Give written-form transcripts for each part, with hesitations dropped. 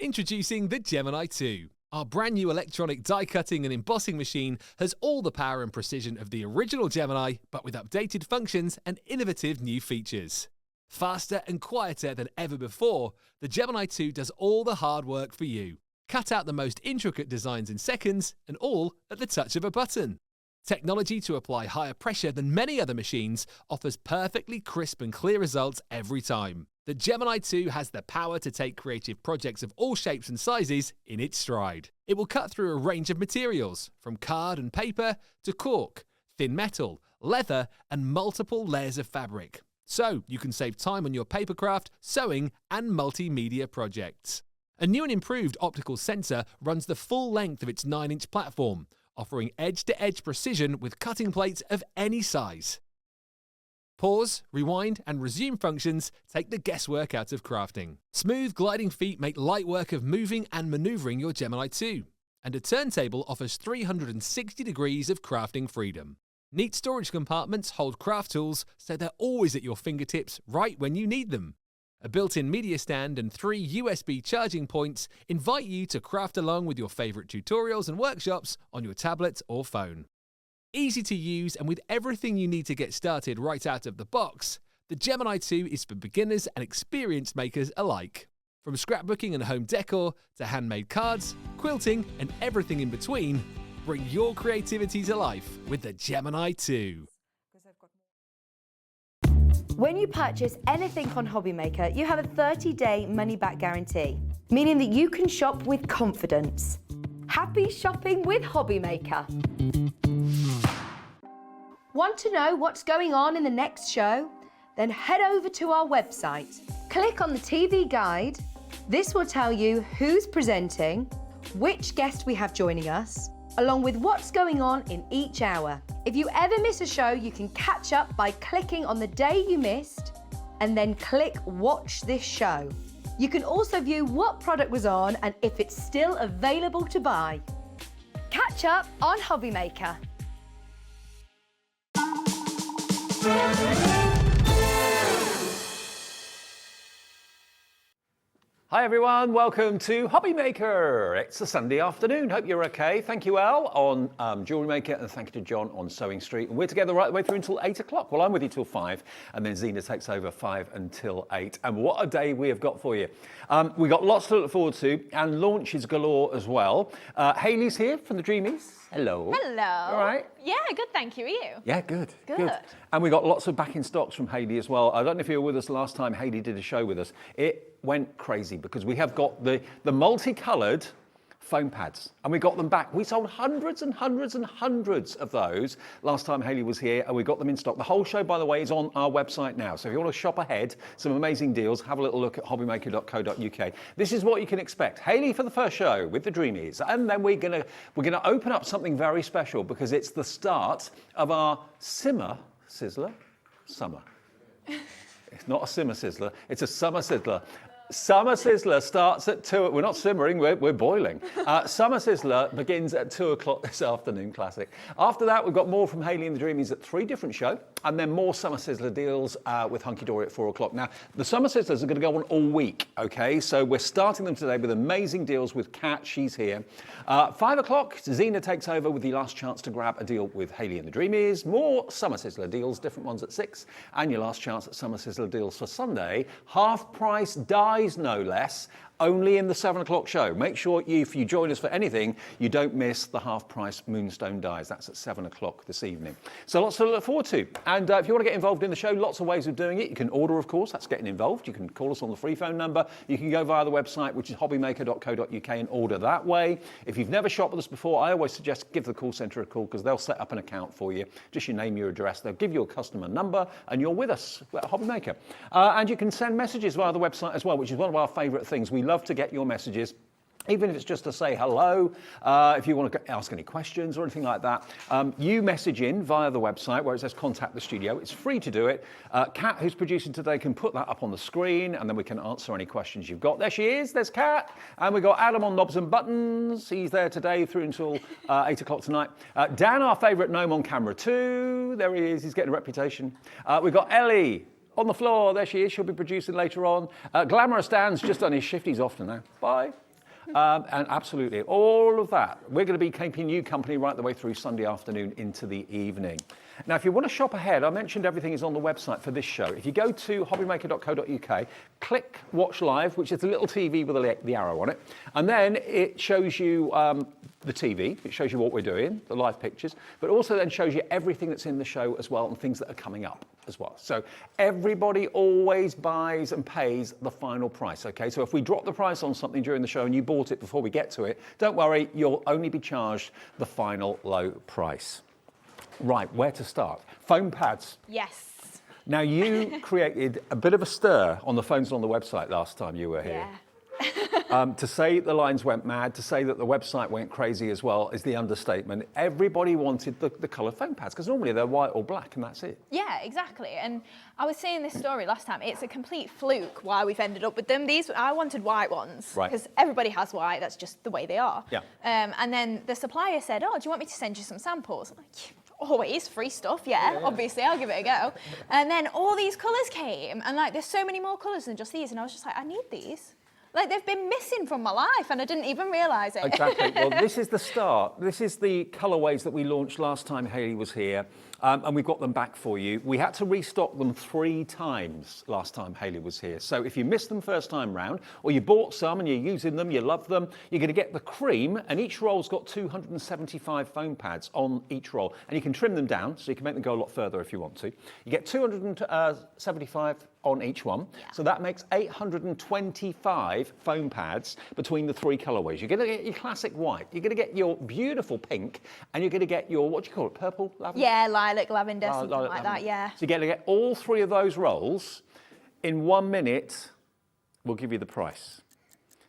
Introducing the Gemini 2. Our brand new electronic die cutting and embossing machine has all the power and precision of the original Gemini, but with updated functions and innovative new features. Faster and quieter than ever before, the Gemini 2 does all the hard work for you. Cut out the most intricate designs in seconds, and all at the touch of a button. Technology to apply higher pressure than many other machines offers perfectly crisp and clear results every time. The Gemini 2 has the power to take creative projects of all shapes and sizes in its stride. It will cut through a range of materials, from card and paper to cork, thin metal, leather, and multiple layers of fabric. So you can save time on your papercraft, sewing, and multimedia projects. A new and improved optical sensor runs the full length of its 9-inch platform, offering edge-to-edge precision with cutting plates of any size. Pause, rewind, and resume functions take the guesswork out of crafting. Smooth gliding feet make light work of moving and maneuvering your Gemini 2. And a turntable offers 360 degrees of crafting freedom. Neat storage compartments hold craft tools so they're always at your fingertips right when you need them. A built-in media stand and 3 USB charging points invite you to craft along with your favourite tutorials and workshops on your tablet or phone. Easy to use and with everything you need to get started right out of the box, the Gemini 2 is for beginners and experienced makers alike. From scrapbooking and home decor to handmade cards, quilting and everything in between, bring your creativity to life with the Gemini 2. When you purchase anything on HobbyMaker, you have a 30-day money-back guarantee, meaning that you can shop with confidence. Happy shopping with HobbyMaker. Want to know what's going on in the next show? Then head over to our website. Click on the TV guide. This will tell you who's presenting, which guest we have joining us, along with what's going on in each hour. If you ever miss a show, you can catch up by clicking on the day you missed and then click Watch This Show. You can also view what product was on and if it's still available to buy. Catch up on HobbyMaker. Hi everyone, welcome to HobbyMaker. It's a Sunday afternoon, hope you're okay. Thank you Al on Jewelry Maker and thank you to John on Sewing Street. And we're together right the way through until 8 o'clock. Well, I'm with you till 5 and then Zena takes over 5 until 8. And what a day we have got for you. We've got lots to look forward to and launches galore as well. Hayley's here from the Dreamees. Hello. Hello. All right. Yeah, good, thank you. Are you? Yeah, good. Good. And we got lots of back in stocks from Hayley as well. I don't know if you were with us last time Hayley did a show with us. It went crazy because we have got the multicoloured foam pads and we got them back. We sold hundreds and hundreds and hundreds of those last time Hayley was here and we got them in stock. The whole show, by the way, is on our website now. So if you want to shop ahead, some amazing deals, have a little look at hobbymaker.co.uk. This is what you can expect. Hayley for the first show with the Dreamees. And then we're gonna open up something very special because it's the start of our Sizzler. It's not a simmer sizzler, it's a summer sizzler. Summer Sizzler starts at 2. We're not simmering, we're boiling. Summer Sizzler begins at 2 o'clock this afternoon, classic. After that, we've got more from Hayley and the Dreamees at 3 different shows, and then more Summer Sizzler deals with Hunky Dory at 4 o'clock. Now, the Summer Sizzlers are going to go on all week, okay? So we're starting them today with amazing deals with Kat, she's here. 5 o'clock, Zena takes over with the last chance to grab a deal with Hayley and the Dreamees. More Summer Sizzler deals, different ones at 6, and your last chance at Summer Sizzler deals for Sunday. Half price dies, no less, only in the 7 o'clock show. Make sure if you join us for anything, you don't miss the half price Moonstone dies. That's at 7 o'clock this evening. So lots to look forward to. And if you want to get involved in the show, lots of ways of doing it. You can order, of course, that's getting involved. You can call us on the free phone number. You can go via the website, which is hobbymaker.co.uk and order that way. If you've never shopped with us before, I always suggest give the call centre a call because they'll set up an account for you. Just your name, your address. They'll give you a customer number and you're with us at Hobbymaker. And you can send messages via the website as well, which is one of our favourite things. We love to get your messages, even if it's just to say hello, if you want to ask any questions or anything like that. You message in via the website where it says contact the studio. It's free to do it. Kat, who's producing today, can put that up on the screen and then we can answer any questions you've got. There she is, there's Kat. And we've got Adam on knobs and buttons. He's there today through until 8 o'clock tonight. Dan, our favourite gnome, on camera too. There he is, he's getting a reputation. We've got Ellie on the floor, there she is, she'll be producing later on. Glamorous Dan's just done his shift, he's off now. Bye. And absolutely, all of that. We're going to be keeping you company right the way through Sunday afternoon into the evening. Now, if you want to shop ahead, I mentioned everything is on the website for this show. If you go to hobbymaker.co.uk, click Watch Live, which is a little TV with the arrow on it, and then it shows you the TV, it shows you what we're doing, the live pictures, but also then shows you everything that's in the show as well and things that are coming up as well. So everybody always buys and pays the final price, okay? So if we drop the price on something during the show and you bought it before we get to it, don't worry, you'll only be charged the final low price. Right, where to start? Foam pads. Yes. Now, you created a bit of a stir on the phones and on the website last time you were here. Yeah. To say the lines went mad, to say that the website went crazy as well is the understatement. Everybody wanted the colour foam pads because normally they're white or black and that's it. Yeah, exactly. And I was saying this story last time. It's a complete fluke why we've ended up with them. I wanted white ones because everybody has white. That's just the way they are. Yeah. And then the supplier said, "Oh, do you want me to send you some samples?" I'm like, always free stuff, yeah, obviously I'll give it a go. And then all these colours came, and like there's so many more colours than just these, and I was just like, I need these. Like they've been missing from my life and I didn't even realise it. Exactly. Well, this is the start. This is the colourways that we launched last time Hayley was here, and we've got them back for you. We had to restock them 3 times last time Hayley was here. So if you missed them first time round, or you bought some and you're using them, you love them, you're going to get the cream, and each roll's got 275 foam pads on each roll, and you can trim them down so you can make them go a lot further if you want to. You get 275 on each one, so that makes 825 foam pads between the 3 colourways. You're going to get your classic white, you're going to get your beautiful pink, and you're going to get your, what do you call it, purple, lavender? Yeah, lilac, lavender, something like lavender. that, yeah. So you're going to get all 3 of those rolls in 1 minute. We'll give you the price.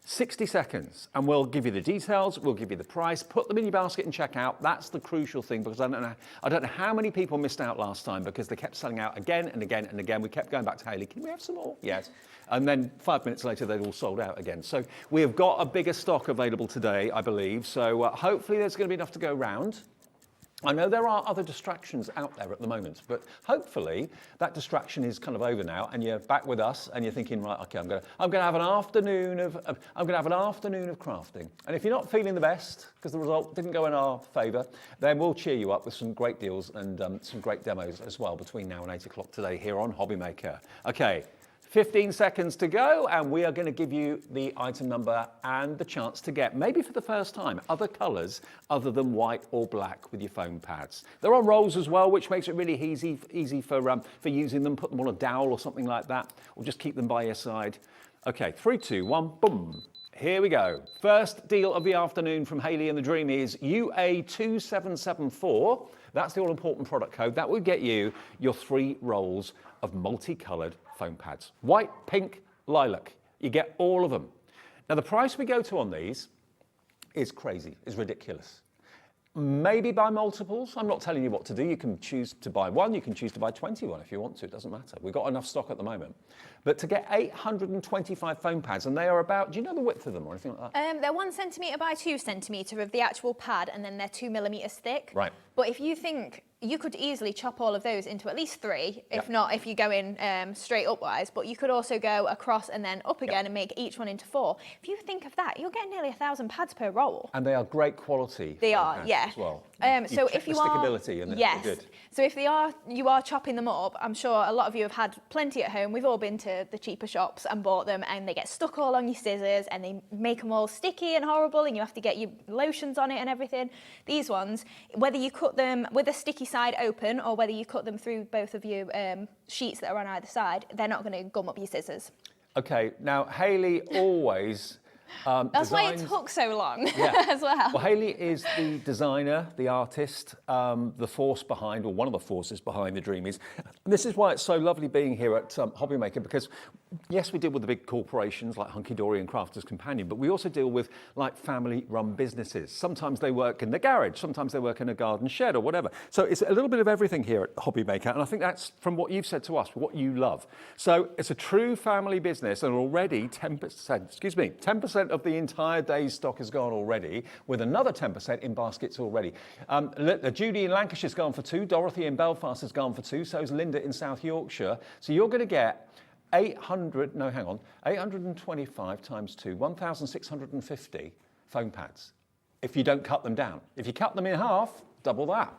60 seconds, and we'll give you the details, we'll give you the price, put them in your basket and check out. That's the crucial thing, because I don't know how many people missed out last time because they kept selling out again and again and again. We kept going back to Hayley, can we have some more? Yes. And then 5 minutes later, they'd all sold out again. So we have got a bigger stock available today, I believe. So hopefully there's going to be enough to go round. I know there are other distractions out there at the moment, but hopefully that distraction is kind of over now, and you're back with us, and you're thinking, right, okay, I'm going to have an afternoon of crafting. And if you're not feeling the best because the result didn't go in our favour, then we'll cheer you up with some great deals and some great demos as well between now and 8 o'clock today here on Hobby Maker. Okay. 15 seconds to go, and we are going to give you the item number and the chance to get, maybe for the first time, other colours other than white or black with your foam pads. There are rolls as well, which makes it really easy for using them. Put them on a dowel or something like that, or just keep them by your side. Okay, 3, 2, 1, boom. Here we go. First deal of the afternoon from Hayley and the Dreamees, UA2774. That's the all-important product code. That will get you your 3 rolls of multicoloured foam pads. White, pink, lilac. You get all of them. Now, the price we go to on these is crazy, is ridiculous. Maybe buy multiples. I'm not telling you what to do. You can choose to buy 1, you can choose to buy 21 if you want to, it doesn't matter. We've got enough stock at the moment. But to get 825 foam pads, and they are about, do you know the width of them or anything like that? They're 1 centimetre by 2 centimetre of the actual pad, and then they're 2 millimetres thick. Right. But if you think, you could easily chop all of those into at least 3, if not, if you go in straight upwise, but you could also go across and then up again and make each one into 4. If you think of that, you'll get nearly 1,000 pads per roll. And they are great quality. They are, yeah. As well. So if you the are, stickability and yes. they're good. So if you are chopping them up, I'm sure a lot of you have had plenty at home. We've all been to the cheaper shops and bought them, and they get stuck all on your scissors, and they make them all sticky and horrible, and you have to get your lotions on it and everything. These ones, whether you cut them with a sticky side open or whether you cut them through both of your sheets that are on either side, they're not going to gum up your scissors. Okay, now Hayley always That's why it took so long as well. Well, Hayley is the designer, the artist, the force behind, or one of the forces behind the Dreamees. And this is why it's so lovely being here at Hobby Maker, because yes, we deal with the big corporations like Hunky Dory and Crafters Companion, but we also deal with like family-run businesses. Sometimes they work in the garage, sometimes they work in a garden shed or whatever. So it's a little bit of everything here at Hobby Maker, and I think that's from what you've said to us, what you love. So it's a true family business, and already 10% of the entire day's stock has gone already, with another 10% in baskets already. Judy in Lancashire's gone for 2, Dorothy in Belfast has gone for 2, so is Linda in South Yorkshire. So you're going to get 825 times 2, 1,650 foam pads if you don't cut them down. If you cut them in half, double that.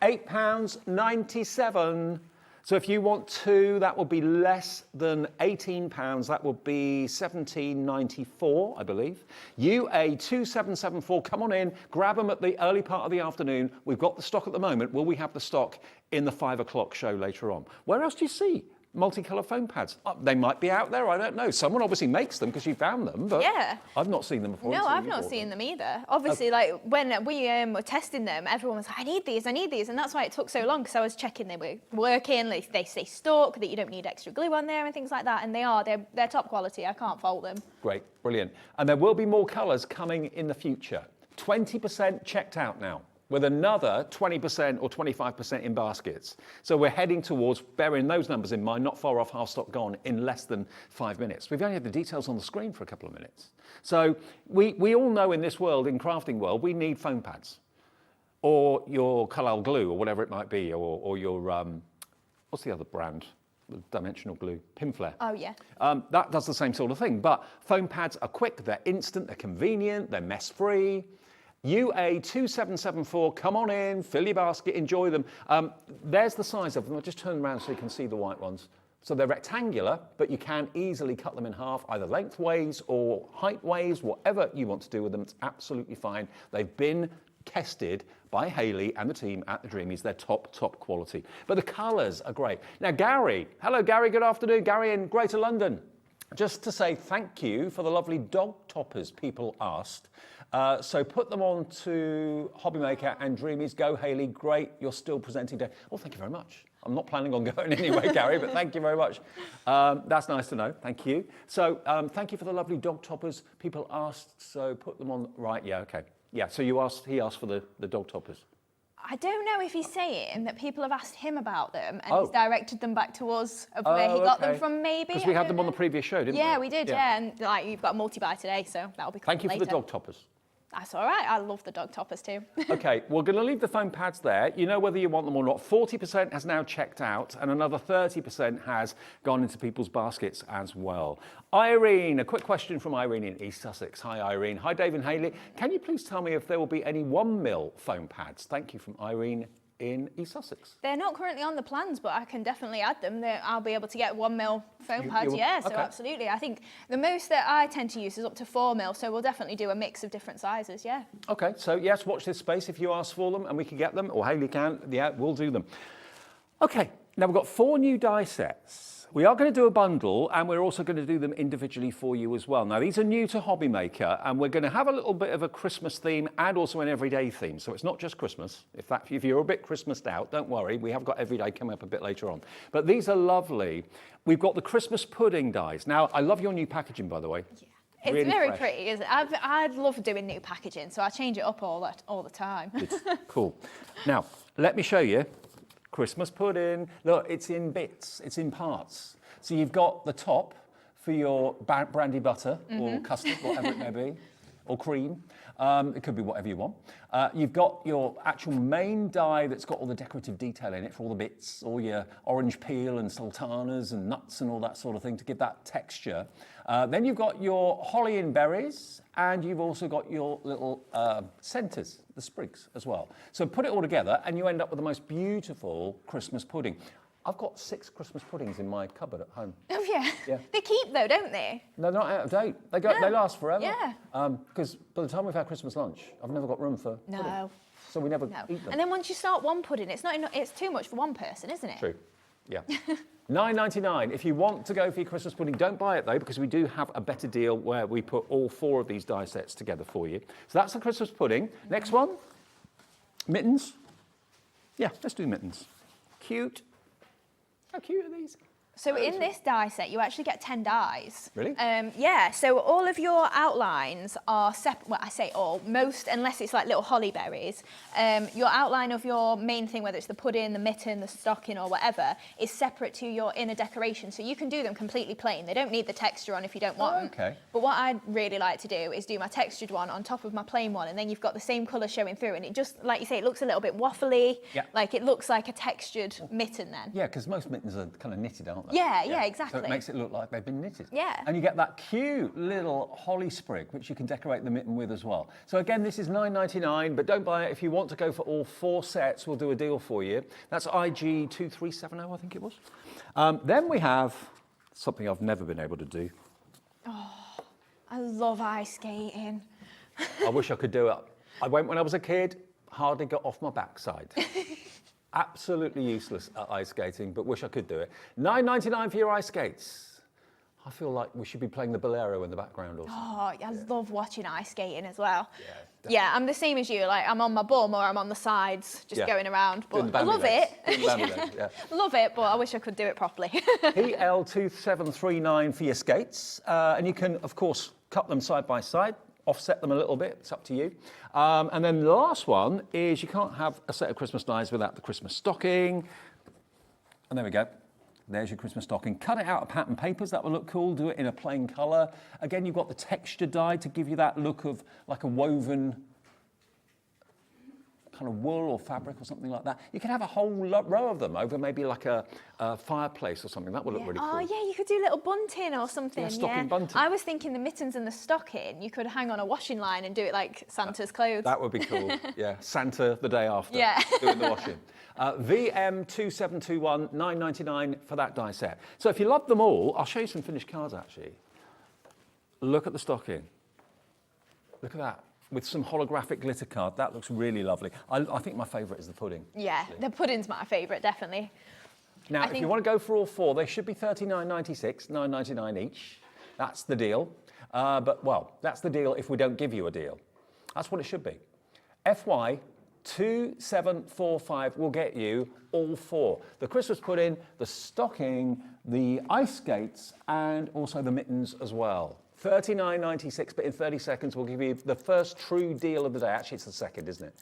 £8.97. So if you want two, that will be less than £18. That will be £17.94, I believe. UA2774, come on in, grab them at the early part of the afternoon. We've got the stock at the moment. Will we have the stock in the 5 o'clock show later on? Where else do you see multicolour foam pads? They might be out there, I don't know. Someone obviously makes them because you found them, but yeah. I've not seen them before. No, I've not seen them either. Obviously, like when we were testing them, everyone was like, I need these, and that's why it took so long, because I was checking they were working, they stay stuck, that you don't need extra glue on there and things like that, and they're top quality, I can't fault them. Great, brilliant. And there will be more colours coming in the future. 20% checked out now, with another 20% or 25% in baskets. So we're heading towards, bearing those numbers in mind, not far off half stock gone in less than 5 minutes. We've only had the details on the screen for a couple of minutes. So we all know in this world, in crafting world, we need foam pads or your Collal glue or whatever it might be, or your, what's the other brand? The dimensional glue, Pinflare. Oh, yeah. That does the same sort of thing, but foam pads are quick, they're instant, they're convenient, they're mess-free. UA2774, come on in, fill your basket, enjoy them. There's the size of them. I'll just turn them around so you can see the white ones. So they're rectangular, but you can easily cut them in half, either lengthways or heightways, whatever you want to do with them, it's absolutely fine. They've been tested by Hayley and the team at the Dreamees. They're top quality. But the colours are great. Now, Gary. Hello, Gary, good afternoon. Gary in Greater London. Just to say thank you for the lovely dog toppers people asked. So put them on to Hobbymaker and Dreamees. Go, Hayley. Great. You're still presenting today. Oh, thank you very much. I'm not planning on going anyway, Gary, but thank you very much. That's nice to know. Thank you. So thank you for the lovely dog toppers. People asked, so put them on. Right, yeah, okay. Yeah, so he asked for the dog toppers. I don't know if he's saying that people have asked him about them and he's directed them back to us of where he got them from, maybe. Because we had them on the previous show, didn't we? Yeah, we did, yeah. And like you've got a multi-buy today, so that'll be coming Thank you for the dog toppers. That's all right. I love the dog toppers too. Okay, we're going to leave the foam pads there. You know whether you want them or not. 40% has now checked out, and another 30% has gone into people's baskets as well. Irene, a quick question from Irene in East Sussex. Hi, Irene. Hi, Dave and Hayley. Can you please tell me if there will be any 1mm foam pads? Thank you from Irene in East Sussex. They're not currently on the plans, but I can definitely add them. I'll be able to get 1mm foam pads, yeah, so absolutely. I think the most that I tend to use is up to 4mm, so we'll definitely do a mix of different sizes, yeah. Okay, so yes, watch this space if you ask for them and we can get them, or Hayley can, yeah, we'll do them. Okay, now we've got 4 new die sets. We are going to do a bundle, and we're also going to do them individually for you as well. Now, these are new to Hobbymaker, and we're going to have a little bit of a Christmas theme and also an everyday theme. So it's not just Christmas. If you're a bit Christmased out, don't worry. We have got everyday coming up a bit later on. But these are lovely. We've got the Christmas pudding dies. Now, I love your new packaging, by the way. Yeah. It's really very pretty, isn't it? I love doing new packaging, so I change it up all the time. It's cool. Now, let me show you. Christmas pudding. Look, it's in bits, it's in parts. So you've got the top for your brandy butter or custard, whatever it may be, or cream. It could be whatever you want. You've got your actual main die that's got all the decorative detail in it for all the bits, all your orange peel and sultanas and nuts and all that sort of thing to give that texture. Then you've got your holly and berries, and you've also got your little centres, the sprigs as well. So put it all together and you end up with the most beautiful Christmas pudding. I've got 6 Christmas puddings in my cupboard at home. Oh, yeah. They keep, though, don't they? They're not out of date. They last forever. Yeah. Because by the time we've had Christmas lunch, I've never got room for pudding. So we never eat them. And then once you start one pudding, it's too much for one person, isn't it? True. Yeah. £9.99. If you want to go for your Christmas pudding, don't buy it, though, because we do have a better deal where we put all 4 of these die sets together for you. So that's the Christmas pudding. Next one, mittens. Yeah, let's do mittens. Cute. How cute are these? So in this die set, you actually get 10 dies. Really? Yeah, so all of your outlines are separate. Well, I say all, most, unless it's like little holly berries. Your outline of your main thing, whether it's the pudding, the mitten, the stocking or whatever, is separate to your inner decoration. So you can do them completely plain. They don't need the texture on if you don't want them. Okay. But what I'd really like to do is do my textured one on top of my plain one, and then you've got the same colour showing through, and it just, like you say, it looks a little bit waffly. Yeah. Like it looks like a textured mitten then. Yeah, because most mittens are kind of knitted, aren't they? aren't they? Yeah, exactly. So it makes it look like they've been knitted. Yeah. And you get that cute little holly sprig, which you can decorate the mitten with as well. So again, this is £9.99, but don't buy it. If you want to go for all 4 sets, we'll do a deal for you. That's IG 2370, I think it was. Then we have something I've never been able to do. Oh, I love ice skating. I wish I could do it. I went when I was a kid, hardly got off my backside. Absolutely useless at ice skating, but wish I could do it. £9.99 for your ice skates. I feel like we should be playing the bolero in the background or something. Oh, I love watching ice skating as well. Yeah, Yeah, I'm the same as you. Like, I'm on my bum or I'm on the sides, just going around. But I love it. Love it, but I wish I could do it properly. PL2739 for your skates. And you can, of course, cut them side by side, offset them a little bit. It's up to you. And then the last one is you can't have a set of Christmas dies without the Christmas stocking. And there we go. There's your Christmas stocking. Cut it out of pattern papers, that will look cool. Do it in a plain colour. Again, you've got the texture die to give you that look of like a woven kind of wool or fabric or something like that. You could have a whole row of them over maybe like a fireplace or something. That would look really cool. Oh, yeah, you could do little bunting or something. Yeah, stocking bunting. I was thinking the mittens and the stocking, you could hang on a washing line and do it like Santa's clothes. That would be cool. Yeah, Santa the day after. Yeah. Doing the washing. VM2721, £9.99 for that die set. So if you love them all, I'll show you some finished cards actually. Look at the stocking. Look at that. With some holographic glitter card. That looks really lovely. I think my favourite is the pudding. Yeah, actually. the pudding's my favourite, definitely. Now, if you want to go for all 4, they should be $39.96, $9.99 each. That's the deal. But, well, that's the deal if we don't give you a deal. That's what it should be. FY 2745 will get you all 4. The Christmas pudding, the stocking, the ice skates, and also the mittens as well. $39.96, but in 30 seconds we'll give you the first true deal of the day. Actually, it's the second, isn't it?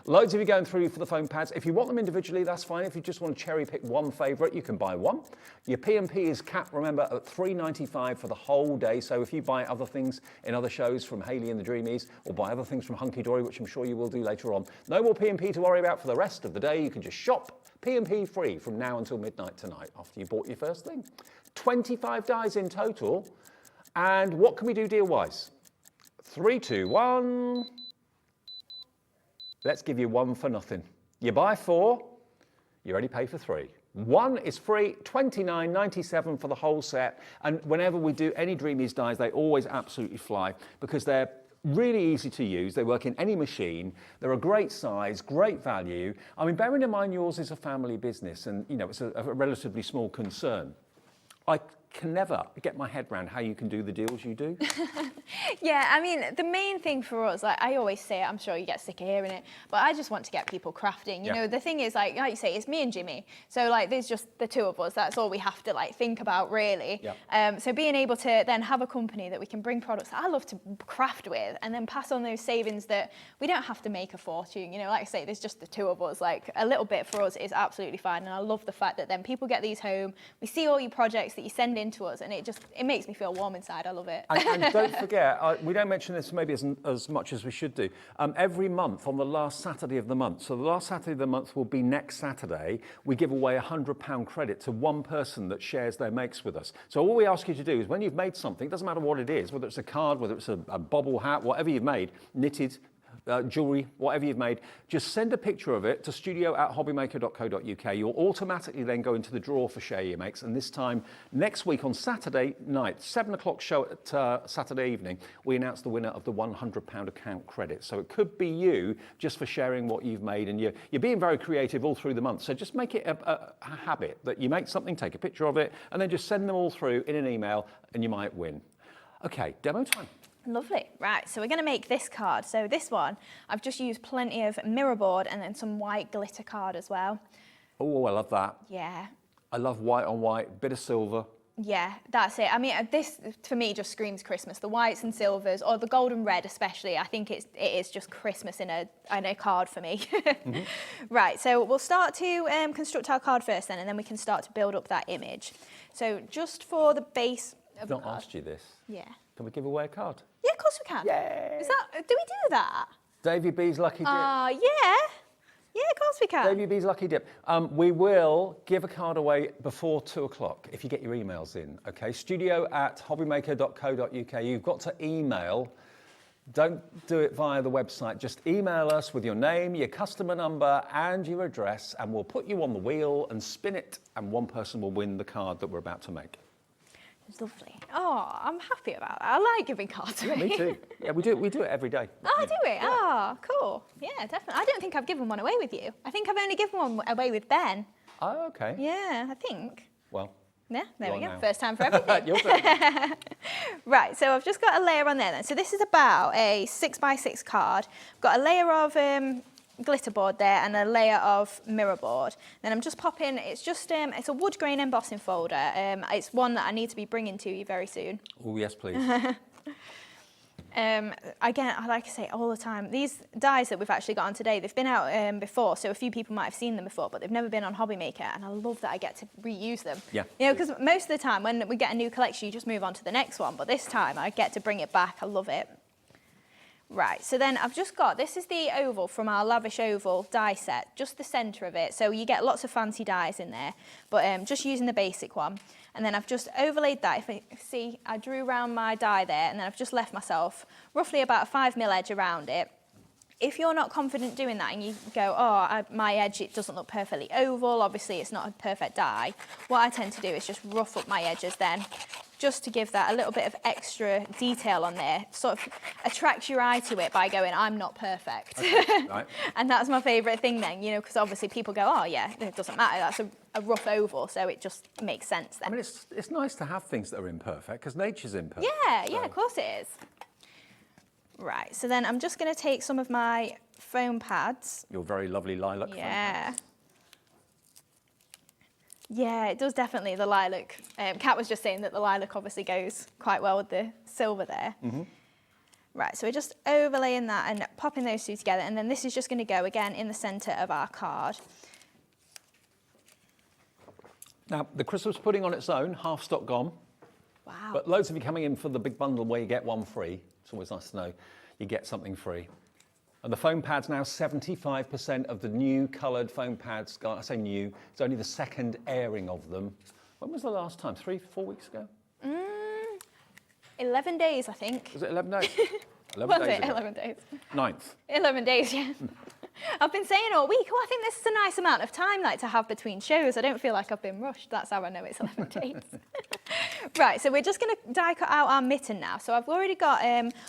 Loads of you going through for the foam pads. If you want them individually, that's fine. If you just want to cherry pick one favourite, you can buy one. Your P&P is capped, remember, at $3.95 for the whole day. So if you buy other things in other shows from Hayley and the Dreamees, or buy other things from Hunky Dory, which I'm sure you will do later on, no more P&P to worry about for the rest of the day. You can just shop P&P free from now until midnight tonight after you bought your first thing. 25 dies in total. And what can we do deal-wise? 3, 2, 1. Let's give you 1 for nothing. You buy 4, you only pay for 3. 1 is free, $29.97 for the whole set. And whenever we do any Dreamees dies, they always absolutely fly because they're really easy to use. They work in any machine. They're a great size, great value. I mean, bearing in mind yours is a family business and, you know, it's a relatively small concern. I can never get my head around how you can do the deals you do. Yeah, I mean, the main thing for us, like I always say, I'm sure you get sick of hearing it, but I just want to get people crafting. You know, the thing is, like you say, it's me and Jimmy. So like, there's just the 2 of us. That's all we have to like think about, really. So being able to then have a company that we can bring products that I love to craft with, and then pass on those savings that we don't have to make a fortune. You know, like I say, there's just the 2 of us. Like a little bit for us is absolutely fine, and I love the fact that then people get these home. We see all your projects that you send in to us, and it makes me feel warm inside. I love it. And don't forget, we don't mention this maybe as much as we should do. Every month on the last Saturday of the month, so the last Saturday of the month will be next Saturday, we give away £100 credit to one person that shares their makes with us. So all we ask you to do is when you've made something, it doesn't matter what it is, whether it's a card, whether it's a bobble hat, whatever you've made, knitted, jewellery, whatever you've made, just send a picture of it to studio@hobbymaker.co.uk. You'll automatically then go into the draw for Share Your Makes, and this time next week on Saturday night, 7 o'clock show at Saturday evening, we announce the winner of the £100 account credit. So it could be you just for sharing what you've made, and you're being very creative all through the month. So just make it a habit that you make something, take a picture of it, and then just send them all through in an email, and you might win. Okay, demo time. Lovely. Right, so we're going to make this card. So this one, I've just used plenty of mirror board and then some white glitter card as well. Oh, I love that. Yeah. I love white on white, bit of silver. Yeah, that's it. I mean, this for me just screams Christmas. The whites and silvers, or the gold and red especially. I think it is just Christmas in a card for me. Right, so we'll start to construct our card first then, and then we can start to build up that image. So just for the base of the I've not asked you this. Yeah. Can we give away a card? Yeah, of course we can. Yay! Do we do that? Davy B's lucky dip. Yeah. Yeah, of course we can. Davey B's Lucky Dip. We will give a card away before 2 o'clock if you get your emails in, okay? studio@hobbymaker.co.uk. You've got to email. Don't do it via the website. Just email us with your name, your customer number, and your address, and we'll put you on the wheel and spin it, and one person will win the card that we're about to make. Lovely. Oh, I'm happy about that. I like giving cards away. Yeah, me too. Yeah, we do it every day. Oh, do we? Yeah. Oh, cool. Yeah, definitely. I don't think I've given one away with you. I think I've only given one away with Ben. Oh, okay. Yeah, I think. Well. Yeah, there we go. Now. First time for everything. Your turn. Right, so I've just got a layer on there then. So this is about a 6x6 card. I've got a layer of glitter board there and a layer of mirror board. Then I'm just popping, it's a wood grain embossing folder. It's one that I need to be bringing to you very soon. Oh, yes, please. Again, I like to say all the time, these dies that we've actually got on today, they've been out before, so a few people might have seen them before, but they've never been on Hobby Maker, and I love that I get to reuse them. Yeah. You know, because most of the time when we get a new collection, you just move on to the next one, but this time I get to bring it back. I love it. Right, so then I've just got, this is the oval from our Lavish oval die set, just the centre of it. So you get lots of fancy dies in there, but just using the basic one. And then I've just overlaid that. If you see, I drew around my die there, and then I've just left myself roughly about a 5mm edge around it. If you're not confident doing that and you go, my edge, it doesn't look perfectly oval, obviously it's not a perfect die, what I tend to do is just rough up my edges then, just to give that a little bit of extra detail on there, sort of attracts your eye to it by going, I'm not perfect. Okay, right. And that's my favourite thing then, you know, because obviously people go, oh yeah, it doesn't matter, that's a rough oval, so it just makes sense then. I mean, it's nice to have things that are imperfect, because nature's imperfect. Yeah, so. yeah, of course it is. Right, so then I'm just going to take some of my foam pads. Your very lovely lilac foam pads. Yeah, it does definitely, the lilac. Kat was just saying that the lilac obviously goes quite well with the silver there. Mm-hmm. Right, so we're just overlaying that and popping those two together, and then this is just going to go again in the centre of our card. Now, the Christmas pudding on its own, half stock gone. Wow. But loads of you coming in for the big bundle where you get one free. It's always nice to know you get something free. And the foam pads now, 75% of the new coloured foam pads, I say new, it's only the second airing of them. When was the last time? 3, 4 weeks ago? 11 days, I think. Was it 11 days? 11 Was days it? ago. 11 days. 9th. 11 days, yeah. I've been saying all week, I think this is a nice amount of time like to have between shows. I don't feel like I've been rushed. That's how I know it's 11 days. Right, so we're just going to die cut out our mitten now. So I've already got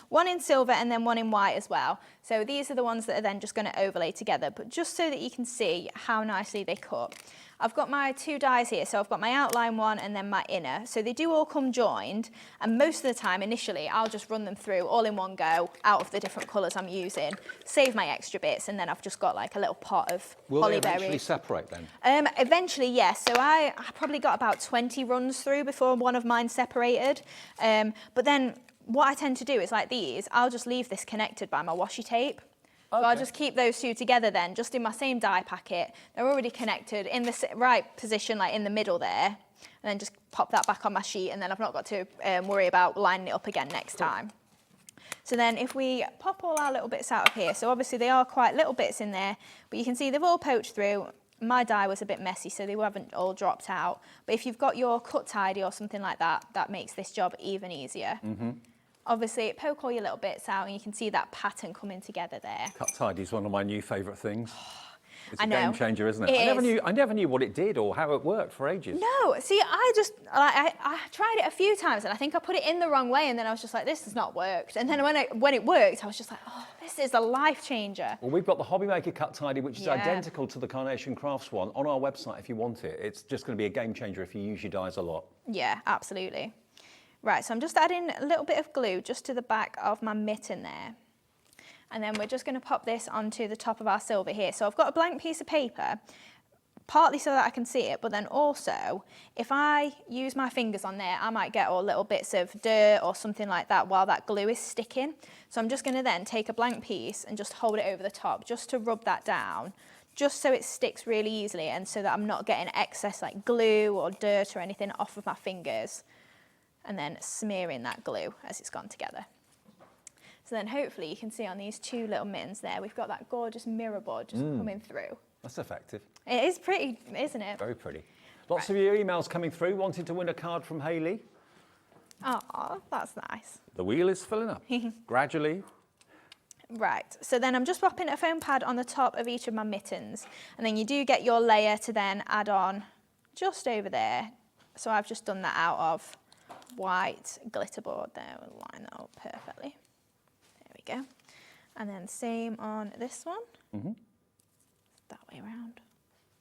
one in silver and then one in white as well. So these are the ones that are then just going to overlay together, but just so that you can see how nicely they cut. I've got my two dies here, so I've got my outline one and then my inner. So they do all come joined, and most of the time, initially, I'll just run them through all in one go, out of the different colours I'm using, save my extra bits, and then I've just got like a little pot of Will holly they eventually berries. separate then? Eventually, yes. So I probably got about 20 runs through before one of mine separated. But then what I tend to do is like these, I'll just leave this connected by my washi tape. So I'll just keep those two together then, just in my same die packet. They're already connected in the right position, like in the middle there. And then just pop that back on my sheet, and then I've not got to worry about lining it up again next time. So then if we pop all our little bits out of here, so obviously they are quite little bits in there, but you can see they've all poached through. My die was a bit messy, so they haven't all dropped out. But if you've got your cut tidy or something like that, that makes this job even easier. Mm-hmm. Obviously, poke all your little bits out and you can see that pattern coming together there. Cut tidy is one of my new favourite things. It's I a know. game changer, isn't it? I never knew what it did or how it worked for ages. No, see, I tried it a few times and I think I put it in the wrong way, and then I was just like, this has not worked. And then when it worked, I was just like, oh, this is a life changer. Well, we've got the Hobby Maker cut tidy, which is identical to the Carnation Crafts one, on our website if you want it. It's just going to be a game changer if you use your dies a lot. Yeah, absolutely. Right, so I'm just adding a little bit of glue just to the back of my mitten there. And then we're just going to pop this onto the top of our silver here. So I've got a blank piece of paper, partly so that I can see it, but then also, if I use my fingers on there, I might get all little bits of dirt or something like that while that glue is sticking. So I'm just going to then take a blank piece and just hold it over the top, just to rub that down, just so it sticks really easily and so that I'm not getting excess like glue or dirt or anything off of my fingers. And then smearing that glue as it's gone together. So then hopefully you can see on these two little mittens there, we've got that gorgeous mirror board just coming through. That's effective. It is pretty, isn't it? Very pretty. Lots of your emails coming through, wanting to win a card from Hayley. Oh, that's nice. The wheel is filling up, gradually. Right, so then I'm just popping a foam pad on the top of each of my mittens, and then you do get your layer to then add on just over there. So I've just done that out of white glitter board there. We'll line that up perfectly. There we go. And then same on this one. That way around.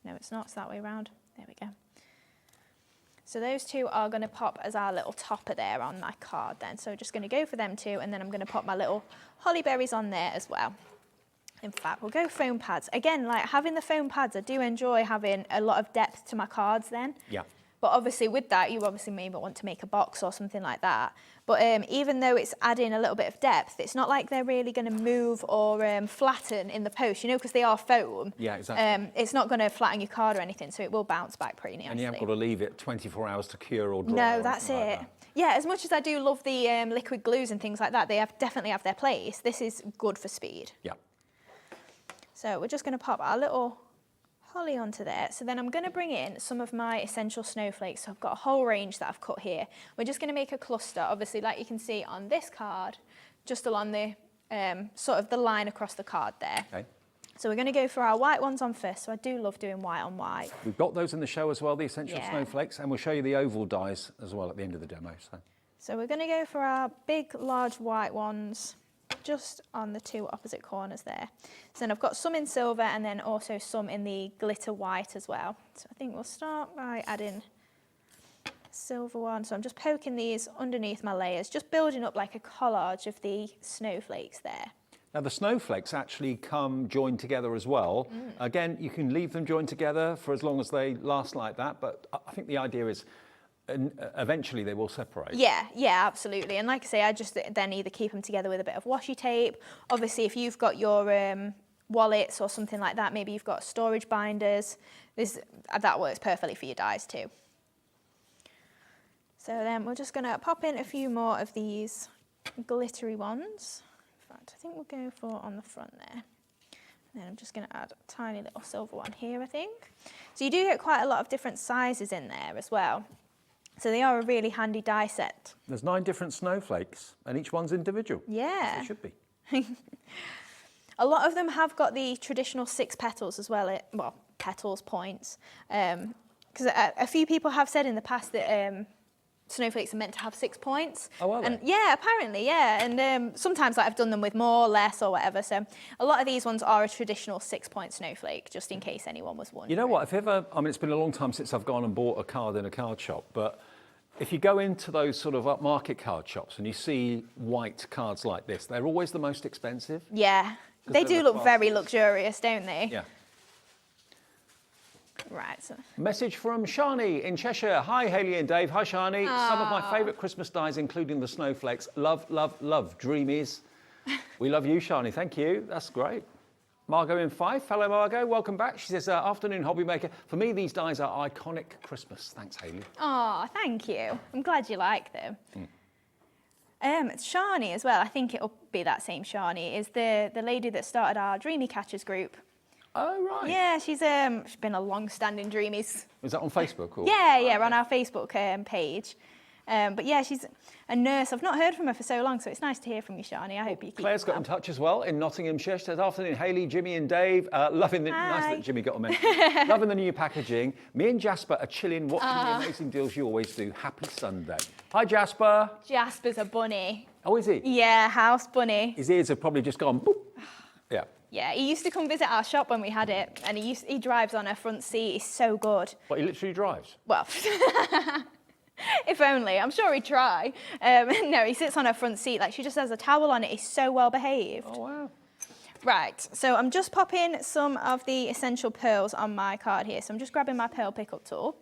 No, it's not, it's that way around. There we go. So those two are going to pop as our little topper there on my card then. So just going to go for them two, and then I'm going to pop my little holly berries on there as well. In fact, we'll go foam pads. Again, like having the foam pads, I do enjoy having a lot of depth to my cards then. Yeah. But obviously with that, you obviously maybe want to make a box or something like that. But even though it's adding a little bit of depth, it's not like they're really going to move or flatten in the post, you know, because they are foam. Yeah, exactly. It's not going to flatten your card or anything, so it will bounce back pretty nicely. And you haven't got to leave it 24 hours to cure or dry. No, or that's anything it. like Yeah, as much as I do love the liquid glues and things like that, they definitely have their place. This is good for speed. Yeah. So we're just going to pop our little holly onto there. So then I'm going to bring in some of my essential snowflakes. So I've got a whole range that I've cut here. We're just going to make a cluster, obviously, like you can see on this card, just along the sort of the line across the card there. Okay. So we're going to go for our white ones on first. So I do love doing white on white. We've got those in the show as well, the essential Yeah. snowflakes, and we'll show you the oval dies as well at the end of the demo. So we're going to go for our big, large white ones just on the two opposite corners there. So then I've got some in silver and then also some in the glitter white as well. So I think we'll start by adding a silver one. So I'm just poking these underneath my layers, just building up like a collage of the snowflakes there. Now the snowflakes actually come joined together as well. Again, you can leave them joined together for as long as they last like that, but I think the idea is eventually they will separate. Yeah, absolutely. And like I say, I just then either keep them together with a bit of washi tape. Obviously, if you've got your wallets or something like that, maybe you've got storage binders, that works perfectly for your dies too. So then we're just going to pop in a few more of these glittery ones. In fact, I think we'll go for on the front there. And then I'm just going to add a tiny little silver one here, I think. So you do get quite a lot of different sizes in there as well. So they are a really handy die set. There's 9 different snowflakes and each one's individual. Yeah. As it should be. A lot of them have got the traditional 6 petals as well, petals, points. Because a few people have said in the past that snowflakes are meant to have 6 points. Oh, are they? And yeah, apparently, yeah. And sometimes I've done them with more, less, or whatever. So a lot of these ones are a traditional 6-point snowflake, just in case anyone was wondering. You know what, it's been a long time since I've gone and bought a card in a card shop, but if you go into those sort of upmarket card shops and you see white cards like this, they're always the most expensive. Yeah, they do look very luxurious, don't they? Yeah. Right. So. Message from Shani in Cheshire. Hi, Hayley and Dave. Hi, Shani. Some of my favourite Christmas dies, including the snowflakes. Love, love, love. Dreamees. We love you, Shani. Thank you. That's great. Margot in Fife. Hello, Margot. Welcome back. She says, afternoon, hobby maker. For me, these dies are iconic Christmas. Thanks, Hayley. Oh, thank you. I'm glad you like them. Shani as well, I think it'll be that same Shani, is the lady that started our Dreamy Catchers group. Oh, right. Yeah, she's been a long-standing Dreamies. Was that on Facebook? Or? Yeah, on our Facebook page. But yeah, she's a nurse. I've not heard from her for so long, so it's nice to hear from you, Shani. I hope you keep Claire's got in touch as well in Nottinghamshire. She says, afternoon, Hayley, Jimmy and Dave. Loving the, nice that Jimmy got a mention. Loving the new packaging. Me and Jasper are chilling, watching the amazing deals you always do. Happy Sunday. Hi, Jasper. Jasper's a bunny. Oh, is he? Yeah, house bunny. His ears have probably just gone, boop. Yeah. Yeah, he used to come visit our shop when we had it, and he drives on her front seat. He's so good. But he literally drives? Well, if only. I'm sure he'd try. No, he sits on her front seat. Like, she just has a towel on it. He's so well behaved. Oh, wow. Right, so I'm just popping some of the essential pearls on my card here. So I'm just grabbing my pearl pickup tool.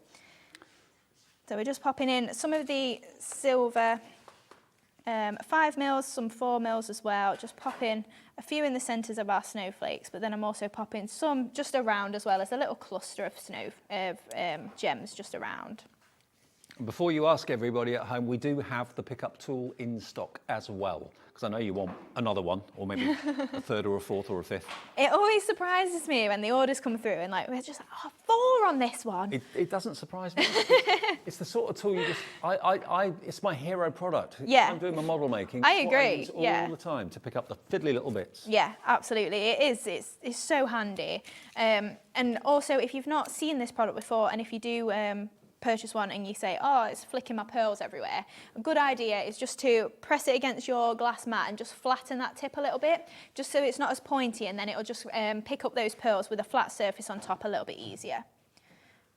So we're just popping in some of the silver 5 mils, some 4 mils as well. Just popping a few in the centres of our snowflakes, but then I'm also popping some just around as well as a little cluster of gems just around. Before you ask everybody at home, we do have the pickup tool in stock as well, because I know you want another one, or maybe a third or a fourth or a fifth. It always surprises me when the orders come through and like we're just like, oh, 4 on this one. It doesn't surprise me. It's the sort of tool you just, it's my hero product. Yeah. I'm doing my model making. I It's what agree, use all yeah. the time to pick up the fiddly little bits. Yeah, absolutely. It is. It's so handy. And also, if you've not seen this product before, and if you do purchase one and you say, oh, it's flicking my pearls everywhere, a good idea is just to press it against your glass mat and just flatten that tip a little bit, just so it's not as pointy, and then it'll just pick up those pearls with a flat surface on top a little bit easier.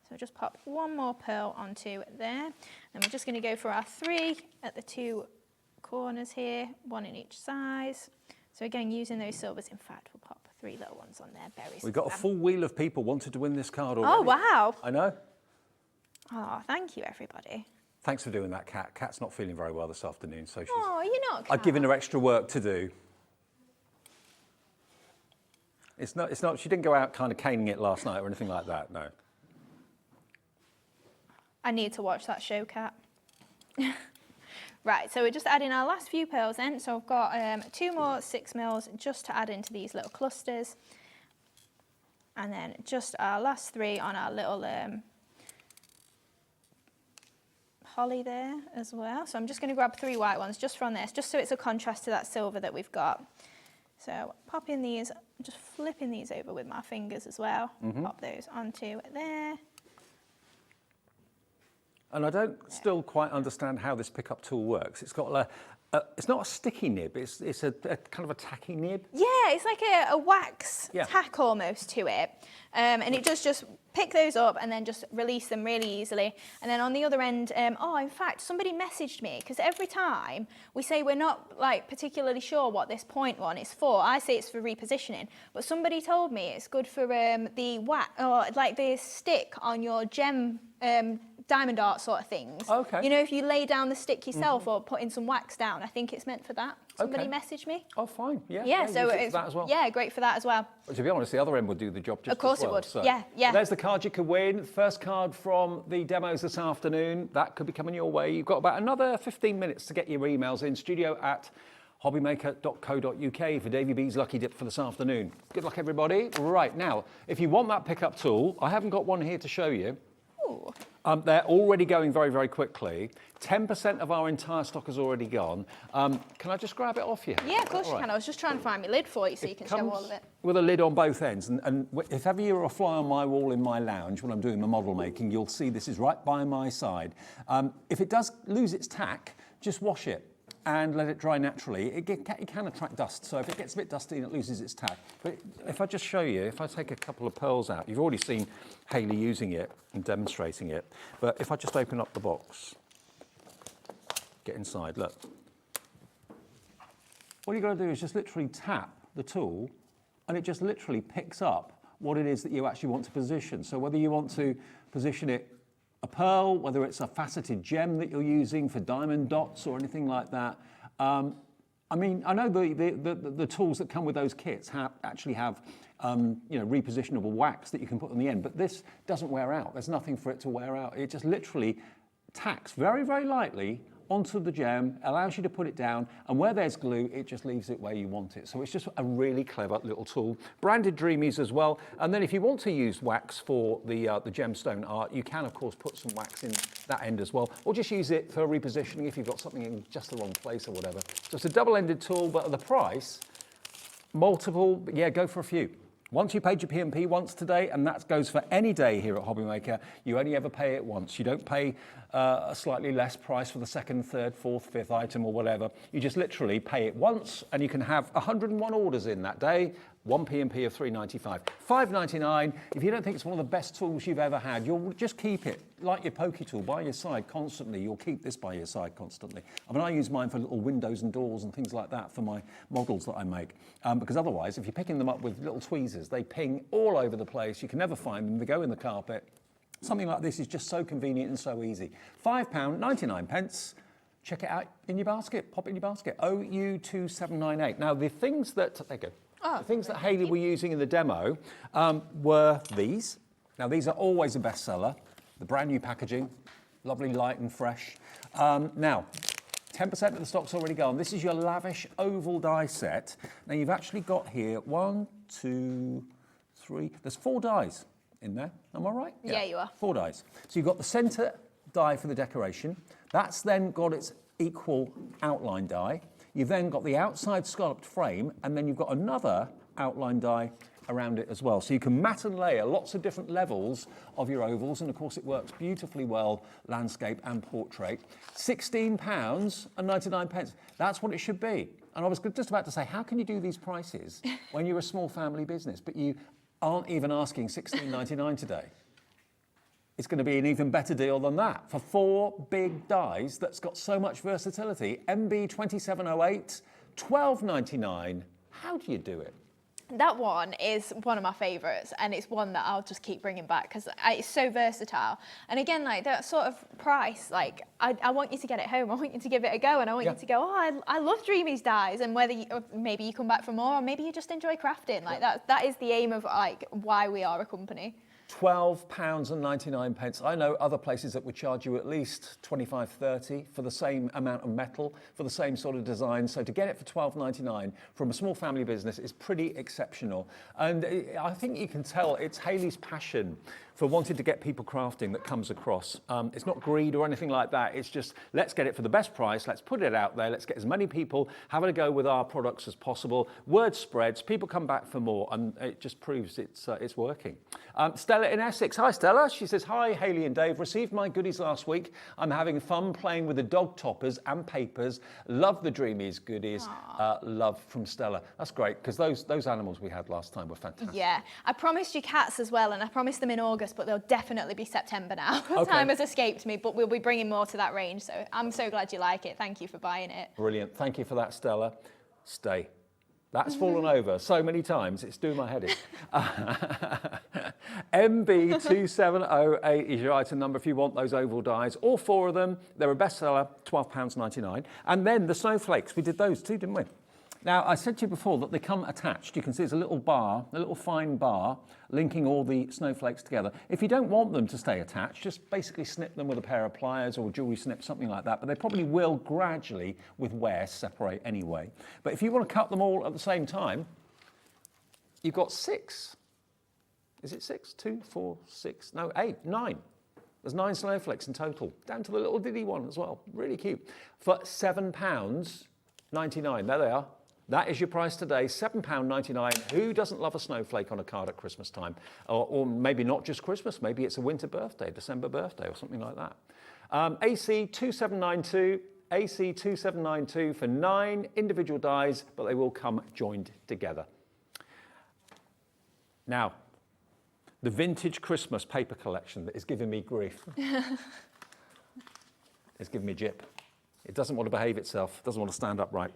So just pop one more pearl onto there, and we're just going to go for our 3 at the 2 corners here, 1 in each size. So again, using those silvers, in fact, we'll pop 3 little ones on there. Berries. We've got a full wheel of people wanted to win this card already. Oh, wow. I know. Oh, thank you, everybody. Thanks for doing that, Kat. Kat's not feeling very well this afternoon, so she's... Oh, you're not. I've given her extra work to do. It's not, she didn't go out kind of caning it last night or anything like that, no. I need to watch that show, Kat. Right, so we're just adding our last few pearls then. So I've got 2 more 6mm just to add into these little clusters. And then just our last 3 on our little holly there as well. So I'm just going to grab 3 white ones just from this, just so it's a contrast to that silver that we've got. So popping these, just flipping these over with my fingers as well. Pop those onto there. And I don't still quite understand how this pickup tool works. It's got it's not a sticky nib, it's a kind of a tacky nib. Yeah, it's like a wax Yeah. tack almost to it. And it does just pick those up and then just release them really easily. And then on the other end, oh, in fact, somebody messaged me, because every time we say we're not like particularly sure what this point one is for, I say it's for repositioning, but somebody told me it's good for the wax, or like the stick on your gem diamond art sort of things. Okay. You know, if you lay down the stick yourself or put in some wax down, I think it's meant for that. Somebody messaged me. Oh, fine. Yeah. Yeah, so use it for it's that as well. yeah, great for that as well. But to be honest, the other end would do the job just Of course as well. it would. So Yeah, yeah. There's the card you could win. First card from the demos this afternoon. That could be coming your way. You've got about another 15 minutes to get your emails in. studio@hobbymaker.co.uk for Davy B's Lucky Dip for this afternoon. Good luck, everybody. Right, now, if you want that pickup tool, I haven't got one here to show you. Ooh. They're already going very, very quickly. 10% of our entire stock has already gone. Can I just grab it off you? Yeah, of course All you right. can. I was just trying to find my lid for you so you can show all of it. With a lid on both ends. And if ever you're a fly on my wall in my lounge when I'm doing my model making, you'll see this is right by my side. If it does lose its tack, just wash it and let it dry naturally. It can attract dust, so if it gets a bit dusty and it loses its tack. But if I just show you, if I take a couple of pearls out, you've already seen Hayley using it and demonstrating it, but if I just open up the box, get inside, look. All you've got to do is just literally tap the tool and it just literally picks up what it is that you actually want to position. So whether you want to position it a pearl, whether it's a faceted gem that you're using for diamond dots or anything like that. I mean, I know the tools that come with those kits actually have repositionable wax that you can put on the end, but this doesn't wear out. There's nothing for it to wear out. It just literally tacks very, very lightly onto the gem, allows you to put it down, and where there's glue, it just leaves it where you want it. So it's just a really clever little tool. Branded Dreamees as well. And then if you want to use wax for the gemstone art, you can, of course, put some wax in that end as well, or just use it for repositioning if you've got something in just the wrong place or whatever. So it's a double-ended tool, but at the price, multiple, yeah, go for a few. Once you paid your P&P once today, and that goes for any day here at Hobbymaker, you only ever pay it once. You don't pay a slightly less price for the second, third, fourth, fifth item or whatever. You just literally pay it once, and you can have 101 orders in that day, one P&P of $3.95. $5.99, if you don't think it's one of the best tools you've ever had, you'll just keep it, like your pokey tool, by your side constantly. You'll keep this by your side constantly. I mean, I use mine for little windows and doors and things like that for my models that I make. Because otherwise, if you're picking them up with little tweezers, they ping all over the place. You can never find them. They go in the carpet. Something like this is just so convenient and so easy. £5.99. Check it out in your basket. Pop it in your basket. OU2798. Now, the things that... There you go. Oh, the things that Hayley were using in the demo were these. Now, these are always a bestseller. The brand new packaging, Lovely, light and fresh. Now, 10% of the stock's already gone. This is your Lavish oval die set. Now, you've actually got here 1, 2, 3. There's 4 dies in there. Am I right? Yeah, you are. 4 dies. So you've got the centre die for the decoration. That's then got its equal outline die. You've then got the outside scalloped frame, and then you've got another outline die around it as well. So you can mat and layer lots of different levels of your ovals, and of course it works beautifully well, landscape and portrait. £16.99. That's what it should be. And I was just about to say, how can you do these prices when you're a small family business, but you aren't even asking £16.99 today? It's going to be an even better deal than that for 4 big dies that's got so much versatility. MB2708, £12.99. How do you do it? That one is one of my favourites, and it's one that I'll just keep bringing back because it's so versatile. And again, like that sort of price, like I want you to get it home. I want you to give it a go, and I want you to go, oh, I love Dreamees dies, and whether you, maybe you come back for more, or maybe you just enjoy crafting. Like that is the aim of like why we are a company. £12.99. I know other places that would charge you at least 25, 30 for the same amount of metal, for the same sort of design. So to get it for £12.99 from a small family business is pretty exceptional. And I think you can tell it's Hayley's passion for wanting to get people crafting that comes across. It's not greed or anything like that. It's just, let's get it for the best price. Let's put it out there. Let's get as many people having a go with our products as possible. Word spreads, people come back for more, and it just proves it's working. Stella in Essex. Hi, Stella. She says, hi, Hayley and Dave. Received my goodies last week. I'm having fun playing with the dog toppers and papers. Love the Dreamees goodies. Love from Stella. That's great, because those animals we had last time were fantastic. Yeah. I promised you cats as well, and I promised them in August, but they'll definitely be September now. Okay. Time has escaped me, but we'll be bringing more to that range. So I'm so glad you like it. Thank you for buying it. Brilliant. Thank you for that, Stella. Stay. That's fallen over so many times, it's doing my head in. MB2708 is your item number if you want those oval dies. All 4 of them. They're a bestseller, £12.99. And then the snowflakes, we did those too, didn't we? Now, I said to you before that they come attached. You can see there's a little bar, a little fine bar, linking all the snowflakes together. If you don't want them to stay attached, just basically snip them with a pair of pliers or a jewellery snip, something like that. But they probably will gradually, with wear, separate anyway. But if you want to cut them all at the same time, you've got 6. Is it 6? 2, 4, 6, no, 8, 9. There's 9 snowflakes in total, down to the little diddy one as well. Really cute. For £7.99. There they are. That is your price today, £7.99. Who doesn't love a snowflake on a card at Christmas time? Or maybe not just Christmas, maybe it's a winter birthday, December birthday or something like that. AC 2792, AC 2792 for 9 individual dies, but they will come joined together. Now, the vintage Christmas paper collection that is giving me grief. It's giving me jip. It doesn't want to behave itself, doesn't want to stand upright.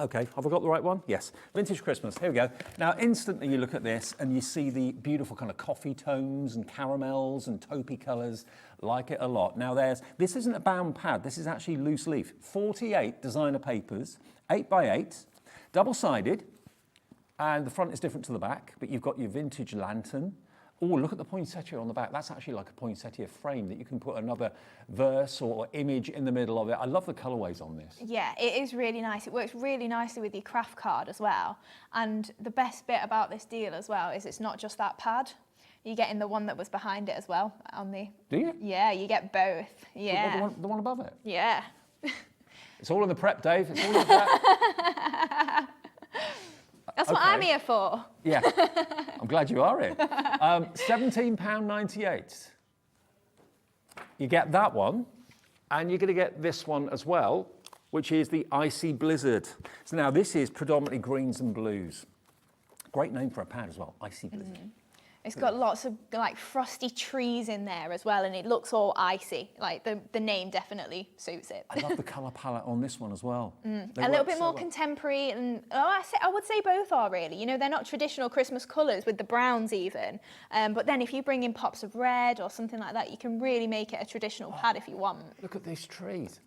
Okay, have I got the right one? Yes. Vintage Christmas, here we go. Now, instantly you look at this and you see the beautiful kind of coffee tones and caramels and taupey colours. Like it a lot. Now, this isn't a bound pad, this is actually loose leaf. 48 designer papers, 8x8, double-sided, and the front is different to the back, but you've got your vintage lantern. Oh, look at the poinsettia on the back. That's actually like a poinsettia frame that you can put another verse or image in the middle of it. I love the colourways on this. Yeah, it is really nice. It works really nicely with your craft card as well. And the best bit about this deal as well is it's not just that pad. You're getting the one that was behind it as well. Do you? Yeah, you get both. Yeah. The one above it? Yeah. It's all in the prep, Dave. It's all in the prep. That's what I'm here for. Yeah, I'm glad you are here. £17.98. You get that one, and you're going to get this one as well, which is the Icy Blizzard. So now this is predominantly greens and blues. Great name for a pad as well, Icy Blizzard. It's got lots of like frosty trees in there as well, and it looks all icy. Like the name definitely suits it. I love the colour palette on this one as well. A little bit more contemporary, and I would say both are really. You know, they're not traditional Christmas colours with the browns even. But then if you bring in pops of red or something like that, you can really make it a traditional pad if you want. Look at these trees.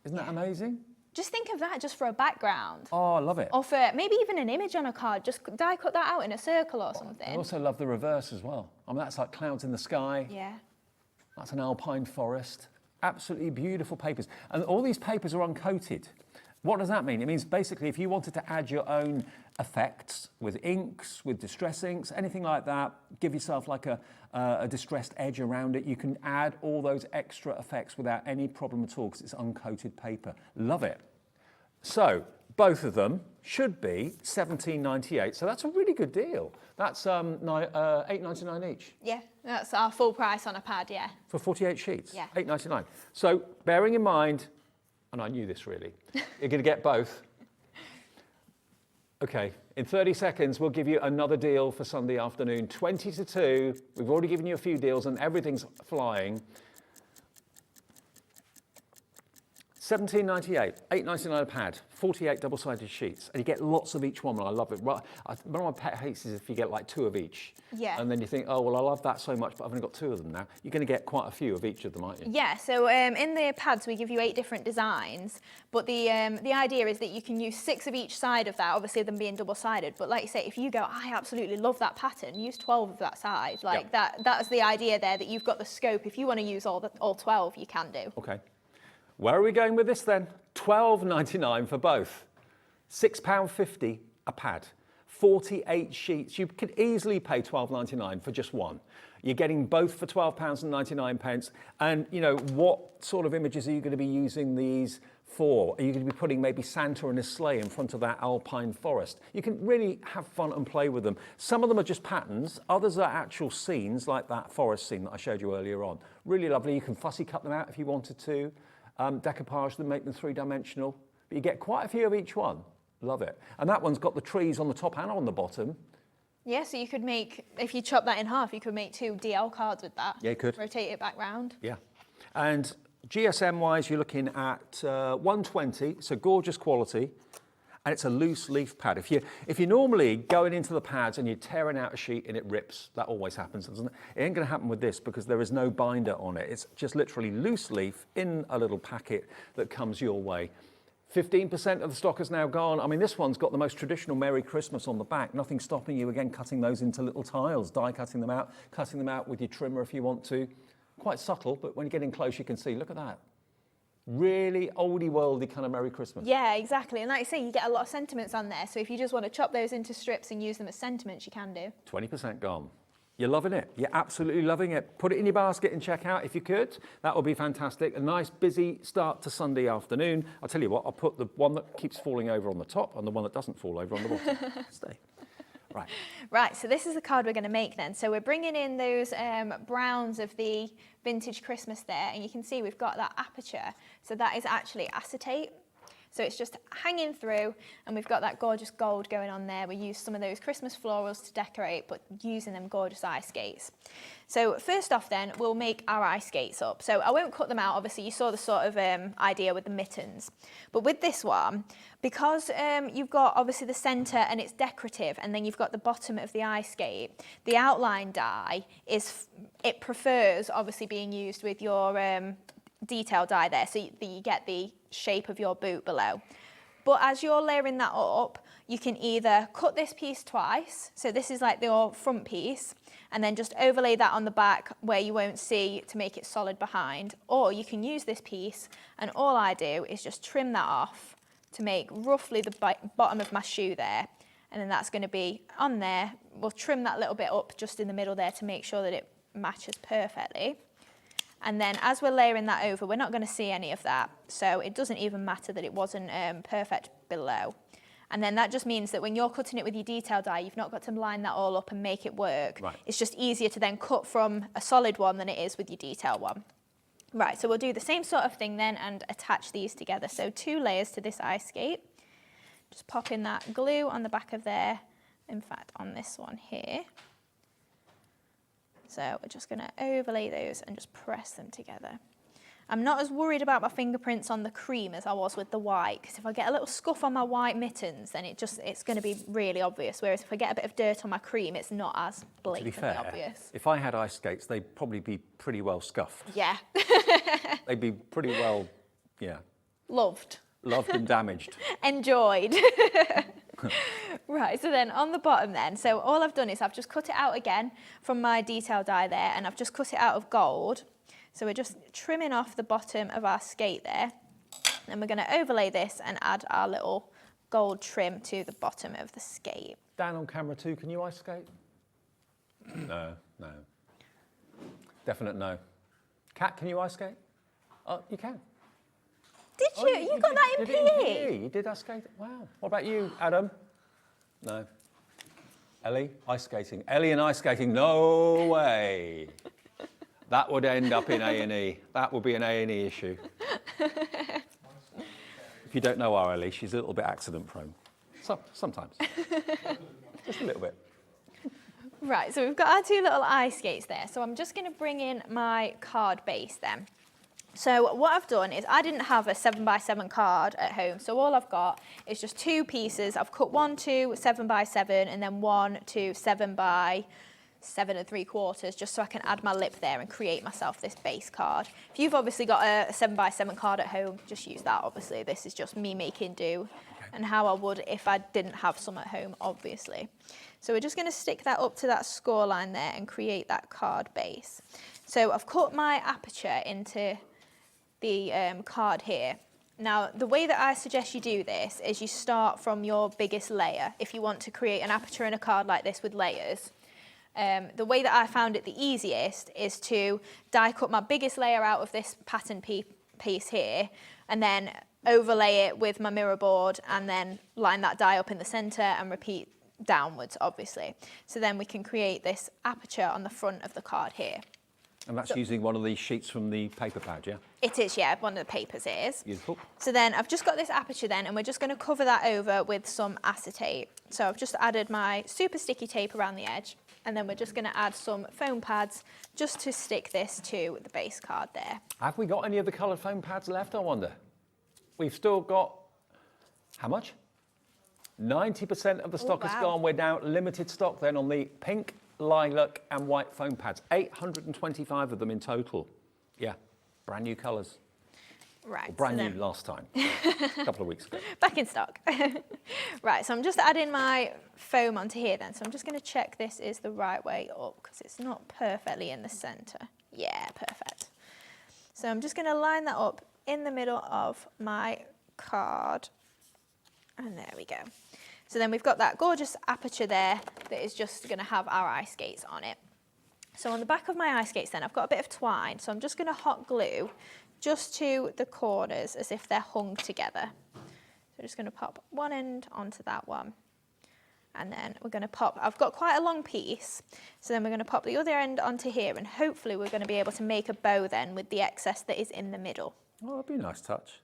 Isn't that amazing? Just think of that just for a background. Oh, I love it. Or for maybe even an image on a card. Just die cut that out in a circle or something. I also love the reverse as well. I mean, that's like clouds in the sky. Yeah. That's an alpine forest. Absolutely beautiful papers. And all these papers are uncoated. What does that mean? It means basically if you wanted to add your own effects with inks, with distress inks, anything like that, give yourself like a distressed edge around it, you can add all those extra effects without any problem at all because it's uncoated paper. Love it. So both of them should be $17.98. So that's a really good deal. That's $8.99 each. Yeah, that's our full price on a pad, yeah. For 48 sheets? Yeah. $8.99. So bearing in mind, and I knew this really, you're going to get both. Okay, in 30 seconds, we'll give you another deal for Sunday afternoon, 20 to 2. We've already given you a few deals and everything's flying. $17.98, $8.99 a pad, 48 double-sided sheets, and you get lots of each one, and I love it. One of my pet hates is if you get like 2 of each. Yeah. And then you think, oh, well, I love that so much, but I've only got 2 of them now. You're going to get quite a few of each of them, aren't you? Yeah, so in the pads we give you 8 different designs, but the idea is that you can use 6 of each side of that, obviously them being double-sided, but like you say, if you go, I absolutely love that pattern, use 12 of that side. Like that's the idea there, that you've got the scope. If you want to use all 12, you can do. Okay. Where are we going with this then? $12.99 for both. £6.50 a pad. 48 sheets. You could easily pay $12.99 for just one. You're getting both for £12.99. And, you know, what sort of images are you going to be using these for? Are you going to be putting maybe Santa in a sleigh in front of that alpine forest? You can really have fun and play with them. Some of them are just patterns. Others are actual scenes, like that forest scene that I showed you earlier on. Really lovely. You can fussy cut them out if you wanted to. Decoupage them, make them 3-dimensional. But you get quite a few of each one. Love it. And that one's got the trees on the top and on the bottom. Yeah, so you could make, if you chop that in half, you could make 2 DL cards with that. Yeah, you could. Rotate it back round. Yeah. And GSM-wise, you're looking at 120, so gorgeous quality. And it's a loose leaf pad. If you're normally going into the pads and you're tearing out a sheet and it rips, that always happens, doesn't it? It ain't gonna happen with this because there is no binder on it. It's just literally loose leaf in a little packet that comes your way. 15% of the stock is now gone. I mean, this one's got the most traditional Merry Christmas on the back. Nothing stopping you, again, cutting those into little tiles, die cutting them out with your trimmer if you want to. Quite subtle, but when you get in close, you can see, look at that. Really oldie worldy kind of Merry Christmas. Yeah, exactly. And like I say, you get a lot of sentiments on there. So if you just want to chop those into strips and use them as sentiments, you can do. 20% gone. You're loving it. You're absolutely loving it. Put it in your basket and check out if you could. That would be fantastic. A nice busy start to Sunday afternoon. I'll tell you what, I'll put the one that keeps falling over on the top and the one that doesn't fall over on the bottom. Stay. Right. Right, so this is the card we're going to make then. So we're bringing in those browns of the vintage Christmas there, and you can see we've got that aperture. So that is actually acetate. So it's just hanging through, and we've got that gorgeous gold going on there. We use some of those Christmas florals to decorate, but using them gorgeous ice skates. So first off then, we'll make our ice skates up. So I won't cut them out, obviously you saw the sort of idea with the mittens. But with this one, because you've got obviously the centre and it's decorative, and then you've got the bottom of the ice skate, the outline die it prefers obviously being used with your detail die there, so you get the shape of your boot below. But as you're layering that up, you can either cut this piece twice, so this is like your front piece, and then just overlay that on the back where you won't see to make it solid behind, or you can use this piece, and all I do is just trim that off to make roughly the bottom of my shoe there, and then that's going to be on there. We'll trim that little bit up just in the middle there to make sure that it matches perfectly. And then as we're layering that over, we're not going to see any of that. So it doesn't even matter that it wasn't perfect below. And then that just means that when you're cutting it with your detail die, you've not got to line that all up and make it work. Right. It's just easier to then cut from a solid one than it is with your detail one. Right, so we'll do the same sort of thing then and attach these together. So 2 layers to this ice skate. Just pop in that glue on the back of there. In fact, on this one here. So we're just going to overlay those and just press them together. I'm not as worried about my fingerprints on the cream as I was with the white, because if I get a little scuff on my white mittens, then it's going to be really obvious. Whereas if I get a bit of dirt on my cream, it's not as blatantly to be fair, obvious. If I had ice skates, they'd probably be pretty well scuffed. Yeah. They'd be pretty well, yeah. Loved and damaged. Enjoyed. Right, so then on the bottom then, so all I've done is I've just cut it out again from my detail die there, and I've just cut it out of gold. So we're just trimming off the bottom of our skate there. Then we're going to overlay this and add our little gold trim to the bottom of the skate. Dan on camera too, can you ice skate? No. Definite no. Kat, can you ice skate? Oh, you can. Did you? You got that in PE? You did ice skate? Wow. What about you, Adam? No. Ellie, ice skating. Ellie and ice skating, no way. That would end up in A&E. That would be an A&E issue. If you don't know our Ellie, she's a little bit accident prone. Sometimes. Just a little bit. Right, so we've got our two little ice skates there. So I'm just going to bring in my card base then. So what I've done is I didn't have a 7x7 card at home, so all I've got is just two pieces. I've cut one to 7x7 and then one to 7x7 3/4, just so I can add my lip there and create myself this base card. If you've obviously got a 7x7 card at home, just use that, obviously. This is just me making do and how I would if I didn't have some at home, obviously. So we're just going to stick that up to that score line there and create that card base. So I've cut my aperture into the card here. Now, the way that I suggest you do this is you start from your biggest layer if you want to create an aperture in a card like this with layers. The way that I found it the easiest is to die cut my biggest layer out of this pattern piece here and then overlay it with my mirror board and then line that die up in the center and repeat downwards, obviously. So then we can create this aperture on the front of the card here. And that's using one of these sheets from the paper pad, yeah? It is, yeah, one of the papers it is. Beautiful. So then I've just got this aperture then, and we're just going to cover that over with some acetate. So I've just added my super sticky tape around the edge, and then we're just going to add some foam pads just to stick this to the base card there. Have we got any of the coloured foam pads left, I wonder? We've still got, how much? 90% of the stock has gone. We're now limited stock then on the pink, lilac and white foam pads. 825 of them in total. Yeah, brand new colours. Right. Or brand new last time, a couple of weeks ago. Back in stock. Right, so I'm just adding my foam onto here then. So I'm just going to check this is the right way up because it's not perfectly in the centre. Yeah, perfect. So I'm just going to line that up in the middle of my card. And there we go. So then we've got that gorgeous aperture there that is just going to have our ice skates on it. So on the back of my ice skates then, I've got a bit of twine. So I'm just going to hot glue just to the corners as if they're hung together. So I'm just going to pop one end onto that one. And then we're going to pop, I've got quite a long piece. So then we're going to pop the other end onto here and hopefully we're going to be able to make a bow then with the excess that is in the middle. Oh, that'd be a nice touch.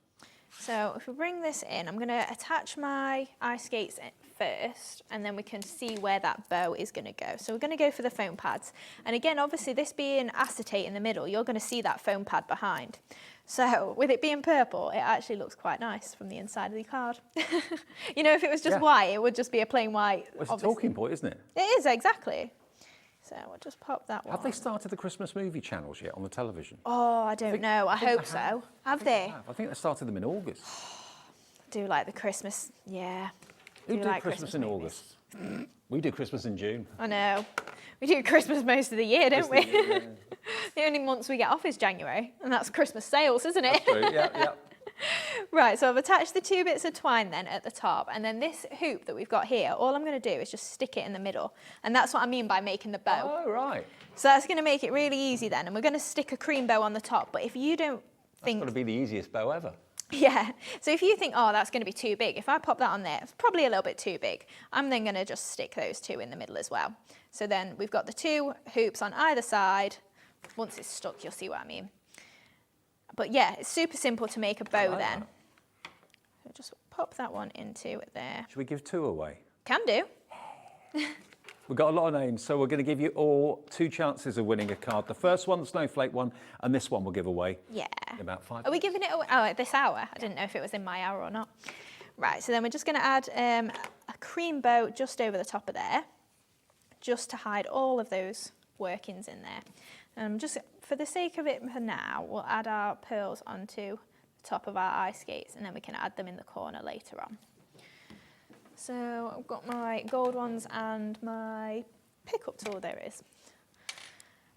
So if we bring this in, I'm going to attach my ice skates first and then we can see where that bow is going to go. So we're going to go for the foam pads. And again, obviously this being acetate in the middle, you're going to see that foam pad behind. So with it being purple, it actually looks quite nice from the inside of the card. You know, if it was just white, it would just be a plain white. Well, it's a talking point, isn't it? It is, exactly. So we'll just pop that one. Have they started the Christmas movie channels yet on the television? Oh, I don't know. I hope so. Have they? I think they started them in August. I do like the Christmas, yeah. Who do like Christmas in movies. August? We do Christmas in June. I know. We do Christmas most of the year, don't we? The only months we get off is January, and that's Christmas sales, isn't it? That's true, yeah. Right, so I've attached the two bits of twine then at the top, and then this hoop that we've got here, all I'm going to do is just stick it in the middle, and that's what I mean by making the bow. Oh, right. So that's going to make it really easy then, and we're going to stick a cream bow on the top, but if you don't think... That's got to be the easiest bow ever. Yeah, so if you think, oh, that's going to be too big, if I pop that on there, it's probably a little bit too big. I'm then going to just stick those two in the middle as well. So then we've got the two hoops on either side. Once it's stuck, you'll see what I mean. But yeah, it's super simple to make a bow then. So just pop that one into there. Should we give two away? Can do. We've got a lot of names, so we're going to give you all 2 chances of winning a card. The first one, the snowflake one, and this one we'll give away. Yeah. In about 5 Are we minutes. giving it away? Oh, at this hour? I didn't know if it was in my hour or not. Right, so then we're just going to add a cream bow just over the top of there, just to hide all of those workings in there. Just for the sake of it for now, we'll add our pearls onto the top of our ice skates, and then we can add them in the corner later on. So I've got my gold ones and my pickup tool, there it is.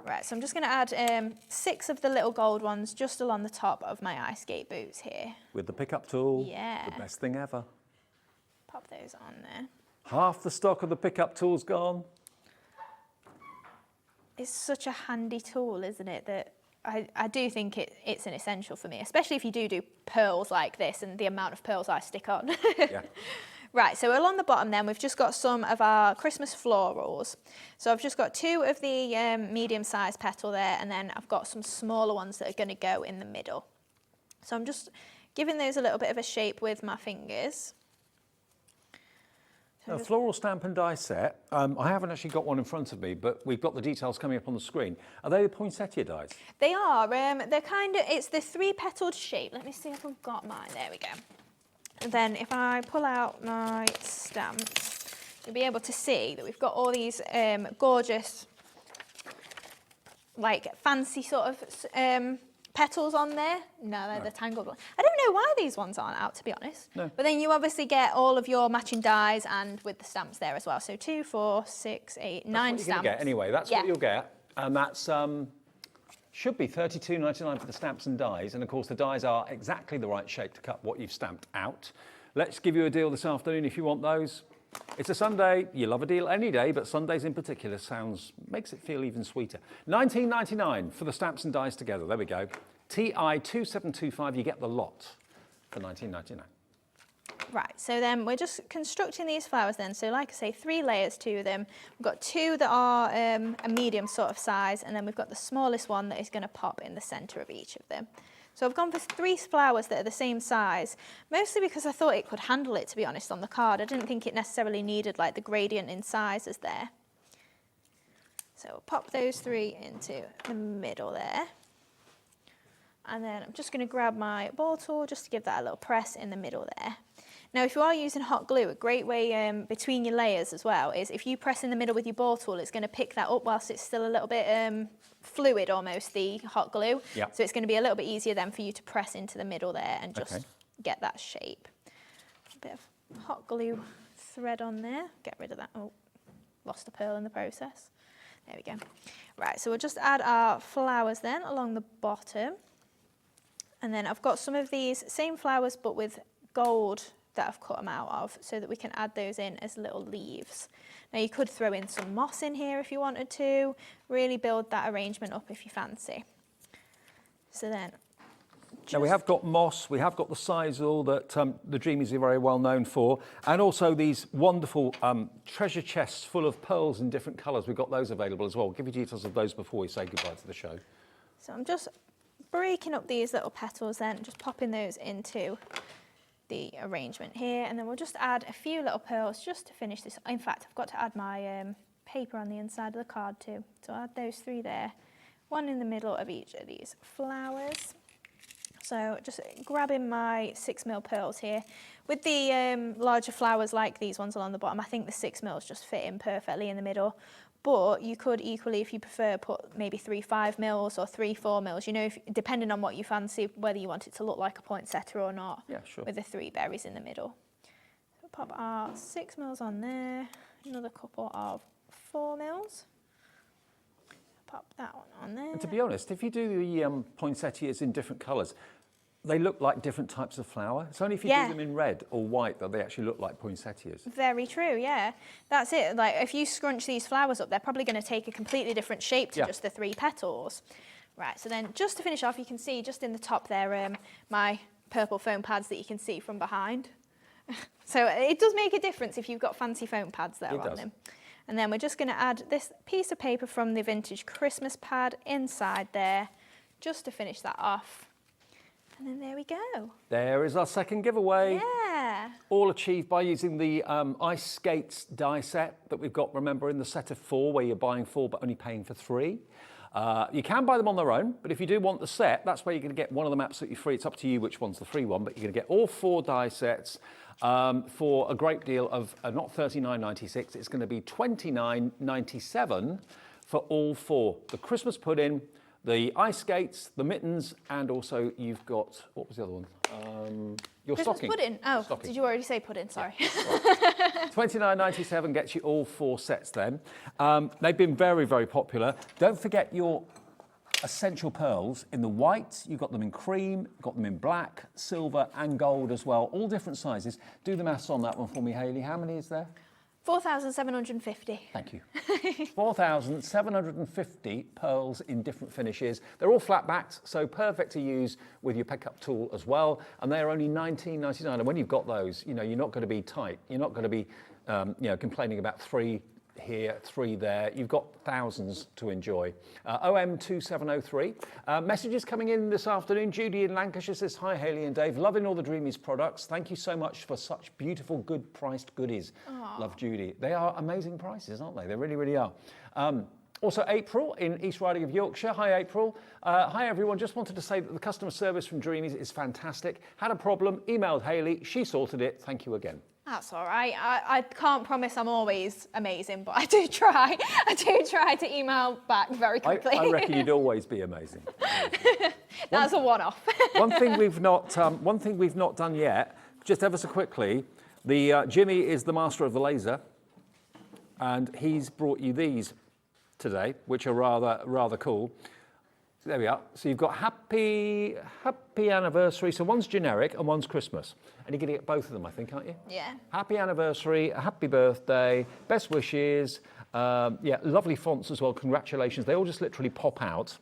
Right, so I'm just going to add 6 of the little gold ones just along the top of my ice skate boots here. With the pickup tool. Yeah. The best thing ever. Pop those on there. Half the stock of the pickup tool's gone. It's such a handy tool, isn't it, that I do think it's an essential for me, especially if you do pearls like this and the amount of pearls I stick on. Yeah. Right, so along the bottom then, we've just got some of our Christmas florals. So I've just got 2 of the medium-sized petal there, and then I've got some smaller ones that are going to go in the middle. So I'm just giving those a little bit of a shape with my fingers. A floral stamp and die set. I haven't actually got one in front of me, but we've got the details coming up on the screen. Are they the poinsettia dies? They are. They're kind of, it's the 3-petaled shape. Let me see if I've got mine. There we go. And then if I pull out my stamps, you'll be able to see that we've got all these gorgeous, like fancy sort of petals on there. No, they're the tangled ones. I don't know why these ones aren't out, to be honest. No. But then you obviously get all of your matching dies and with the stamps there as well. So 2, 4, 6, 8, 9 stamps. Get anyway, that's what you'll get. And that's should be $32.99 for the stamps and dies. And of course, the dies are exactly the right shape to cut what you've stamped out. Let's give you a deal this afternoon if you want those. It's a Sunday. You love a deal any day, but Sundays in particular makes it feel even sweeter. $19.99 for the stamps and dies together. There we go. TI 2725. You get the lot for $19.99. Right, so then we're just constructing these flowers then. So like I say, 3 layers to them. We've got 2 that are a medium sort of size, and then we've got the smallest one that is going to pop in the centre of each of them. So I've gone for 3 flowers that are the same size, mostly because I thought it could handle it, to be honest, on the card. I didn't think it necessarily needed like the gradient in sizes there. So we'll pop those 3 into the middle there. And then I'm just going to grab my ball tool just to give that a little press in the middle there. Now, if you are using hot glue, a great way between your layers as well is if you press in the middle with your ball tool, it's going to pick that up whilst it's still a little bit fluid almost, the hot glue. Yep. So it's going to be a little bit easier then for you to press into the middle there and just get that shape. A bit of hot glue thread on there. Get rid of that. Oh, lost a pearl in the process. There we go. Right, so we'll just add our flowers then along the bottom. And then I've got some of these same flowers but with gold that I've cut them out of so that we can add those in as little leaves. Now you could throw in some moss in here if you wanted to, really build that arrangement up if you fancy. So then... Now we have got moss, we have got the Sizzler that the Dreamees are very well known for, and also these wonderful treasure chests full of pearls in different colours. We've got those available as well. I'll give you details of those before we say goodbye to the show. So I'm just breaking up these little petals then, just popping those into the arrangement here, and then we'll just add a few little pearls just to finish this. In fact, I've got to add my paper on the inside of the card too. So I'll add those 3 there, 1 in the middle of each of these flowers. So just grabbing my 6mm pearls here. With the larger flowers like these ones along the bottom, I think the 6mm just fit in perfectly in the middle. But you could equally, if you prefer, put maybe 3 5mm or 3 4mm, you know, depending on what you fancy, whether you want it to look like a poinsettia or not. Yeah, sure. With the 3 berries in the middle. So pop our 6mm on there, another couple of 4mm. Pop that one on there. And to be honest, if you do the poinsettias in different colours, they look like different types of flower. It's only if you do them in red or white that they actually look like poinsettias. Very true, yeah. That's it. Like if you scrunch these flowers up, they're probably going to take a completely different shape to just the 3 petals. Right, so then just to finish off, you can see just in the top there, my purple foam pads that you can see from behind. So it does make a difference if you've got fancy foam pads there on them. And then we're just going to add this piece of paper from the vintage Christmas pad inside there, just to finish that off. And then there we go. There is our second giveaway. Yeah. All achieved by using the ice skates die set that we've got, remember, in the set of 4 where you're buying 4 but only paying for 3. You can buy them on their own, but if you do want the set, that's where you're going to get one of them absolutely free. It's up to you which one's the free one, but you're going to get all 4 die sets for a great deal of not $39.96. It's going to be $29.97 for all 4. The Christmas pudding, the ice skates, the mittens, and also you've got, what was the other one? Your Christmas stocking. pudding. Oh, stocking. Did you already say pudding? Sorry. Yeah, $29.97 gets you all 4 sets then. They've been very, very popular. Don't forget your essential pearls in the white. You've got them in cream, you've got them in black, silver and gold as well. All different sizes. Do the maths on that one for me, Hayley. How many is there? 4,750. Thank you. 4,750 pearls in different finishes. They're all flat backed, so perfect to use with your pickup tool as well. And they're only $19.99. And when you've got those, you know, you're not going to be tight. You're not going to be, you know, complaining about 3 here, 3 there. You've got thousands to enjoy. OM2703. Messages coming in this afternoon. Judy in Lancashire says, hi Hayley and Dave, loving all the Dreamees products. Thank you so much for such beautiful, good priced goodies. Aww. Love Judy. They are amazing prices, aren't they? They really, really are. Also April in East Riding of Yorkshire. Hi April. Hi everyone. Just wanted to say that the customer service from Dreamees is fantastic. Had a problem, emailed Hayley, she sorted it. Thank you again. That's all right. I can't promise I'm always amazing, but I do try. I do try to email back very quickly. I reckon you'd always be amazing. That's a one-off. One thing we've not done yet, just ever so quickly, Jimmy is the master of the laser, and he's brought you these today, which are rather cool. There we are. So you've got happy anniversary. So one's generic and one's Christmas. And you're going to get both of them, I think, aren't you? Yeah. Happy anniversary, happy birthday, best wishes. Yeah, lovely fonts as well. Congratulations. They all just literally pop out.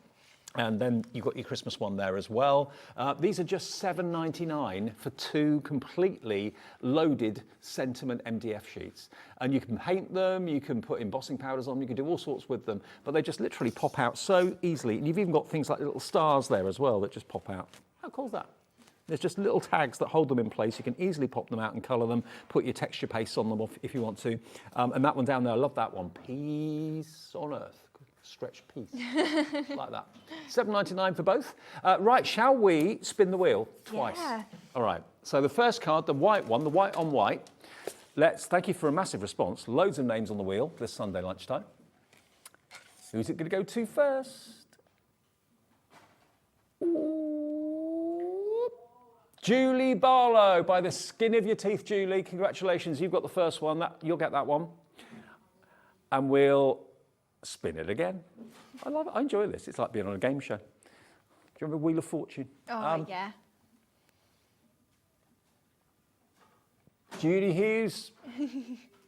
And then you've got your Christmas one there as well. These are just $7.99 for 2 completely loaded sentiment MDF sheets. And you can paint them, you can put embossing powders on, you can do all sorts with them, but they just literally pop out so easily. And you've even got things like little stars there as well that just pop out. How cool is that? There's just little tags that hold them in place. You can easily pop them out and colour them, put your texture paste on them if you want to. And that one down there, I love that one. Peace on Earth. Stretch piece, like that. $7.99 for both. Right, shall we spin the wheel twice? Yeah. All right, so the first card, the white one, the white on white. Thank you for a massive response. Loads of names on the wheel this Sunday lunchtime. Who's it going to go to first? Ooh. Julie Barlow, by the skin of your teeth, Julie. Congratulations, you've got the first one. You'll get that one. And we'll spin it again. I love it. I enjoy this. It's like being on a game show. Do you remember Wheel of Fortune? Oh, yeah. Judy Hughes.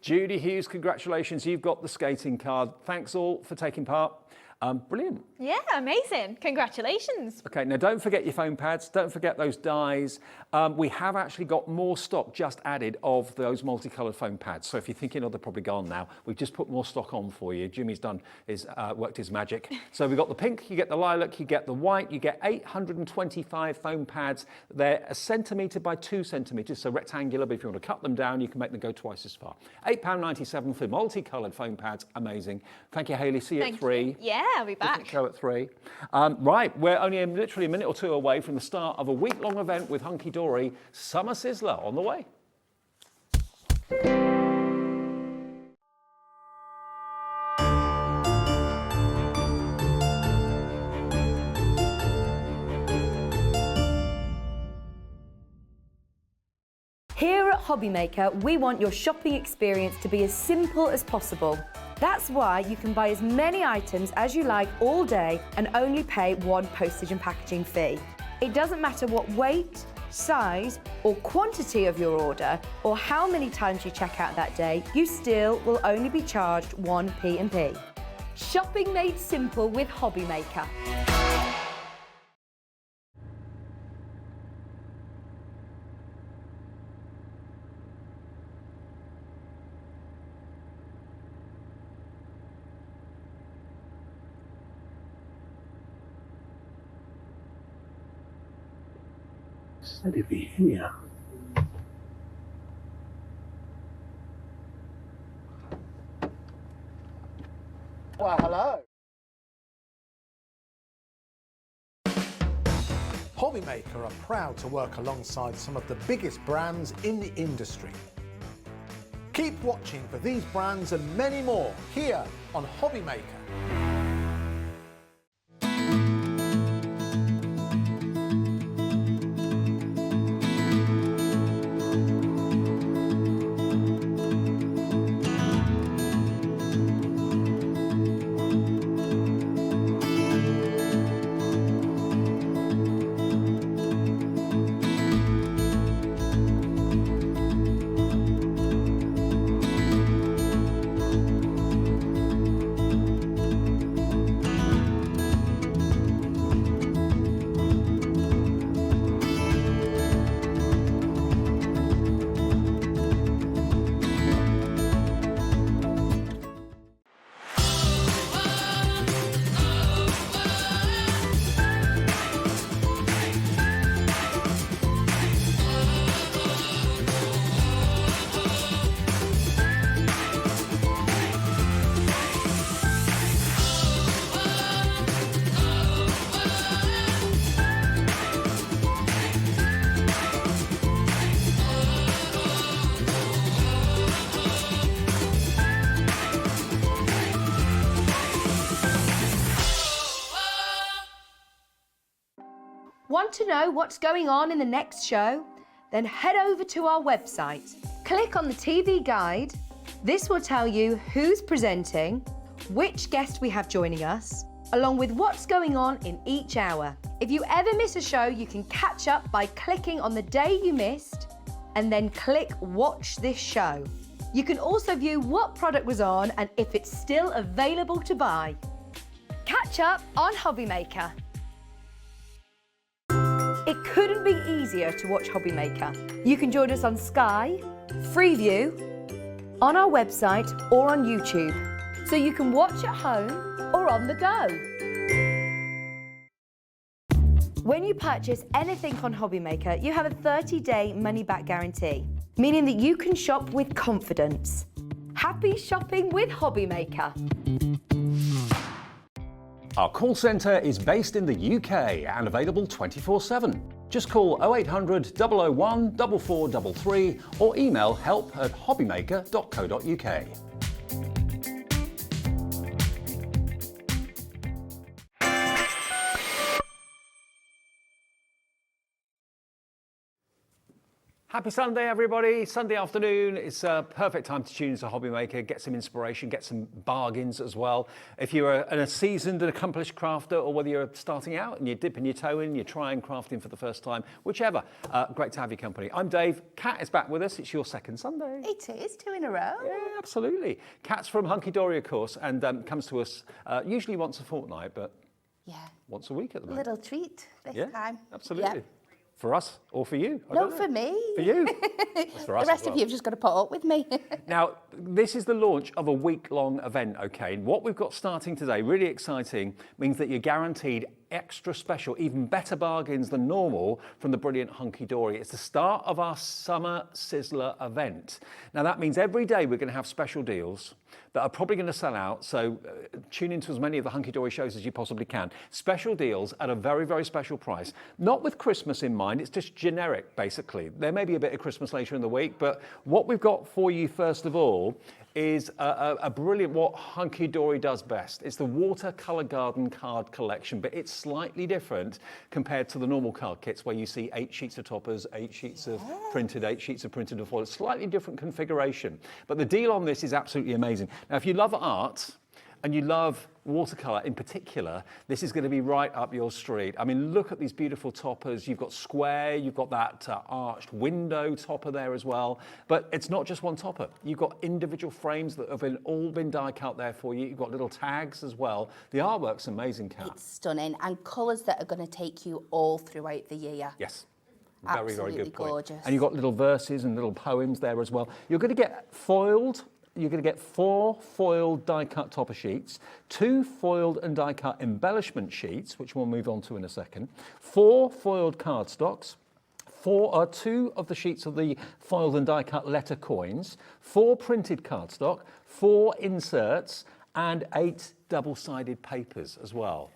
Judy Hughes, congratulations. You've got the skating card. Thanks all for taking part. Brilliant. Yeah, amazing. Congratulations. Okay, now don't forget your foam pads. Don't forget those dies. We have actually got more stock just added of those multicoloured foam pads. So if you're thinking, oh, they're probably gone now, we've just put more stock on for you. Jimmy's worked his magic. So we've got the pink, you get the lilac, you get the white, you get 825 foam pads. They're 1 centimetre by 2 centimetres, so rectangular, but if you want to cut them down, you can make them go twice as far. £8.97 for multicoloured foam pads. Amazing. Thank you, Hayley. See you at 3. Yeah, I'll be back. Different show at 3. Right, we're only literally a minute or 2 away from the start of a week-long event with Hunky Dory. Summer Sizzler on the way. Here at Hobbymaker, we want your shopping experience to be as simple as possible. That's why you can buy as many items as you like all day and only pay 1 postage and packaging fee. It doesn't matter what weight, size or quantity of your order or how many times you check out that day, you still will only be charged 1 P&P. Shopping made simple with Hobbymaker. Said he'd be here. Well, hello. Hobbymaker are proud to work alongside some of the biggest brands in the industry. Keep watching for these brands and many more here on Hobbymaker. to know what's going on in the next show? Then head over to our website. Click on the TV guide. This will tell you who's presenting, which guest we have joining us, along with what's going on in each hour. If you ever miss a show, you can catch up by clicking on the day you missed and then click Watch This Show. You can also view what product was on and if it's still available to buy. Catch up on Hobbymaker. It couldn't be easier to watch Hobbymaker. You can join us on Sky, Freeview, on our website or on YouTube, so you can watch at home or on the go. When you purchase anything on Hobbymaker, you have a 30-day money-back guarantee, meaning that you can shop with confidence. Happy shopping with Hobbymaker. Our call centre is based in the UK and available 24/7. Just call 0800 001 4433 or email help@hobbymaker.co.uk. Happy Sunday, everybody. Sunday afternoon. It's a perfect time to tune into Hobbymaker, get some inspiration, get some bargains as well. If you're a seasoned and accomplished crafter, or whether you're starting out and you're dipping your toe in, you're trying crafting for the first time, whichever, great to have your company. I'm Dave. Kat is back with us. It's your second Sunday. It is, 2 in a row. Yeah, absolutely. Kat's from Hunky Dory, of course, and comes to us usually once a fortnight, but once a week at the moment. Little treat this time. Absolutely. Yep. For us or for you? No, for me. For you. It's for us the rest as well. of you have just got to put up with me. Now, this is the launch of a week-long event, okay? And what we've got starting today, really exciting, means that you're guaranteed extra special, even better bargains than normal from the brilliant Hunky Dory. It's the start of our Summer Sizzler event. Now, that means every day we're going to have special deals that are probably going to sell out, so tune into as many of the Hunky Dory shows as you possibly can. Special deals at a very, very special price. Not with Christmas in mind, it's just generic, basically. There may be a bit of Christmas later in the week, but what we've got for you, first of all, is a brilliant, what Hunky Dory does best. It's the watercolour garden card collection, but it's slightly different compared to the normal card kits where you see 8 sheets of toppers, 8 sheets of printed, 8 sheets of printed and foil. It's slightly different configuration. But the deal on this is absolutely amazing. Now, if you love art and you love watercolour in particular, this is going to be right up your street. I mean, look at these beautiful toppers. You've got square, you've got that arched window topper there as well. But it's not just one topper. You've got individual frames that have all been die cut there for you. You've got little tags as well. The artwork's amazing, Kat. It's stunning, and colours that are going to take you all throughout the year. Yes. Very, Absolutely very good point. gorgeous. And you've got little verses and little poems there as well. You're going to get foiled. You're going to get 4 foiled die-cut topper sheets, 2 foiled and die-cut embellishment sheets, which we'll move on to in a second, 4 foiled cardstocks, 2 of the sheets of the foiled and die-cut letter coins, 4 printed cardstock, 4 inserts, and 8 double-sided papers as well.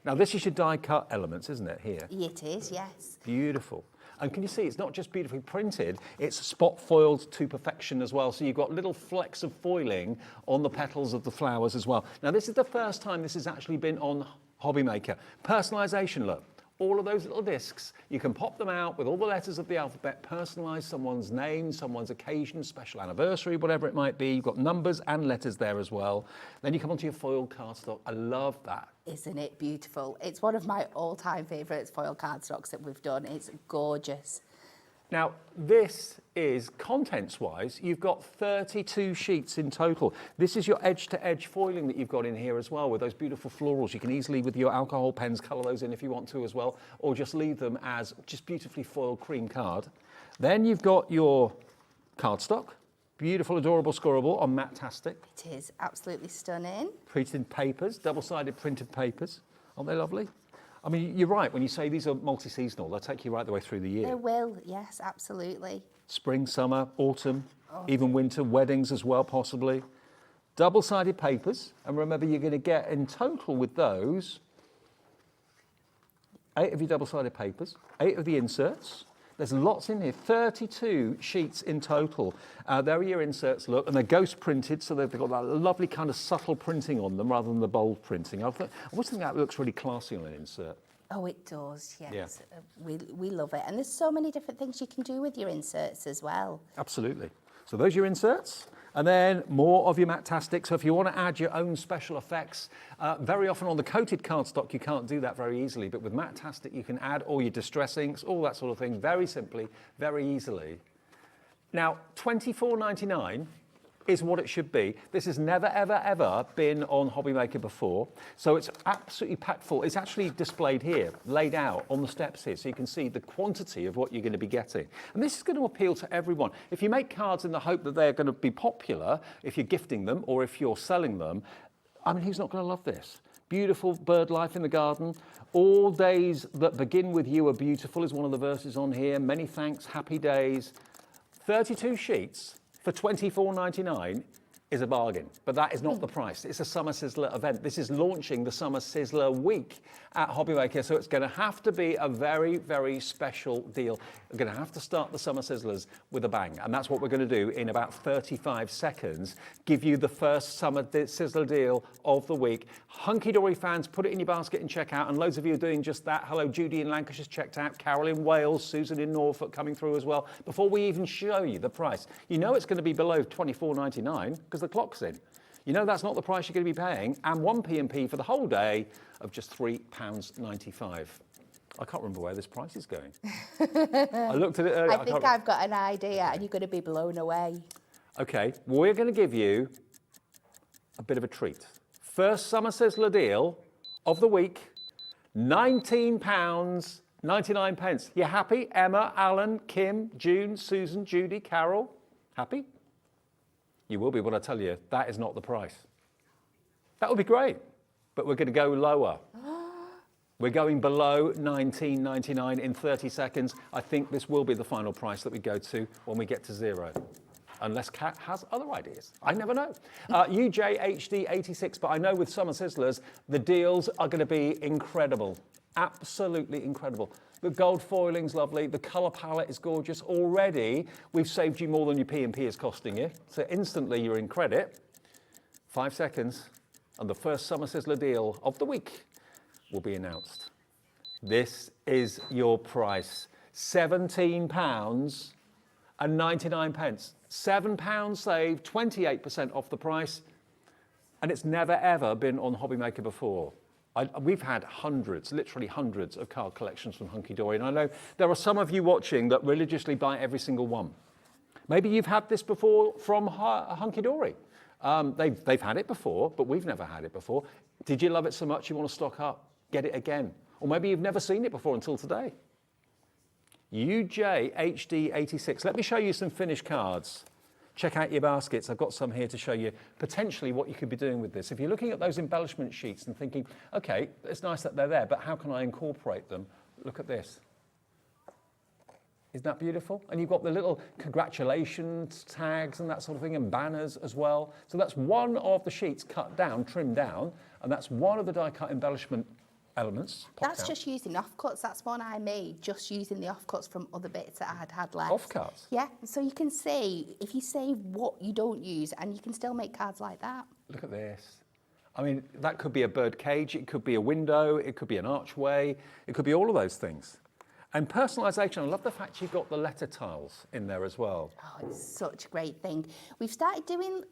Now, this is your die-cut elements, isn't it, here? It is, yes. Beautiful. And can you see, it's not just beautifully printed, it's spot foiled to perfection as well. So you've got little flecks of foiling on the petals of the flowers as well. Now, this is the first time this has actually been on Hobbymaker. Personalisation, look. All of those little discs, you can pop them out with all the letters of the alphabet, personalise someone's name, someone's occasion, special anniversary, whatever it might be. You've got numbers and letters there as well. Then you come onto your foiled cardstock. I love that. Isn't it beautiful? It's one of my all-time favourites, foil cardstocks that we've done. It's gorgeous. Now, this is, contents-wise, you've got 32 sheets in total. This is your edge-to-edge foiling that you've got in here as well, with those beautiful florals. You can easily, with your alcohol pens, colour those in if you want to as well, or just leave them as just beautifully foiled cream card. Then you've got your cardstock, beautiful, adorable Scorable on Matte-tastic. It is absolutely stunning. Printed papers, double-sided printed papers. Aren't they lovely? I mean, you're right, when you say these are multi-seasonal, they'll take you right the way through the year. They will, yes, absolutely. Spring, summer, autumn, even winter, weddings as well, possibly. Double-sided papers, and remember you're going to get in total with those 8 of your double-sided papers, 8 of the inserts. There's lots in here, 32 sheets in total. There are your inserts, look, and they're ghost printed, so they've got that lovely kind of subtle printing on them rather than the bold printing. I always think that looks really classy on an insert. Oh, it does, yes. We love it. And there's so many different things you can do with your inserts as well. Absolutely. So those are your inserts. And then more of your Matte-tastic. So if you want to add your own special effects, very often on the coated cardstock, you can't do that very easily. But with Matte-tastic, you can add all your distress inks, all that sort of thing, very simply, very easily. Now, $24.99 is what it should be. This has never, ever, ever been on Hobby Maker before. So it's absolutely packed full. It's actually displayed here, laid out on the steps here, so you can see the quantity of what you're going to be getting. And this is going to appeal to everyone. If you make cards in the hope that they're going to be popular, if you're gifting them or if you're selling them, I mean, who's not going to love this? Beautiful bird life in the garden. All days that begin with you are beautiful is one of the verses on here. Many thanks, happy days. 32 sheets for $24.99 is a bargain, but that is not the price. It's a Summer Sizzler event. This is launching the Summer Sizzler week at Hobby Maker, so it's going to have to be a very, very special deal. We're going to have to start the Summer Sizzlers with a bang, and that's what we're going to do in about 35 seconds, give you the first Summer Sizzler deal of the week. Hunky Dory fans, put it in your basket and check out, and loads of you are doing just that. Hello, Judy in Lancashire's checked out, Carol in Wales, Susan in Norfolk coming through as well. Before we even show you the price, you know it's going to be below $24.99 because the clock's in. You know that's not the price you're going to be paying, and one P&P for the whole day of just £3.95. I can't remember where this price is going. I looked at it earlier. I think I've got an idea, and you're going to be blown away. Okay, we're going to give you a bit of a treat. First Summer Sizzler deal of the week, £19.99. You happy? Emma, Alan, Kim, June, Susan, Judy, Carol, happy? You will be when I tell you that is not the price. That would be great, but we're going to go lower. We're going below $19.99 in 30 seconds. I think this will be the final price that we go to when we get to zero. Unless Kat has other ideas. I never know. UJHD86, but I know with Summer Sizzlers, the deals are going to be incredible. Absolutely incredible. The gold foiling's lovely. The colour palette is gorgeous. Already, we've saved you more than your P&P is costing you. So instantly, you're in credit. 5 seconds, and the first Summer Sizzler deal of the week will be announced. This is your price. £17.99. £7 saved, 28% off the price. And it's never, ever been on Hobby Maker before. We've had hundreds, literally hundreds of card collections from Hunky Dory, and I know there are some of you watching that religiously buy every single one. Maybe you've had this before from Hunky Dory. They've had it before, but we've never had it before. Did you love it so much you want to stock up? Get it again. Or maybe you've never seen it before until today. UJHD86. Let me show you some finished cards. Check out your baskets. I've got some here to show you potentially what you could be doing with this. If you're looking at those embellishment sheets and thinking, okay, it's nice that they're there, but how can I incorporate them? Look at this. Isn't that beautiful? And you've got the little congratulations tags and that sort of thing, and banners as well. So that's one of the sheets cut down, trimmed down, and that's one of the die-cut embellishment elements. That's just using offcuts. That's one I made, just using the offcuts from other bits that I had left. Offcuts? Yeah, so you can see, if you save what you don't use, and you can still make cards like that. Look at this. I mean, that could be a bird cage, it could be a window, it could be an archway, it could be all of those things. And personalisation, I love the fact you've got the letter tiles in there as well. Oh, it's such a great thing. We've started doing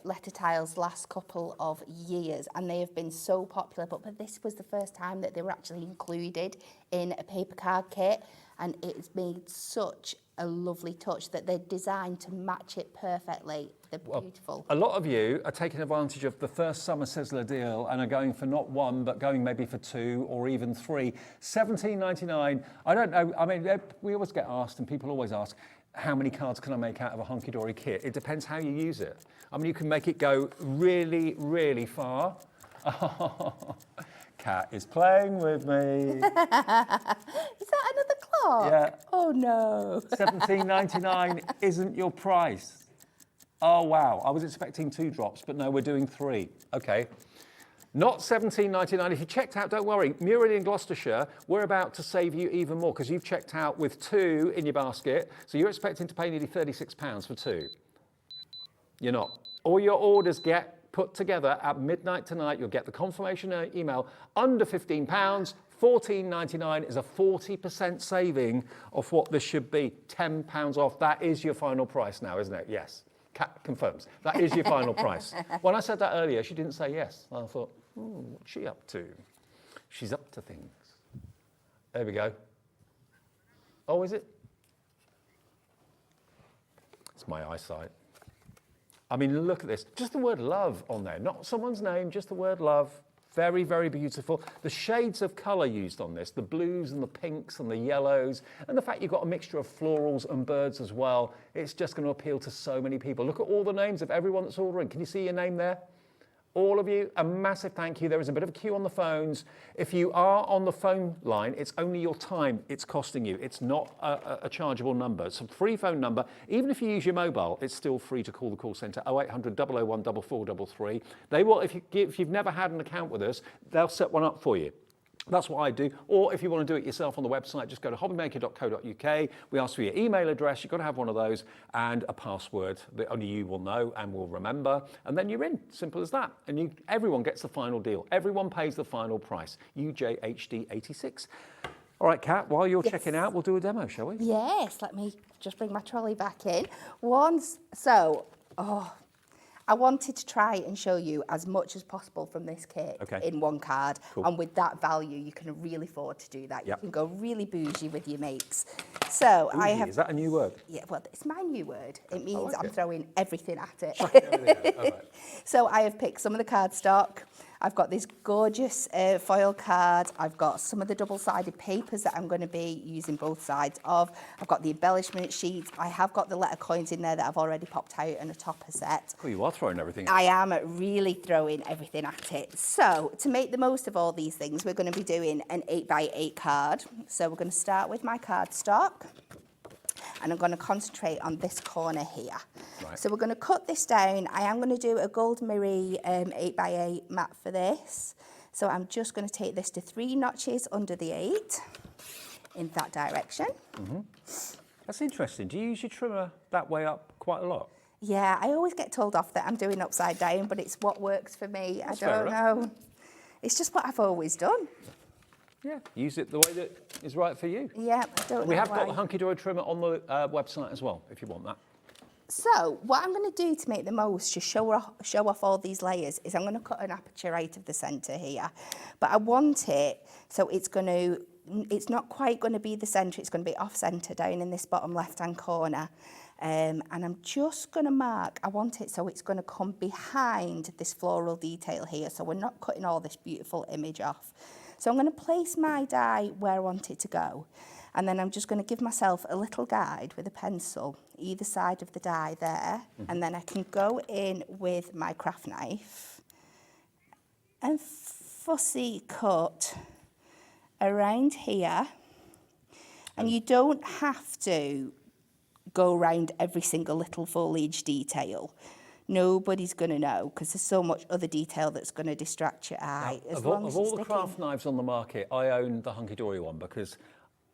letter tiles last couple of years, and they have been so popular, but this was the first time that they were actually included in a paper card kit, and it's made such a lovely touch that they're designed to match it perfectly. They're beautiful. A lot of you are taking advantage of the first Summer Sizzler deal and are going for not one, but going maybe for two or even three. $17.99. I don't know. I mean, we always get asked, and people always ask, how many cards can I make out of a Hunky Dory kit? It depends how you use it. I mean, you can make it go really, really far. Cat is playing with me. Is that another clock? Yeah. Oh no. $17.99 isn't your price. Oh wow, I was expecting 2 drops, but no, we're doing 3. Okay. Not $17.99. If you checked out, don't worry. Murray in Gloucestershire, we're about to save you even more because you've checked out with 2 in your basket. So you're expecting to pay nearly £36 for 2. You're not. All your orders get put together at midnight tonight. You'll get the confirmation email under £15, £14.99 is a 40% saving of what this should be. £10 off. That is your final price now, isn't it? Yes. Kat confirms. That is your final price. When I said that earlier, she didn't say yes. I thought, what's she up to? She's up to things. There we go. Oh, is it? It's my eyesight. I mean, look at this. Just the word love on there. Not someone's name, just the word love. Very, very beautiful. The shades of colour used on this, the blues and the pinks and the yellows, and the fact you've got a mixture of florals and birds as well. It's just going to appeal to so many people. Look at all the names of everyone that's ordering. Can you see your name there? All of you, a massive thank you. There is a bit of a queue on the phones. If you are on the phone line, it's only your time it's costing you. It's not a chargeable number. It's a free phone number. Even if you use your mobile, it's still free to call the call centre, 0800 001 4433. They will, if you've never had an account with us, they'll set one up for you. That's what I do. Or if you want to do it yourself on the website, just go to hobbymaker.co.uk. We ask for your email address. You've got to have one of those and a password that only you will know and will remember. And then you're in. Simple as that. And everyone gets the final deal. Everyone pays the final price. UJHD86. All right, Kat, while you're checking out, we'll do a demo, shall we? Yes, let me just bring my trolley back in. I wanted to try and show you as much as possible from this kit in one card. Cool. And with that value, you can really afford to do that. Yep. You can go really bougie with your makes. So bougie, I have... Is that a new word? Yeah, well, it's my new word. It means I'm throwing everything at it. All right. So I have picked some of the cardstock. I've got this gorgeous foil card. I've got some of the double-sided papers that I'm going to be using both sides of. I've got the embellishment sheets. I have got the letter coins in there that I've already popped out and a topper set. Oh, you are throwing everything. I am really throwing everything at it. So to make the most of all these things, we're going to be doing an 8x8 card. So we're going to start with my cardstock. And I'm going to concentrate on this corner here. Right. So we're going to cut this down. I am going to do a gold mirror 8x8 mat for this. So I'm just going to take this to 3 notches under the 8 in that direction. Mm-hmm. That's interesting. Do you use your trimmer that way up quite a lot? Yeah, I always get told off that I'm doing upside down, but it's what works for me. That's I don't know. It's just what I've always done. Yeah, use it the way that is right for you. Yeah, I don't know. We have got the Hunkydory trimmer on the website as well, if you want that. So what I'm going to do to make the most, to show off all these layers, is I'm going to cut an aperture out of the centre here. But I want it so it's not quite going to be the centre, it's going to be off-centre down in this bottom left-hand corner. And I'm just going to mark, I want it so it's going to come behind this floral detail here, so we're not cutting all this beautiful image off. So I'm going to place my die where I want it to go. And then I'm just going to give myself a little guide with a pencil either side of the die there. Mm-hmm. And then I can go in with my craft knife and fussy cut around here. And you don't have to go around every single little foliage detail. Nobody's going to know because there's so much other detail that's going to distract your eye. Now, of all the craft knives on the market, I own the Hunky Dory one because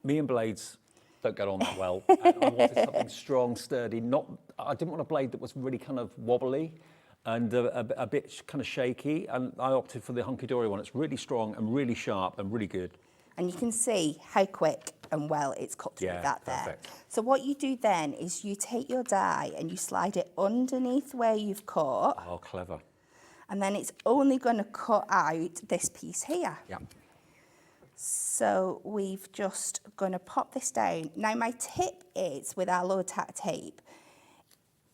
me and blades don't get on that well. And I wanted something strong, sturdy. I didn't want a blade that was really kind of wobbly and a bit kind of shaky. And I opted for the Hunky Dory one. It's really strong and really sharp and really good. And you can see how quick and well it's cut through that perfect. There. So what you do then is you take your die and you slide it underneath where you've cut. Oh, clever. And then it's only going to cut out this piece here. Yeah. So we've just going to pop this down. Now my tip is with our low tack tape,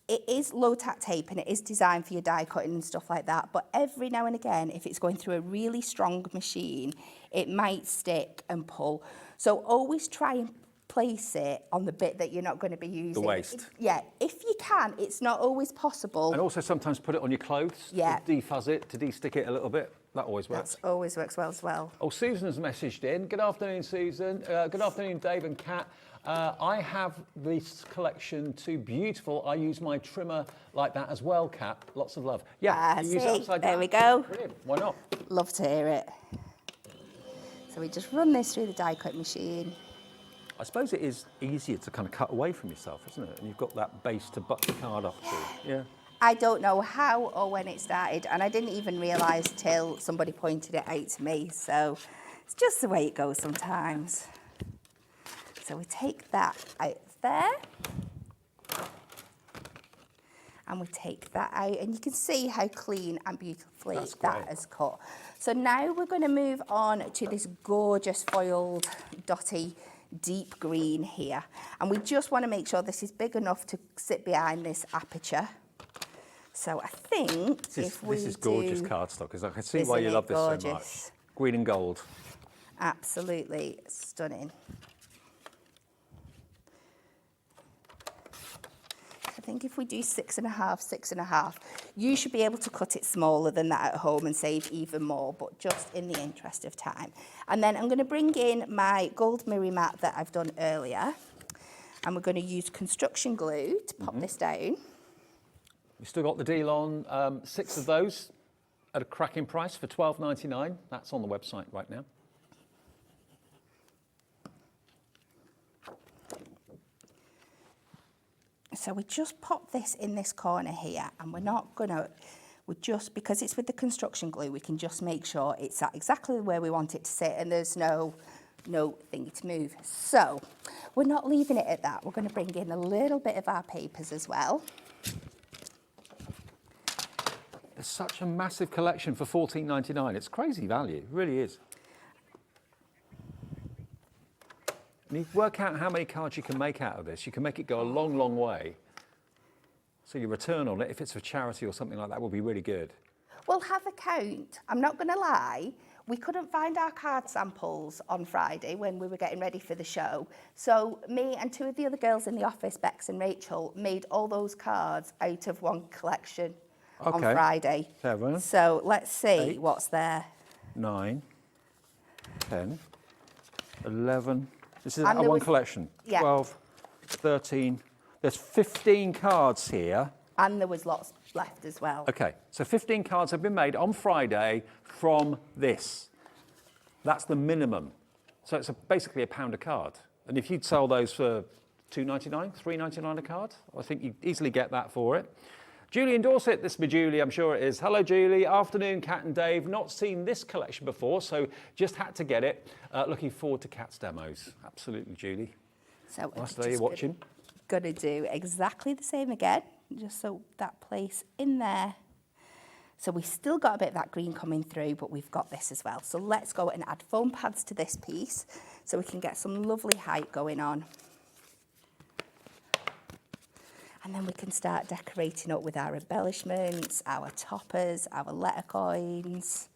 it is low tack tape and it is designed for your die cutting and stuff like that, but every now and again, if it's going through a really strong machine, it might stick and pull. So always try and place it on the bit that you're not going to be using. The waste. If you can, it's not always possible. And also sometimes put it on your clothes to defuzz it, to de-stick it a little bit. That always works. That always works well as well. Oh, Susan's messaged in. Good afternoon, Susan. Good afternoon, Dave and Kat. I have this collection too beautiful. I use my trimmer like that as well, Kat. Lots of love. Yeah, you use it upside down. There we go. Brilliant. Why not? Love to hear it. So we just run this through the die cut machine. I suppose it is easier to kind of cut away from yourself, isn't it? And you've got that base to butt the card up to. Yeah. I don't know how or when it started, and I didn't even realise till somebody pointed it out to me. So It's just the way it goes sometimes. So we take that out there. And we take that out, and you can see how clean and beautifully that has cut. So now we're going to move on to this gorgeous foiled dotty deep green here, and we just want to make sure this is big enough to sit behind this aperture. So I think this is gorgeous cardstock, because I can see why you love this so much. Green and gold. Absolutely stunning. I think if we do 6.5, 6.5, you should be able to cut it smaller than that at home and save even more, but just in the interest of time. And then I'm going to bring in my gold mirror mat that I've done earlier, and we're going to use construction glue to pop this down. We've still got the deal on 6 of those at a cracking price for £12.99. That's on the website right now. So we just pop this in this corner here, and we're not gonna, because it's with the construction glue, we can just make sure it's at exactly where we want it to sit, and there's no thingy to move. So we're not leaving it at that. We're gonna bring in a little bit of our papers as well. There's such a massive collection for £14.99. It's crazy value, it really is. And you work out how many cards you can make out of this. You can make it go a long, long way. So your return on it, if it's for charity or something like that, will be really good. We'll have a count. I'm not going to lie. We couldn't find our card samples on Friday when we were getting ready for the show. So me and 2 of the other girls in the office, Bex and Rachel, made all those cards out of one collection on Friday. 7. So let's see 8, what's there. 9, 10, 11. This is one collection. Yeah. 12, 13. There's 15 cards here. And there was lots left as well. Okay, so 15 cards have been made on Friday from this. That's the minimum. So it's basically £1 a card. And if you'd sell those for $2.99, $3.99 a card, I think you'd easily get that for it. Julie in Dorset, this is Julie, I'm sure it is. Hello, Julie. Afternoon, Kat and Dave. Not seen this collection before, so just had to get it. Looking forward to Kat's demos. Absolutely, Julie. So nice day you're watching. Gonna do exactly the same again, just so that place in there. So we still got a bit of that green coming through, but we've got this as well. So let's go and add foam pads to this piece so we can get some lovely height going on. And then we can start decorating up with our embellishments, our toppers, our letter coins,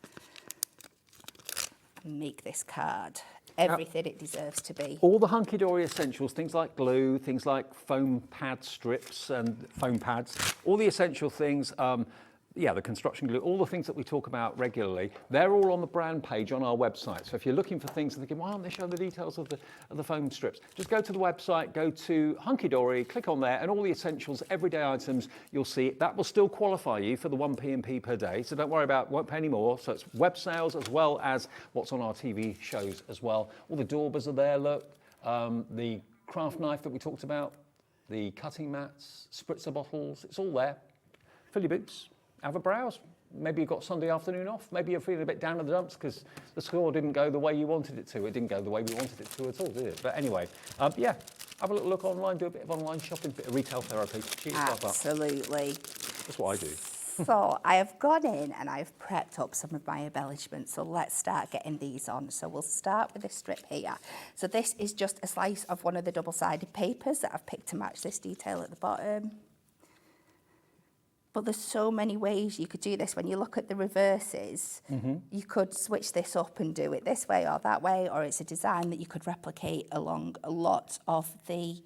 and make this card everything it deserves to be. All the Hunky Dory essentials, things like glue, things like foam pad strips and foam pads, all the essential things, the construction glue, all the things that we talk about regularly, they're all on the brand page on our website. So if you're looking for things and thinking, why aren't they showing the details of the foam strips? Just go to the website, go to Hunky Dory, click on there, and all the essentials, everyday items, you'll see. That will still qualify you for the 1 P&P per day, so don't worry about, won't pay any more. So it's web sales as well as what's on our TV shows as well. All the daubers are there, look. The craft knife that we talked about, the cutting mats, spritzer bottles, it's all there. Fill your boots. Have a browse. Maybe you've got Sunday afternoon off. Maybe you're feeling a bit down in the dumps because the score didn't go the way you wanted it to. It didn't go the way we wanted it to at all, did it? But anyway, have a little look online, do a bit of online shopping, a bit of retail therapy. Cheer yourself up. Absolutely. That's what I do. So I have gone in and I've prepped up some of my embellishments. So let's start getting these on. So we'll start with this strip here. So this is just a slice of one of the double-sided papers that I've picked to match this detail at the bottom. But there's so many ways you could do this. When you look at the reverses, you could switch this up and do it this way or that way, or it's a design that you could replicate along a lot of the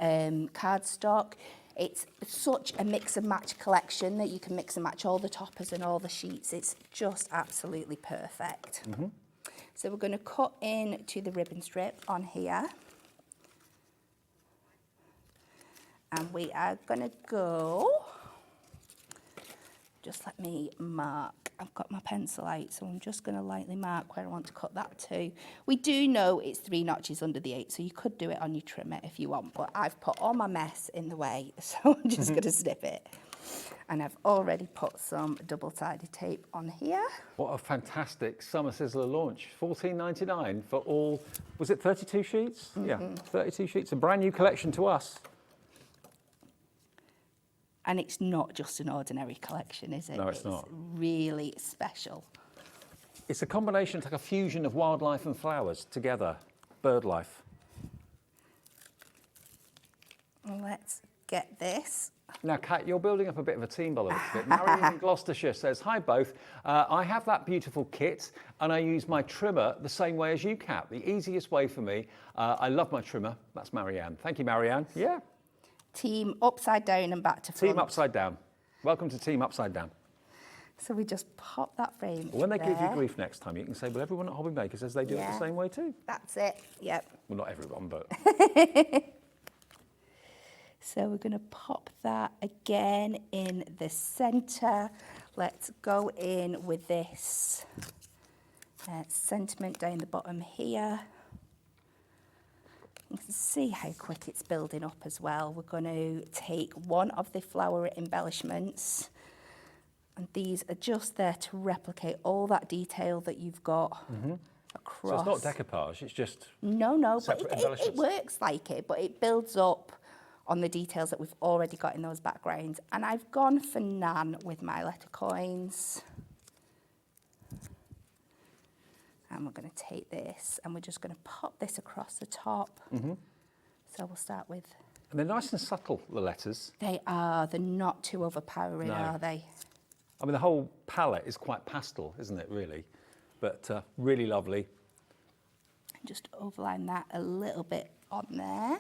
cardstock. It's such a mix and match collection that you can mix and match all the toppers and all the sheets. It's just absolutely perfect. So we're going to cut in to the ribbon strip on here. And we are going to go... Just let me mark. I've got my pencil out, so I'm just going to lightly mark where I want to cut that to. We do know it's 3 notches under the 8, so you could do it on your trimmer if you want, but I've put all my mess in the way, so I'm just going to snip it. And I've already put some double-sided tape on here. What a fantastic summer Sizzler launch. $14.99 for all, was it 32 sheets? Yeah, 32 sheets. A brand new collection to us. And it's not just an ordinary collection, is it? No, it's not. Really special. It's a combination, it's like a fusion of wildlife and flowers together, bird life. Let's get this. Now, Kat, you're building up a bit of a team by the looks of it. Marion in Gloucestershire says, hi both. I have that beautiful kit and I use my trimmer the same way as you, Kat. The easiest way for me. I love my trimmer. That's Marianne. Thank you, Marianne. Yeah. Team upside down and back to front. Team upside down. Welcome to Team Upside Down. So we just pop that frame When they there. give you grief next time, you can say, well, everyone at Hobby Maker says they do it the same way too. That's it, yep. Well, not everyone, but... So we're going to pop that again in the centre. Let's go in with this sentiment down the bottom here. You can see how quick it's building up as well. We're going to take one of the flower embellishments, and these are just there to replicate all that detail that you've got across. So it's not decoupage, it's just No, but separate it embellishments. works like it, but it builds up on the details that we've already got in those backgrounds. And I've gone for Nan with my letter coins. And we're going to take this and we're just going to pop this across the top. So we'll start with... And they're nice and subtle, the letters. They are. They're not too overpowering, No. are they? I mean, the whole palette is quite pastel, isn't it, really? But really lovely. Just overline that a little bit on there.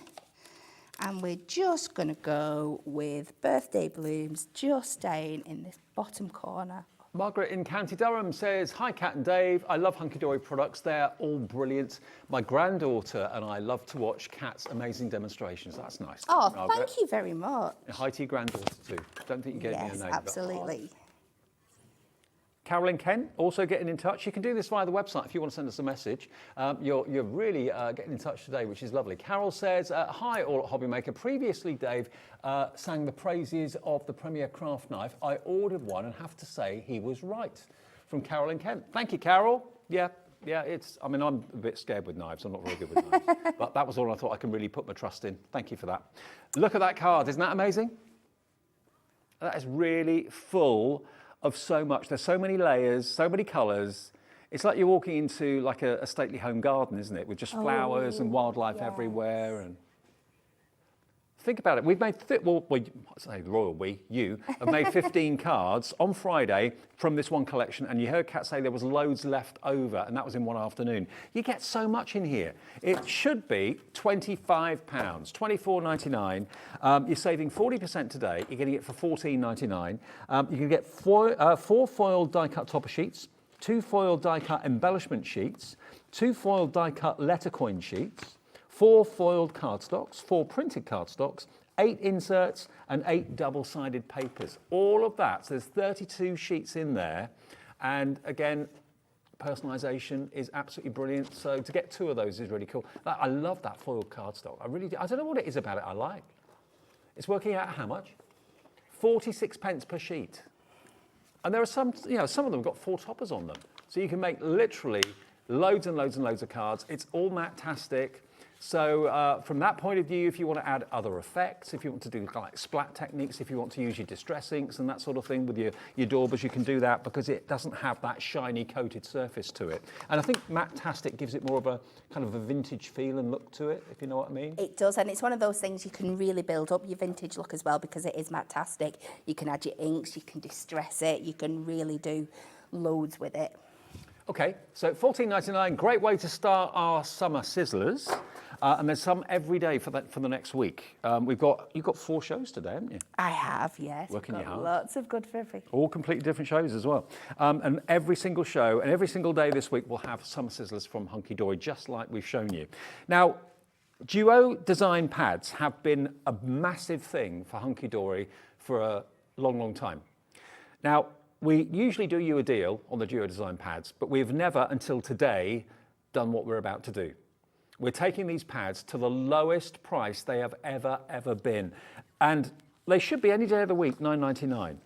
And we're just going to go with birthday blooms just down in this bottom corner. Margaret in County Durham says, hi Kat and Dave, I love Hunkydory products, they're all brilliant. My granddaughter and I love to watch Kat's amazing demonstrations. That's nice. Oh, Margaret. thank you very much. And hi to your granddaughter too. Don't think you gave me a Yes, name. absolutely. Carolyn Kent, also getting in touch. You can do this via the website if you want to send us a message. You're really getting in touch today, which is lovely. Carol says, hi all at Hobby Maker. Previously, Dave sang the praises of the Premier Craft Knife. I ordered one and have to say he was right. From Carolyn Kent. Thank you, Carol. Yeah, I mean, I'm a bit scared with knives. I'm not very good with knives. But that was all I thought I can really put my trust in. Thank you for that. Look at that card. Isn't that amazing? That is really full of so much. There's so many layers, so many colours. It's like you're walking into like a stately home garden, isn't it? With just flowers and wildlife everywhere. And think about it. We've made, you have made 15 cards on Friday from this one collection, and you heard Kat say there was loads left over, and that was in one afternoon. You get so much in here. It should be £25, $24.99. You're saving 40% today. You're getting it for $14.99. You can get four foiled die-cut topper sheets, 2 foiled die-cut embellishment sheets, 2 foiled die-cut letter coin sheets, 4 foiled cardstocks, 4 printed cardstocks, 8 inserts and 8 double-sided papers. All of that, so there's 32 sheets in there. And again, personalisation is absolutely brilliant. So to get 2 of those is really cool. I love that foiled cardstock. I really do. I don't know what it is about it I like. It's working out how much? 46 pence per sheet. And there are some, some of them have got 4 toppers on them. So you can make literally loads and loads and loads of cards. It's all matte-tastic. So from that point of view, if you want to add other effects, if you want to do like splat techniques, if you want to use your distress inks and that sort of thing with your daubers, you can do that because it doesn't have that shiny coated surface to it. And I think matte-tastic gives it more of a kind of a vintage feel and look to it, if you know what I mean. It does, and it's one of those things you can really build up your vintage look as well because it is matte-tastic. You can add your inks, you can distress it, you can really do loads with it. Okay, so $14.99, great way to start our summer Sizzlers. And there's some every day for the next week. You've got 4 shows today, haven't you? I have, yes. Working Got your heart. lots of good furry. All completely different shows as well. And every single show and every single day this week we'll have summer Sizzlers from Hunky Dory, just like we've shown you. Now, duo design pads have been a massive thing for Hunky Dory for a long, long time. Now, we usually do you a deal on the duo design pads, but we've never until today done what we're about to do. We're taking these pads to the lowest price they have ever been. And They should be any day of the week, $9.99.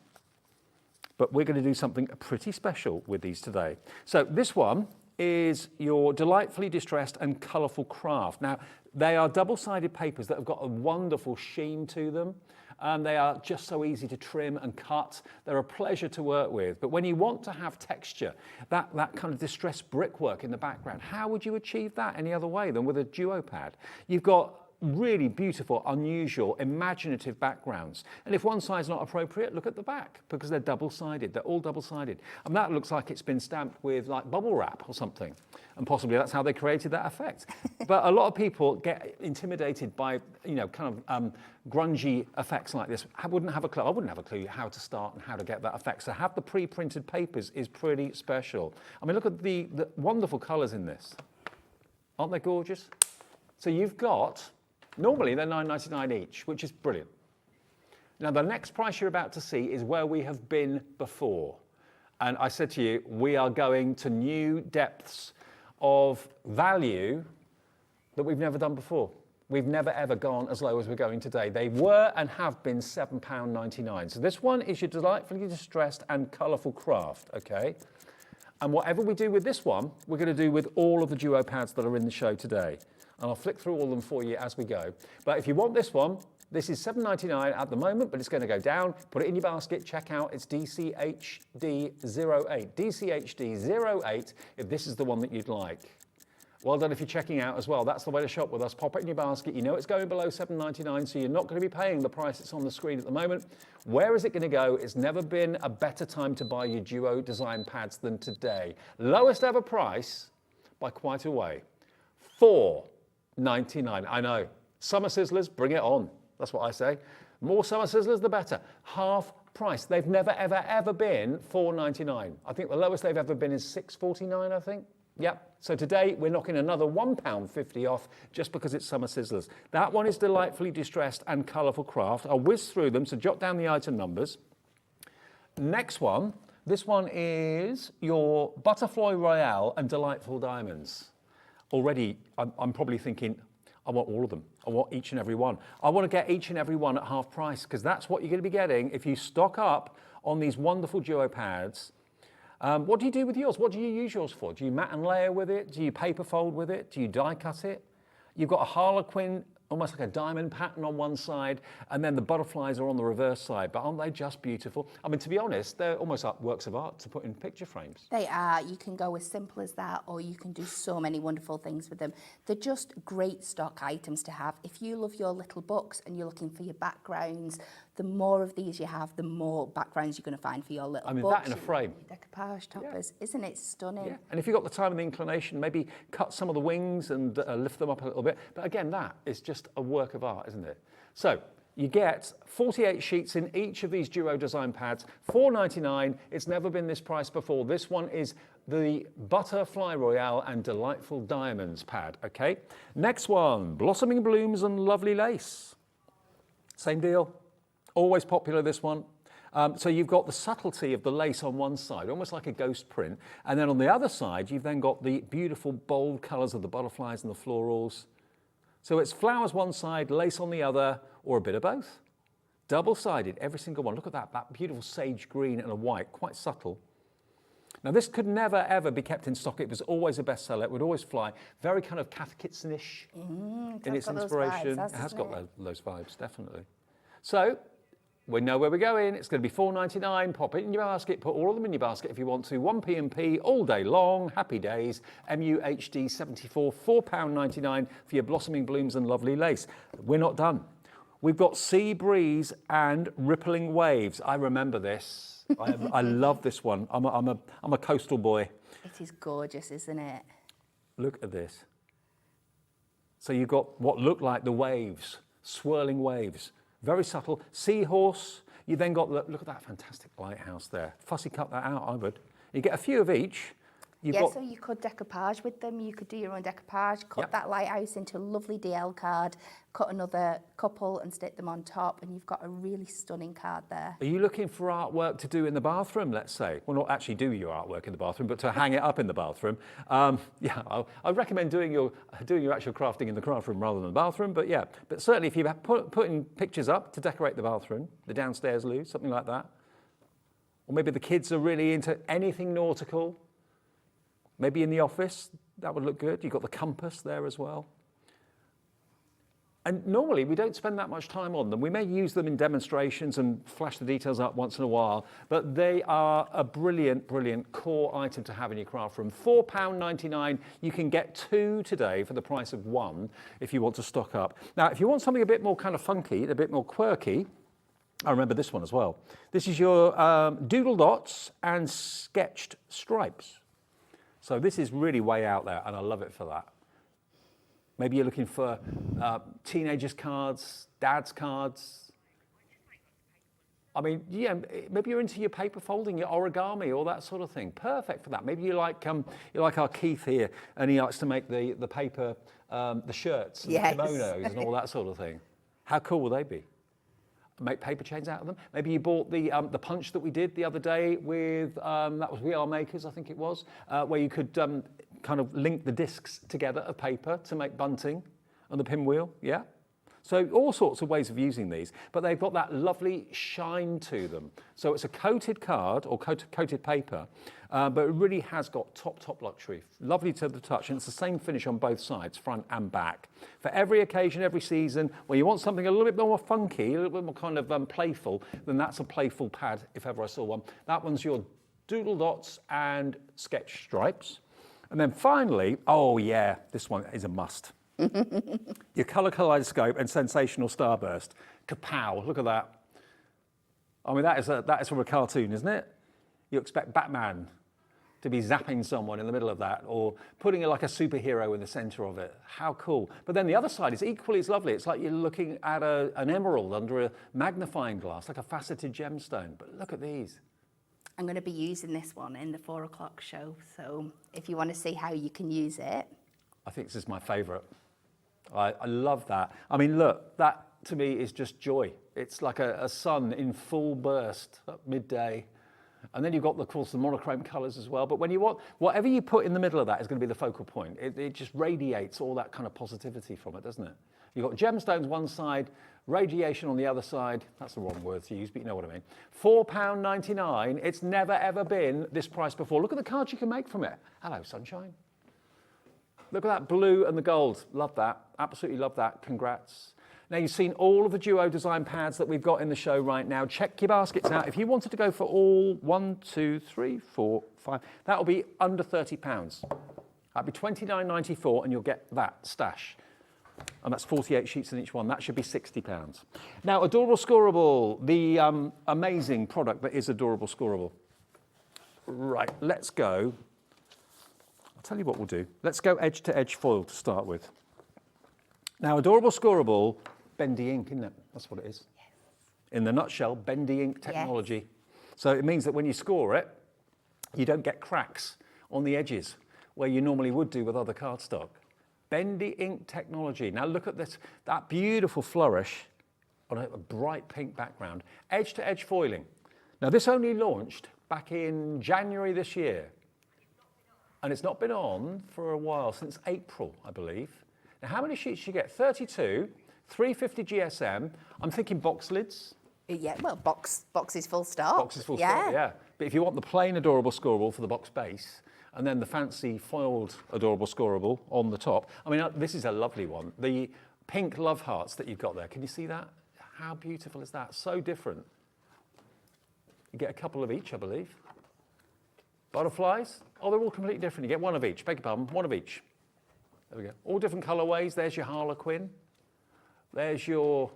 But we're going to do something pretty special with these today. So this one is your delightfully distressed and colourful craft. Now, they are double-sided papers that have got a wonderful sheen to them. And they are just so easy to trim and cut. They're a pleasure to work with. But when you want to have texture, that kind of distressed brickwork in the background, how would you achieve that any other way than with a duo pad? You've got really beautiful, unusual, imaginative backgrounds. And if one side's not appropriate, look at the back, because they're double-sided. They're all double-sided. And that looks like it's been stamped with like bubble wrap or something. And possibly that's how they created that effect. But a lot of people get intimidated by, you know, kind of grungy effects like this. I wouldn't have a clue how to start and how to get that effect. So have the pre-printed papers is pretty special. I mean, look at the wonderful colours in this. Aren't they gorgeous? So you've got, normally they're $9.99 each, which is brilliant. Now the next price you're about to see is where we have been before. And I said to you, we are going to new depths of value that we've never done before. We've never ever gone as low as we're going today. They were and have been £7.99. So this one is your delightfully distressed and colourful craft, okay? And whatever we do with this one, we're going to do with all of the duo pads that are in the show today. And I'll flick through all of them for you as we go. But if you want this one, this is $7.99 at the moment, but it's going to go down. Put it in your basket, check out, it's DCHD08. DCHD08 if this is the one that you'd like. Well done if you're checking out as well. That's the way to shop with us. Pop it in your basket. You know it's going below $7.99, so you're not going to be paying the price that's on the screen at the moment. Where is it going to go? It's never been a better time to buy your duo design pads than today. Lowest ever price by quite a way. $4.99. I know. Summer Sizzlers, bring it on. That's what I say. More Summer Sizzlers, the better. Half price. They've never, ever, ever been $4.99. I think the lowest they've ever been is $6.49, I think. Yep. So today we're knocking another £1.50 off just because it's Summer Sizzlers. That one is delightfully distressed and colourful craft. I'll whiz through them, so jot down the item numbers. Next one, this one is your Butterfly Royale and Delightful Diamonds. Already, I'm probably thinking, I want all of them. I want each and every one. I want to get each and every one at half price because that's what you're going to be getting if you stock up on these wonderful duo pads. What do you do with yours? What do you use yours for? Do you mat and layer with it? Do you paper fold with it? Do you die cut it? You've got a harlequin, almost like a diamond pattern on one side, and then the butterflies are on the reverse side. But aren't they just beautiful? I mean, to be honest, they're almost like works of art to put in picture frames. They are. You can go as simple as that, or you can do so many wonderful things with them. They're just great stock items to have. If you love your little books and you're looking for your backgrounds, the more of these you have, the more backgrounds you're going to find for your little books. I mean, that in a frame. Decoupage toppers. Yeah. Isn't it stunning? Yeah. And if you've got the time and the inclination, maybe cut some of the wings and lift them up a little bit. But again, that is just a work of art, isn't it? So you get 48 sheets in each of these duo design pads, $4.99. It's never been this price before. This one is the Butterfly Royale and Delightful Diamonds pad, okay? Next one, Blossoming Blooms and Lovely Lace. Same deal. Always popular, this one. So you've got the subtlety of the lace on one side, almost like a ghost print. And then on the other side, you've then got the beautiful bold colours of the butterflies and the florals. So it's flowers one side, lace on the other, or a bit of both. Double-sided, every single one. Look at that beautiful sage green and a white, quite subtle. Now this could never ever be kept in stock. It was always a bestseller. It would always fly. Very kind of Cath Kidston-ish in its inspiration. It has got those vibes, definitely. So we know where we're going. It's going to be $4.99. Pop it in your basket. Put all of them in your basket if you want to. 1p&p all day long. Happy days. MUHD 74, £4.99 for your Blossoming Blooms and Lovely Lace. We're not done. We've got Sea Breeze and Rippling Waves. I remember this. I love this one. I'm a coastal boy. It is gorgeous, isn't it? Look at this. So you've got what look like the waves, swirling waves. Very subtle. Seahorse. You then got, look at that fantastic lighthouse there. Fussy cut that out, I would. You get a few of each. So you could decoupage with them. You could do your own decoupage, cut that lighthouse into a lovely DL card, cut another couple and stick them on top, and you've got a really stunning card there. Are you looking for artwork to do in the bathroom, let's say? Well, not actually do your artwork in the bathroom, but to hang it up in the bathroom. I'd recommend doing your actual crafting in the craft room rather than the bathroom, but yeah. But certainly if you're putting pictures up to decorate the bathroom, the downstairs loo, something like that. Or maybe the kids are really into anything nautical. Maybe in the office, that would look good. You've got the compass there as well. And normally we don't spend that much time on them. We may use them in demonstrations and flash the details up once in a while, but they are a brilliant, brilliant core item to have in your craft room. £4.99, you can get 2 today for the price of 1 if you want to stock up. Now, if you want something a bit more kind of funky, a bit more quirky, I remember this one as well. This is your doodle dots and sketched stripes. So this is really way out there, and I love it for that. Maybe you're looking for teenagers' cards, dad's cards. I mean, yeah, maybe you're into your paper folding, your origami, all that sort of thing. Perfect for that. Maybe you like our Keith here, and he likes to make the paper, the shirts, and the kimonos, and all that sort of thing. How cool will they be? Make paper chains out of them. Maybe you bought the punch that we did the other day with, that was We Are Makers, I think it was, where you could kind of link the discs together of paper to make bunting on the pinwheel, yeah? So all sorts of ways of using these, but they've got that lovely shine to them. So it's a coated card or coated paper, but it really has got top luxury. Lovely to the touch, and it's the same finish on both sides, front and back. For every occasion, every season, when you want something a little bit more funky, a little bit more kind of playful, then that's a playful pad, if ever I saw one. That one's your doodle dots and sketch stripes. And then finally, oh yeah, this one is a must. Your colour kaleidoscope and sensational starburst. Kapow! Look at that. I mean, that is from a cartoon, isn't it? You expect Batman to be zapping someone in the middle of that, or putting like a superhero in the centre of it. How cool! But then the other side is equally as lovely. It's like you're looking at an emerald under a magnifying glass, like a faceted gemstone. But look at these. I'm going to be using this one in the 4 o'clock show. So if you want to see how you can use it, I think this is my favourite. I love that. I mean, look, that to me is just joy. It's like a sun in full burst at midday. And then you've got, of course, the monochrome colours as well. But when you want, whatever you put in the middle of that is going to be the focal point. It just radiates all that kind of positivity from it, doesn't it? You've got gemstones one side, radiation on the other side. That's the wrong word to use, but you know what I mean. £4.99. It's never, ever been this price before. Look at the cards you can make from it. Hello, sunshine. Look at that blue and the gold. Love that. Absolutely love that. Congrats. Now, you've seen all of the duo design pads that we've got in the show right now. Check your baskets out. If you wanted to go for all 1, 2, 3, 4, 5, that'll be under £30. That'll be $29.94, and you'll get that stash. And that's 48 sheets in each one. That should be £60. Now, Adorable Scorable, the amazing product that is Adorable Scorable. Right, let's go. I'll tell you what we'll do. Let's go edge to edge foil to start with. Now, Adorable Scorable, bendy ink, isn't it? That's what it is. Yes. In the nutshell, bendy ink technology. Yes. So it means that when you score it, you don't get cracks on the edges where you normally would do with other cardstock. Bendy ink technology. Now look at this, that beautiful flourish on a bright pink background. Edge to edge foiling. Now this only launched back in January this year. And it's not been on for a while, since April, I believe. Now, how many sheets do you get? 32, 350 GSM. I'm thinking box lids. Yeah, well, boxes full stop. Boxes full stop, yeah. But if you want the plain Adorable Scorable for the box base, and then the fancy foiled Adorable Scorable on the top. I mean, this is a lovely one. The pink love hearts that you've got there. Can you see that? How beautiful is that? So different. You get a couple of each, I believe. Butterflies? Oh, they're all completely different. You get one of each. Beg your pardon, one of each. There we go. All different colourways. There's your Harlequin. There's your...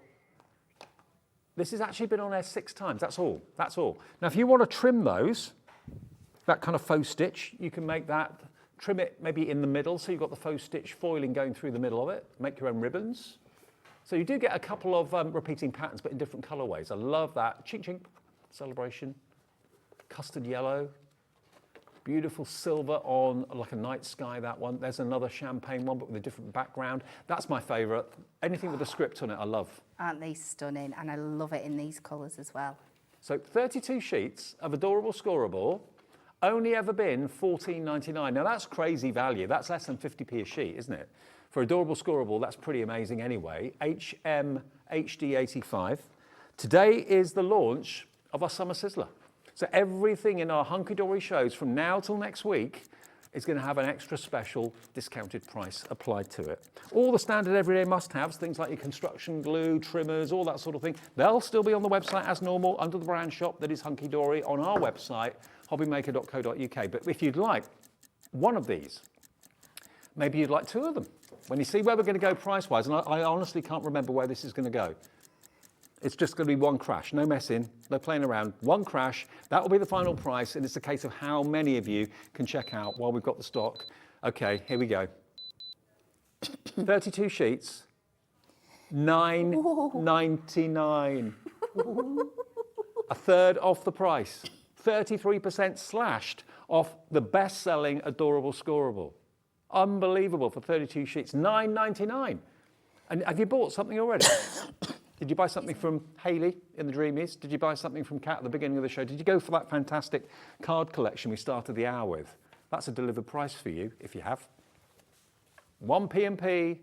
This has actually been on there 6 times. That's all. That's all. Now, if you want to trim those, that kind of faux stitch, you can make that, trim it maybe in the middle, so you've got the faux stitch foiling going through the middle of it. Make your own ribbons. So you do get a couple of repeating patterns, but in different colourways. I love that. Chink, chink. Celebration. Custard yellow. Beautiful silver on like a night sky, that one. There's another champagne one, but with a different background. That's my favourite. Anything with a script on it, I love. Aren't they stunning? And I love it in these colours as well. So 32 sheets of adorable Scorable, only ever been $14.99. Now that's crazy value. That's less than 50p a sheet, isn't it? For adorable Scorable, that's pretty amazing anyway. HM HD85. Today is the launch of our Summer Sizzler. So everything in our Hunky Dory shows from now till next week is going to have an extra special discounted price applied to it. All the standard everyday must-haves, things like your construction glue, trimmers, all that sort of thing, they'll still be on the website as normal under the brand shop that is Hunky Dory on our website, hobbymaker.co.uk. But if you'd like one of these, maybe you'd like two of them. When you see where we're going to go price-wise, and I honestly can't remember where this is going to go. It's just going to be one crash, no messing, no playing around, one crash. That will be the final price, and it's a case of how many of you can check out while we've got the stock. Okay, here we go. 32 sheets, $9.99. A third off the price. 33% slashed off the best-selling adorable Scorable. Unbelievable for 32 sheets, $9.99. And have you bought something already? Did you buy something from Hayley in the Dreamees? Did you buy something from Kat at the beginning of the show? Did you go for that fantastic card collection we started the hour with? That's a delivered price for you, if you have. 1 P&P,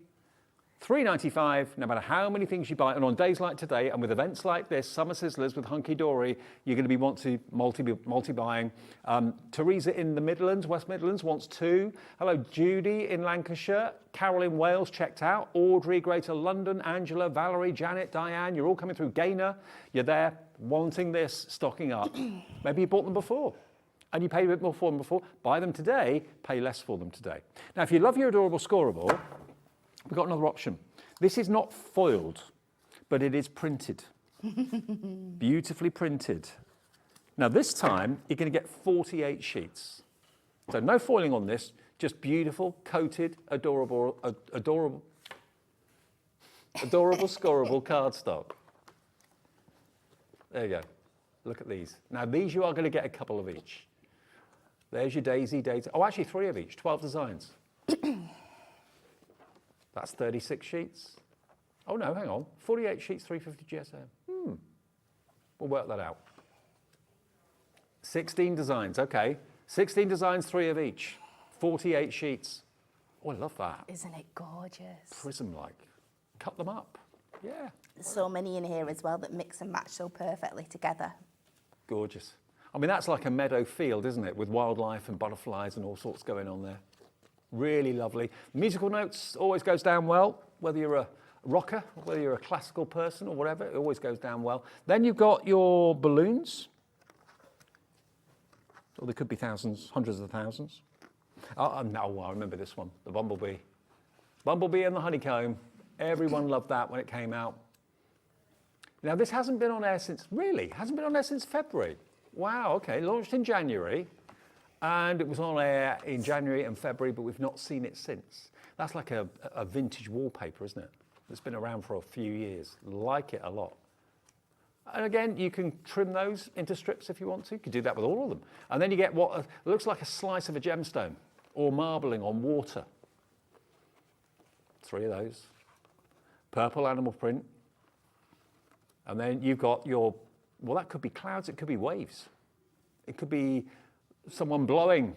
$3.95, no matter how many things you buy. And on days like today, and with events like this, Summer Sizzlers with Hunky Dory, you're going to be multi-buying. Teresa in the Midlands, West Midlands, wants 2. Hello, Judy in Lancashire. Carol in Wales, checked out. Audrey, Greater London. Angela, Valerie, Janet, Diane, you're all coming through. Gaynor, you're there, wanting this, stocking up. Maybe you bought them before. And you paid a bit more for them before. Buy them today, pay less for them today. Now, if you love your adorable Scorable, we've got another option. This is not foiled, but it is printed. Beautifully printed. Now this time, you're going to get 48 sheets. So no foiling on this, just beautiful, coated, adorable Scorable cardstock. There you go. Look at these. Now these you are going to get a couple of each. There's your daisy. Oh, actually 3 of each, 12 designs. That's 36 sheets. Oh no, hang on. 48 sheets, 350 GSM. We'll work that out. 16 designs, okay. 16 designs, 3 of each. 48 sheets. Oh, I love that. Isn't it gorgeous? Prism-like. Cut them up. Yeah. There's so many in here as well that mix and match so perfectly together. Gorgeous. I mean, that's like a meadow field, isn't it? With wildlife and butterflies and all sorts going on there. Really lovely. Musical notes always goes down well, whether you're a rocker, whether you're a classical person or whatever, it always goes down well. Then you've got your balloons. Or there could be thousands, hundreds of thousands. No, I remember this one, the bumblebee. Bumblebee and the honeycomb. Everyone loved that when it came out. Now this hasn't been on air since, really? Hasn't been on air since February. Wow, okay, launched in January. And it was on air in January and February, but we've not seen it since. That's like a vintage wallpaper, isn't it? It's been around for a few years. Like it a lot. And again, you can trim those into strips if you want to. You can do that with all of them. And then you get what looks like a slice of a gemstone or marbling on water. 3 of those. Purple animal print. And then you've got your, well, that could be clouds, it could be waves. It could be someone blowing.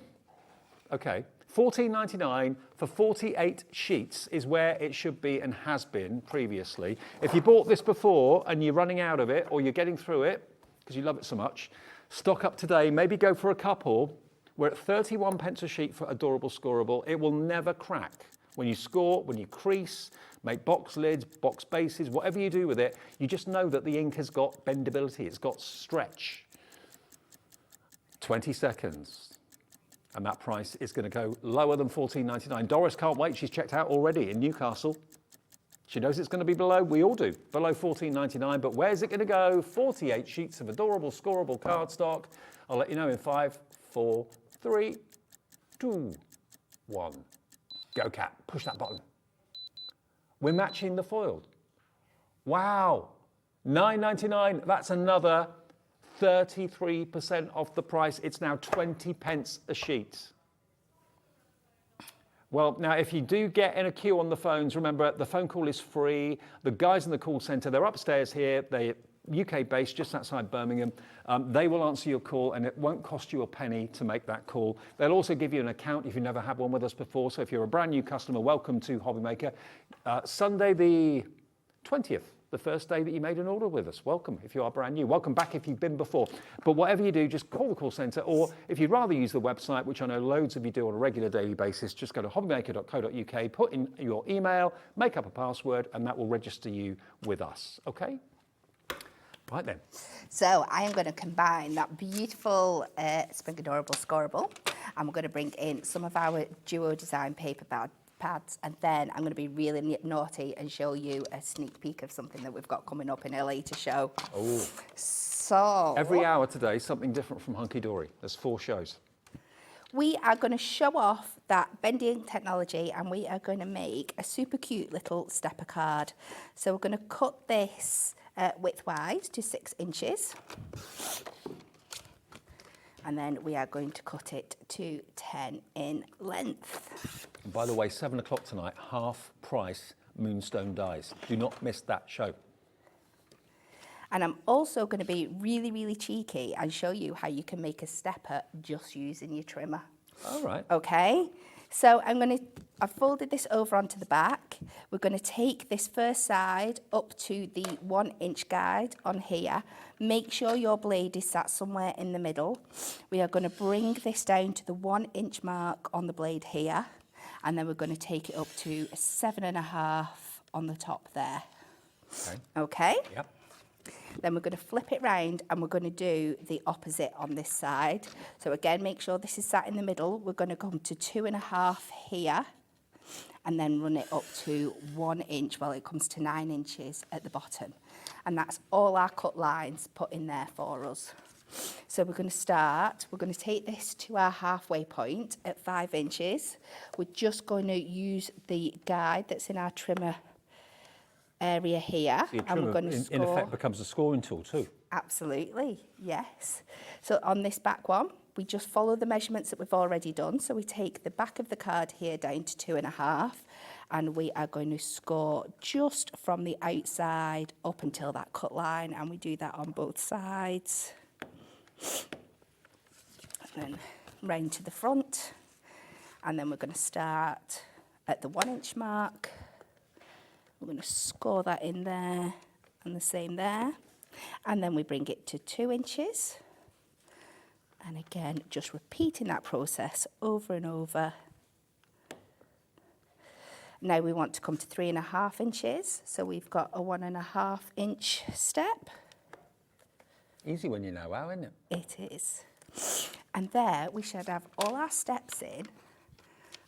Okay, $14.99 for 48 sheets is where it should be and has been previously. If you bought this before and you're running out of it or you're getting through it because you love it so much, stock up today, maybe go for a couple. We're at 31 pence a sheet for adorable Scorable. It will never crack. When you score, when you crease, make box lids, box bases, whatever you do with it, you just know that the ink has got bendability, it's got stretch. 20 seconds. And that price is going to go lower than $14.99. Doris can't wait. She's checked out already in Newcastle. She knows it's going to be below, we all do, below $14.99. But where's it going to go? 48 sheets of adorable Scorable cardstock. I'll let you know in 5, 4, 3, 2, 1. Go, Cat. Push that button. We're matching the foiled. Wow. $9.99. That's another 33% off the price. It's now 20 pence a sheet. Well, now, if you do get in a queue on the phones, remember, the phone call is free. The guys in the call centre, they're upstairs here. They're UK-based, just outside Birmingham. They will answer your call, and it won't cost you a penny to make that call. They'll also give you an account if you've never had one with us before. So if you're a brand new customer, welcome to Hobbymaker. Sunday the 20th. The first day that you made an order with us. Welcome if you are brand new. Welcome back if you've been before. But whatever you do, just call the call centre, or if you'd rather use the website, which I know loads of you do on a regular daily basis, just go to hobbymaker.co.uk, put in your email, make up a password, and that will register you with us. Okay? Right then. So I am going to combine that beautiful Spring Adorable Scorable, and we're going to bring in some of our duo design paper pads, and then I'm going to be really naughty and show you a sneak peek of something that we've got coming up in a later show. Oh. So Every hour today, something different from Hunky Dory. There's 4 shows. we are going to show off that bending technology, and we are going to make a super cute little stepper card. So we're going to cut this widthwise to 6 inches. And then we are going to cut it to 10 in length. And by the way, 7 o'clock tonight, half price Moonstone dies. Do not miss that show. And I'm also going to be really, really cheeky and show you how you can make a stepper just using your trimmer. All right. Okay, so I've folded this over onto the back. We're going to take this first side up to the 1 inch guide on here. Make sure your blade is sat somewhere in the middle. We are going to bring this down to the 1 inch mark on the blade here, and then we're going to take it up to 7.5 on the top there. Okay. Okay? Yep. Then we're going to flip it round and we're going to do the opposite on this side. So again, make sure this is sat in the middle. We're going to come to 2.5 here and then run it up to 1 inch, well, it comes to 9 inches at the bottom. And that's all our cut lines put in there for us. So we're going to take this to our halfway point at 5 inches. We're just going to use the guide that's in our trimmer area here, So your and we're trimmer, going to score. in effect, becomes a scoring tool too. Absolutely, yes. So on this back one, we just follow the measurements that we've already done. So we take the back of the card here down to 2.5, and we are going to score just from the outside up until that cut line, and we do that on both sides. And then round to the front, and then we're going to start at the 1 inch mark. We're going to score that in there and the same there. And then we bring it to 2 inches. And again, just repeating that process over and over. Now we want to come to 3.5 inches. So we've got a 1.5 inch step. Easy when you know how, isn't it? It is. And there we should have all our steps in.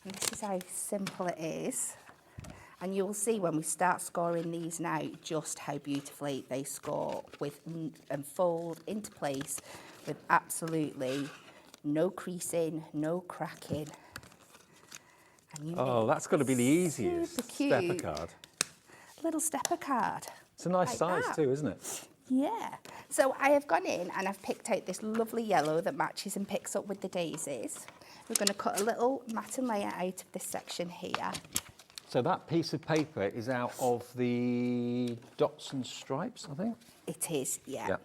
And this is how simple it is. And you'll see when we start scoring these now just how beautifully they score with and fold into place with absolutely no creasing, no cracking. And Oh, that's got to be the easiest super cute stepper card. little stepper card. It's a nice Like size that. too, isn't it? Yeah. So I have gone in and I've picked out this lovely yellow that matches and picks up with the daisies. We're going to cut a little matte and layer out of this section here. So that piece of paper is out of the dots and stripes, I think? It is, yeah. Yeah.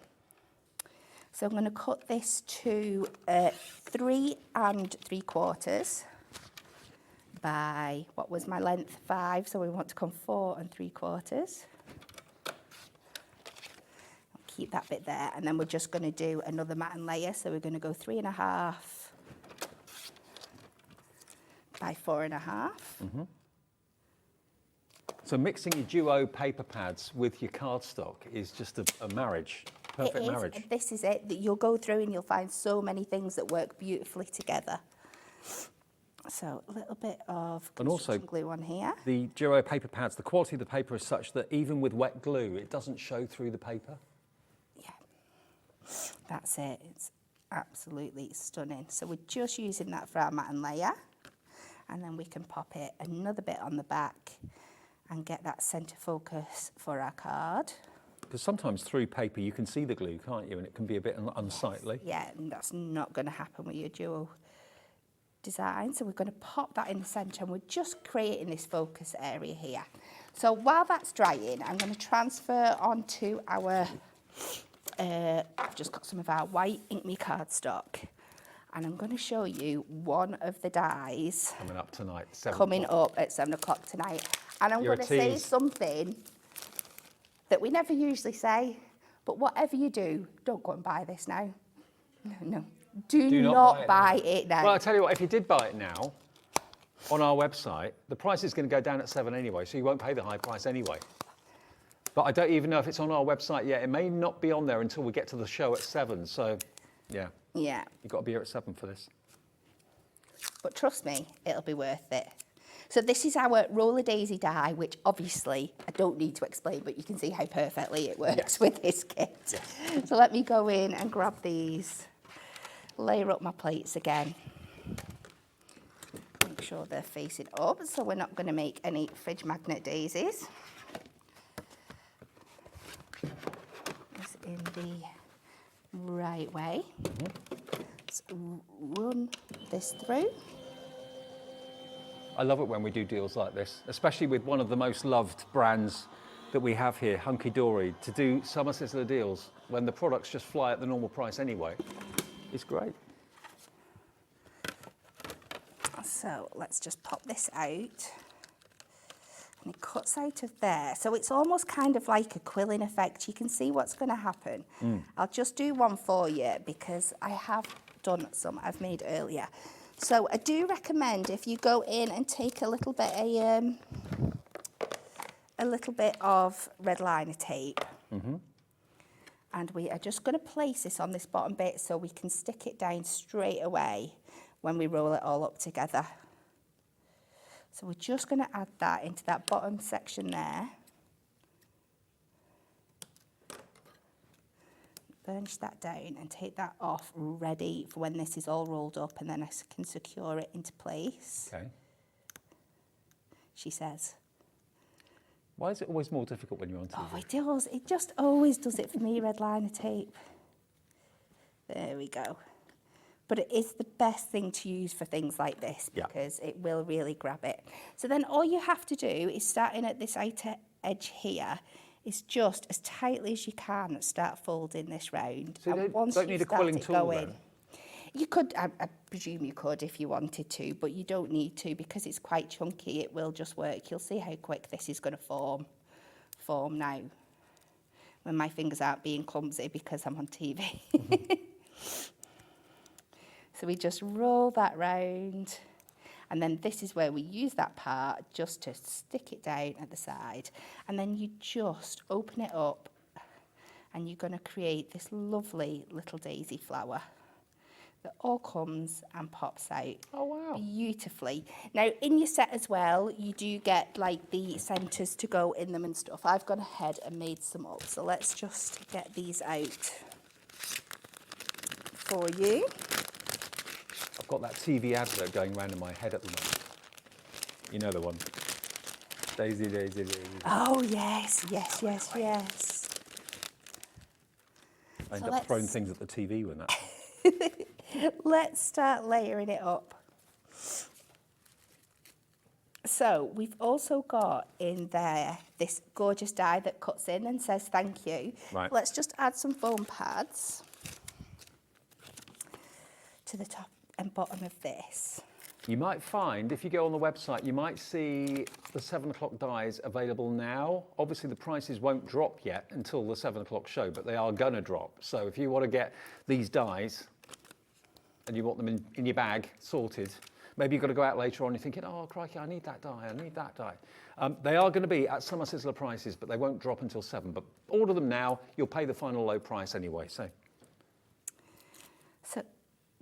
So I'm going to cut this to 3 3/4 by, what was my length, 5, so we want to come 4 3/4. Keep that bit there, and then we're just going to do another matte and layer, so we're going to go 3.5 by 4.5. Mm-hmm. So mixing your duo paper pads with your cardstock is just a marriage, perfect marriage. This is it. You'll go through and you'll find so many things that work beautifully together. So a little bit of construction glue on here. The duo paper pads, the quality of the paper is such that even with wet glue, it doesn't show through the paper. Yeah, that's it. It's absolutely stunning. So we're just using that for our matte and layer. And then we can pop it another bit on the back and get that centre focus for our card. Because sometimes through paper you can see the glue, can't you? And it can be a bit unsightly. Yeah, and that's not going to happen with your dual design. So we're going to pop that in the centre and we're just creating this focus area here. So while that's drying, I'm going to transfer onto our, I've just got some of our white Ink Me cardstock. And I'm going to show you one of the dies Coming up tonight, 7 coming o'clock. up at 7 o'clock tonight. And I'm You're going a to say tease. something that we never usually say, but whatever you do, don't go and buy this now. No. Do not buy it now. Well, I'll tell you what, if you did buy it now, on our website, the price is going to go down at 7 anyway, so you won't pay the high price anyway. But I don't even know if it's on our website yet. It may not be on there until we get to the show at 7, so yeah. Yeah. You've got to be here at 7 for this. But trust me, it'll be worth it. So this is our roller daisy die, which obviously I don't need to explain, but you can see how perfectly it works with this kit. Yes. So let me go in and grab these, layer up my plates again. Make sure they're facing up, so we're not going to make any fridge magnet daisies. It's in the right way. Let's run this through. I love it when we do deals like this, especially with one of the most loved brands that we have here, Hunky Dory, to do summer Sizzler deals when the products just fly at the normal price anyway. It's great. So let's just pop this out. And it cuts out of there. So it's almost kind of like a quilling effect. You can see what's going to happen. I'll just do one for you because I have done some I've made earlier. So I do recommend if you go in and take a little bit of red liner tape. And we are just going to place this on this bottom bit so we can stick it down straight away when we roll it all up together. So we're just going to add that into that bottom section there. Burnish that down and take that off ready for when this is all rolled up, and then I can secure it into place. Okay. She says. Why is it always more difficult when you're on TV? Oh, it does. It just always does it for me, red liner tape. There we go. But it is the best thing to use for things like this because it will really grab it. So then all you have to do is starting at this outer edge here is just as tightly as you can start folding this round. So you don't need a quilling tool then? You could, I presume you could if you wanted to, but you don't need to because it's quite chunky. It will just work. You'll see how quick this is going to form now when my fingers aren't being clumsy because I'm on TV. So we just roll that round, and then this is where we use that part just to stick it down at the side, and then you just open it up and you're going to create this lovely little daisy flower that all comes and pops out beautifully. Now in your set as well you do get like the centres to go in them and stuff. I've gone ahead and made some up, so let's just get these out for you. I've got that TV advert going round in my head at the moment. You know the one. Daisy, daisy, daisy. Oh, yes, yes, yes, yes. I end up throwing things at the TV with that. Let's start layering it up. So we've also got in there this gorgeous die that cuts in and says thank you. Right. Let's just add some foam pads to the top and bottom of this. You might find, if you go on the website, you might see the 7 o'clock dies available now. Obviously, the prices won't drop yet until the 7 o'clock show, but they are going to drop. So if you want to get these dies and you want them in your bag, sorted, maybe you've got to go out later on, you're thinking, oh, crikey, I need that die, I need that die. They are going to be at Summer Sizzler prices, but they won't drop until 7. But order them now, you'll pay the final low price anyway. So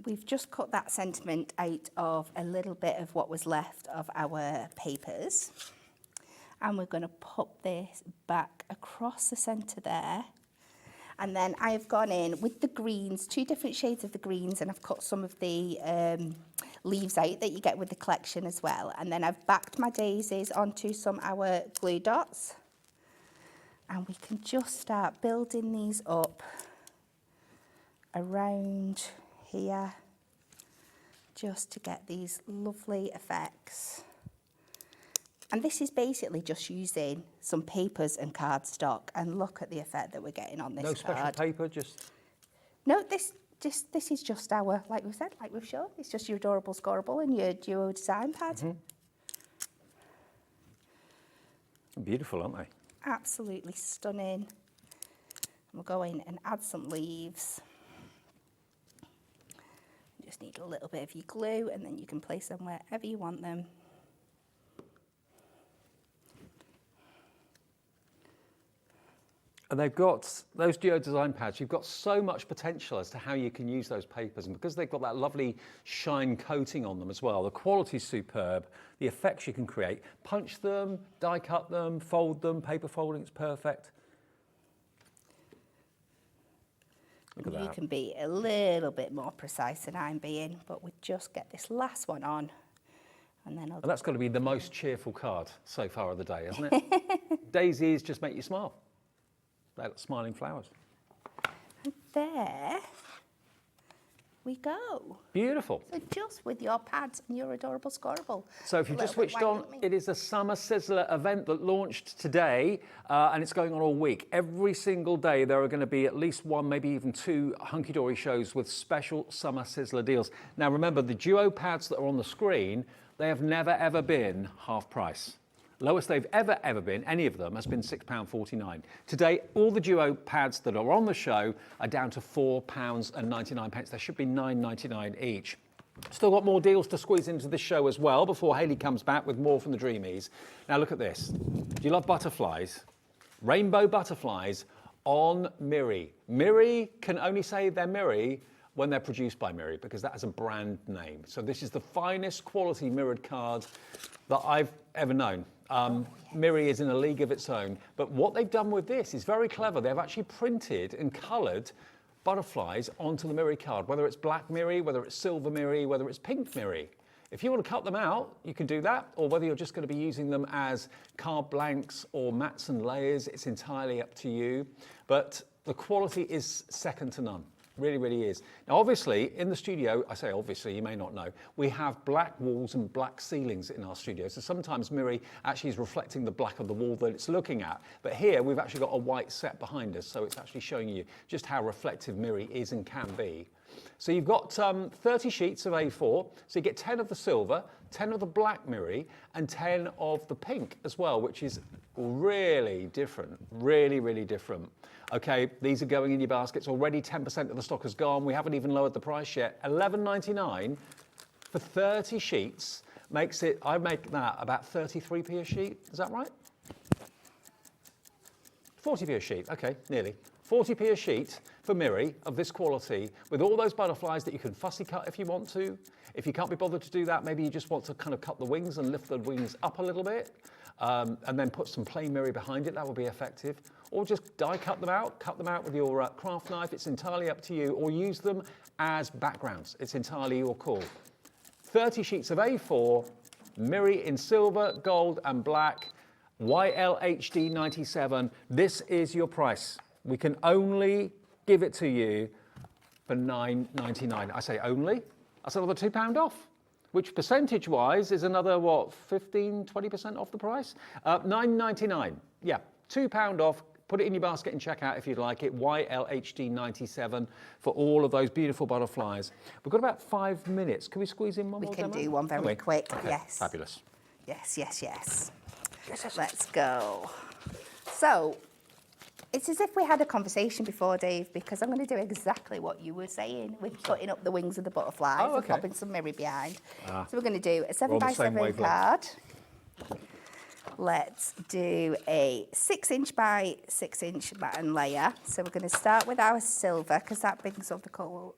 we've just cut that sentiment out of a little bit of what was left of our papers. And we're going to pop this back across the centre there. And then I've gone in with the greens, 2 different shades of the greens, and I've cut some of the leaves out that you get with the collection as well. And then I've backed my daisies onto some of our glue dots. And we can just start building these up around here, just to get these lovely effects. And this is basically just using some papers and cardstock, and look at the effect that we're getting on this card. No special paper, just... No, this is just our, like we said, like we've shown, it's just your adorable Scorable and your duo design pad. Mm-hmm. Beautiful, aren't they? Absolutely stunning. We'll go in and add some leaves. You just need a little bit of your glue, and then you can place them wherever you want them. And they've got those duo design pads, you've got so much potential as to how you can use those papers. And because they've got that lovely shine coating on them as well, the quality's superb, the effects you can create. Punch them, die cut them, fold them, paper folding's perfect. Look at that. You can be a little bit more precise than I'm being, but we just get this last one on. And then And that's got to be the most cheerful card so far of the day, isn't it? Daisies just make you smile. They're like smiling flowers. And there we go. Beautiful. So just with your pads and your adorable Scorable. So if you've just switched on, it is a summer Sizzler event that launched today, and it's going on all week. Every single day there are going to be at least one, maybe even two Hunky Dory shows with special summer Sizzler deals. Now remember, the duo pads that are on the screen, they have never ever been half price. Lowest they've ever been, any of them, has been £6.49. Today, all the duo pads that are on the show are down to £4.99. They should be £9.99 each. Still got more deals to squeeze into this show as well before Hayley comes back with more from the Dreamees. Now look at this. Do you love butterflies? Rainbow butterflies on Miri. Miri can only say they're Miri when they're produced by Miri, because that is a brand name. So this is the finest quality mirrored card that I've ever known. Miri is in a league of its own. But what they've done with this is very clever. They've actually printed and coloured butterflies onto the Miri card, whether it's black Miri, whether it's silver Miri, whether it's pink Miri. If you want to cut them out, you can do that, or whether you're just going to be using them as card blanks or mats and layers, it's entirely up to you. But the quality is second to none. Really, really is. Now, obviously, in the studio, I say obviously, you may not know, we have black walls and black ceilings in our studio. So sometimes Miri actually is reflecting the black of the wall that it's looking at. But here, we've actually got a white set behind us. So it's actually showing you just how reflective Miri is and can be. So you've got 30 sheets of A4. So you get 10 of the silver, 10 of the black Miri, and 10 of the pink as well, which is really different. Really, really different. Okay, these are going in your baskets. Already 10% of the stock has gone. We haven't even lowered the price yet. $11.99 for 30 sheets makes it, I make that about 33p a sheet. Is that right? 40p a sheet, okay, nearly. 40p a sheet for Miri of this quality with all those butterflies that you can fussy cut if you want to. If you can't be bothered to do that, maybe you just want to kind of cut the wings and lift the wings up a little bit and then put some plain Miri behind it. That will be effective. Or just die cut them out with your craft knife. It's entirely up to you. Or use them as backgrounds. It's entirely your call. 30 sheets of A4, Miri in silver, gold and black, YLHD 97. This is your price. We can only give it to you for $9.99. I say only, that's another £2 off, which percentage-wise is another, what, 15, 20% off the price? $9.99, yeah, £2 off. Put it in your basket and check out if you'd like it. YLHD 97 for all of those beautiful butterflies. We've got about 5 minutes. Can we squeeze in one more? We can demo? do one very quick, Okay. yes. Fabulous. Yes. Let's go. So, it's as if we had a conversation before, Dave, because I'm going to do exactly what you were saying with cutting up the wings of the butterflies and popping some Miri behind. So we're going to do a 7x7 card. Let's do a 6" by 6" batten layer. So we're going to start with our silver because that brings up the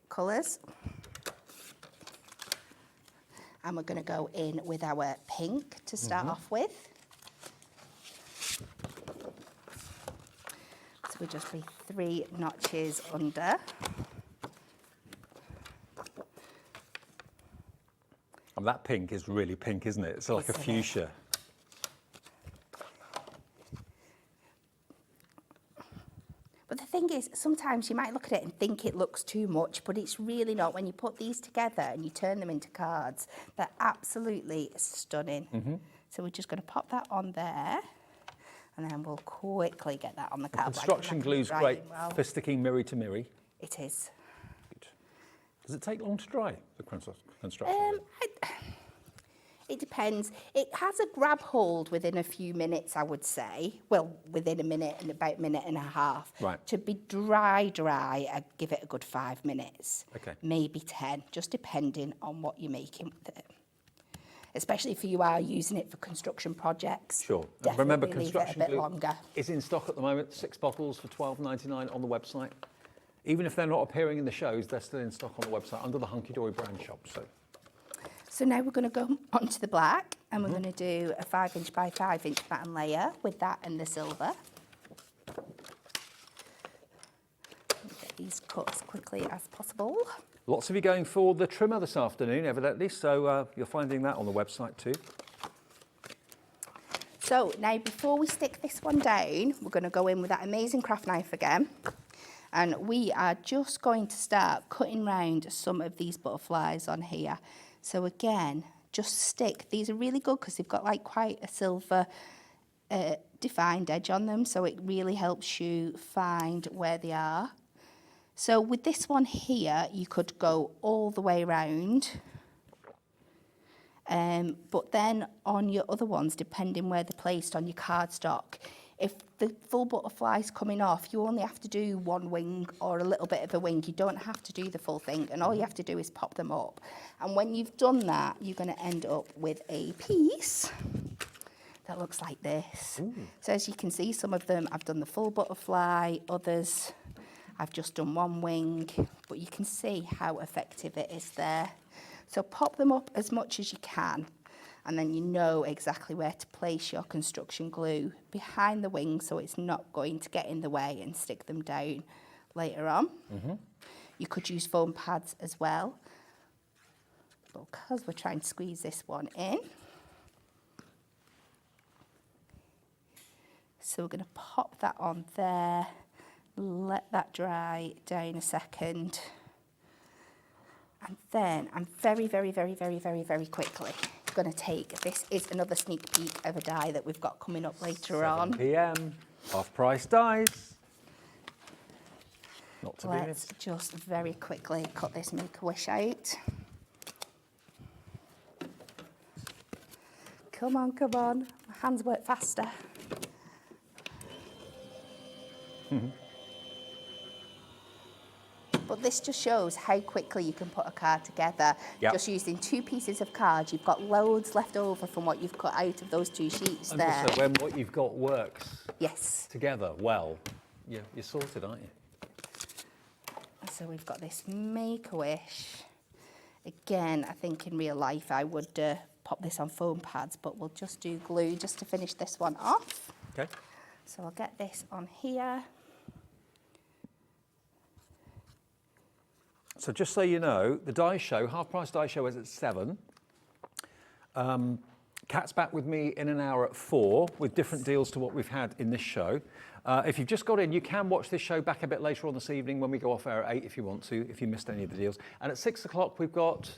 colours. And we're going to go in with our pink to start off with. So we'll just be 3 notches under. And that pink is really pink, isn't it? It's like a fuchsia. is, sometimes you might look at it and think it looks too much, but it's really not. When you put these together and you turn them into cards, they're absolutely stunning. So we're just going to pop that on there, and then we'll quickly get that on the card. Construction glue's great for sticking mirror to mirror. It is. Good. Does it take long to dry, the construction glue? It depends. It has a grab hold within a few minutes, I would say. Well, within a minute and about a minute and a half. Right. To be dry, I'd give it a good 5 minutes. Okay. Maybe 10, just depending on what you're making with it. Especially if you are using it for construction projects. Sure. Definitely Remember, leave it construction a bit glue longer. is in stock at the moment, 6 bottles for $12.99 on the website. Even if they're not appearing in the shows, they're still in stock on the website under the Hunky Dory brand shop. So now we're going to go onto the black, and we're going to do a 5" by 5" pattern layer with that and the silver. Get these cut as quickly as possible. Lots of you going for the trimmer this afternoon, evidently, so you're finding that on the website too. So now before we stick this one down, we're going to go in with that amazing craft knife again. And we are just going to start cutting round some of these butterflies on here. So again, just stick. These are really good because they've got like quite a silver defined edge on them. So it really helps you find where they are. So with this one here, you could go all the way around. But then on your other ones, depending where they're placed on your cardstock, if the full butterfly's coming off, you only have to do one wing or a little bit of a wing. You don't have to do the full thing, and all you have to do is pop them up. And when you've done that, you're going to end up with a piece that looks like this. So as you can see, some of them I've done the full butterfly, others I've just done one wing, but you can see how effective it is there. So pop them up as much as you can, and then you know exactly where to place your construction glue behind the wing so it's not going to get in the way and stick them down later on. You could use foam pads as well, but because we're trying to squeeze this one in, so we're going to pop that on there, let that dry down a second, and then I'm very quickly going to take, this is another sneak peek of a die that we've got coming up later on. 7 p.m, half-price dies. Not to be Let's missed. just very quickly cut this Make-A-Wish out. Come on, my hands work faster. But this just shows how quickly you can put a card together. Just using 2 pieces of cards. You've got loads left over from what you've cut out of those 2 sheets And there. also, when what you've got works together well, you're sorted, aren't you? So we've got this Make-A-Wish. Again, I think in real life I would pop this on foam pads, but we'll just do glue just to finish this one off. Okay. So I'll get this on here. So just so you know, the die show, half-price die show is at 7. Kat's back with me in an hour at 4 with different deals to what we've had in this show. If you've just got in, you can watch this show back a bit later on this evening when we go off air at 8 if you want to, if you missed any of the deals. And at 6 o'clock, we've got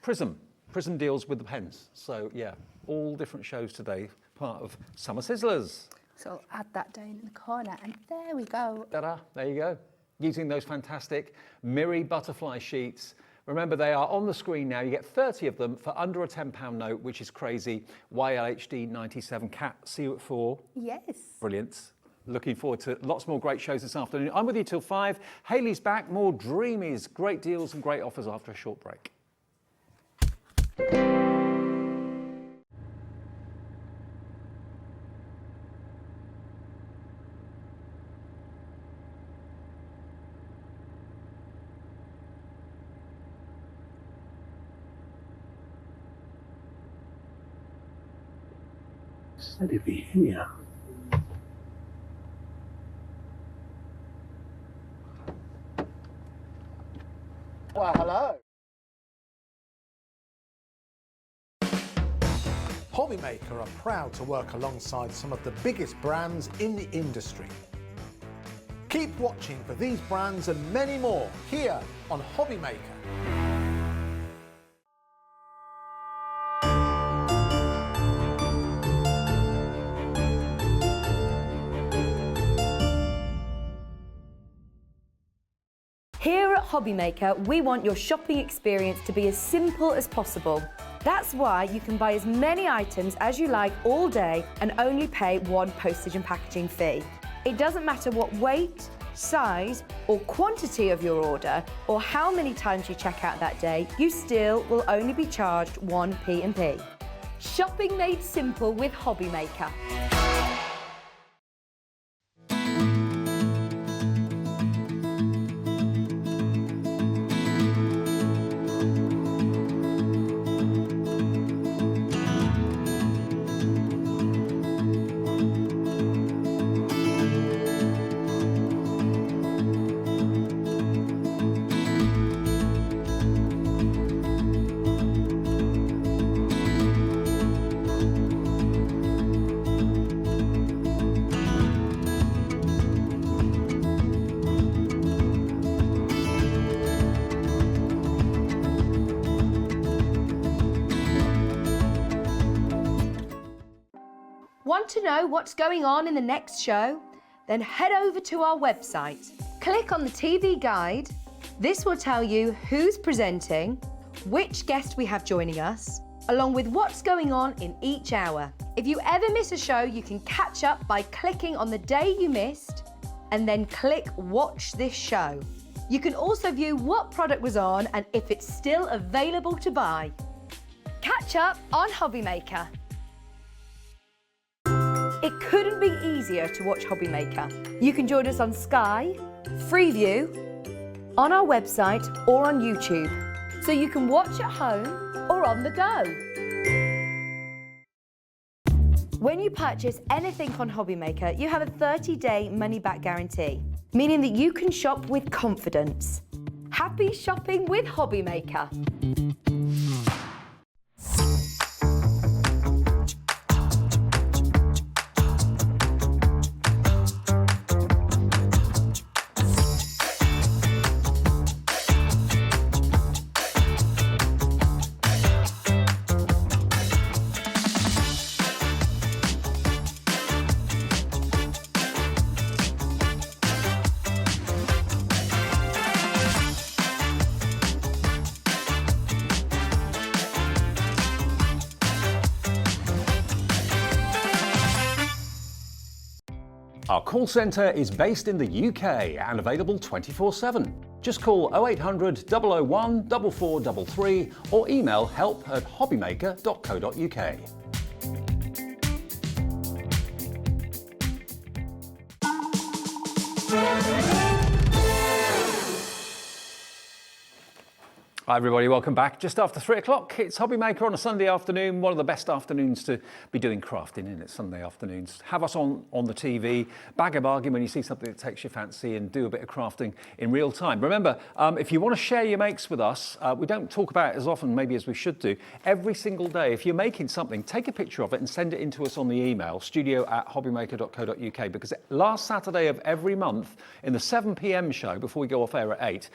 Prism. Prism deals with the pens. So yeah, all different shows today, part of Summer Sizzlers. So I'll add that down in the corner, and there we go. Ta-da, there you go. Using those fantastic Miri butterfly sheets. Remember, they are on the screen now. You get 30 of them for under a £10 note, which is crazy. YLHD 97. Kat, see you at 4. Yes. Brilliant. Looking forward to lots more great shows this afternoon. I'm with you till 5. Hayley's back, more Dreamees. Great deals and great offers after a short break. Said he'd be here. Well, hello. Hobbymaker are proud to work alongside some of the biggest brands in the industry. Keep watching for these brands and many more here on Hobby Maker. Here at Hobby Maker, we want your shopping experience to be as simple as possible. That's why you can buy as many items as you like all day and only pay one postage and packaging fee. It doesn't matter what weight, size or quantity of your order or how many times you check out that day, you still will only be charged one P&P. Shopping made simple with Hobby Maker. Want to know what's going on in the next show? Then head over to our website. Click on the TV guide. This will tell you who's presenting, which guest we have joining us, along with what's going on in each hour. If you ever miss a show, you can catch up by clicking on the day you missed and then click Watch This Show. You can also view what product was on and if it's still available to buy. Catch up on Hobby Maker. It couldn't be easier to watch Hobby Maker. You can join us on Sky, Freeview, on our website or on YouTube, so you can watch at home or on the go. When you purchase anything on Hobby Maker, you have a 30-day money-back guarantee, meaning that you can shop with confidence. Happy shopping with Hobby Maker. Our call centre is based in the UK and available 24/7. Just call 0800 001 4433 or email help@hobbymaker.co.uk. Hi everybody, welcome back. Just after 3 o'clock, it's Hobby Maker on a Sunday afternoon. One of the best afternoons to be doing crafting in it, Sunday afternoons. Have us on the TV, bag a bargain when you see something that takes your fancy and do a bit of crafting in real time. Remember, if you want to share your makes with us, we don't talk about it as often maybe as we should do. Every single day, if you're making something, take a picture of it and send it in to us on the email, studio@hobbymaker.co.uk, because last Saturday of every month in the 7 p.m. show, before we go off air at 8,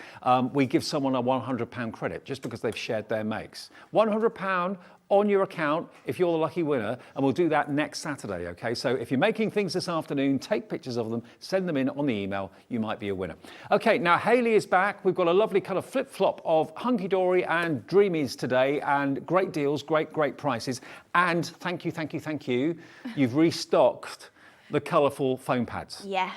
we give someone a £100 credit just because they've shared their makes. £100 on your account if you're the lucky winner, and we'll do that next Saturday, okay? So if you're making things this afternoon, take pictures of them, send them in on the email, you might be a winner. Okay, now Hayley is back. We've got a lovely kind of flip-flop of Hunky Dory and Dreamees today, and great deals, great prices. And thank you, you've restocked the colourful foam pads. Yes,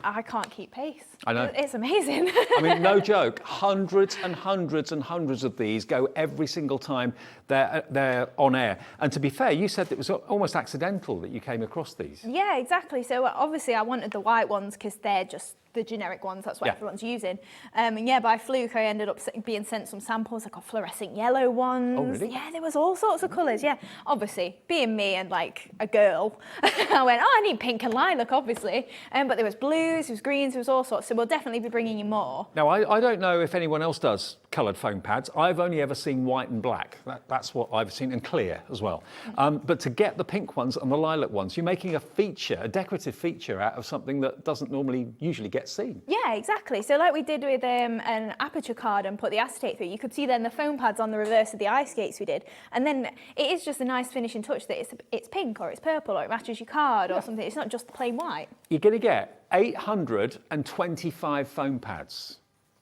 I can't keep pace. I know. It's amazing. I mean, no joke, hundreds and hundreds and hundreds of these go every single time they're on air. And to be fair, you said it was almost accidental that you came across these. Yeah, exactly. So obviously I wanted the white ones because they're just the generic ones, that's what everyone's using. And yeah, by fluke, I ended up being sent some samples. I got fluorescent yellow ones. Oh, really? Yeah, there was all sorts of colours, yeah. Obviously, being me and like a girl, I went, I need pink and lilac, obviously. But there was blues, there was greens, there was all sorts. So we'll definitely be bringing you more. Now, I don't know if anyone else does coloured foam pads. I've only ever seen white and black. That's what I've seen, and clear as well. But to get the pink ones and the lilac ones, you're making a feature, a decorative feature out of something that doesn't usually get seen. Yeah, exactly. So like we did with an aperture card and put the acetate through, you could see then the foam pads on the reverse of the ice skates we did. And then it is just a nice finishing touch that it's pink or it's purple or it matches your card or something. It's not just plain white. You're going to get 825 foam pads.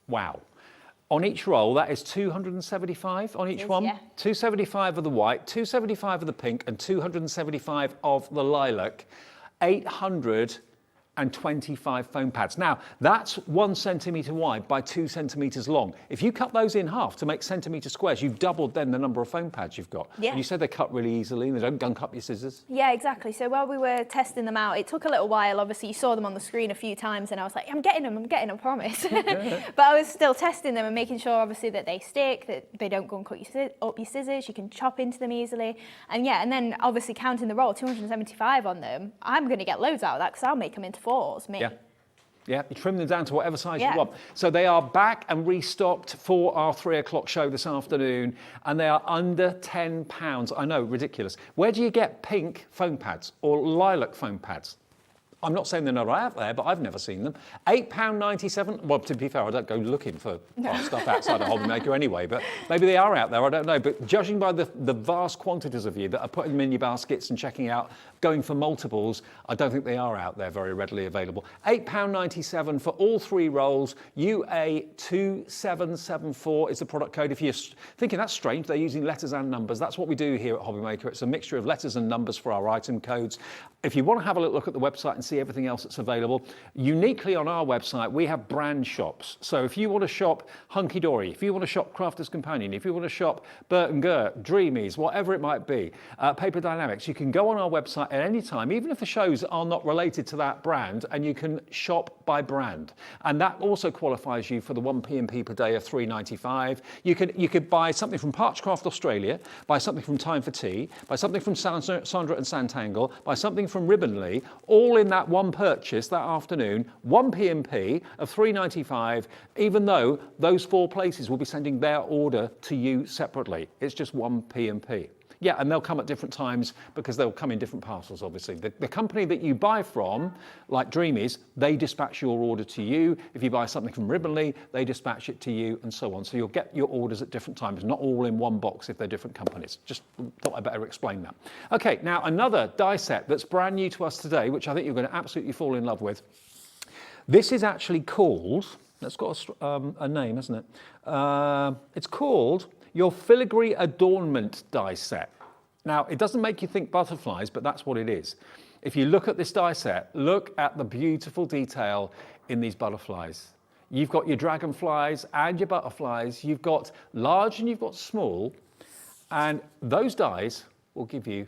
Wow. On each roll, that is 275 on each one. Yeah. 275 of the white, 275 of the pink, and 275 of the lilac. 825 foam pads. Now, that's 1 centimetre wide by 2 centimetres long. If you cut those in half to make centimetre squares, you've doubled then the number of foam pads you've got. Yeah. And you said they cut really easily, and they don't gunk up your scissors. Yeah, exactly. So while we were testing them out, it took a little while. Obviously, you saw them on the screen a few times, and I was like, I'm getting them, I promise. But I was still testing them and making sure, obviously, that they stick, that they don't go and cut up your scissors. You can chop into them easily. And yeah, and then obviously counting the roll, 275 on them, I'm going to get loads out of that because I'll make them into 4s, me. Yeah. Yeah, you trim them down to whatever size Yeah. you want. So they are back and restocked for our 3 o'clock show this afternoon, and they are under £10. I know, ridiculous. Where do you get pink foam pads or lilac foam pads? I'm not saying they're not out there, but I've never seen them. £8.97. Well, to be fair, I don't go looking for stuff outside a hobby maker anyway, but maybe they are out there, I don't know. But judging by the vast quantities of you that are putting them in your baskets and checking out, going for multiples, I don't think they are out there very readily available. £8.97 for all 3 rolls. UA2774 is the product code. If you're thinking that's strange, they're using letters and numbers. That's what we do here at Hobby Maker. It's a mixture of letters and numbers for our item codes. If you want to have a little look at the website and see everything else that's available, uniquely on our website, we have brand shops. So if you want to shop Hunky Dory, if you want to shop Crafter's Companion, if you want to shop Bert and Gert, Dreamees, whatever it might be, Paper Dynamics, you can go on our website at any time, even if the shows are not related to that brand, and you can shop by brand. And that also qualifies you for the 1 P&P per day of $3.95. You could buy something from Parchcraft Australia, buy something from Time for Tea, buy something from Sandra and Santangle, buy something from Ribbonly, all in that one purchase that afternoon, 1 P&P of $3.95, even though those 4 places will be sending their order to you separately. It's just 1 P&P. Yeah, and they'll come at different times because they'll come in different parcels, obviously. The company that you buy from, like Dreamees, they dispatch your order to you. If you buy something from Ribbonly, they dispatch it to you, and so on. So you'll get your orders at different times, not all in one box if they're different companies. Just thought I'd better explain that. Okay, now another die set that's brand new to us today, which I think you're going to absolutely fall in love with. This is actually called, it's got a name, hasn't it? It's called your Filigree Adornment die set. Now, it doesn't make you think butterflies, but that's what it is. If you look at this die set, look at the beautiful detail in these butterflies. You've got your dragonflies and your butterflies. You've got large and you've got small, and those dies will give you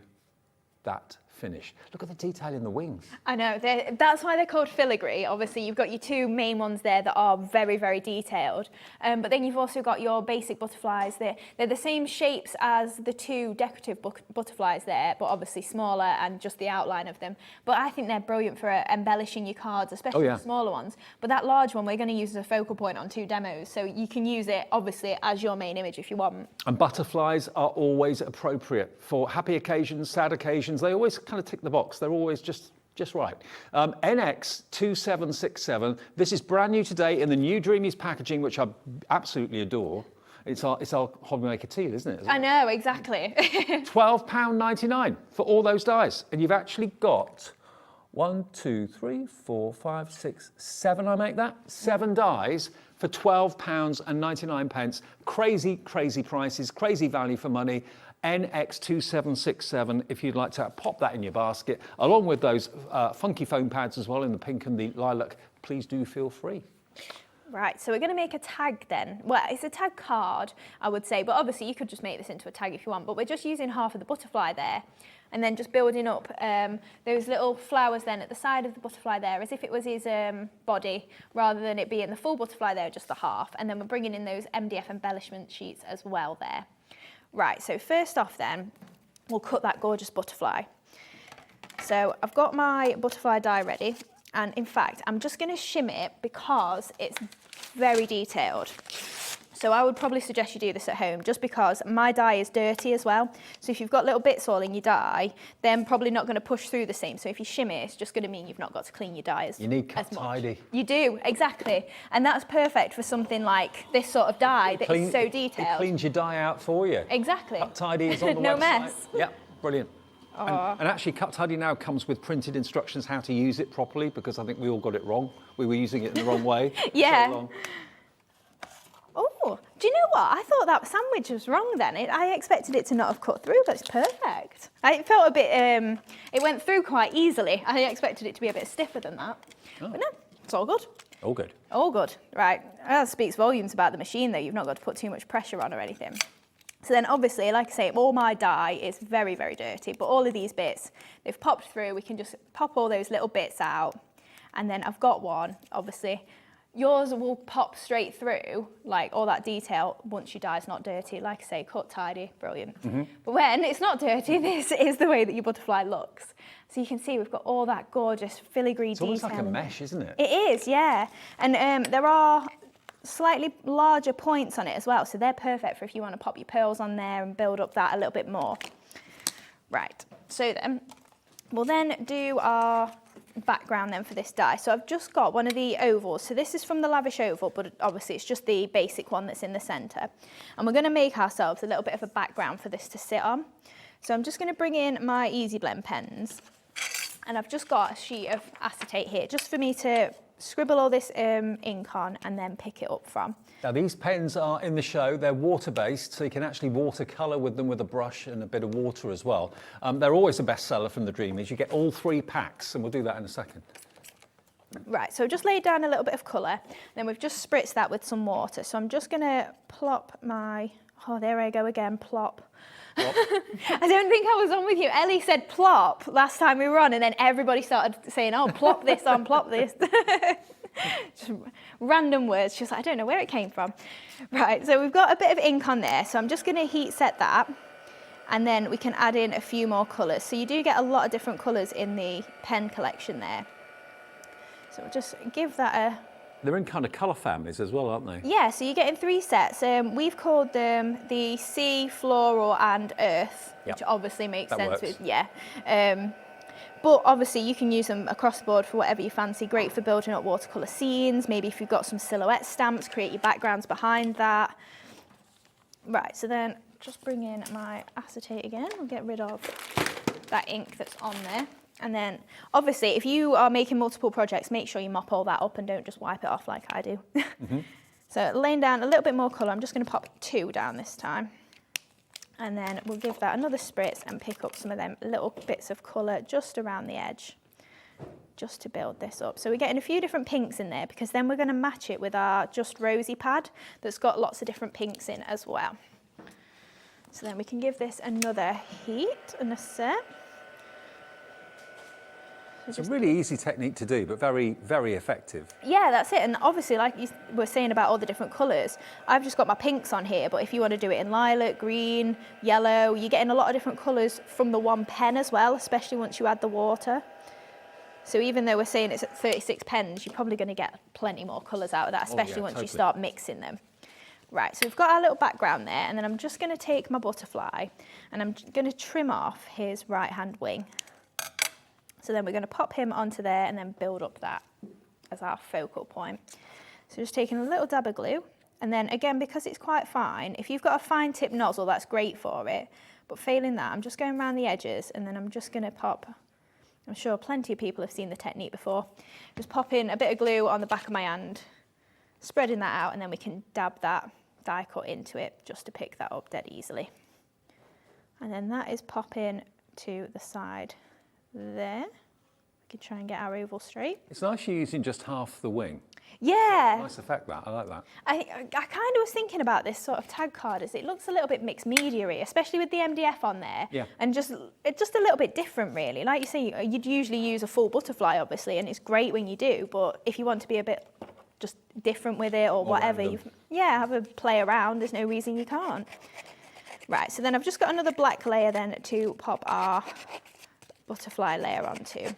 that finish. Look at the detail in the wings. I know, that's why they're called filigree. Obviously, you've got your 2 main ones there that are very, very detailed. But then you've also got your basic butterflies. They're the same shapes as the 2 decorative butterflies there, but obviously smaller and just the outline of them. But I think they're brilliant for embellishing your cards, especially the smaller ones. But that large one, we're going to use as a focal point on 2 demos. So you can use it, obviously, as your main image if you want. And butterflies are always appropriate for happy occasions, sad occasions. They always kind of tick the box. They're always just right. NX2767. This is brand new today in the new Dreamees packaging, which I absolutely adore. It's our Hobby Maker teal, isn't it? I know, exactly. £12.99 for all those dies. And you've actually got 1, 2, 3, 4, 5, 6, 7, I make that? 7 dies for £12.99. Crazy, crazy prices, crazy value for money. NX2767 if you'd like to pop that in your basket, along with those funky foam pads as well in the pink and the lilac. Please do feel free. Right, so we're going to make a tag then. Well, it's a tag card, I would say, but obviously you could just make this into a tag if you want, but we're just using half of the butterfly there, and then just building up those little flowers then at the side of the butterfly there, as if it was his body, rather than it being the full butterfly there, just the half. And then we're bringing in those MDF embellishment sheets as well there. Right, so first off then, we'll cut that gorgeous butterfly. So I've got my butterfly die ready, and in fact, I'm just going to shim it because it's very detailed. So So I would probably suggest you do this at home, just because my dye is dirty as well. So if you've got little bits all in your dye, then probably not going to push through the same. So if you shimmy, it's just going to mean you've not got to clean your dye as much. You need cut tidy. You do, exactly. And that's perfect for something like this sort of dye that is so detailed. It cleans your dye out for you. Exactly. Cut tidy is on the No website. mess. Yeah, brilliant. And actually, Cut Tidy now comes with printed instructions how to use it properly, because I think we all got it wrong. We were using it in the wrong way. Yeah. So long. Oh, do you know what? I thought that sandwich was wrong then. I expected it to not have cut through, but it's perfect. It felt a bit, it went through quite easily. I expected it to be a bit stiffer than that. Oh. But no, it's all good. All good. All good, right. That speaks volumes about the machine though. You've not got to put too much pressure on or anything. So then obviously, like I say, all my dye is very, very dirty, but all of these bits, they've popped through. We can just pop all those little bits out. And then I've got one, obviously. Yours will pop straight through, like all that detail, once your dye's not dirty. Like I say, cut tidy, brilliant. But when it's not dirty, this is the way that your butterfly looks. So you can see we've got all that gorgeous filigree detail. It's almost like a mesh, isn't it? It is, yeah. And there are slightly larger points on it as well, so they're perfect for if you want to pop your pearls on there and build up that a little bit more. Right, so then we'll then do our background then for this die. So I've just got one of the ovals. So this is from the Lavish oval, but obviously it's just the basic one that's in the centre. And we're going to make ourselves a little bit of a background for this to sit on. So I'm just going to bring in my Easy Blend pens, and I've just got a sheet of acetate here just for me to scribble all this ink on and then pick it up from. Now these pens are in the show, they're water-based, so you can actually watercolour with them with a brush and a bit of water as well. They're always a bestseller from the Dreamees. You get all 3 packs, and we'll do that in a second. Right, so I've just laid down a little bit of colour, then we've just spritzed that with some water. So I'm just going to plop my, oh, there I go again, plop. I don't think I was on with you. Ellie said plop last time we were on, and then everybody started saying, oh, plop this on, plop this. Just random words. She was like, I don't know where it came from. Right, so we've got a bit of ink on there, so I'm just going to heat set that, and then we can add in a few more colours. So you do get a lot of different colours in the pen collection there. So we'll just give that a... They're in kind of colour families as well, aren't they? Yeah, so you're getting 3 sets. We've called them the sea, floral and earth, which obviously makes sense. Works. Yeah. But obviously you can use them across the board for whatever you fancy. Great for building up watercolour scenes. Maybe if you've got some silhouette stamps, create your backgrounds behind that. Right, so then just bring in my acetate again. We'll get rid of that ink that's on there. And then, obviously, if you are making multiple projects, make sure you mop all that up and don't just wipe it off like I do. So laying down a little bit more colour, I'm just going to pop 2 down this time. And then we'll give that another spritz and pick up some of them little bits of colour just around the edge, just to build this up. So we're getting a few different pinks in there, because then we're going to match it with our Just Rosy pad that's got lots of different pinks in as well. So then we can give this another heat and a set. It's a really easy technique to do, but very, very effective. Yeah, that's it. And obviously, like you were saying about all the different colours, I've just got my pinks on here, but if you want to do it in lilac, green, yellow, you're getting a lot of different colours from the one pen as well, especially once you add the water. So even though we're saying it's at 36 pens, you're probably going to get plenty more colours out of that, especially once you start mixing them. Right, so we've got our little background there, and then I'm just going to take my butterfly and I'm going to trim off his right-hand wing. So then we're going to pop him onto there and then build up that as our focal point. So just taking a little dab of glue, and then again, because it's quite fine, if you've got a fine tip nozzle, that's great for it. But failing that, I'm just going around the edges, and then I'm just going to pop, I'm sure plenty of people have seen the technique before, just pop in a bit of glue on the back of my hand, spreading that out, and then we can dab that die cut into it just to pick that up dead easily. And then that is popping to the side there. We can try and get our oval straight. It's nice you're using just half the wing. Yeah. Nice effect, that. I like that. I kind of was thinking about this sort of tag card as it looks a little bit mixed media-y, especially with the MDF on there. Yeah. And it's just a little bit different, really. Like you say, you'd usually use a full butterfly, obviously, and it's great when you do, but if you want to be a bit just different with it or whatever, have a play around, there's no reason you can't. Right, so then I've just got another black layer then to pop our butterfly layer onto.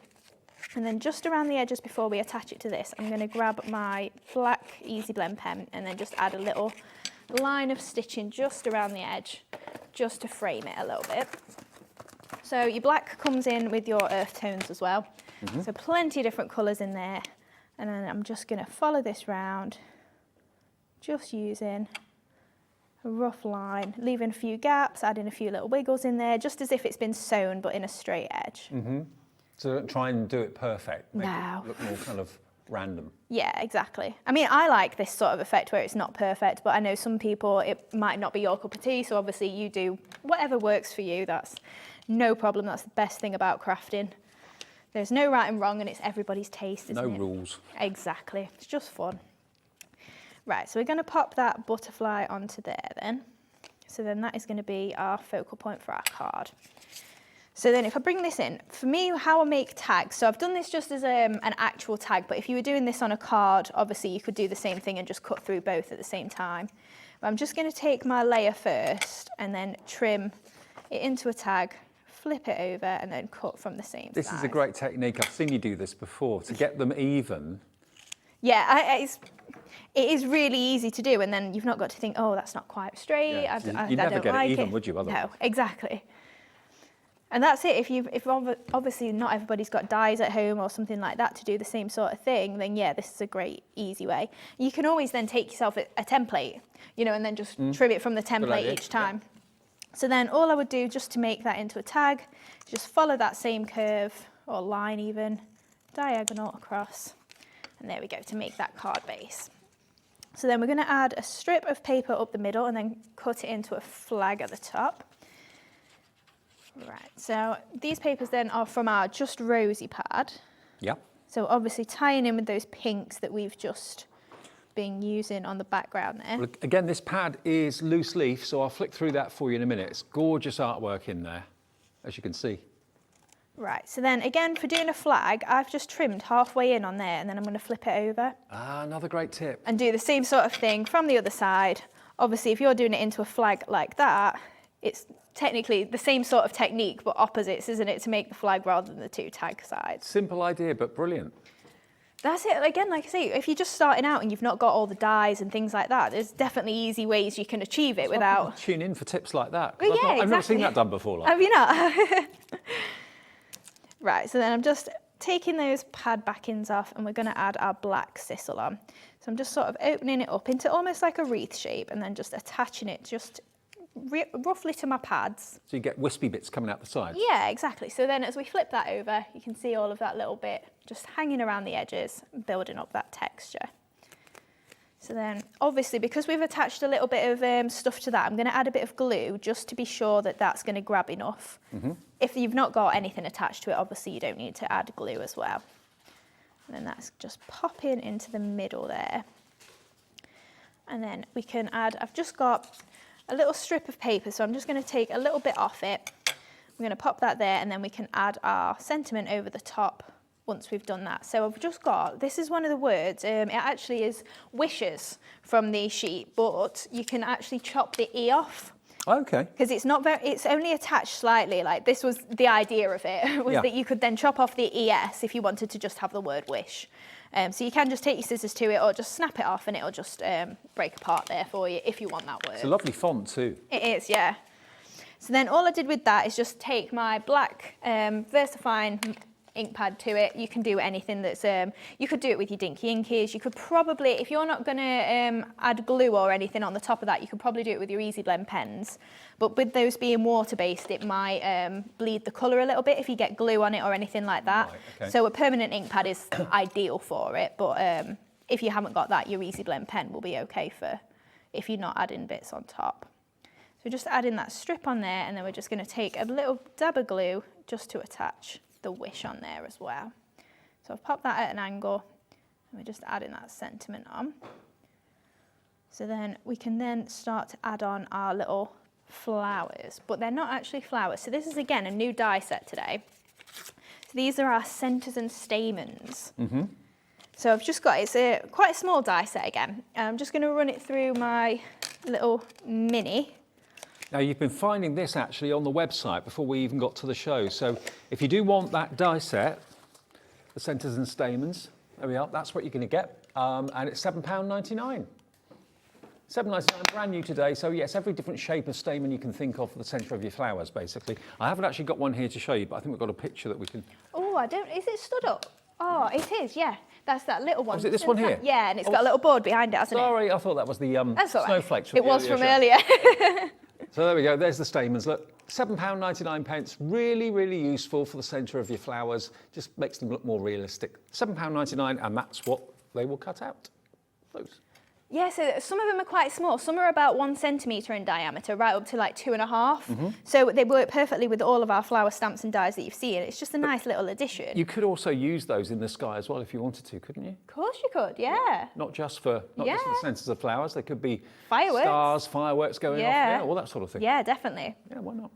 And then just around the edges before we attach it to this, I'm going to grab my black Easy Blend pen and then just add a little line of stitching just around the edge, just to frame it a little bit. So your black comes in with your earth tones as well. So plenty of different colours in there. And then I'm just going to follow this round, just using a rough line, leaving a few gaps, adding a few little wiggles in there, just as if it's been sewn but in a straight edge. So don't try and do it perfect. Make No. it look more kind of random. Yeah, exactly. I mean, I like this sort of effect where it's not perfect, but I know some people, it might not be your cup of tea, so obviously you do whatever works for you. That's no problem. That's the best thing about crafting. There's no right and wrong, and it's everybody's taste, isn't it? No rules. Exactly. It's just fun. Right, so we're going to pop that butterfly onto there then. So then that is going to be our focal point for our card. So then if I bring this in, for me, how I make tags, so I've done this just as an actual tag, but if you were doing this on a card, obviously you could do the same thing and just cut through both at the same time. But I'm just going to take my layer first and then trim it into a tag, flip it over and then cut from the same This side. is a great technique. I've seen you do this before to get them even. Yeah, it is really easy to do, and then you've not got to think, oh, that's not quite straight. Yeah, I you'd never don't get it like even, would you, otherwise? No, exactly. And that's it. If obviously not everybody's got dies at home or something like that to do the same sort of thing, then yeah, this is a great, easy way. You can always then take yourself a template, you know, and then just trim it from the template idea. each time. Yeah. So then all I would do just to make that into a tag, just follow that same curve or line even, diagonal across, and there we go to make that card base. So then we're going to add a strip of paper up the middle and then cut it into a flag at the top. Right, so these papers then are from our Just Rosy pad. Yeah. So obviously tying in with those pinks that we've just been using on the background there. Well, again, this pad is loose leaf, so I'll flick through that for you in a minute. It's gorgeous artwork in there, as you can see. Right, so then again, for doing a flag, I've just trimmed halfway in on there and then I'm going to flip it over. Ah, another great tip. And do the same sort of thing from the other side. Obviously, if you're doing it into a flag like that, it's technically the same sort of technique, but opposites, isn't it, to make the flag rather than the two tag sides. Simple idea, but brilliant. That's it. Again, like I say, if you're just starting out and you've not got all the dies and things like that, there's definitely easy ways you can achieve it without... Tune in for tips like that. Well, yeah, I've never seen exactly. that done before. Like. Have you not? Right, so then I'm just taking those pad backings off and we're going to add our black sisal on. So I'm just sort of opening it up into almost like a wreath shape and then just attaching it just roughly to my pads. So you get wispy bits coming out the sides. Yeah, exactly. So then as we flip that over, you can see all of that little bit just hanging around the edges, building up that texture. So then, obviously, because we've attached a little bit of stuff to that, I'm going to add a bit of glue just to be sure that that's going to grab enough. If you've not got anything attached to it, obviously you don't need to add glue as well. And then that's just popping into the middle there. And then we can add, I've just got a little strip of paper, so I'm just going to take a little bit off it. I'm going to pop that there, and then we can add our sentiment over the top once we've done that. So I've just got, this is one of the words, it actually is wishes from the sheet, but you can actually chop the E off. Okay. Because it's not very, it's only attached slightly, like this was the idea of it, was that you could then chop off the ES if you wanted to just have the word wish. So you can just take your scissors to it or just snap it off and it'll just break apart there for you if you want that word. It's a lovely font too. It is, yeah. So then all I did with that is just take my black VersaFine ink pad to it. You can do anything that's, you could do it with your Dinky Inkies. You could probably, if you're not going to add glue or anything on the top of that, you could probably do it with your Easy Blend pens. But with those being water-based, it might bleed the colour a little bit if you get glue on it or anything like that. Right, okay. So a permanent ink pad is ideal for it, but if you haven't got that, your Easy Blend pen will be okay for if you're not adding bits on top. So just adding that strip on there, and then we're just going to take a little dab of glue just to attach the wish on there as well. So I've popped that at an angle, and we're just adding that sentiment on. So then we can then start to add on our little flowers, but they're not actually flowers. So this is again a new die set today. So these are our centers and stamens. So I've just got, it's quite a small die set again. I'm just going to run it through my little mini. Now you've been finding this actually on the website before we even got to the show. So if you do want that die set, the centers and stamens, there we are, that's what you're going to get. And it's £7.99. £7.99, brand new today. So yes, every different shape of stamen you can think of for the centre of your flowers, basically. I haven't actually got one here to show you, but I think we've got a picture that we can... Oh, is it stood up? Oh, it is, yeah. That's that little one. Oh, is it this one here? Yeah, and it's got a little board behind it, hasn't it? Sorry, I thought that was the snowflakes. It was from earlier. So there we go, there's the stamens. Look, £7.99, really, really useful for the centre of your flowers. Just makes them look more realistic. £7.99, and that's what they will cut out. Those. Yeah, so some of them are quite small. Some are about 1 centimetre in diameter, right up to like 2.5. So they work perfectly with all of our flower stamps and dies that you've seen. It's just a nice little addition. You could also use those in the sky as well if you wanted to, couldn't you? Of course you could, yeah. Not just for the centres of flowers. They could be fireworks, stars, fireworks going off, all that sort of thing. Yeah, definitely. Yeah, why not?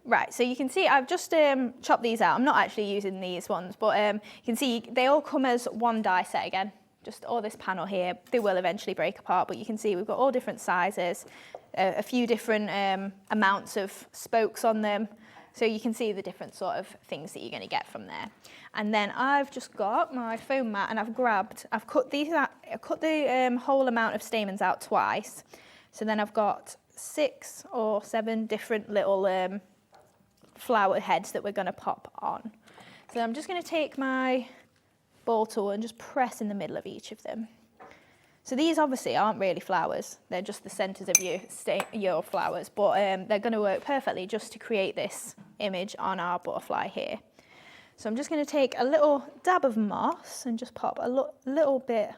Right, so you can see I've just chopped these out. I'm not actually using these ones, but you can see they all come as one die set again. Just all this panel here, they will eventually break apart, but you can see we've got all different sizes, a few different amounts of spokes on them. So you can see the different sort of things that you're going to get from there. And then I've just got my foam mat and I've cut these out, I cut the whole amount of stamens out twice. So then I've got 6 or 7 different little flower heads that we're going to pop on. So I'm just going to take my ball tool and just press in the middle of each of them. So these obviously aren't really flowers, they're just the centres of your flowers, but they're going to work perfectly just to create this image on our butterfly here. So I'm just going to take a little dab of moss and just pop a little bit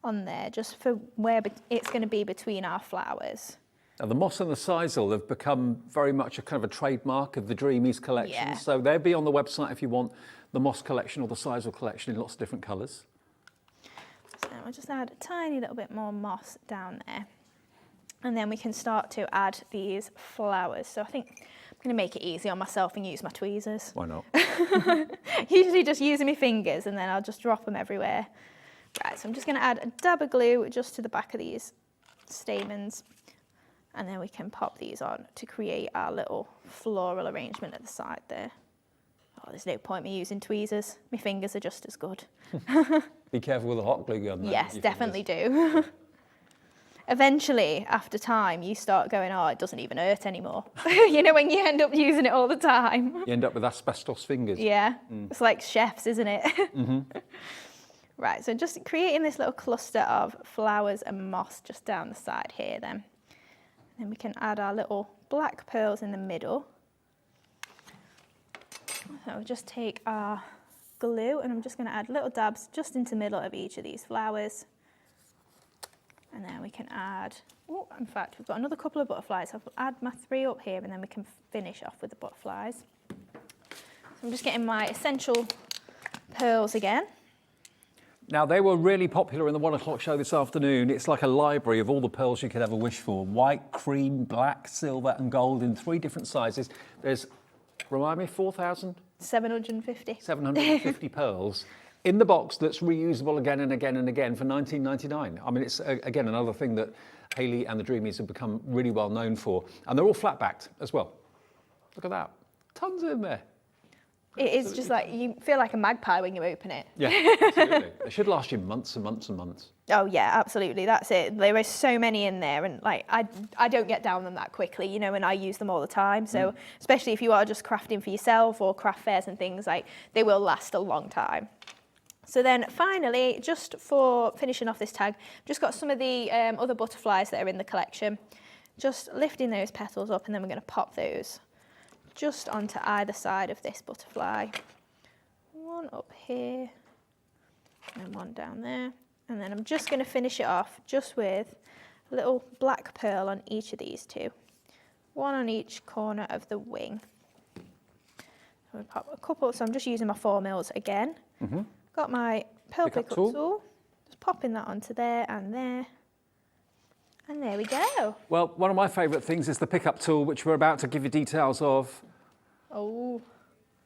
on there, just for where it's going to be between our flowers. Now, the moss and the Sizzler have become very much a kind of a trademark of the Dreamees collection. Yeah. So they'll be on the website if you want the moss collection or the Sizzler collection in lots of different colours. So I'll just add a tiny little bit more moss down there. And then we can start to add these flowers. So I think I'm going to make it easy on myself and use my tweezers. Why not? Usually just using my fingers and then I'll just drop them everywhere. Right, so I'm just going to add a dab of glue just to the back of these stamens. And then we can pop these on to create our little floral arrangement at the side there. Oh, there's no point me using tweezers. My fingers are just as good. Be careful with the hot glue gun. Yes, definitely do. Eventually, after time, you start going, oh, it doesn't even hurt anymore. You know, when you end up using it all the time. You end up with asbestos fingers. Yeah, It's like chefs, isn't it? Right, so just creating this little cluster of flowers and moss just down the side here then. Then we can add our little black pearls in the middle. So we'll just take our glue and I'm just going to add little dabs just into the middle of each of these flowers. And then we can add, oh, in fact, we've got another couple of butterflies. I'll add my 3 up here and then we can finish off with the butterflies. So I'm just getting my essential pearls again. Now, they were really popular in the 1 o'clock show this afternoon. It's like a library of all the pearls you could ever wish for. White, cream, black, silver and gold in 3 different sizes. There's, remind me, 4,000? 750. 750 pearls in the box that's reusable again and again and again for £19.99. I mean, it's, again, another thing that Hayley and the Dreamees have become really well known for. And they're all flat-backed as well. Look at that. Tons in there. It is just like, you feel like a magpie when you open it. Yeah, absolutely. It should last you months and months and months. Oh yeah, absolutely, that's it. There is so many in there and like, I don't get down them that quickly, you know, and I use them all the time. So especially if you are just crafting for yourself or craft fairs and things, like they will last a long time. So then finally, just for finishing off this tag, I've just got some of the other butterflies that are in the collection. Just lifting those petals up and then we're going to pop those just onto either side of this butterfly. One up here and one down there. And then I'm just going to finish it off just with a little black pearl on each of these 2. One on each corner of the wing. So we pop a couple, so I'm just using my 4mm again. Got my pearl pickup tool. Just popping that onto there and there. And there we go. Well, one of my favourite things is the pickup tool, which we're about to give you details of.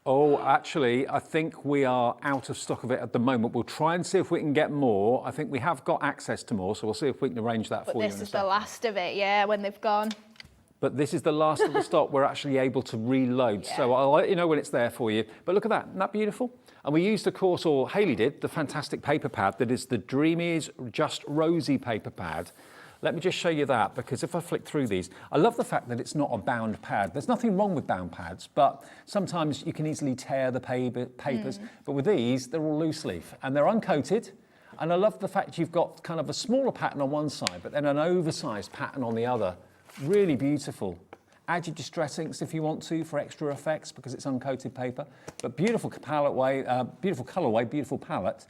Oh, actually, I think we are out of stock of it at the moment. We'll try and see if we can get more. I think we have got access to more, so we'll see if we can arrange that for you. But this is the last of it, yeah, when they've gone. But this is the last of the stock we're actually able to reload. Yeah. So I'll let you know when it's there for you. But look at that, isn't that beautiful? And we used, of course, or Hayley did, the fantastic paper pad that is the Dreamees Just Rosy paper pad. Let me just show you that, because if I flick through these, I love the fact that it's not a bound pad. There's nothing wrong with bound pads, but sometimes you can easily tear the papers. But with these, they're all loose leaf and they're uncoated. And I love the fact you've got kind of a smaller pattern on one side, but then an oversized pattern on the other. Really beautiful. Add your distress inks if you want to for extra effects, because it's uncoated paper. But beautiful beautiful colorway, beautiful palette.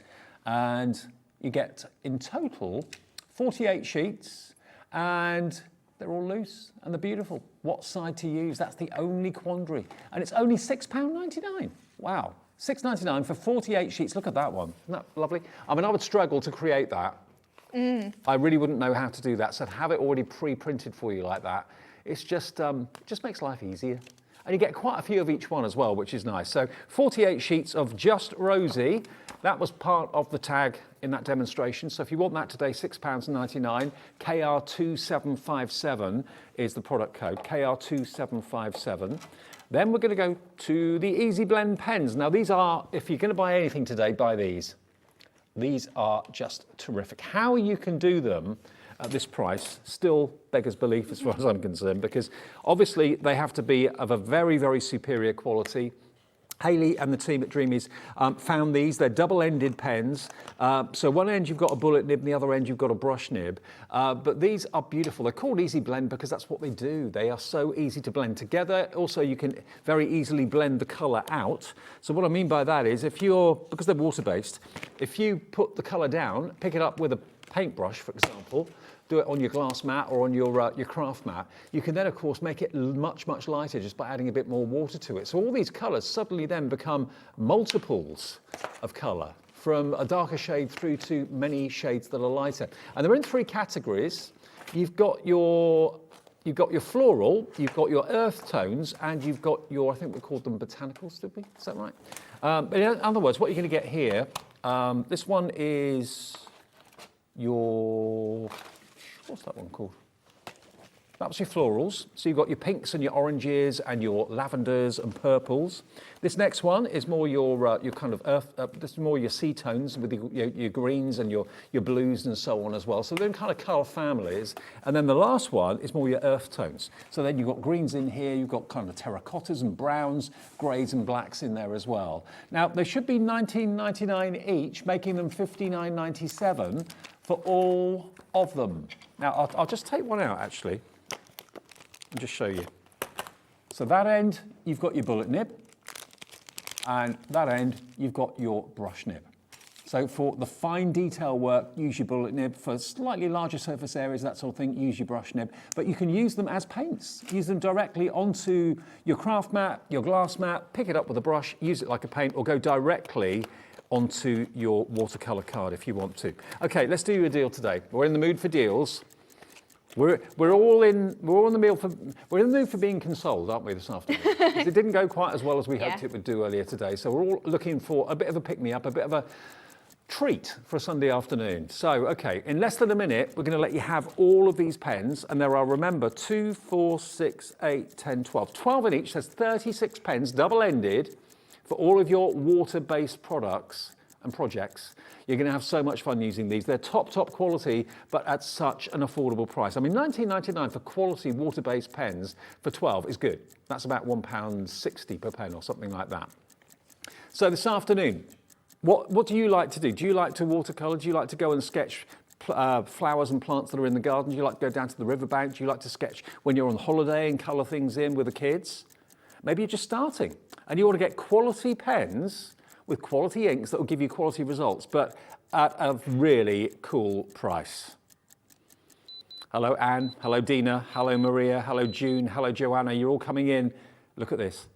And you get, in total, 48 sheets, and they're all loose and they're beautiful. What side to use? That's the only quandary. And it's only £6.99. Wow. £6.99 for 48 sheets. Look at that one. Isn't that lovely? I mean, I would struggle to create that. I really wouldn't know how to do that. So to have it already pre-printed for you like that, it's just makes life easier. And you get quite a few of each one as well, which is nice. So 48 sheets of Just Rosie. That was part of the tag in that demonstration. So if you want that today, £6.99. KR2757 is the product code, KR2757. Then we're going to go to the Easy Blend pens. Now these are, if you're going to buy anything today, buy these. These are just terrific. How you can do them at this price still beggars belief as far as I'm concerned, because obviously they have to be of a very, very superior quality. Hayley and the team at Dreamees found these. They're double-ended pens. So one end you've got a bullet nib, and the other end you've got a brush nib. But these are beautiful. They're called Easy Blend because that's what they do. They are so easy to blend together. Also, you can very easily blend the colour out. So what I mean by that is, because they're water-based, if you put the colour down, pick it up with a paintbrush, for example, do it on your glass mat or on your craft mat, you can then, of course, make it much, much lighter just by adding a bit more water to it. So all these colours suddenly then become multiples of colour, from a darker shade through to many shades that are lighter. And they're in three categories. You've got your floral, you've got your earth tones, and you've got your, I think we called them botanicals, did we? Is that right? But in other words, what you're going to get here, this one is your, what's that one called? That was your florals. So you've got your pinks and your oranges and your lavenders and purples. This next one is more your kind of earth, this is more your sea tones with your greens and your blues and so on as well. So they're in kind of colour families. And then the last one is more your earth tones. So then you've got greens in here, you've got kind of terracottas and browns, greys and blacks in there as well. Now, they should be $19.99 each, making them $59.97 for all of them. Now, I'll just take one out, actually, and just show you. So that end, you've got your bullet nib, and that end, you've got your brush nib. So for the fine detail work, use your bullet nib. For slightly larger surface areas, that sort of thing, use your brush nib. But you can use them as paints. Use them directly onto your craft mat, your glass mat, pick it up with a brush, use it like a paint, or go directly onto your watercolor card if you want to. Okay, let's do a deal today. We're in the mood for deals. We're in the mood for being consoled, aren't we, this afternoon? It didn't go quite as well as we hoped it would do earlier today. So we're all looking for a bit of a pick-me-up, a bit of a treat for a Sunday afternoon. So, okay, in less than a minute, we're going to let you have all of these pens. And there are, remember, 2, 4, 6, 8, 10, 12. 12 in each. There's 36 pens, double-ended, for all of your water-based products and projects. You're going to have so much fun using these. They're top quality, but at such an affordable price. I mean, $19.99 for quality water-based pens for 12 is good. That's about £1.60 per pen or something like that. So this afternoon, what do you like to do? Do you like to watercolour? Do you like to go and sketch flowers and plants that are in the garden? Do you like to go down to the riverbank? Do you like to sketch when you're on holiday and colour things in with the kids? Maybe you're just starting and you want to get quality pens with quality inks that will give you quality results, but at a really cool price. Hello, Anne. Hello, Dina. Hello, Maria. Hello, June. Hello, Joanna. You're all coming in. Look at this.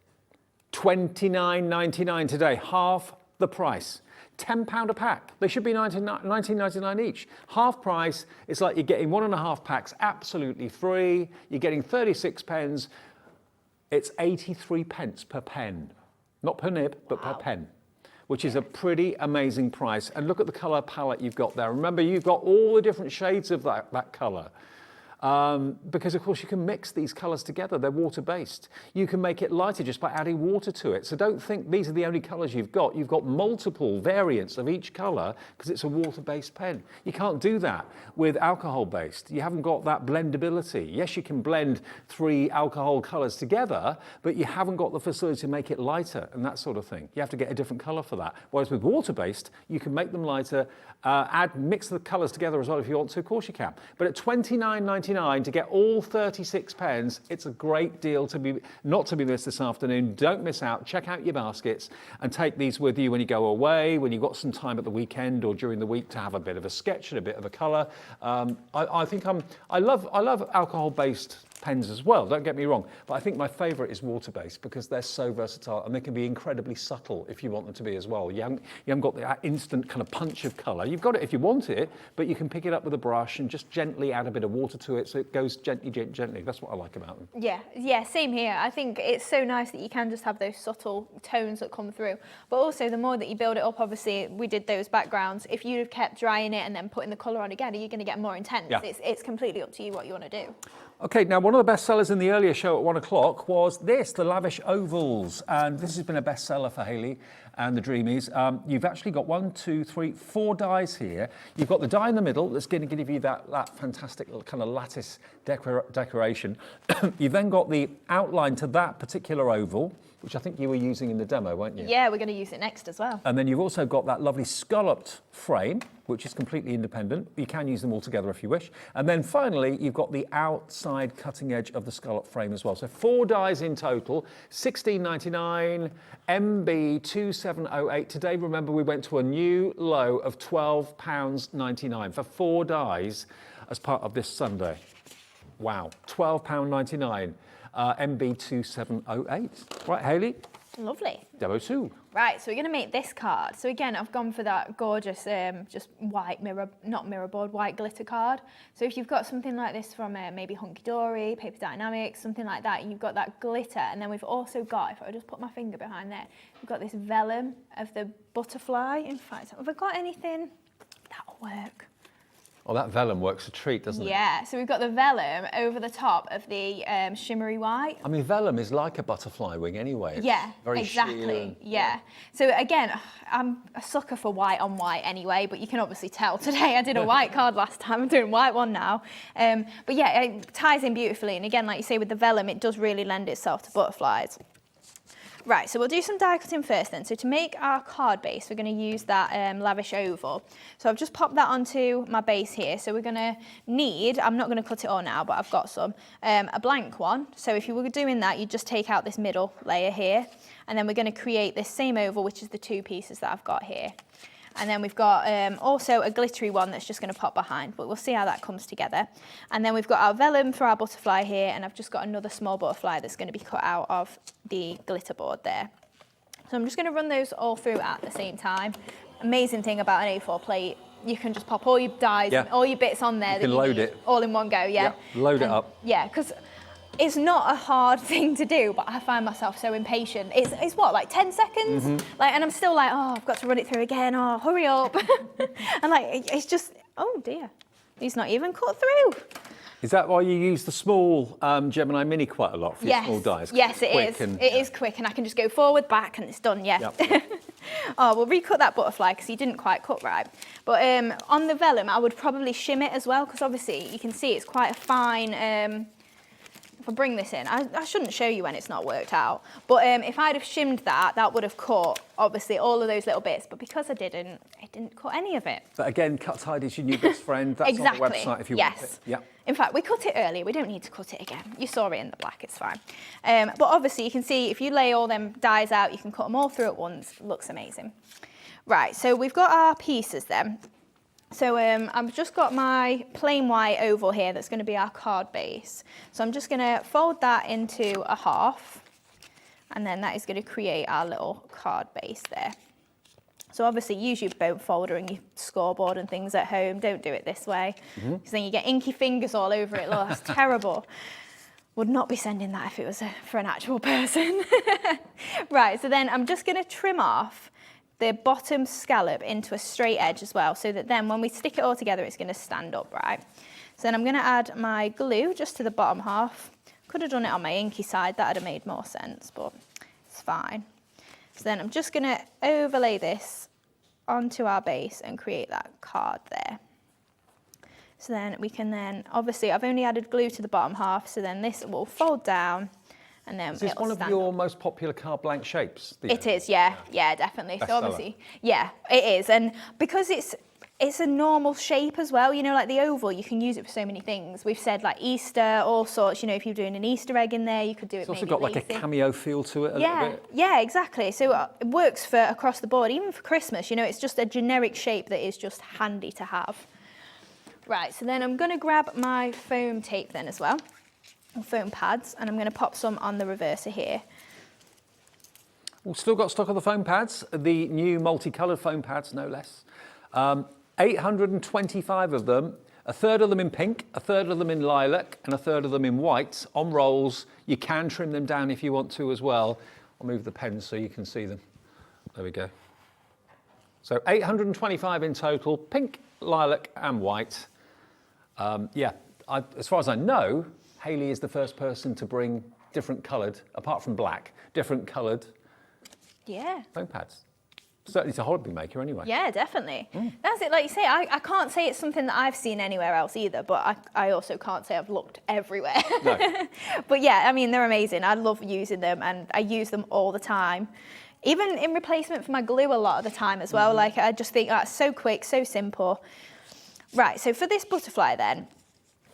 $29.99 today, half the price. £10 a pack. They should be $19.99 each. Half price. It's like you're getting 1.5 packs absolutely free. You're getting 36 pens. It's 83 pence per pen. Not per nib, but per pen, which is a pretty amazing price. And look at the colour palette you've got there. Remember, you've got all the different shades of that colour. because of course you can mix these colours together. They're water-based. You can make it lighter just by adding water to it. So don't think these are the only colours you've got. You've got multiple variants of each colour because it's a water-based pen. You can't do that with alcohol-based. You haven't got that blendability. Yes, you can blend 3 alcohol colours together, but you haven't got the facility to make it lighter and that sort of thing. You have to get a different colour for that. Whereas with water-based, you can make them lighter, mix the colours together as well if you want to, of course you can. But at £29.99 to get all 36 pens, it's a great deal not to be missed this afternoon. Don't miss out. Check out your baskets and take these with you when you go away, when you've got some time at the weekend or during the week to have a bit of a sketch and a bit of a colour. I love alcohol-based pens as well, don't get me wrong, but I think my favourite is water-based because they're so versatile and they can be incredibly subtle if you want them to be as well. You haven't got that instant kind of punch of colour. You've got it if you want it, but you can pick it up with a brush and just gently add a bit of water to it so it goes gently. That's what I like about them. Yeah, same here. I think it's so nice that you can just have those subtle tones that come through, but also the more that you build it up, obviously we did those backgrounds, if you'd have kept drying it and then putting the colour on again, you're going to get more intense. Yeah. It's completely up to you what you want to do. Okay, now one of the best sellers in the earlier show at 1 o'clock was the Lavish ovals, and this has been a bestseller for Hayley and the Dreamees. You've actually got 1, 2, 3, 4 dies here. You've got the die in the middle that's going to give you that fantastic kind of lattice decoration. You've then got the outline to that particular oval, which I think you were using in the demo, weren't you? Yeah, we're going to use it next as well. And then you've also got that lovely scalloped frame, which is completely independent. You can use them all together if you wish. And then finally, you've got the outside cutting edge of the scallop frame as well. So 4 dies in total, £16.99, MB 2708. Today, remember, we went to a new low of £12.99 for 4 dies as part of this Sunday. Wow, £12.99. MB 2708. Right, Hayley? Lovely. Demo 2. Right, so we're going to make this card. So again, I've gone for that gorgeous, just white white glitter card. So if you've got something like this from maybe Hunky Dory, Paper Dynamics, something like that, and you've got that glitter, and then we've also got, if I just put my finger behind there, we've got this vellum of the butterfly. In fact, have I got anything? That'll work. Oh, that vellum works a treat, doesn't it? Yeah, so we've got the vellum over the top of the shimmery white. I mean, vellum is like a butterfly wing anyway. It's very exactly. Yeah. So again, I'm a sucker for white on white anyway, but you can obviously tell today I did a white card last time. I'm doing a white one now. But yeah, it ties in beautifully. And again, like you say, with the vellum, it does really lend itself to butterflies. Right, so we'll do some die cutting first then. So to make our card base, we're going to use that Lavish oval. So I've just popped that onto my base here. So we're going to need, I'm not going to cut it all now, but I've got some, a blank one. So if you were doing that, you'd just take out this middle layer here. And then we're going to create this same oval, which is the 2 pieces that I've got here. And then we've got also a glittery one that's just going to pop behind, but we'll see how that comes together. And then we've got our vellum for our butterfly here, and I've just got another small butterfly that's going to be cut out of the glitter board there. So I'm just going to run those all through at the same time. Amazing thing about an A4 plate, you can just pop all your dies and all your bits on there. You can load it. All in one go, yeah. Load it up. Yeah, because it's not a hard thing to do, but I find myself so impatient. It's what, like 10 seconds? Like, and I'm still like, oh, I've got to run it through again. Oh, hurry up. And like, it's just, oh dear, he's not even cut through. Is that why you use the small Gemini Mini quite a lot for your small dies? Yes, it is. It is quick, and I can just go forward, back, and it's done, yeah. Yep. Oh, we'll recut that butterfly because he didn't quite cut right. But on the vellum, I would probably shim it as well, because obviously you can see it's quite a fine, if I bring this in, I shouldn't show you when it's not worked out, but if I'd have shimmed that, that would have cut, obviously, all of those little bits, but because I didn't cut any of it. But again, Cut Tide is your new best friend. That's exactly. on the website if you want it. Yeah. In fact, we cut it earlier. We don't need to cut it again. You saw it in the black, it's fine. But obviously, you can see if you lay all them dies out, you can cut them all through at once. It looks amazing. Right, so we've got our pieces then. So I've just got my plain white oval here that's going to be our card base. So I'm just going to fold that into a half, and then that is going to create our little card base there. So obviously use your bone folder and your scoreboard and things at home. Don't do it this way, because then you get inky fingers all over it. Look, that's terrible. Would not be sending that if it was for an actual person. Right, so then I'm just going to trim off the bottom scallop into a straight edge as well, so that then when we stick it all together, it's going to stand up, right? So then I'm going to add my glue just to the bottom half. Could have done it on my inky side, that would have made more sense, but it's fine. So then I'm just going to overlay this onto our base and create that card there. So then we can then, obviously I've only added glue to the bottom half, so then this will fold down and then Is this one of your most popular card blank shapes? It is, yeah, definitely. Best So obviously, yeah, it is. And because it's a normal shape as well, you know, like the oval, you can use it for so many things. We've said like Easter, all sorts, you know, if you're doing an Easter egg in there, you could do it. It's also got like a cameo feel to it a little bit. Yeah, exactly. So it works for across the board, even for Christmas, you know, it's just a generic shape that is just handy to have. Right, so then I'm going to grab my foam tape then as well, or foam pads, and I'm going to pop some on the reverser here. We've still got stock of the foam pads, the new multicoloured foam pads, no less. 825 of them, a third of them in pink, a third of them in lilac, and a third of them in white on rolls. You can trim them down if you want to as well. I'll move the pens so you can see them. There we go. So 825 in total, pink, lilac, and white. As far as I know, Hayley is the first person to bring different coloured, apart from black, different coloured foam pads. Certainly to hobby maker anyway. Yeah, definitely. That's it, like you say, I can't say it's something that I've seen anywhere else either, but I also can't say I've looked everywhere. No. But yeah, I mean, they're amazing. I love using them and I use them all the time. Even in replacement for my glue a lot of the time as well. Like I just think that's so quick, so simple. Right, so for this butterfly then,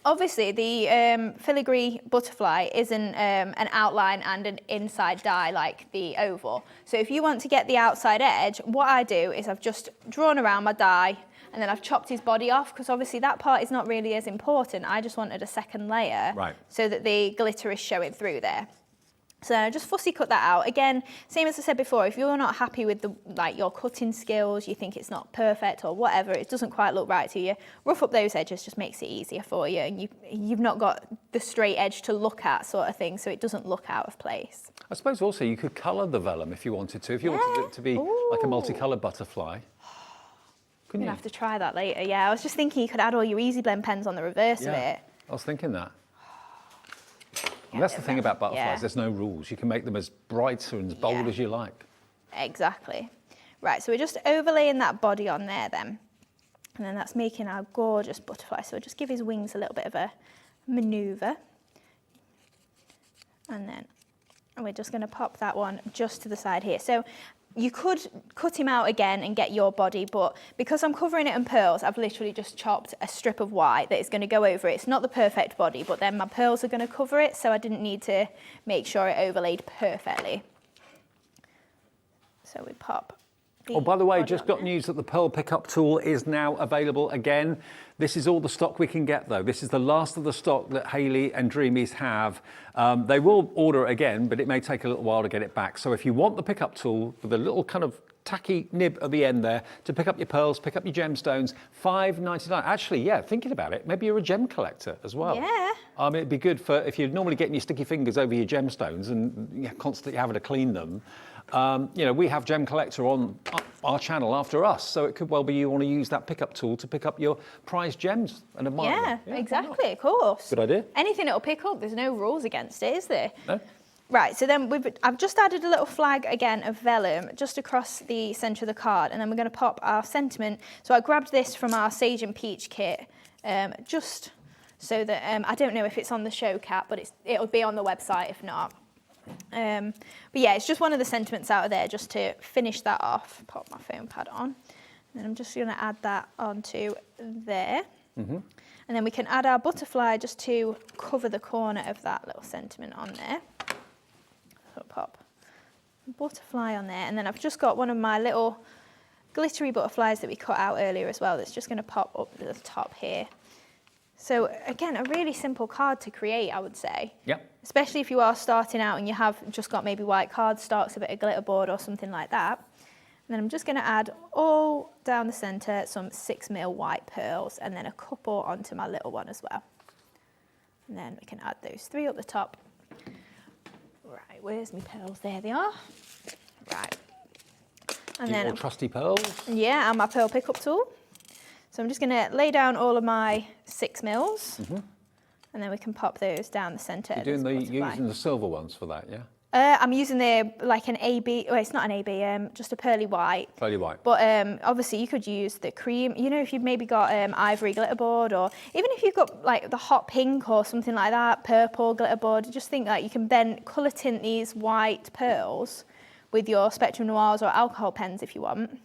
obviously the filigree butterfly isn't an outline and an inside die like the oval. So if you want to get the outside edge, what I do is I've just drawn around my die and then I've chopped his body off because obviously that part is not really as important. I just wanted a second layer so that the glitter is showing through there. So I just fussy cut that out. Again, same as I said before, if you're not happy with your cutting skills, you think it's not perfect or whatever, it doesn't quite look right to you, rough up those edges just makes it easier for you, and you've not got the straight edge to look at sort of thing, so it doesn't look out of place. I suppose also you could colour the vellum if you wanted to, if you wanted it to be like a multicoloured butterfly. Couldn't you? I'll have to try that later, yeah. I was just thinking you could add all your Easy Blend pens on the reverse of it. I was thinking that. And that's the thing about butterflies, there's no rules. You can make them as bright and as bold as you like. Exactly. Right, so we're just overlaying that body on there then. And then that's making our gorgeous butterfly. So we'll just give his wings a little bit of a manoeuvre. And then we're just going to pop that one just to the side here. So you could cut him out again and get your body, but because I'm covering it in pearls, I've literally just chopped a strip of white that is going to go over it. It's not the perfect body, but then my pearls are going to cover it, so I didn't need to make sure it overlaid perfectly. So we pop. Oh, by the way, just got news that the pearl pickup tool is now available again. This is all the stock we can get, though. This is the last of the stock that Hayley and Dreamees have. They will order it again, but it may take a little while to get it back. So if you want the pickup tool with a little kind of tacky nib at the end there to pick up your pearls, pick up your gemstones, $5.99. Actually, yeah, thinking about it, maybe you're a gem collector as well. Yeah. It'd be good for if you're normally getting your sticky fingers over your gemstones and constantly having to clean them. You know, we have Gem Collector on our channel after us, so it could well be you want to use that pickup tool to pick up your prized gems and admire them. Yeah, exactly, of course. Good idea. Anything it'll pick up, there's no rules against it, is there? No. Right, so then I've just added a little flag again of vellum just across the centre of the card, and then we're going to pop our sentiment. So I grabbed this from our Sage and Peach kit, just so that, I don't know if it's on the show cap, but it'll be on the website if not. But yeah, it's just one of the sentiments out of there just to finish that off. Pop my foam pad on. And then I'm just going to add that onto there. And then we can add our butterfly just to cover the corner of that little sentiment on there. So pop butterfly on there. And then I've just got one of my little glittery butterflies that we cut out earlier as well that's just going to pop up to the top here. So again, a really simple card to create, I would say. Yep. Especially if you are starting out and you have just got maybe white cardstocks, a bit of glitter board or something like that. And then I'm just going to add all down the centre some 6mm white pearls and then a couple onto my little one as well. And then we can add those 3 up the top. Right, where's my pearls? There they are. Right. And then more trusty pearls. Yeah, and my pearl pickup tool. So I'm just going to lay down all of my 6 mils. And then we can pop those down the centre. You're using the silver ones for that, yeah? I'm using like an AB, well, it's not an AB, just a pearly white. Pearly white. But obviously you could use the cream, you know, if you've maybe got ivory glitter board, or even if you've got like the hot pink or something like that, purple glitter board, just think that you can then colour tint these white pearls with your Spectrum Noirs or alcohol pens if you want.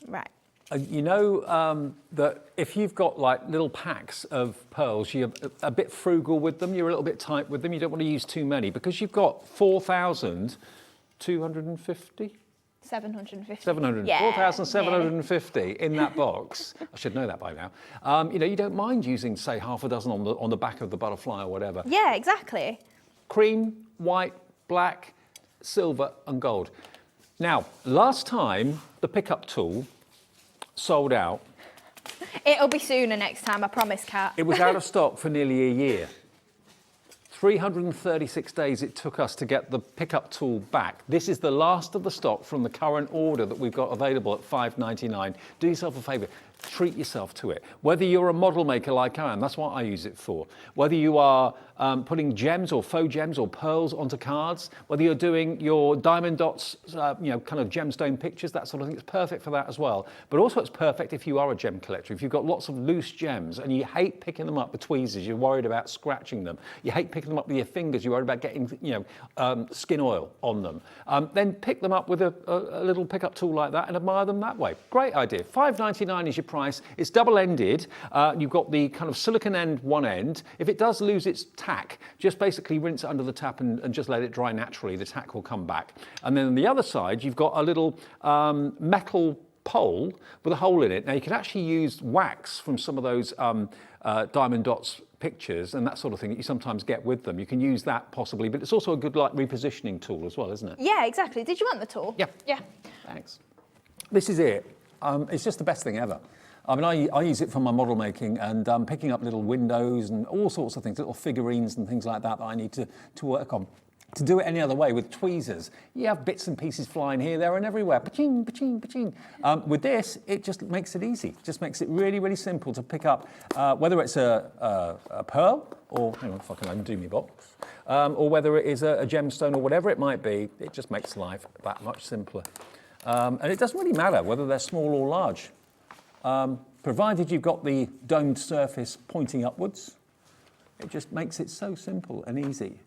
Right. You know that if you've got like little packs of pearls, you're a bit frugal with them, you're a little bit tight with them, you don't want to use too many because you've got 4,250? 750. 700, yeah, 4,750 in that box. I should know that by now. You know, you don't mind using, say, half a dozen on the back of the butterfly or whatever. Yeah, exactly. Cream, white, black, silver and gold. Now, last time the pickup tool sold out. It'll be sooner next time, I promise, Kat. It was out of stock for nearly a year. 336 days it took us to get the pickup tool back. This is the last of the stock from the current order that we've got available at $5.99. Do yourself a favour. Treat yourself to it. Whether you're a model maker like I am, that's what I use it for. Whether you are putting gems or faux gems or pearls onto cards, whether you're doing your diamond dots, you know, kind of gemstone pictures, that sort of thing, it's perfect for that as well. But also it's perfect if you are a gem collector. If you've got lots of loose gems and you hate picking them up with tweezers, you're worried about scratching them, you hate picking them up with your fingers, you're worried about getting, you know, skin oil on them, then pick them up with a little pickup tool like that and admire them that way. Great idea. $5.99 is your price. It's double-ended. You've got the kind of silicone end one end. If it does lose its tack, just basically rinse it under the tap and just let it dry naturally. The tack will come back. And then on the other side, you've got a little metal pole with a hole in it. Now, you can actually use wax from some of those diamond dots pictures and that sort of thing that you sometimes get with them. You can use that possibly, but it's also a good like repositioning tool as well, isn't it? Yeah, exactly. Did you want the tool? Yeah. Yeah. Thanks. This is it. It's just the best thing ever. I mean, I use it for my model making and picking up little windows and all sorts of things, little figurines and things like that that I need to work on. To do it any other way with tweezers, you have bits and pieces flying here, there and everywhere. Pa-ching, pa-ching, pa-ching. With this, it just makes it easy. Just makes it really, really simple to pick up, whether it's a pearl or, hang on, if I can undo my box, or whether it is a gemstone or whatever it might be. It just makes life that much simpler. And it doesn't really matter whether they're small or large. Provided you've got the domed surface pointing upwards, it just makes it so simple and easy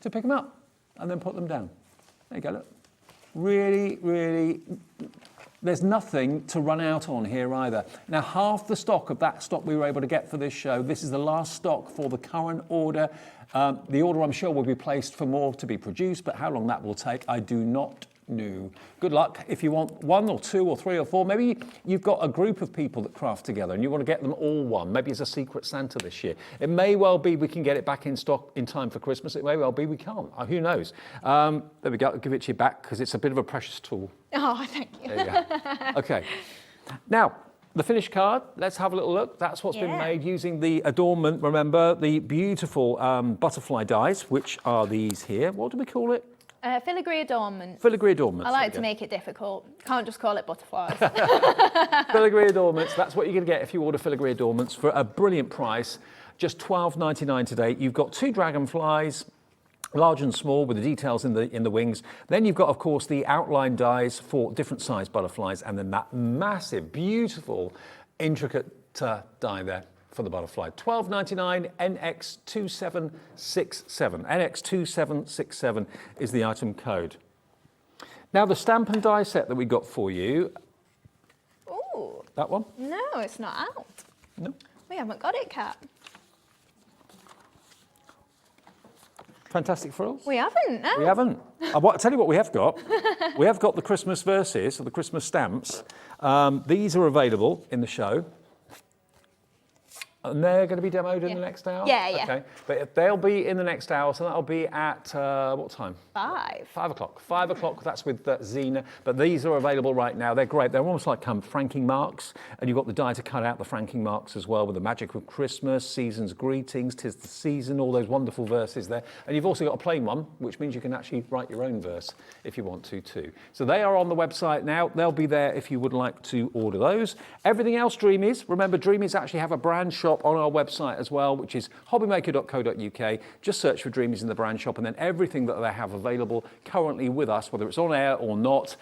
to pick them up and then put them down. There you go, look. Really, really, there's nothing to run out on here either. Now, half the stock of that stock we were able to get for this show, this is the last stock for the current order. The order, I'm sure, will be placed for more to be produced, but how long that will take, I do not know. Good luck. If you want 1 or 2 or 3 or 4, maybe you've got a group of people that craft together and you want to get them all one. Maybe it's a secret Santa this year. It may well be we can get it back in stock in time for Christmas. It may well be we can't. Who knows? There we go. I'll give it to you back because it's a bit of a precious tool. Oh, thank you. There you go. Okay. Now, the finished card, let's have a little look. That's what's been made using the adornment, remember, the beautiful butterfly dies, which are these here. What do we call it? Filigree adornment. Filigree adornments. I like to make it difficult. Can't just call it butterflies. Filigree adornments, that's what you're going to get if you order filigree adornments for a brilliant price. Just $12.99 today. You've got 2 dragonflies, large and small, with the details in the wings. Then you've got, of course, the outline dies for different size butterflies, and then that massive, beautiful, intricate die there for the butterfly. $12.99, NX2767. NX2767 is the item code. Now, the stamp and die set that we got for you. Ooh. That one? No, it's not out. No. We haven't got it, Kat. Fantastic Frills? We haven't, no. We haven't. I'll tell you what we have got. We have got the Christmas verses, or the Christmas stamps. These are available in the show. And they're going to be demoed in the next hour? Yeah, yeah. Okay. But they'll be in the next hour, so that'll be at what time? 5. 5 o'clock. 5 o'clock, that's with Zena. But these are available right now. They're great. They're almost like franking marks. And you've got the die to cut out the franking marks as well with the magic of Christmas, season's greetings, 'tis the season, all those wonderful verses there. And you've also got a plain one, which means you can actually write your own verse if you want to too. So they are on the website now. They'll be there if you would like to order those. Everything else Dreamees. Remember, Dreamees actually have a brand shop on our website as well, which is hobbymaker.co.uk. Just search for Dreamees in the brand shop, and then everything that they have available currently with us, whether it's on air or not,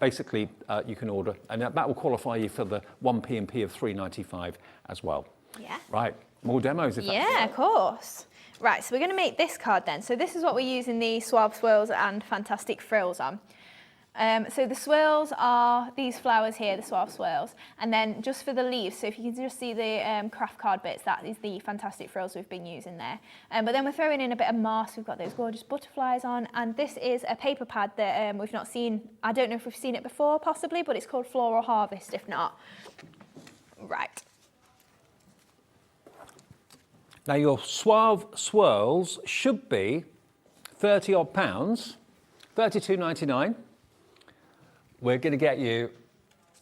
basically you can order, and that will qualify you for the 1 P&P of £3.95 as well. Yeah. Right, more demos if that's Yeah, of course. Right, so we're going to make this card then. So this is what we're using the Suave Swirls and Fantastic Frills on. So the swirls are these flowers here, the Suave Swirls, and then just for the leaves, so if you can just see the craft card bits, that is the Fantastic Frills we've been using there. But then we're throwing in a bit of moss, we've got those gorgeous butterflies on, and this is a paper pad that we've not seen, I don't know if we've seen it before possibly, but it's called Floral Harvest if not. Right. Now your Suave Swirls should be 30 odd pounds, £32.99. We're going to get you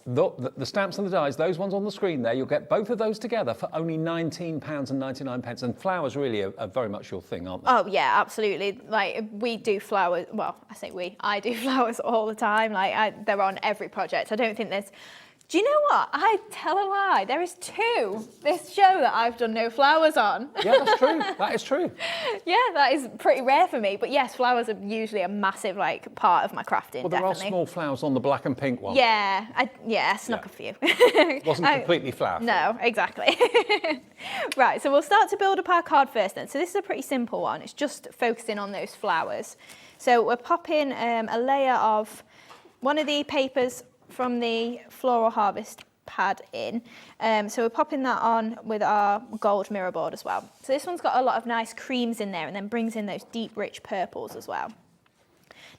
the stamps and the dies, those ones on the screen there. You'll get both of those together for only £19.99. And flowers really are very much your thing, aren't they? Oh yeah, absolutely. Like we do flowers. Well, I say I do flowers all the time. Like they're on every project. I don't think there's. Do you know what? I tell a lie. There is 2 this show that I've done no flowers on. Yeah, that's true. That is true. Yeah, that is pretty rare for me. But yes, flowers are usually a massive part of my crafting. Well, there definitely. are small flowers on the black and pink one. Yeah, I snuck a few. Wasn't completely flower. No, exactly. Right, so we'll start to build up our card first then. So this is a pretty simple one. It's just focusing on those flowers. So we're popping a layer of one of the papers from the Floral Harvest pad in. So we're popping that on with our gold mirror board as well. So this one's got a lot of nice creams in there and then brings in those deep, rich purples as well.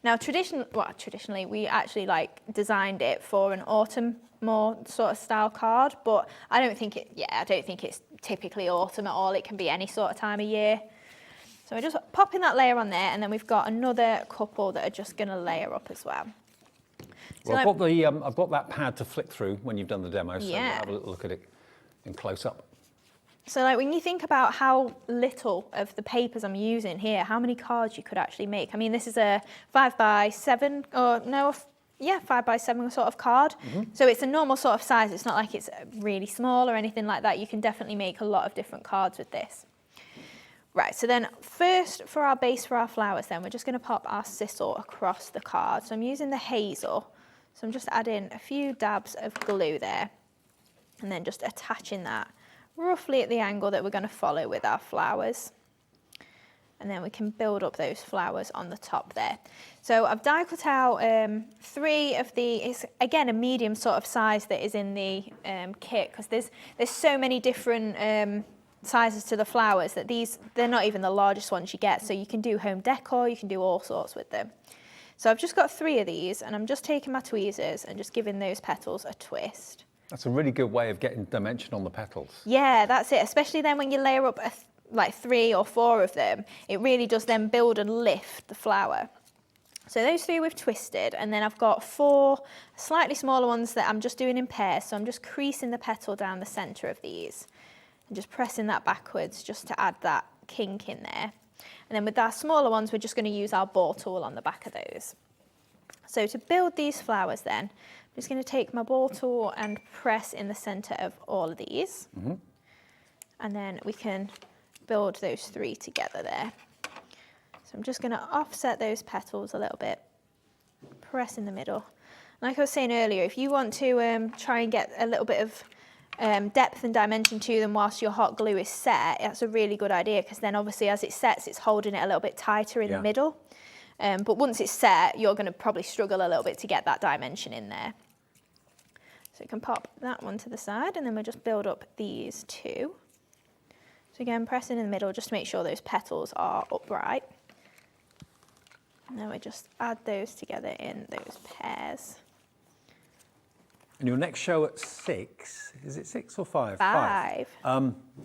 Now, traditionally, we actually designed it for an autumn more sort of style card, but I don't think it's typically autumn at all. It can be any sort of time of year. So we're just popping that layer on there, and then we've got another couple that are just going to layer up as well. So well, I've got that pad to flick through when you've done the demo, so Yeah. we'll have a little look at it in close up. So when you think about how little of the papers I'm using here, how many cards you could actually make. I mean, this is a 5x7, or no, 5x7 sort of card. So it's a normal sort of size. It's not like it's really small or anything like that. You can definitely make a lot of different cards with this. Right, so then first for our base for our flowers then, we're just going to pop our sizzle across the card. So I'm using the hazel. So I'm just adding a few dabs of glue there and then just attaching that roughly at the angle that we're going to follow with our flowers. And then we can build up those flowers on the top there. So I've die cut out 3 of the, it's again a medium sort of size that is in the kit, because there's so many different sizes to the flowers that they're not even the largest ones you get. So you can do home decor, you can do all sorts with them. So I've just got 3 of these, and I'm just taking my tweezers and just giving those petals a twist. That's a really good way of getting dimension on the petals. Yeah, that's it. Especially then when you layer up 3 or 4 of them, it really does then build and lift the flower. So those 3 we've twisted, and then I've got 4 slightly smaller ones that I'm just doing in pairs. So I'm just creasing the petal down the centre of these and just pressing that backwards just to add that kink in there. And then with our smaller ones, we're just going to use our bore tool on the back of those. So to build these flowers then, I'm just going to take my bore tool and press in the centre of all of these. And then we can build those 3 together there. So I'm just going to offset those petals a little bit, press in the middle. Like I was saying earlier, if you want to try and get a little bit of depth and dimension to them whilst your hot glue is set, that's a really good idea, because then obviously as it sets, it's holding it a little bit tighter in the middle. But once it's set, you're going to probably struggle a little bit to get that dimension in there. So you can pop that one to the side, and then we'll just build up these 2. So again, pressing in the middle just to make sure those petals are upright. And then we just add those together in those pairs. And your next show at 6, is it 6 or 5? 5.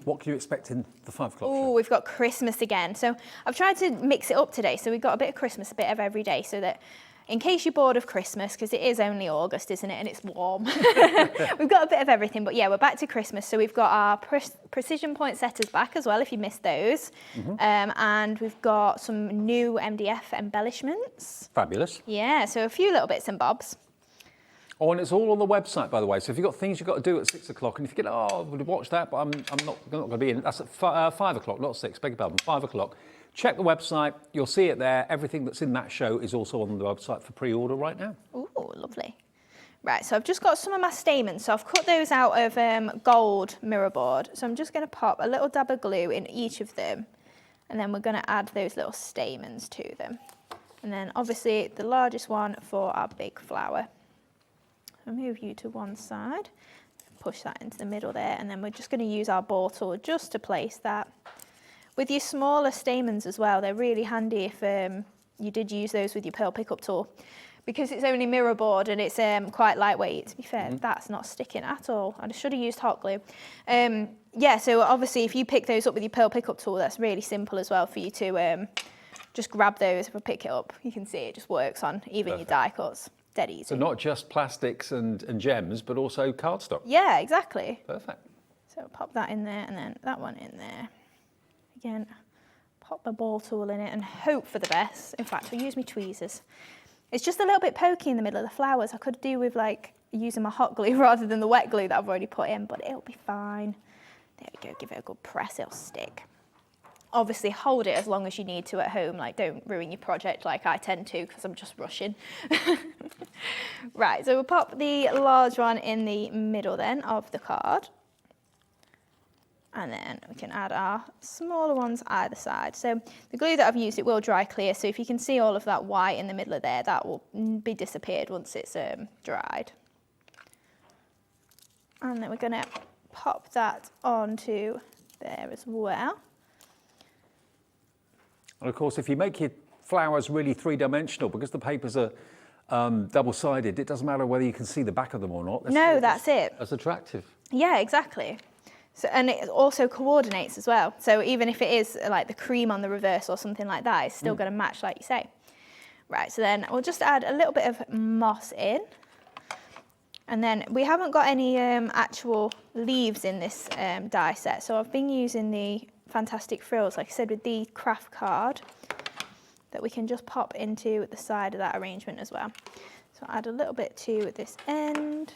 What can you expect in the 5 o'clock Oh, show? we've got Christmas again. So I've tried to mix it up today. So we've got a bit of Christmas, a bit of every day, so that in case you're bored of Christmas, because it is only August, isn't it? And it's warm. We've got a bit of everything. But yeah, we're back to Christmas. So we've got our precision point setters back as well, if you missed those. And we've got some new MDF embellishments. Fabulous. Yeah, so a few little bits and bobs. Oh, and it's all on the website, by the way. So if you've got things you've got to do at 6 o'clock, and if you get, oh, I would have watched that, but I'm not going to be in. That's at 5 o'clock, not 6, beg your pardon, 5 o'clock. Check the website, you'll see it there. Everything that's in that show is also on the website for pre-order right now. Ooh, lovely. Right, so I've just got some of my stamens. So I've cut those out of gold mirror board. So I'm just going to pop a little dab of glue in each of them. And then we're going to add those little stamens to them. And then obviously the largest one for our big flower. I'll move you to one side, push that into the middle there, and then we're just going to use our ball tool just to place that. With your smaller stamens as well, they're really handy if you did use those with your pearl pickup tool, because it's only mirror board and it's quite lightweight. To be fair, that's not sticking at all. I should have used hot glue. Yeah, so obviously if you pick those up with your pearl pickup tool, that's really simple as well for you to just grab those. If I pick it up, you can see it just works on even your die cuts. Dead easy. So not just plastics and gems, but also cardstock. Yeah, exactly. Perfect. So pop that in there and then that one in there. Again, pop the ball tool in it and hope for the best. In fact, I'll use my tweezers. It's just a little bit pokey in the middle of the flowers. I could do with like using my hot glue rather than the wet glue that I've already put in, but it'll be fine. There we go, give it a good press, it'll stick. Obviously hold it as long as you need to at home, like don't ruin your project like I tend to because I'm just rushing. Right, so we'll pop the large one in the middle then of the card. And then we can add our smaller ones either side. So the glue that I've used, it will dry clear. So if you can see all of that white in the middle of there, that will be disappeared once it's dried. And then we're going to pop that onto there as well. And of course, if you make your flowers really three-dimensional, because the papers are double-sided, it doesn't matter whether you can see the back of them or not. No, that's it. That's attractive. Yeah, exactly. So, and it also coordinates as well. So even if it is like the cream on the reverse or something like that, it's still going to match like you say. Right, so then we'll just add a little bit of moss in. And then we haven't got any actual leaves in this die set. So I've been using the Fantastic Frills, like I said, with the craft card that we can just pop into the side of that arrangement as well. So I'll add a little bit to this end.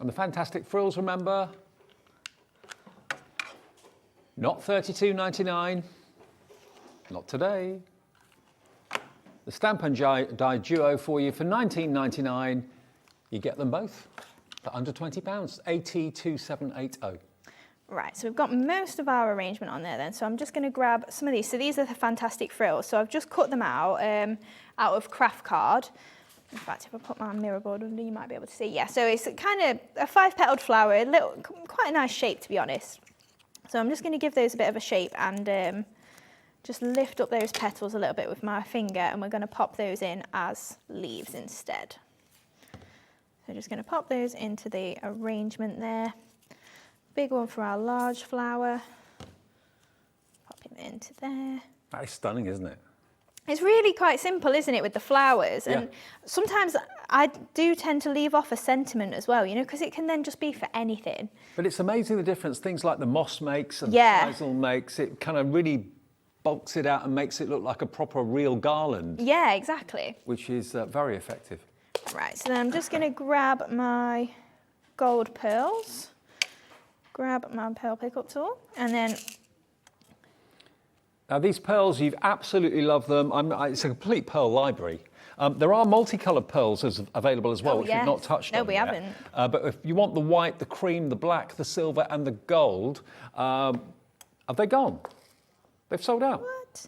And the Fantastic Frills, remember, not $32.99, not today. The Stamp and Die Duo for you for $19.99. You get them both for under £20, AT2780. Right, so we've got most of our arrangement on there then. So I'm just going to grab some of these. So these are the Fantastic Frills. So I've just cut them out of craft card. In fact, if I put my mirror board under, you might be able to see. Yeah, so it's kind of a 5-petaled flower, quite a nice shape, to be honest. So I'm just going to give those a bit of a shape and just lift up those petals a little bit with my finger, and we're going to pop those in as leaves instead. So just going to pop those into the arrangement there. Big one for our large flower. Pop him into there. That is stunning, isn't it? It's really quite simple, isn't it, with the flowers? And sometimes I do tend to leave off a sentiment as well, you know, because it can then just be for anything. But it's amazing the difference things like the moss makes and the Sizzler makes. It kind of really bulks it out and makes it look like a proper real garland. Yeah, exactly. Which is very effective. Right, so then I'm just going to grab my gold pearls, grab my pearl pickup tool, and then... Now these pearls, you've absolutely loved them. It's a complete pearl library. There are multicoloured pearls available as well, which we've not touched on No, we haven't. But if you want the white, the cream, the black, the silver and the gold, have they gone? They've sold out. What?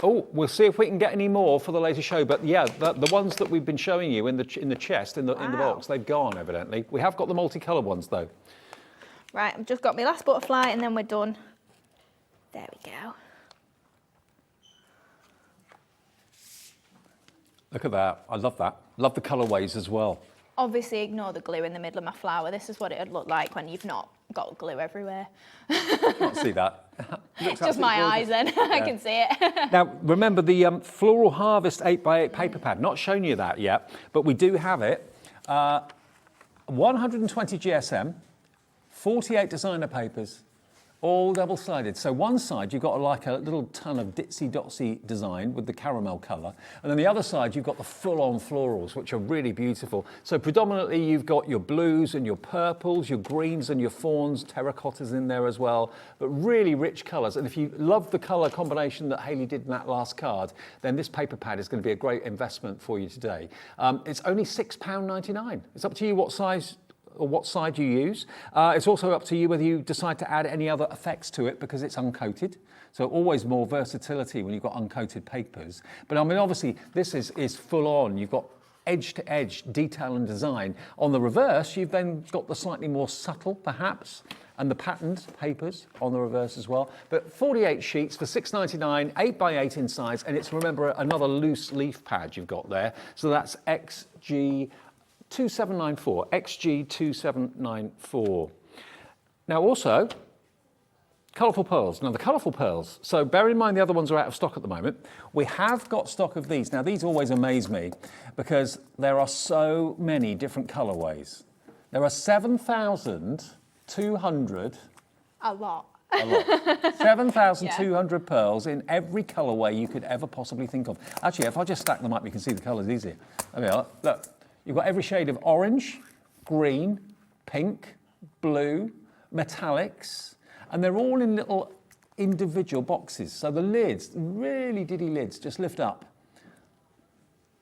Oh, we'll see if we can get any more for the later show. But yeah, the ones that we've been showing you in the chest, in the box, they've gone evidently. We have got the multicoloured ones though. Right, I've just got my last butterfly and then we're done. There we go. Look at that. I love that. Love the colourways as well. obviously ignore the glue in the middle of my flower. This is what it would look like when you've not got glue everywhere. Can't see that. Just my eyes then, I can see it. Now, remember the Floral Harvest 8x8 paper pad. Not shown you that yet, but we do have it. 120 GSM, 48 designer papers, all double-sided. So one side, you've got like a little ton of ditsy-dotsy design with the caramel colour. And then the other side, you've got the full-on florals, which are really beautiful. So predominantly, you've got your blues and your purples, your greens and your fawns, terracottas in there as well, but really rich colours. And if you love the colour combination that Hayley did in that last card, then this paper pad is going to be a great investment for you today. It's only £6.99. It's up to you what size or what side you use. It's also up to you whether you decide to add any other effects to it because it's uncoated. So always more versatility when you've got uncoated papers. But I mean, obviously this is full on. You've got edge to edge detail and design. On the reverse, you've then got the slightly more subtle perhaps, and the patterned papers on the reverse as well. But 48 sheets for £6.99, 8x8 in size, and it's, remember, another loose leaf pad you've got there. So that's XG2794, XG2794. Now also, colourful pearls. Now the colourful pearls, so bear in mind the other ones are out of stock at the moment. We have got stock of these. Now these always amaze me because there are so many different colourways. There are 7,200. A lot. 7,200 pearls in every colourway you could ever possibly think of. Actually, if I just stack them up, you can see the colours easier. There we are. Look. You've got every shade of orange, green, pink, blue, metallics, and they're all in little individual boxes. So the lids, really diddy lids, just lift up.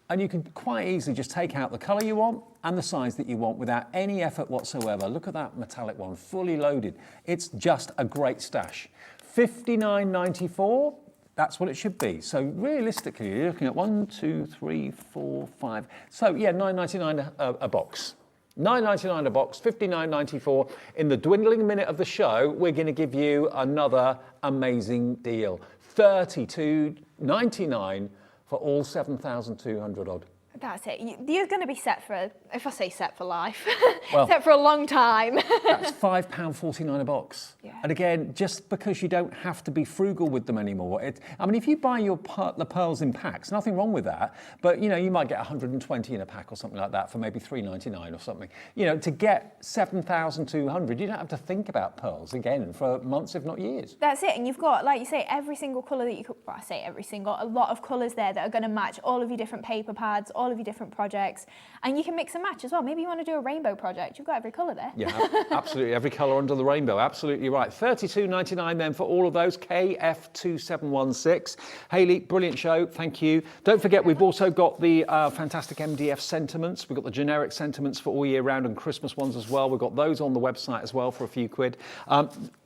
And you can quite easily just take out the colour you want and the size that you want without any effort whatsoever. Look at that metallic one, fully loaded. It's just a great stash. $59.94. That's what it should be. So realistically, you're looking at 1, 2, 3, 4, 5. So yeah, $9.99 a box. $9.99 a box, $59.94. In the dwindling minute of the show, we're going to give you another amazing deal. $32.99 for all 7,200 odd. That's it. You're going to be set for, if I say set for life, well, set for a long time. That's £5.49 a box. Yeah. And again, just because you don't have to be frugal with them anymore. I mean, if you buy the pearls in packs, nothing wrong with that. But, you know, you might get 120 in a pack or something like that for maybe $3.99 or something. You know, to get 7,200, you don't have to think about pearls again for months, if not years. That's it. And you've got, like you say, every single colour that you could, well, I say every single, a lot of colours there that are going to match all of your different paper pads, all of your different projects, and you can mix and match as well. Maybe you want to do a rainbow project. You've got every colour there. Yeah, absolutely. Every colour under the rainbow. Absolutely right. $32.99 then for all of those. KF2716. Hayley, brilliant show. Thank you. Don't forget, we've also got the fantastic MDF sentiments. We've got the generic sentiments for all year round and Christmas ones as well. We've got those on the website as well for a few quid.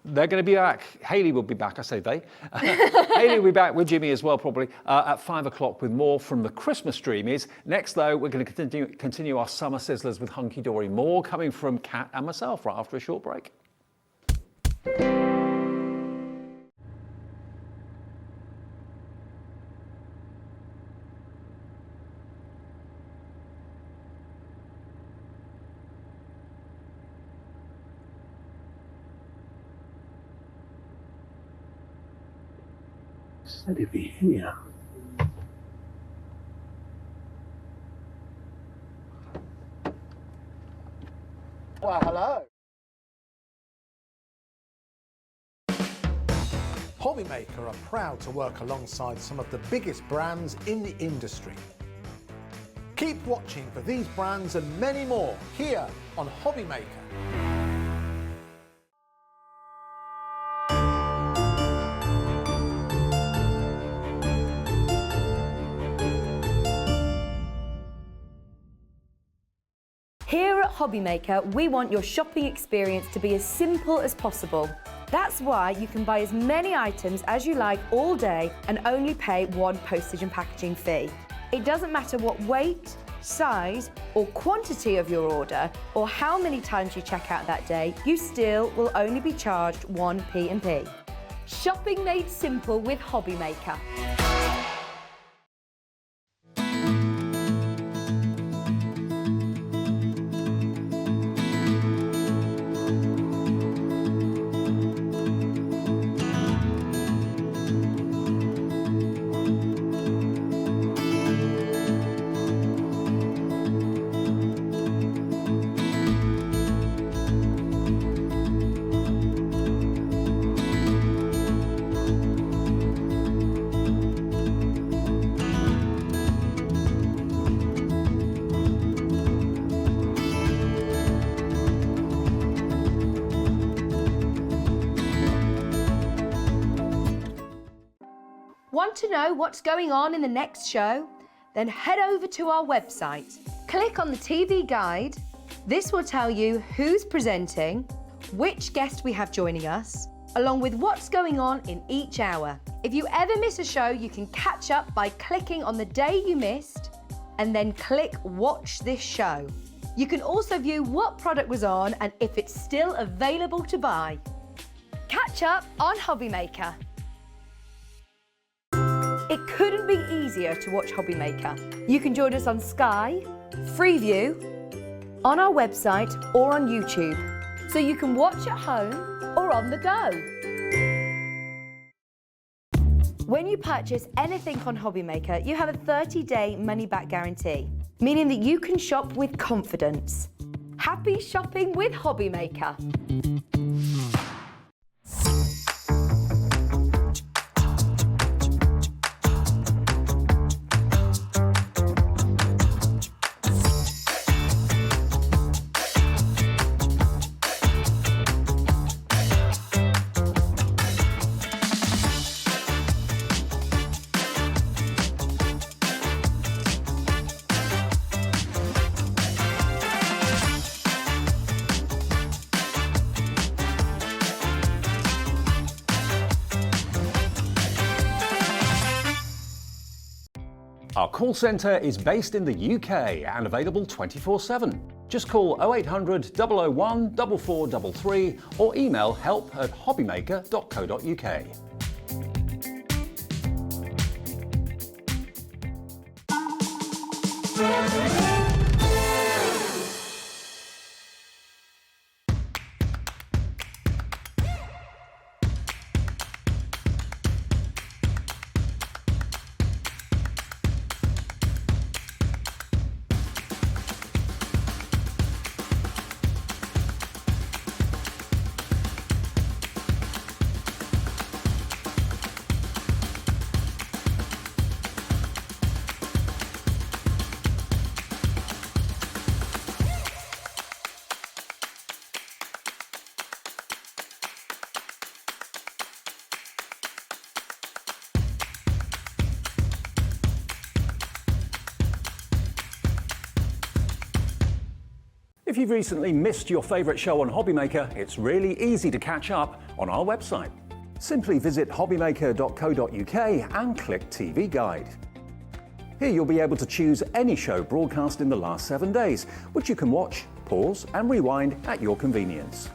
They're going to be back. Hayley will be back. I say they. Hayley will be back with Jimmy as well, probably at 5 o'clock with more from the Christmas Dreamees. Next, though, we're going to continue our summer sizzlers with Hunky Dory. More coming from Kat and myself right after a short break. Said he'd be here. Well, hello. Hobbymaker are proud to work alongside some of the biggest brands in the industry. Keep watching for these brands and many more here on Hobbymaker. Here at Hobbymaker, we want your shopping experience to be as simple as possible. That's why you can buy as many items as you like all day and only pay one postage and packaging fee. It doesn't matter what weight, size or quantity of your order or how many times you check out that day, you still will only be charged one P&P. Shopping made simple with Hobbymaker. Want to know what's going on in the next show? Then head over to our website. Click on the TV guide. This will tell you who's presenting, which guest we have joining us, along with what's going on in each hour. If you ever miss a show, you can catch up by clicking on the day you missed and then click Watch This Show. You can also view what product was on and if it's still available to buy. Catch up on Hobby Maker. It couldn't be easier to watch Hobby Maker. You can join us on Sky, Freeview, on our website or on YouTube, so you can watch at home or on the go. When you purchase anything on Hobby Maker, you have a 30-day money-back guarantee, meaning that you can shop with confidence. Happy shopping with Hobby Maker. Our call centre is based in the UK and available 24/7. Just call 0800 001 4433 or email help@hobbymaker.co.uk. If you've recently missed your favourite show on Hobby Maker, it's really easy to catch up on our website. Simply visit hobbymaker.co.uk and click TV Guide. Here you'll be able to choose any show broadcast in the last 7 days, which you can watch, pause and rewind at your convenience.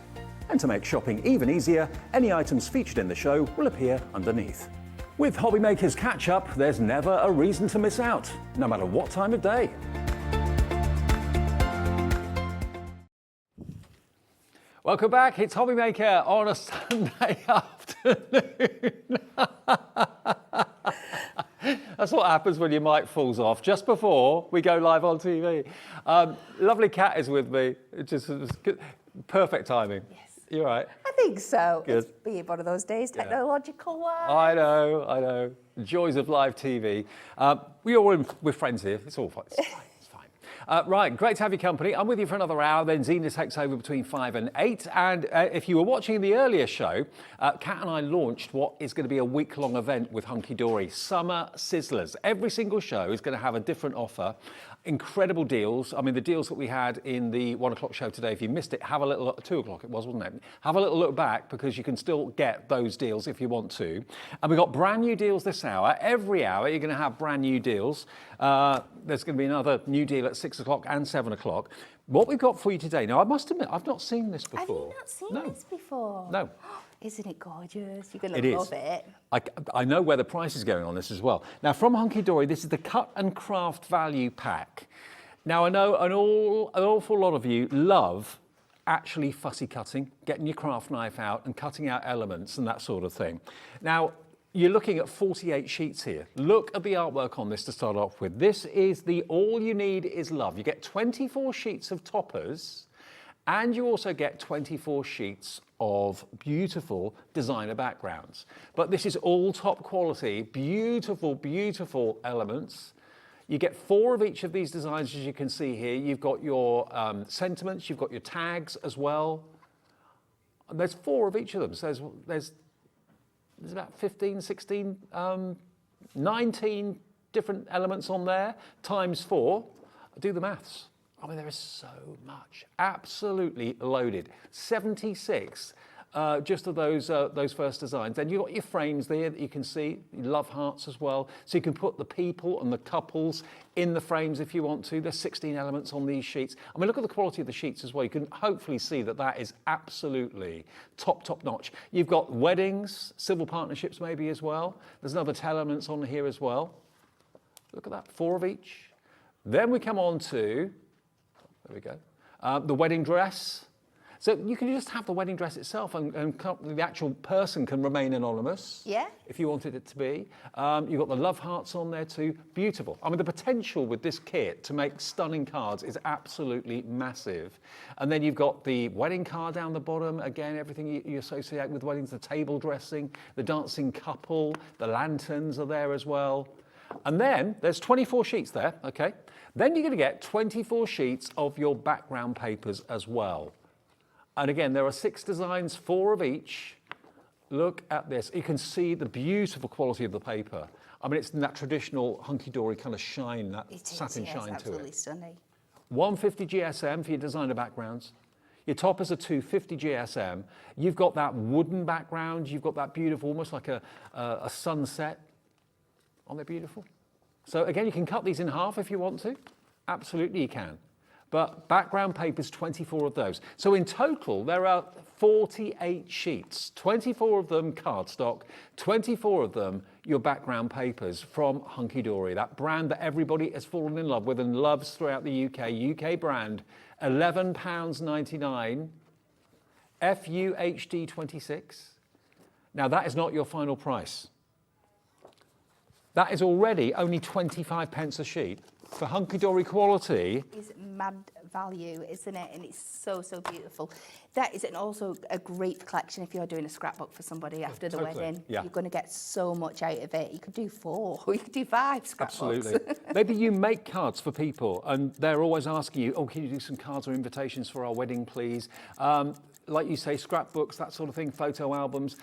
And to make shopping even easier, any items featured in the show will appear underneath. With Hobby Maker's Catch Up, there's never a reason to miss out, no matter what time of day. Welcome back, it's Hobby Maker on a Sunday afternoon. That's what happens when your mic falls off, just before we go live on TV. Lovely Kat is with me, it's good. Perfect timing. Yes. You all right? I think so. Good. It's been one of those days, technological wise. I know. Joys of live TV. We're friends here, it's all fine. It's fine. Right, great to have your company. I'm with you for another hour, then Zena takes over between 5 and 8. And if you were watching the earlier show, Kat and I launched what is going to be a week-long event with Hunky Dory, Summer Sizzlers. Every single show is going to have a different offer. Incredible deals. I mean, the deals that we had in the 1 o'clock show today, if you missed it, have a little look. 2 o'clock it was, wasn't it? Have a little look back because you can still get those deals if you want to. And we've got brand new deals this hour. Every hour you're going to have brand new deals. There's going to be another new deal at 6 o'clock and 7 o'clock. What we've got for you today, now I must admit, I've not seen this before. Have you not seen this before? No. Isn't it gorgeous? You're going to love it. I know where the price is going on this as well. Now, from Hunky Dory, this is the Cut and Craft Value Pack. Now, I know an awful lot of you love actually fussy cutting, getting your craft knife out and cutting out elements and that sort of thing. Now, you're looking at 48 sheets here. Look at the artwork on this to start off with. This is the All You Need Is Love. You get 24 sheets of toppers and you also get 24 sheets of beautiful designer backgrounds. But this is all top quality, beautiful, beautiful elements. You get 4 of each of these designs, as you can see here. You've got your sentiments, you've got your tags as well. And there's 4 of each of them. So there's about 15, 16 19 different elements on there, times 4. Do the maths. I mean, there is so much, absolutely loaded. 76 just of those first designs. Then you've got your frames there that you can see, love hearts as well. So you can put the people and the couples in the frames if you want to. There's 16 elements on these sheets. I mean, look at the quality of the sheets as well. You can hopefully see that that is absolutely top notch. You've got weddings, civil partnerships maybe as well. There's another 10 elements on here as well. Look at that, 4 of each. Then we come on to, there we go, the wedding dress. So you can just have the wedding dress itself and the actual person can remain anonymous. Yeah. If you wanted it to be. You've got the love hearts on there too. Beautiful. I mean, the potential with this kit to make stunning cards is absolutely massive. And then you've got the wedding card down the bottom. Again, everything you associate with weddings, the table dressing, the dancing couple, the lanterns are there as well. And then there's 24 sheets there, okay? Then you're going to get 24 sheets of your background papers as well. And again, there are 6 designs, 4 of each. Look at this. You can see the beautiful quality of the paper. I mean, it's in that traditional Hunky Dory kind of shine, that satin shine to it. Absolutely stunning. 150 GSM for your designer backgrounds. Your toppers are 250 GSM. You've got that wooden background. You've got that beautiful, almost like a sunset. Aren't they beautiful? So again, you can cut these in half if you want to. Absolutely you can. But background papers, 24 of those. So in total, there are 48 sheets, 24 of them cardstock, 24 of them your background papers from Hunky Dory, that brand that everybody has fallen in love with and loves throughout the UK brand. £11.99, FUHD 26. Now that is not your final price. That is already only 25 pence a sheet. For Hunky Dory quality. It's mad value, isn't it? And it's so beautiful. That is also a great collection if you're doing a scrapbook for somebody after the wedding. Yeah. You're going to get so much out of it. You could do 4 or you could do 5 scrapbooks. Absolutely. Maybe you make cards for people and they're always asking you, oh, can you do some cards or invitations for our wedding, please? Like you say, scrapbooks, that sort of thing, photo albums.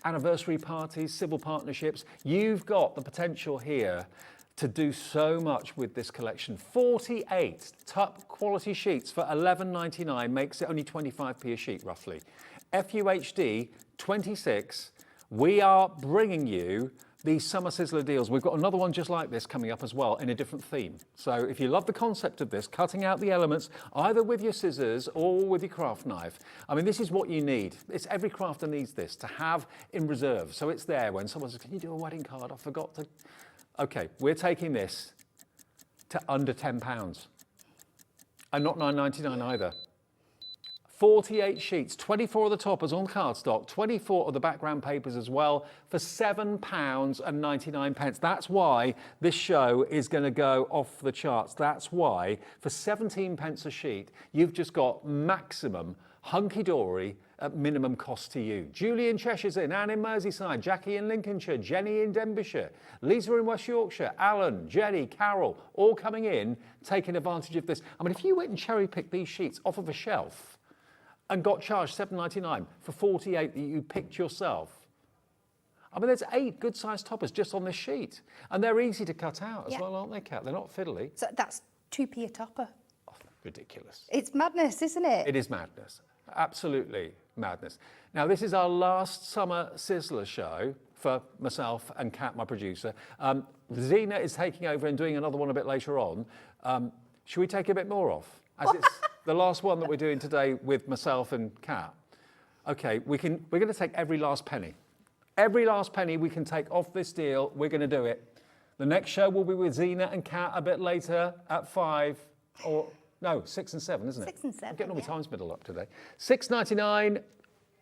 Anniversary parties, civil partnerships. You've got the potential here to do so much with this collection. 48 top quality sheets for £11.99 makes it only 25p a sheet roughly. FUHD 26. We are bringing you these summer Sizzler deals. We've got another one just like this coming up as well in a different theme. So if you love the concept of this, cutting out the elements either with your scissors or with your craft knife, I mean, this is what you need. It's every crafter needs this to have in reserve. So it's there when someone says, can you do a wedding card? I forgot to. Okay, we're taking this to under £10 and not £9.99 either. 48 sheets, 24 of the toppers on cardstock, 24 of the background papers as well for £7.99. That's why this show is going to go off the charts. That's why for 17 pence a sheet, you've just got maximum Hunky Dory at minimum cost to you. Julie in Cheshire's in, Anne in Merseyside, Jackie in Lincolnshire, Jenny in Denbighshire, Lisa in West Yorkshire, Alan, Jenny, Carol, all coming in, taking advantage of this. I mean, if you went and cherry-picked these sheets off of a shelf and got charged £7.99 for 48 that you picked yourself, I mean, there's 8 good-sized toppers just on this sheet. And they're easy to cut out as well, aren't they, Kat? They're not fiddly. So that's 2p a topper. Oh, ridiculous. It's madness, isn't it? It is madness. Absolutely madness. Now, this is our last summer Sizzler show for myself and Kat, my producer. Zena is taking over and doing another one a bit later on. Should we take a bit more off? As it's the last one that we're doing today with myself and Kat. Okay, we're going to take every last penny. Every last penny we can take off this deal, we're going to do it. The next show will be with Zena and Kat a bit later at 5 or... No, 6 and 7, isn't it? 6 and 7. I'm getting all my times middle up today. £6.99.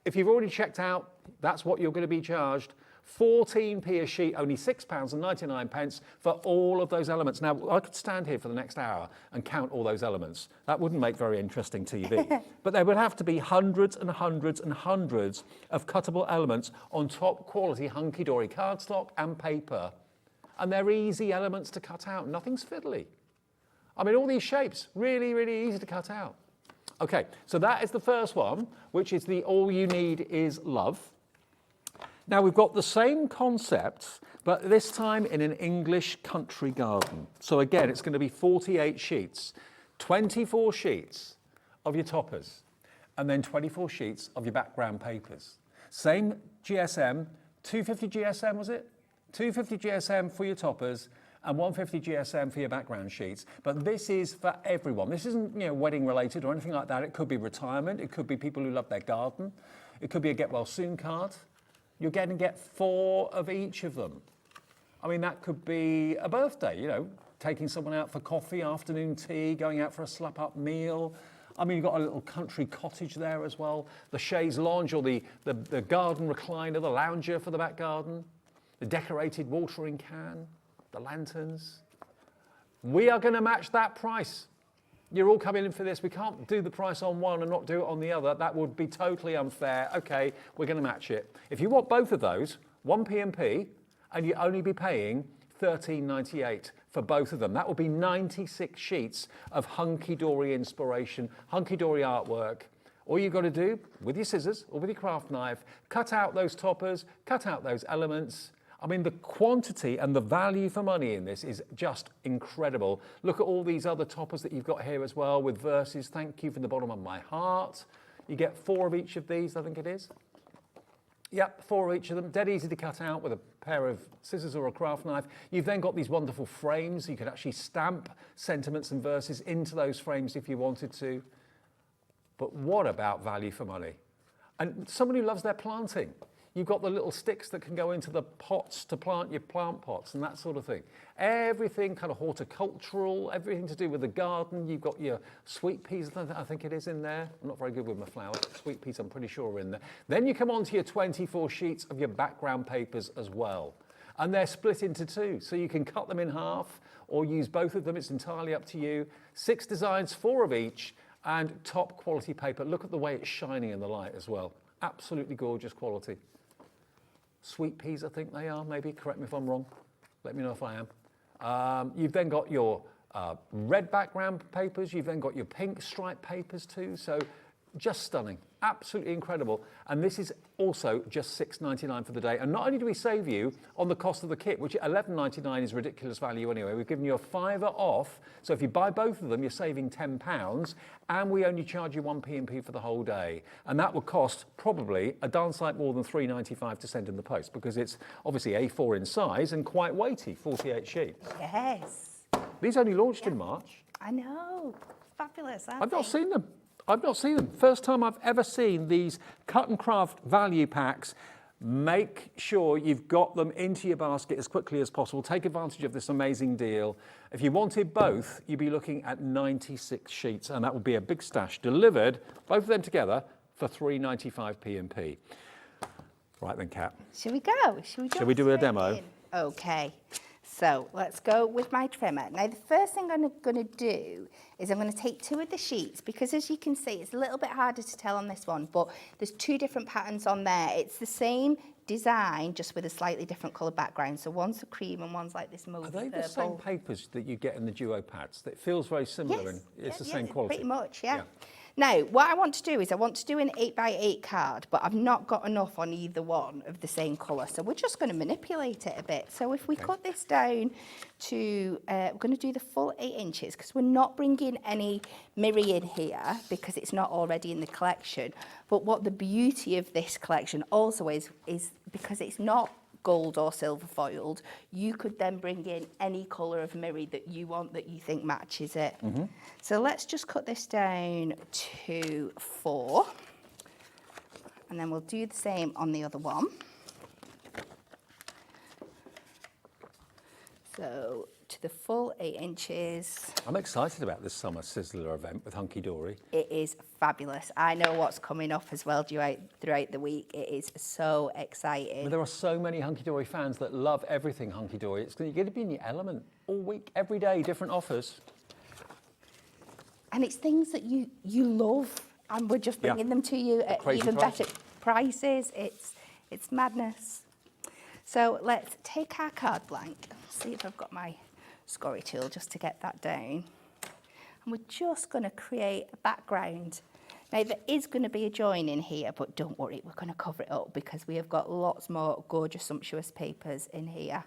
If you've already checked out, that's what you're going to be charged. 14p a sheet, only £6.99 for all of those elements. Now, I could stand here for the next hour and count all those elements. That wouldn't make very interesting TV. But there would have to be hundreds and hundreds and hundreds of cuttable elements on top quality Hunky Dory cardstock and paper. And they're easy elements to cut out. Nothing's fiddly. I mean, all these shapes, really, really easy to cut out. Okay, so that is the first one, which is the All You Need Is Love. Now, we've got the same concept but this time in an English country garden. So again, it's going to be 48 sheets, 24 sheets of your toppers, and then 24 sheets of your background papers. Same GSM, 250 GSM was it? 250 GSM for your toppers and 150 GSM for your background sheets. But this is for everyone. This isn't, you know, wedding related or anything like that. It could be retirement. It could be people who love their garden. It could be a get well soon card. You're going to get 4 of each of them. I mean, that could be a birthday, you know, taking someone out for coffee, afternoon tea, going out for a slap-up meal. I mean, you've got a little country cottage there as well. The chaise lounge or the garden recliner, the lounger for the back garden, the decorated watering can, the lanterns. We are going to match that price. You're all coming in for this. We can't do the price on one and not do it on the other. That would be totally unfair. Okay, we're going to match it. If you want both of those, one P&P, and you only be paying £13.98 for both of them. That will be 96 sheets of Hunky Dory inspiration, Hunky Dory artwork. All you've got to do, with your scissors or with your craft knife, cut out those toppers, cut out those elements. I mean, the quantity and the value for money in this is just incredible. Look at all these other toppers that you've got here as well with verses. Thank you from the bottom of my heart. You get 4 of each of these, I think it is. Yep, 4 of each of them, dead easy to cut out with a pair of scissors or a craft knife. You've then got these wonderful frames. You could actually stamp sentiments and verses into those frames if you wanted to. But what about value for money? And someone who loves their planting. You've got the little sticks that can go into the pots to plant your plant pots and that sort of thing. Everything kind of horticultural, everything to do with the garden. You've got your sweet peas, I think it is in there. I'm not very good with my flowers. Sweet peas, I'm pretty sure are in there. Then you come on to your 24 sheets of your background papers as well. And they're split into 2, so you can cut them in half or use both of them. It's entirely up to you. 6 designs, 4 of each, and top quality paper. Look at the way it's shining in the light as well. Absolutely gorgeous quality. Sweet peas, I think they are, maybe. Correct me if I'm wrong. Let me know if I am. You've then got your red background papers. You've then got your pink striped papers too. So just stunning. Absolutely incredible. And this is also just £6.99 for the day. And not only do we save you on the cost of the kit, which at £11.99 is ridiculous value anyway, we've given you a £5 off. So if you buy both of them, you're saving £10, and we only charge you 1 P&P for the whole day. And that would cost probably a darn sight more than £3.95 to send in the post, because it's obviously A4 in size and quite weighty, 48 sheets. Yes. These only launched in March. I know. Fabulous, aren't I've not they? seen them. I've not seen them. First time I've ever seen these cut and craft value packs. Make sure you've got them into your basket as quickly as possible. Take advantage of this amazing deal. If you wanted both, you'd be looking at 96 sheets, and that would be a big stash delivered, both of them together, for £3.95 P&P. Right then, Kat. Shall we go? Shall we do a demo? Okay. So let's go with my trimmer. Now the first thing I'm going to do is I'm going to take 2 of the sheets, because as you can see it's a little bit harder to tell on this one, but there's 2 different patterns on there. It's the same design, just with a slightly different colour background. So one's a cream and one's like this mauve purple. Are they the same papers that you get in the duo pads? It feels very similar, and it's the same quality. Pretty much, yeah. Now, what I want to do is I want to do an 8x8 card, but I've not got enough on either one of the same colour. So we're just going to manipulate it a bit. So if we cut this down to, we're going to do the full 8 inches, because we're not bringing any mirror in here because it's not already in the collection. But what the beauty of this collection also is because it's not gold or silver foiled, you could then bring in any colour of mirror that you want, that you think matches it. So let's just cut this down to 4, and then we'll do the same on the other one. So to the full 8 inches. I'm excited about this summer Sizzler event with Hunky Dory. It is fabulous. I know what's coming up as well throughout the week. It is so exciting. Well, there are so many Hunky Dory fans that love everything Hunky Dory. You're going to be in your element all week, every day, different offers. And it's things that you love, and we're just bringing them to you at even better prices. It's madness. So let's take our card blank. See if I've got my scory tool just to get that down. And we're just going to create a background Now there is going to be a join in here, but don't worry, we're going to cover it up because we have got lots more gorgeous, sumptuous papers in here.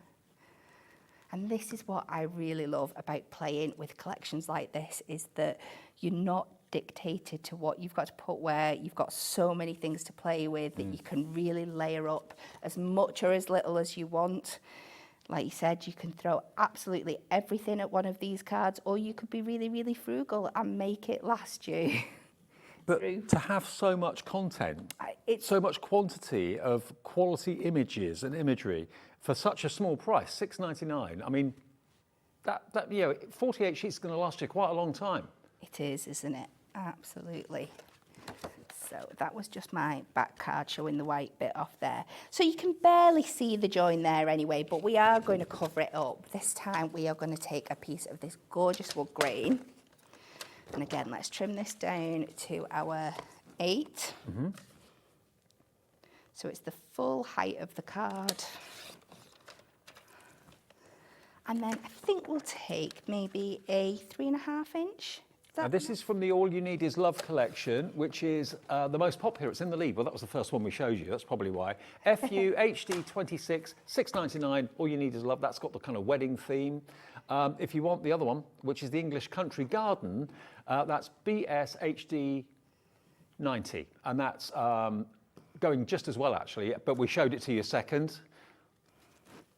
And this is what I really love about playing with collections like this, is that you're not dictated to what you've got to put where. You've got so many things to play with that you can really layer up as much or as little as you want. Like you said, you can throw absolutely everything at one of these cards, or you could be really, really frugal and make it last you. But to have so much content, so much quantity of quality images and imagery for such a small price, £6.99. I mean, that 48 sheets is going to last you quite a long time. It is, isn't it? Absolutely. So that was just my back card showing the white bit off there. So you can barely see the join there anyway, but we are going to cover it up. This time we are going to take a piece of this gorgeous wood grain. And again, let's trim this down to our 8. So it's the full height of the card. And then I think we'll take maybe a 3.5 inch. Now this is from the All You Need Is Love collection, which is the most popular. It's in the lead. Well, that was the first one we showed you. That's probably why. FU HD 26, £6.99. All You Need Is Love. That's got the kind of wedding theme. If you want the other one, which is the English Country Garden, that's BS HD 90, and that's going just as well actually. But we showed it to you second.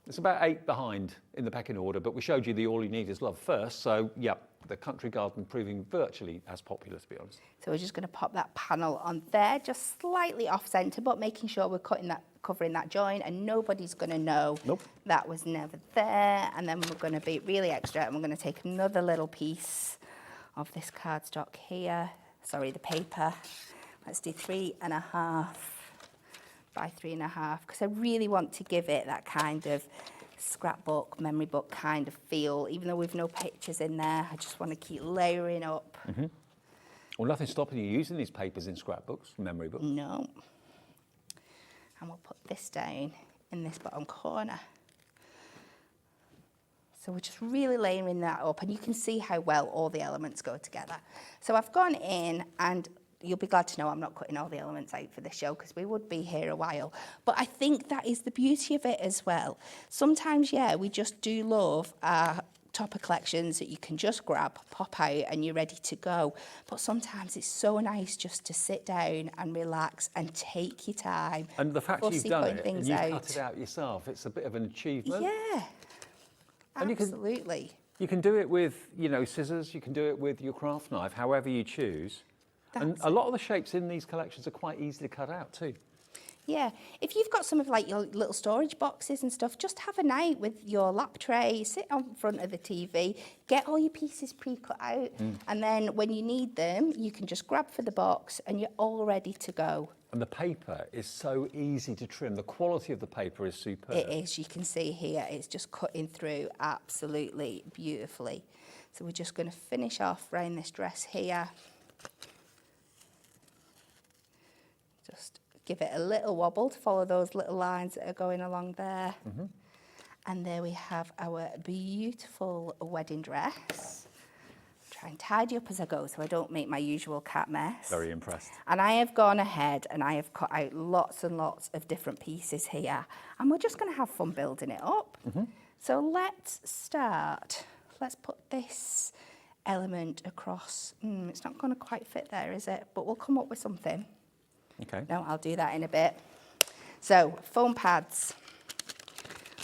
It's about 8 behind in the pecking order, but we showed you the All You Need Is Love first. So yeah, the Country Garden proving virtually as popular, to be honest. So we're just going to pop that panel on there, just slightly off centre, but making sure we're covering that join, and nobody's going to know that was never there. And then we're going to be really extra, and we're going to take another little piece of this cardstock here. Sorry, the paper. Let's do 3.5 by 3.5, because I really want to give it that kind of scrapbook, memory book kind of feel. Even though we've no pictures in there, I just want to keep layering up. Well, nothing's stopping you using these papers in scrapbooks, memory books. No. And we'll put this down in this bottom corner. So we're just really layering that up, and you can see how well all the elements go together. So I've gone in, and you'll be glad to know I'm not cutting all the elements out for this show, because we would be here a while. But I think that is the beauty of it as well. Sometimes, yeah, we just do love our topper collections that you can just grab, pop out, and you're ready to go. But sometimes it's so nice just to sit down and relax and take your time. And the fact you've done it and you've cut it out yourself, it's a bit of an achievement. Yeah, and absolutely. You can do it with, scissors, you can do it with your craft knife, however you choose. And a lot of the shapes in these collections are quite easily cut out too. Yeah, if you've got some of like your little storage boxes and stuff, just have a night with your lap tray, sit on front of the TV, get all your pieces pre-cut out, and then when you need them, you can just grab for the box and you're all ready to go. And the paper is so easy to trim. The quality of the paper is superb. It is, you can see here, it's just cutting through absolutely beautifully. So we're just going to finish off around this dress here. Just give it a little wobble to follow those little lines that are going along there. And there we have our beautiful wedding dress. Try and tidy up as I go so I don't make my usual cat mess. Very impressed. And I have gone ahead and I have cut out lots and lots of different pieces here. And we're just going to have fun building it up. So let's start. Let's put this element across. It's not going to quite fit there, is it? But we'll come up with something. Okay. No, I'll do that in a bit. So, foam pads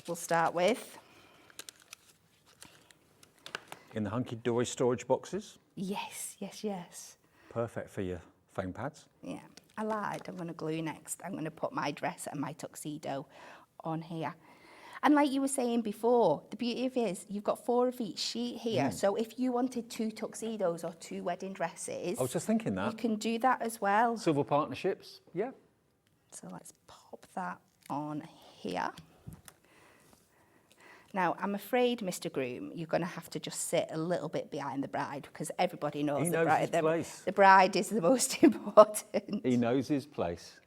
we'll start with. In the Hunky Dory storage boxes? Yes, yes, yes. Perfect for your foam pads. Yeah, I lied. I'm going to glue next. I'm going to put my dress and my tuxedo on here. And like you were saying before, the beauty of it is you've got 4 of each sheet here. So if you wanted 2 tuxedos or 2 wedding dresses, I was just thinking that. You can do that as well. Silver partnerships, yeah. So let's pop that on here. Now, I'm afraid, Mr. Groom, you're going to have to just sit a little bit behind the bride, because everybody knows, the bride. His place. The bride is the most important. He knows his place.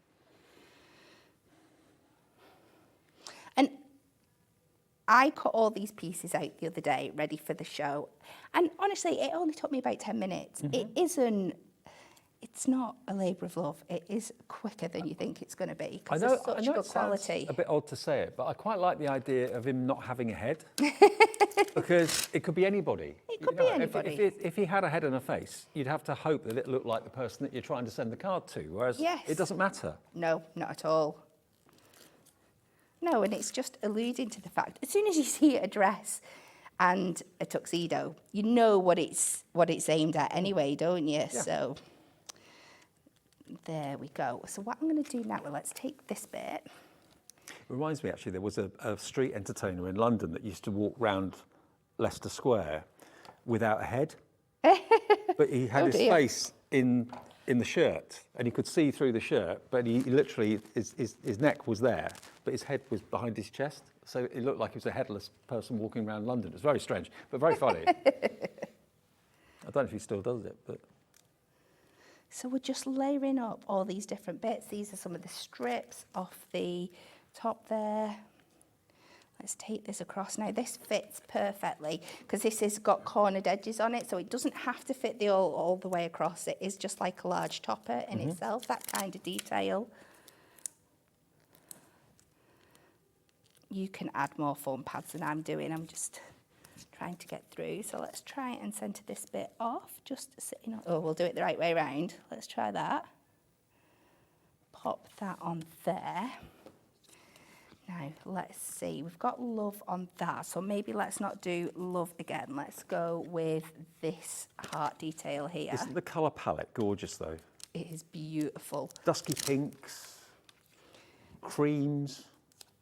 And I cut all these pieces out the other day, ready for the show. And honestly, it only took me about 10 minutes. It's it's not a labour of love. It is quicker than you think it's going to be I because know, it's such I know good it sounds quality. a bit odd to say it, but I quite like the idea of him not having a head. Because it could be anybody. It could be anybody. If he had a head and a face, you'd have to hope that it looked like the person that you're trying to send the card to, whereas Yes. it doesn't matter. No, not at all. No, and it's just alluding to the fact, as soon as you see a dress and a tuxedo, you know what it's aimed at anyway, don't you? Yeah. So there we go. So what I'm going to do now, well, let's take this bit. It reminds me, actually, there was a street entertainer in London that used to walk round Leicester Square without a head, but he had his face in the shirt, and he could see through the shirt, but he literally, his neck was there, but his head was behind his chest, so it looked like he was a headless person walking around London. It was very strange, but very funny. I don't know if he still does it, but... So we're just layering up all these different bits. These are some of the strips off the top there. Let's take this across. Now this fits perfectly because this has got cornered edges on it, so it doesn't have to fit all the way across. It is just like a large topper in itself, that kind of detail. You can add more foam pads than I'm doing. I'm just trying to get through. So let's try and centre this bit off, just sitting on. Oh, we'll do it the right way around. Let's try that. Pop that on there. Now, let's see, we've got love on that, so maybe let's not do love again. Let's go with this heart detail here. Isn't the colour palette gorgeous, though? It is beautiful. Dusky pinks, creams,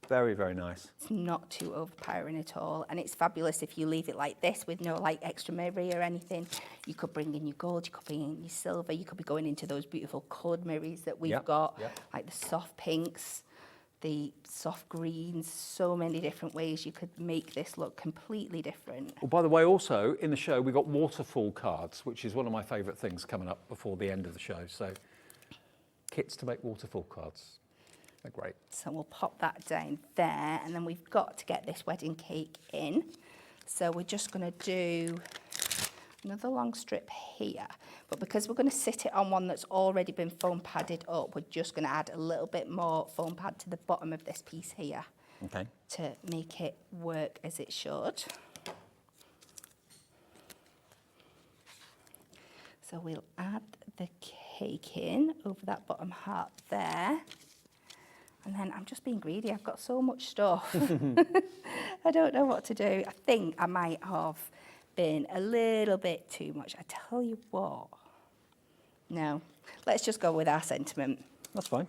very, very nice. It's not too overpowering at all, and it's fabulous if you leave it like this with no like extra mirror or anything. You could bring in your gold, you could bring in your silver, you could be going into those beautiful coloured mirrors that we've got, like the soft pinks, the soft greens, so many different ways you could make this look completely different. Well, by the way, also in the show, we've got waterfall cards, which is one of my favourite things coming up before the end of the show. So kits to make waterfall cards. They're great. So we'll pop that down there, and then we've got to get this wedding cake in. So we're just going to do another long strip here, but because we're going to sit it on one that's already been foam padded up, we're just going to add a little bit more foam pad to the bottom of this piece here, okay, to make it work as it should. So we'll add the cake in over that bottom heart there. And then I'm just being greedy. I've got so much stuff. I don't know what to do. I think I might have been a little bit too much. I tell you what. No, let's just go with our sentiment. That's fine.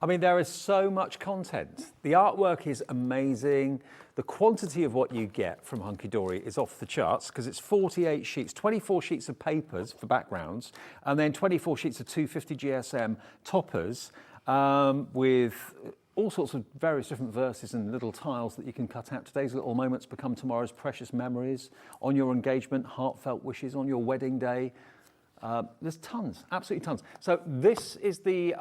I mean, there is so much content. The artwork is amazing. The quantity of what you get from Hunky Dory is off the charts because it's 48 sheets, 24 sheets of papers for backgrounds, and then 24 sheets of 250 GSM toppers. With all sorts of various different verses and little tiles that you can cut out. Today's little moments become tomorrow's precious memories. On your engagement, heartfelt wishes. On your wedding day, there's tons, absolutely tons. So this is the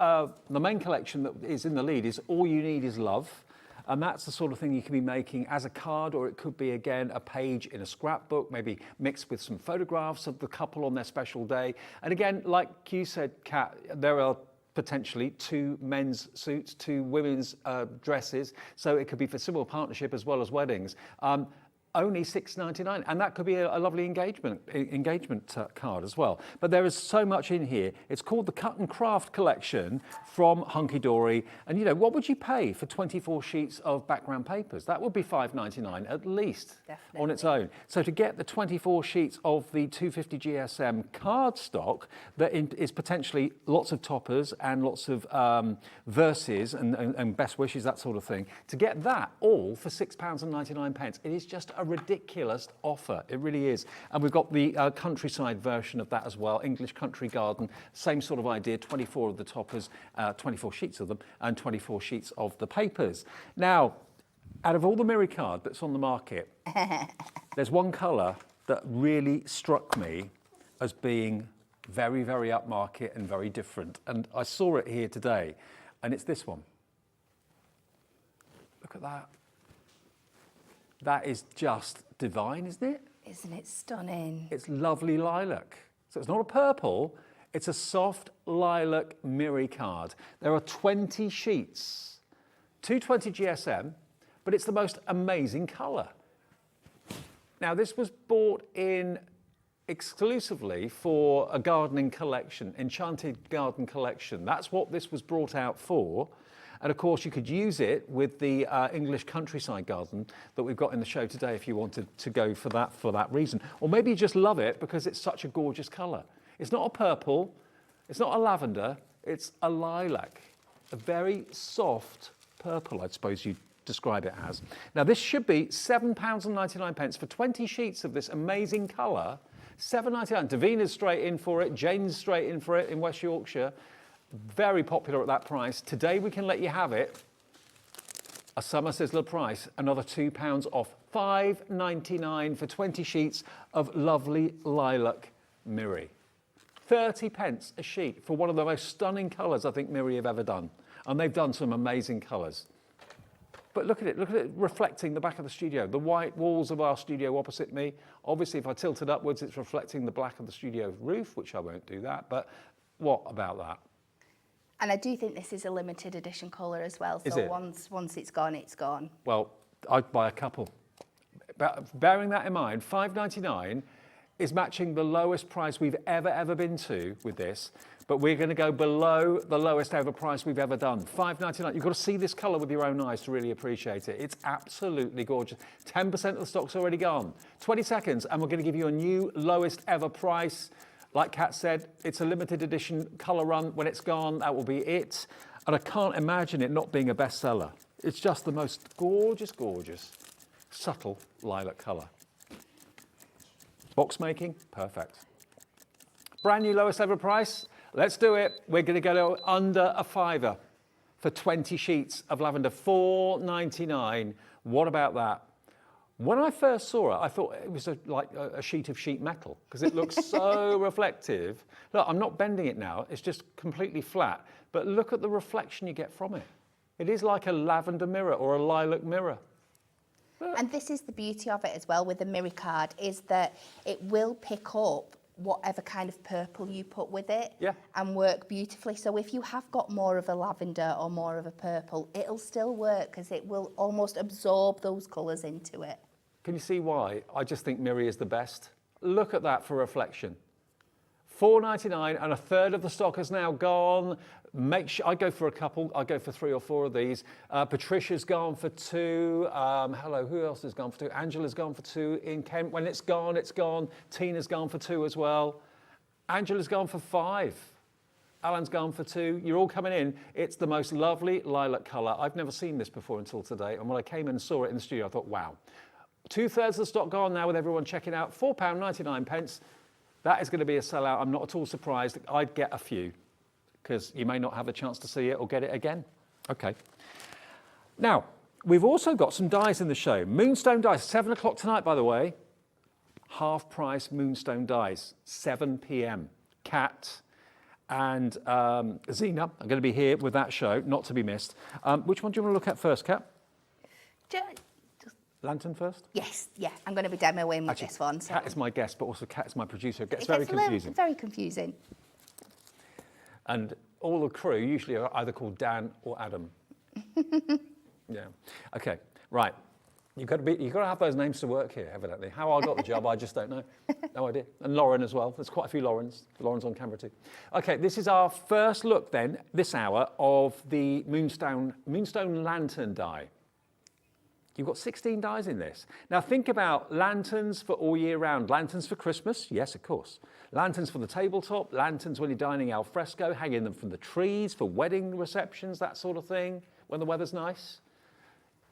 main collection that is in the lead. Is All You Need Is Love, and that's the sort of thing you can be making as a card, or it could be again a page in a scrapbook, maybe mixed with some photographs of the couple on their special day. And again, like you said, Kat, there are potentially 2 men's suits, 2 women's dresses, so it could be for civil partnership as well as weddings. Only $6.99, and that could be a lovely engagement card as well. But there is so much in here. It's called the Cut and Craft Collection from Hunky Dory. And you know, what would you pay for 24 sheets of background papers? That would be $5.99 at least. Definitely. On its own. So to get the 24 sheets of the 250 GSM cardstock that is potentially lots of toppers and lots of verses and best wishes, that sort of thing, to get that all for £6.99, it is just a ridiculous offer. It really is. And we've got the countryside version of that as well, English Country Garden, same sort of idea, 24 of the toppers, 24 sheets of them, and 24 sheets of the papers. Now, out of all the mirror card that's on the market, there's one colour that really struck me as being very, very upmarket and very different. And I saw it here today, and it's this one. Look at that. That is just divine, isn't it? Isn't it stunning? It's lovely lilac. So it's not a purple, It's a soft lilac mirror card. There are 20 sheets, 220 GSM, but it's the most amazing colour. Now, this was bought in exclusively for a gardening collection, enchanted garden collection. That's what this was brought out for. And of course, you could use it with the English countryside garden that we've got in the show today if you wanted to go for that reason. Or maybe you just love it because it's such a gorgeous colour. It's not a purple, it's not a lavender, it's a lilac. A very soft purple, I suppose you'd describe it as. Now, this should be £7.99 for 20 sheets of this amazing colour. £7.99. Davina's straight in for it, Jane's straight in for it in West Yorkshire. Very popular at that price. Today we can let you have it. A summer Sizzler price, another £2 off. £5.99 for 20 sheets of lovely lilac mirror. 30 pence a sheet for one of the most stunning colours I think Mirror have ever done. And they've done some amazing colours. But look at it reflecting the back of the studio, the white walls of our studio opposite me. Obviously, if I tilt it upwards, it's reflecting the black of the studio roof, which I won't do that. But what about that? And I do think this is a limited edition colour as well. So Is it? once it's gone, it's gone. Well, I'd buy a couple. But bearing that in mind, £5.99 is matching the lowest price we've ever been to with this. But we're going to go below the lowest ever price we've ever done. £5.99. You've got to see this colour with your own eyes to really appreciate it. It's absolutely gorgeous. 10% of the stock's already gone. 20 seconds, and we're going to give you a new lowest ever price. Like Kat said, it's a limited edition colour run. When it's gone, that will be it. And I can't imagine it not being a bestseller. It's just the most gorgeous, gorgeous, subtle lilac colour. Box making, perfect. Brand new lowest ever price. Let's do it. We're going to go under a £5 for 20 sheets of lavender. £4.99. What about that? When I first saw it, I thought it was like a sheet of sheet metal because it looks so reflective. Look, I'm not bending it now. It's just completely flat. But look at the reflection you get from it. It is like a lavender mirror or a lilac mirror. Look. And this is the beauty of it as well with the mirror card, is that it will pick up whatever kind of purple you put with it, yeah, and work beautifully. So if you have got more of a lavender or more of a purple, it'll still work because it will almost absorb those colours into it. Can you see why? I just think Mirror is the best. Look at that for reflection. £4.99 and a third of the stock has now gone. Make sure, I go for a couple. I go for 3 or 4 of these. Patricia's gone for 2. Hello, who else has gone for 2? Angela's gone for 2 in Kent. When it's gone, it's gone. Tina's gone for 2 as well. Angela's gone for 5. Alan's gone for 2. You're all coming in. It's the most lovely lilac colour. I've never seen this before until today. And when I came in and saw it in the studio, I thought, wow. 2/3 of the stock gone now with everyone checking out. £4.99. That is going to be a sellout. I'm not at all surprised. I'd get a few because you may not have a chance to see it or get it again. Okay. Now, we've also got some dies in the show. Moonstone dies, 7 o'clock tonight, by the way. Half price Moonstone dies, 7 p.m. Kat and Zena are going to be here with that show, not to be missed. Which one do you want to look at first, Kat? Lantern first? Yes, yeah. I'm going to be demoing with this one. So. Kat is my guest, but also Kat is my producer. It gets very confusing. Very confusing. And all the crew usually are either called Dan or Adam. Yeah. Okay. Right. You've got to have those names to work here, evidently. How I got the job, I just don't know. No idea. And Lauren as well. There's quite a few Laurens. Lauren's on camera too. Okay. This is our first look then, this hour, of the Moonstone Lantern die. You've got 16 dies in this. Now think about lanterns for all year round. Lanterns for Christmas, yes, of course. Lanterns for the tabletop, lanterns when you're dining al fresco, hanging them from the trees for wedding receptions, that sort of thing, when the weather's nice.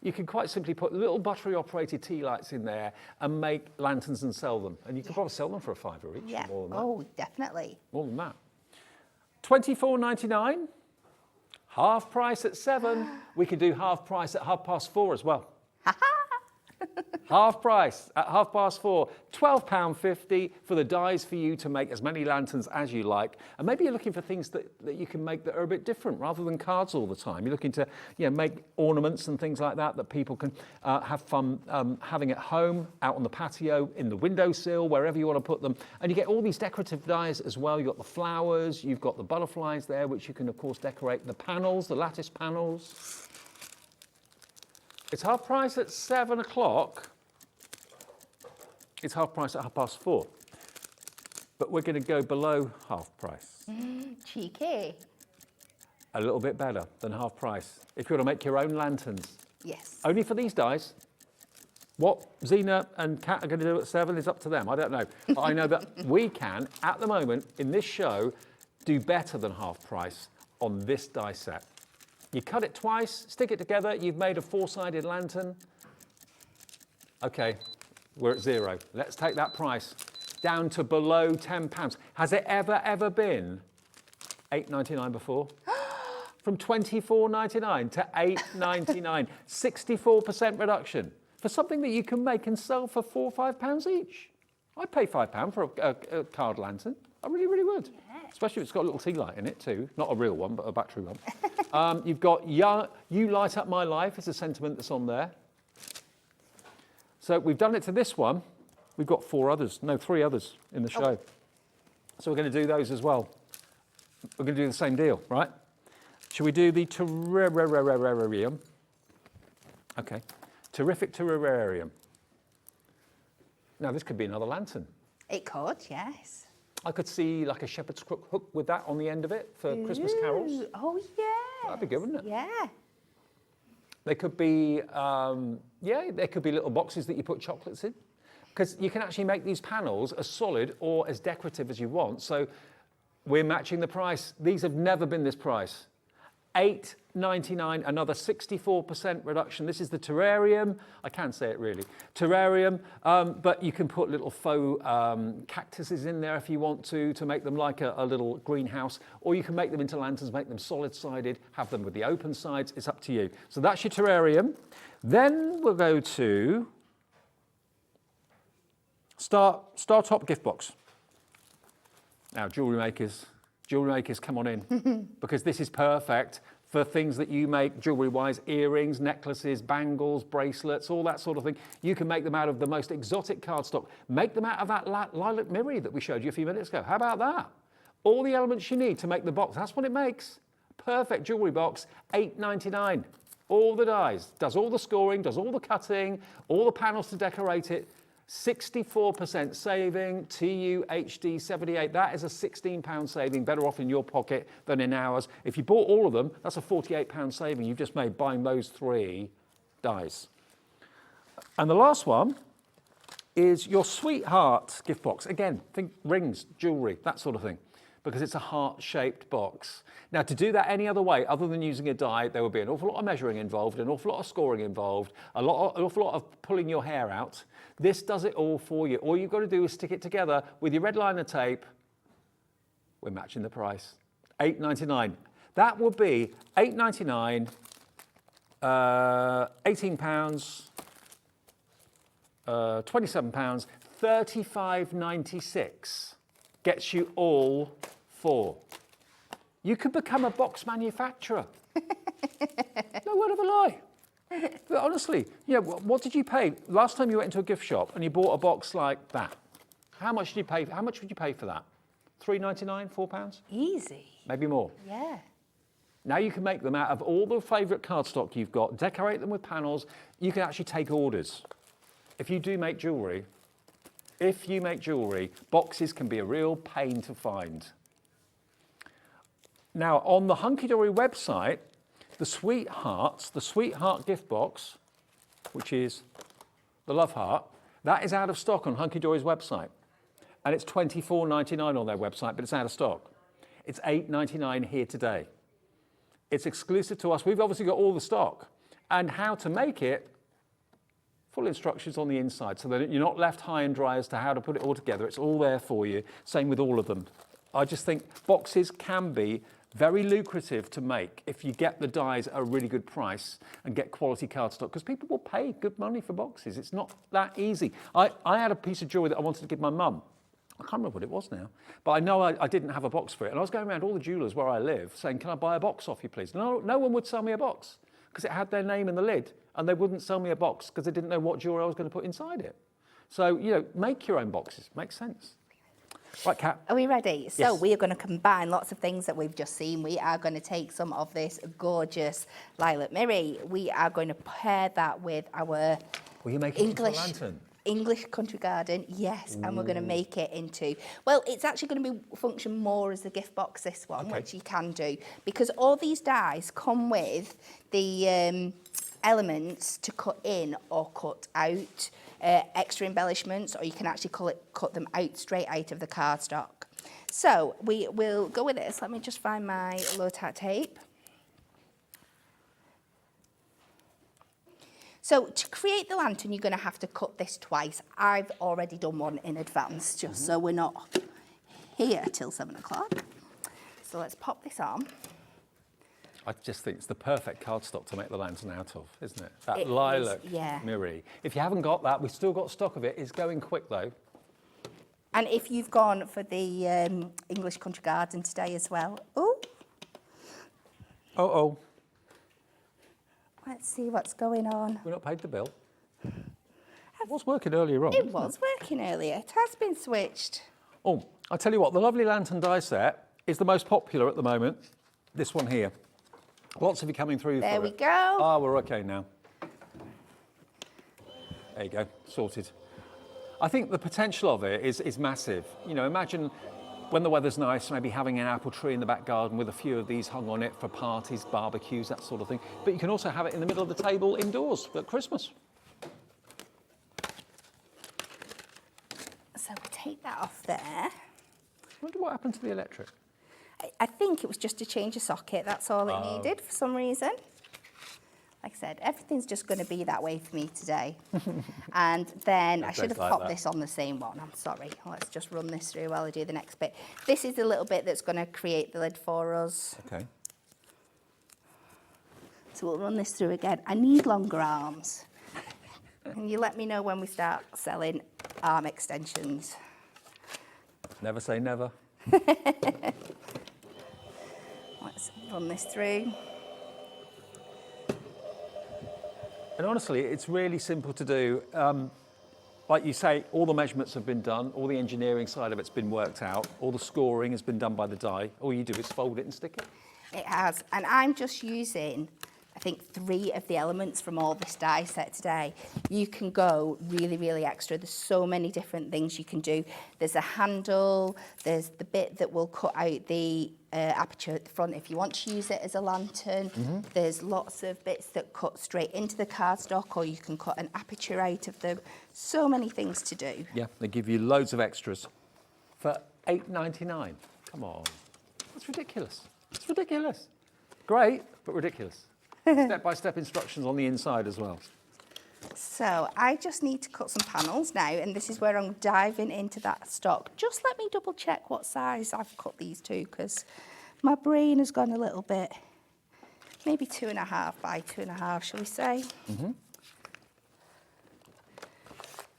You can quite simply put little battery operated tea lights in there and make lanterns and sell them. And you can probably sell them for £5 each. Yeah, more than that. oh, definitely. More than that. £24.99, half price at 7. We could do half price at 4:30 as well. Half price at 4:30, £12.50 for the dies for you to make as many lanterns as you like. And maybe you're looking for things that you can make that are a bit different rather than cards all the time. You're looking to make ornaments and things like that people can have fun having at home, out on the patio, in the windowsill, wherever you want to put them. And you get all these decorative dies as well. You've got the flowers, you've got the butterflies there, which you can, of course, decorate. The panels, the lattice panels. It's half price at 7 o'clock. It's half price at 4:30. But we're going to go below half price. Cheeky. A little bit better than half price. If you want to make your own lanterns. Yes. Only for these dies. What Zena and Kat are going to do at 7 is up to them. I don't know. But I know that we can, at the moment, in this show, do better than half price on this die set. You cut it twice, stick it together, you've made a 4-sided lantern. Okay, we're at 0. Let's take that price down to below £10. Has it ever been £8.99 before? From £24.99 to £8.99, 64% reduction for something that you can make and sell for £4 or £5 each. I'd pay £5 for a card lantern. I really, really would. Yeah. Especially if it's got a little tea light in it too. Not a real one, but a battery one. You've got You Light Up My Life is a sentiment that's on there. So we've done it to this one. We've got 3 others in the show. Oh. So we're going to do those as well. We're going to do the same deal, right? Should we do the terrarium? Okay. Terrific terrarium. Now this could be another lantern. It could, yes. I could see like a shepherd's crook hook with that on the end of it for Christmas carols. Oh, yeah. That'd be good, wouldn't it? Yeah. They could be, there could be little boxes that you put chocolates in. Because you can actually make these panels as solid or as decorative as you want. So we're matching the price. These have never been this price. £8.99, another 64% reduction. This is the terrarium. I can say it really. Terrarium, but you can put little faux cactuses in there if you want to make them like a little greenhouse, or you can make them into lanterns, make them solid-sided, have them with the open sides. It's up to you. So that's your terrarium. Then we'll go to Star Top gift box. Now, jewellery makers, come on in, because this is perfect for things that you make jewellery-wise, earrings, necklaces, bangles, bracelets, all that sort of thing. You can make them out of the most exotic cardstock. Make them out of that lilac mirror that we showed you a few minutes ago. How about that? All the elements you need to make the box, that's what it makes. Perfect jewellery box, £8.99. All the dies, does all the scoring, does all the cutting, all the panels to decorate it. 64% saving, TUHD 78. That is a £16 saving, better off in your pocket than in ours. If you bought all of them, that's a £48 saving you've just made buying those 3 dies. And the last one is your Sweetheart gift box. Again, think rings, jewellery, that sort of thing, because it's a heart-shaped box. Now, to do that any other way, other than using a die, there would be an awful lot of measuring involved, an awful lot of scoring involved, an awful lot of pulling your hair out. This does it all for you. All you've got to do is stick it together with your red liner tape. We're matching the price. £8.99. That would be £8.99, £18, £27, £35.96. Gets you all 4. You could become a box manufacturer. No word of a lie. But honestly, what did you pay last time you went into a gift shop and you bought a box like that? How much did you pay? How much would you pay for that? £3.99, £4? Easy. Maybe more. Yeah. Now you can make them out of all the favourite cardstock you've got, decorate them with panels. You can actually take orders. If you do make jewellery, boxes can be a real pain to find. Now, on the Hunkydory website, the Sweetheart gift box, which is the love heart, that is out of stock on Hunkydory's website. And it's £24.99 on their website, but it's out of stock. It's £8.99 here today. It's exclusive to us. We've obviously got all the stock. And how to make it, full instructions on the inside, so that you're not left high and dry as to how to put it all together. It's all there for you. Same with all of them. I just think boxes can be Very lucrative to make if you get the dies at a really good price and get quality cardstock, because people will pay good money for boxes. It's not that easy. I had a piece of jewellery that I wanted to give my mum. I can't remember what it was now, but I know I didn't have a box for it. And I was going around all the jewellers where I live saying, can I buy a box off you, please? No one would sell me a box because it had their name in the lid, and they wouldn't sell me a box because they didn't know what jewellery I was going to put inside it. So, you know, make your own boxes. Makes sense. Right, Kat. Are we ready? So Yes. we are going to combine lots of things that we've just seen. We are going to take some of this gorgeous lilac mirri. We are going to pair that with our Will you make it into a lantern? English country garden, yes, and we're going to make it into, well, it's actually going to be function more as a gift box, this one, Okay. which you can do, because all these dies come with the elements to cut in or cut out, extra embellishments, or you can actually cut them out straight out of the cardstock. So we will go with this. Let me just find my low-tack tape. So to create the lantern, you're going to have to cut this twice. I've already done one in advance, just so we're not here till 7 o'clock. So let's pop this on. I just think it's the perfect cardstock to make the lantern out of, isn't it? That It is, lilac yeah. mirri. If you haven't got that, we've still got stock of it. It's going quick though. And if you've gone for the English country garden today as well. Oh, Oh, let's see what's going on. we're not paid the bill. It was working earlier on. It wasn't was working earlier. It has been switched. Oh, I tell you what, the lovely lantern die set is the most popular at the moment. This one here. Lots of you coming through There for we it. go. Ah, we're okay now. There you go, sorted. I think the potential of it is massive. You know, imagine when the weather's nice, maybe having an apple tree in the back garden with a few of these hung on it for parties, barbecues, that sort of thing. But you can also have it in the middle of the table indoors at Christmas. So we take that off there. I wonder what happened to the electric. I think it was just to change a socket. That's all it Oh. needed for some reason. Like I said, everything's just going to be that way for me today. And then I should have like popped that. this on the same one. I'm sorry. Let's just run this through while I do the next bit. This is the little bit that's going to create the lid for us. Okay. So we'll run this through again. I need longer arms. And you let me know when we start selling arm extensions. Never say never. Let's run this through. And honestly, it's really simple to do. Like you say, all the measurements have been done, all the engineering side of it's been worked out, all the scoring has been done by the die. All you do is fold it and stick it. It has, and I'm just using, I think, 3 of the elements from all this die set today. You can go really, really extra. There's so many different things you can do. There's a handle, there's the bit that will cut out the aperture at the front if you want to use it as a lantern. There's lots of bits that cut straight into the cardstock, or you can cut an aperture out of them. So many things to do. Yeah, they give you loads of extras for $8.99. Come on, that's ridiculous. It's ridiculous. Great, but ridiculous. Step-by-step instructions on the inside as well. So I just need to cut some panels now, and this is where I'm diving into that stock. Just let me double check what size I've cut these to, because my brain has gone a little bit, maybe 2.5 by 2.5, shall we say?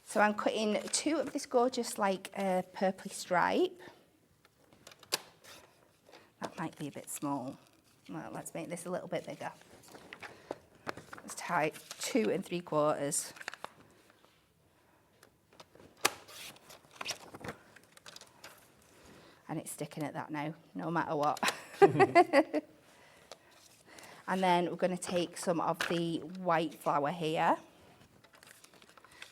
So I'm cutting 2 of this gorgeous, like, purpley stripe. That might be a bit small. Well, let's make this a little bit bigger. Let's tie 2 3/4. And it's sticking at that now, no matter what. And then we're going to take some of the white flower here.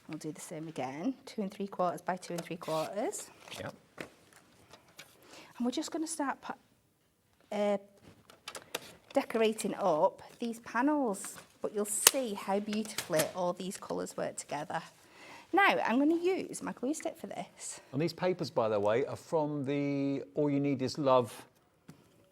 We'll do the same again, 2 3/4 by 2 3/4. Yep. And we're just going to start decorating up these panels, but you'll see how beautifully all these colours work together. Now, I'm going to use my glue stick for this. And these papers, by the way, are from the All You Need Is Love.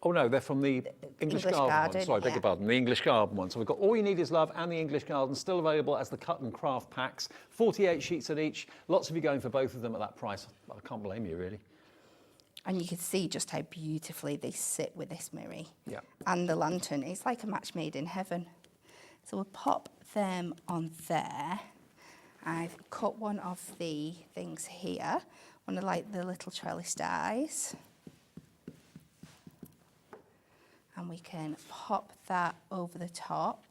Oh no, they're from the English Garden one. Sorry, beg your pardon, the English Garden one. So we've got All You Need Is Love and the English Garden still available as the cut and craft packs. 48 sheets at each. Lots of you going for both of them at that price. I can't blame you, really. And you can see just how beautifully they sit with this mirror. Yeah. And the lantern. It's like a match made in heaven. So we'll pop them on there. I've cut one of the things here, one of like the little trellis dies. And we can pop that over the top.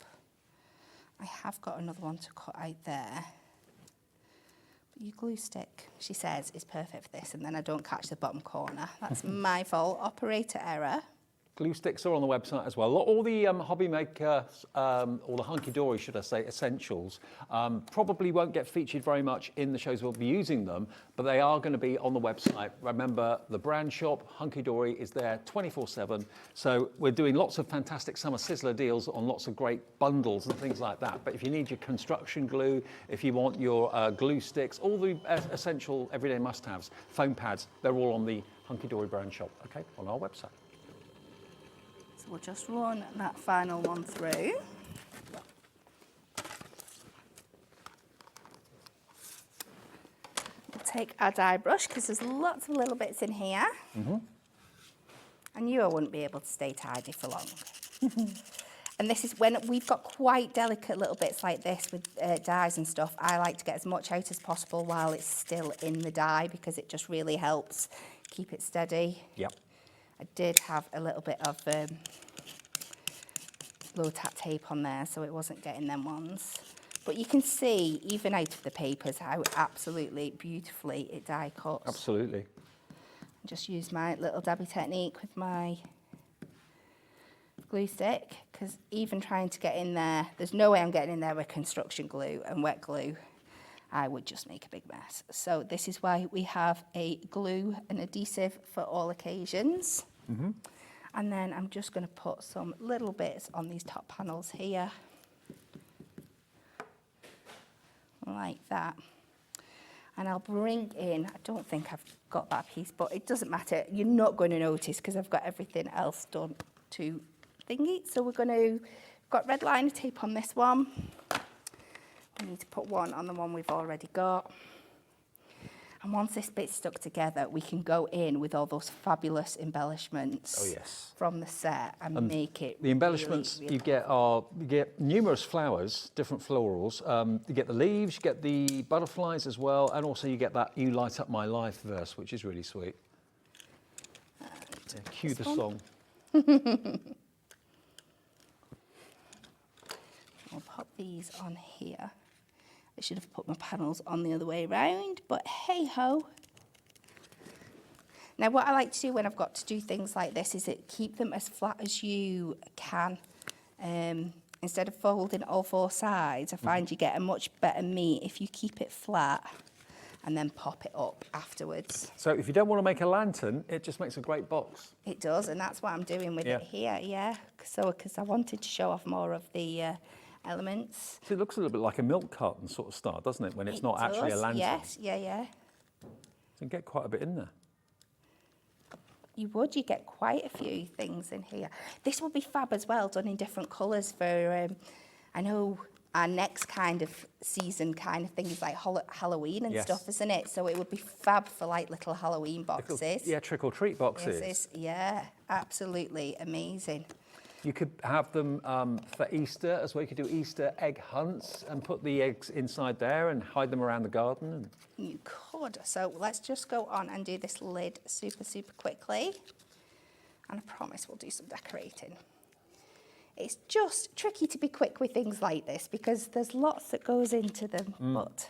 I have got another one to cut out there. But your glue stick, she says, is perfect for this, and then I don't catch the bottom corner. That's my fault, operator error. Glue sticks are on the website as well. All the hobby maker, or the Hunky Dory, should I say, essentials, probably won't get featured very much in the shows we'll be using them, but they are going to be on the website. Remember, the brand shop, Hunky Dory, is there 24/7. So we're doing lots of fantastic summer Sizzler deals on lots of great bundles and things like that. But if you need your construction glue, if you want your glue sticks, all the essential everyday must-haves, foam pads, they're all on the Hunky Dory brand shop, okay, on our website. So we'll just run that final one through. We'll take our dye brush because there's lots of little bits in here. And you wouldn't be able to stay tidy for long. And this is when we've got quite delicate little bits like this with dyes and stuff. I like to get as much out as possible while it's still in the dye because it just really helps keep it steady. Yep. I did have a little bit of low tack tape on there, so it wasn't getting them ones. But you can see, even out of the papers, how absolutely beautifully it die cuts. Absolutely. Just use my little dabby technique with my glue stick, because even trying to get in there, there's no way I'm getting in there with construction glue and wet glue. I would just make a big mess. So this is why we have a glue and adhesive for all occasions. And then I'm just going to put some little bits on these top panels here. Like that. And I'll bring in, I don't think I've got that piece, but it doesn't matter. You're not going to notice because I've got everything else done to thingy. So we're going to, got red liner tape on this one. We need to put one on the one we've already got. And once this bit's stuck together, we can go in with all those fabulous embellishments from the set and make it. The embellishments really you get numerous flowers, different florals. You get the leaves, you get the butterflies as well, and also you get that "You Light Up My Life" verse, which is really sweet. Cue the song. I'll pop these on here. I should have put my panels on the other way around, but hey ho. Now what I like to do when I've got to do things like this is keep them as flat as you can. Instead of folding all four sides, I find you get a much better meat if you keep it flat and then pop it up afterwards. So if you don't want to make a lantern, it just makes a great box. It does, and that's what I'm doing with it here, So, because I wanted to show off more of the elements. So it looks a little bit like a milk carton sort of style, doesn't it, when it's not actually a lantern? Yes, yeah. So you get quite a bit in there. You get quite a few things in here. This will be fab as well, done in different colours for, I know our next kind of season kind of thing is like Halloween and stuff, isn't it? So it would be fab for like little Halloween boxes. Trick or treat boxes. Absolutely amazing. You could have them for Easter as well. You could do Easter egg hunts and put the eggs inside there and hide them around the garden. You could. So let's just go on and do this lid super, super quickly. And I promise we'll do some decorating. It's just tricky to be quick with things like this because there's lots that goes into them, but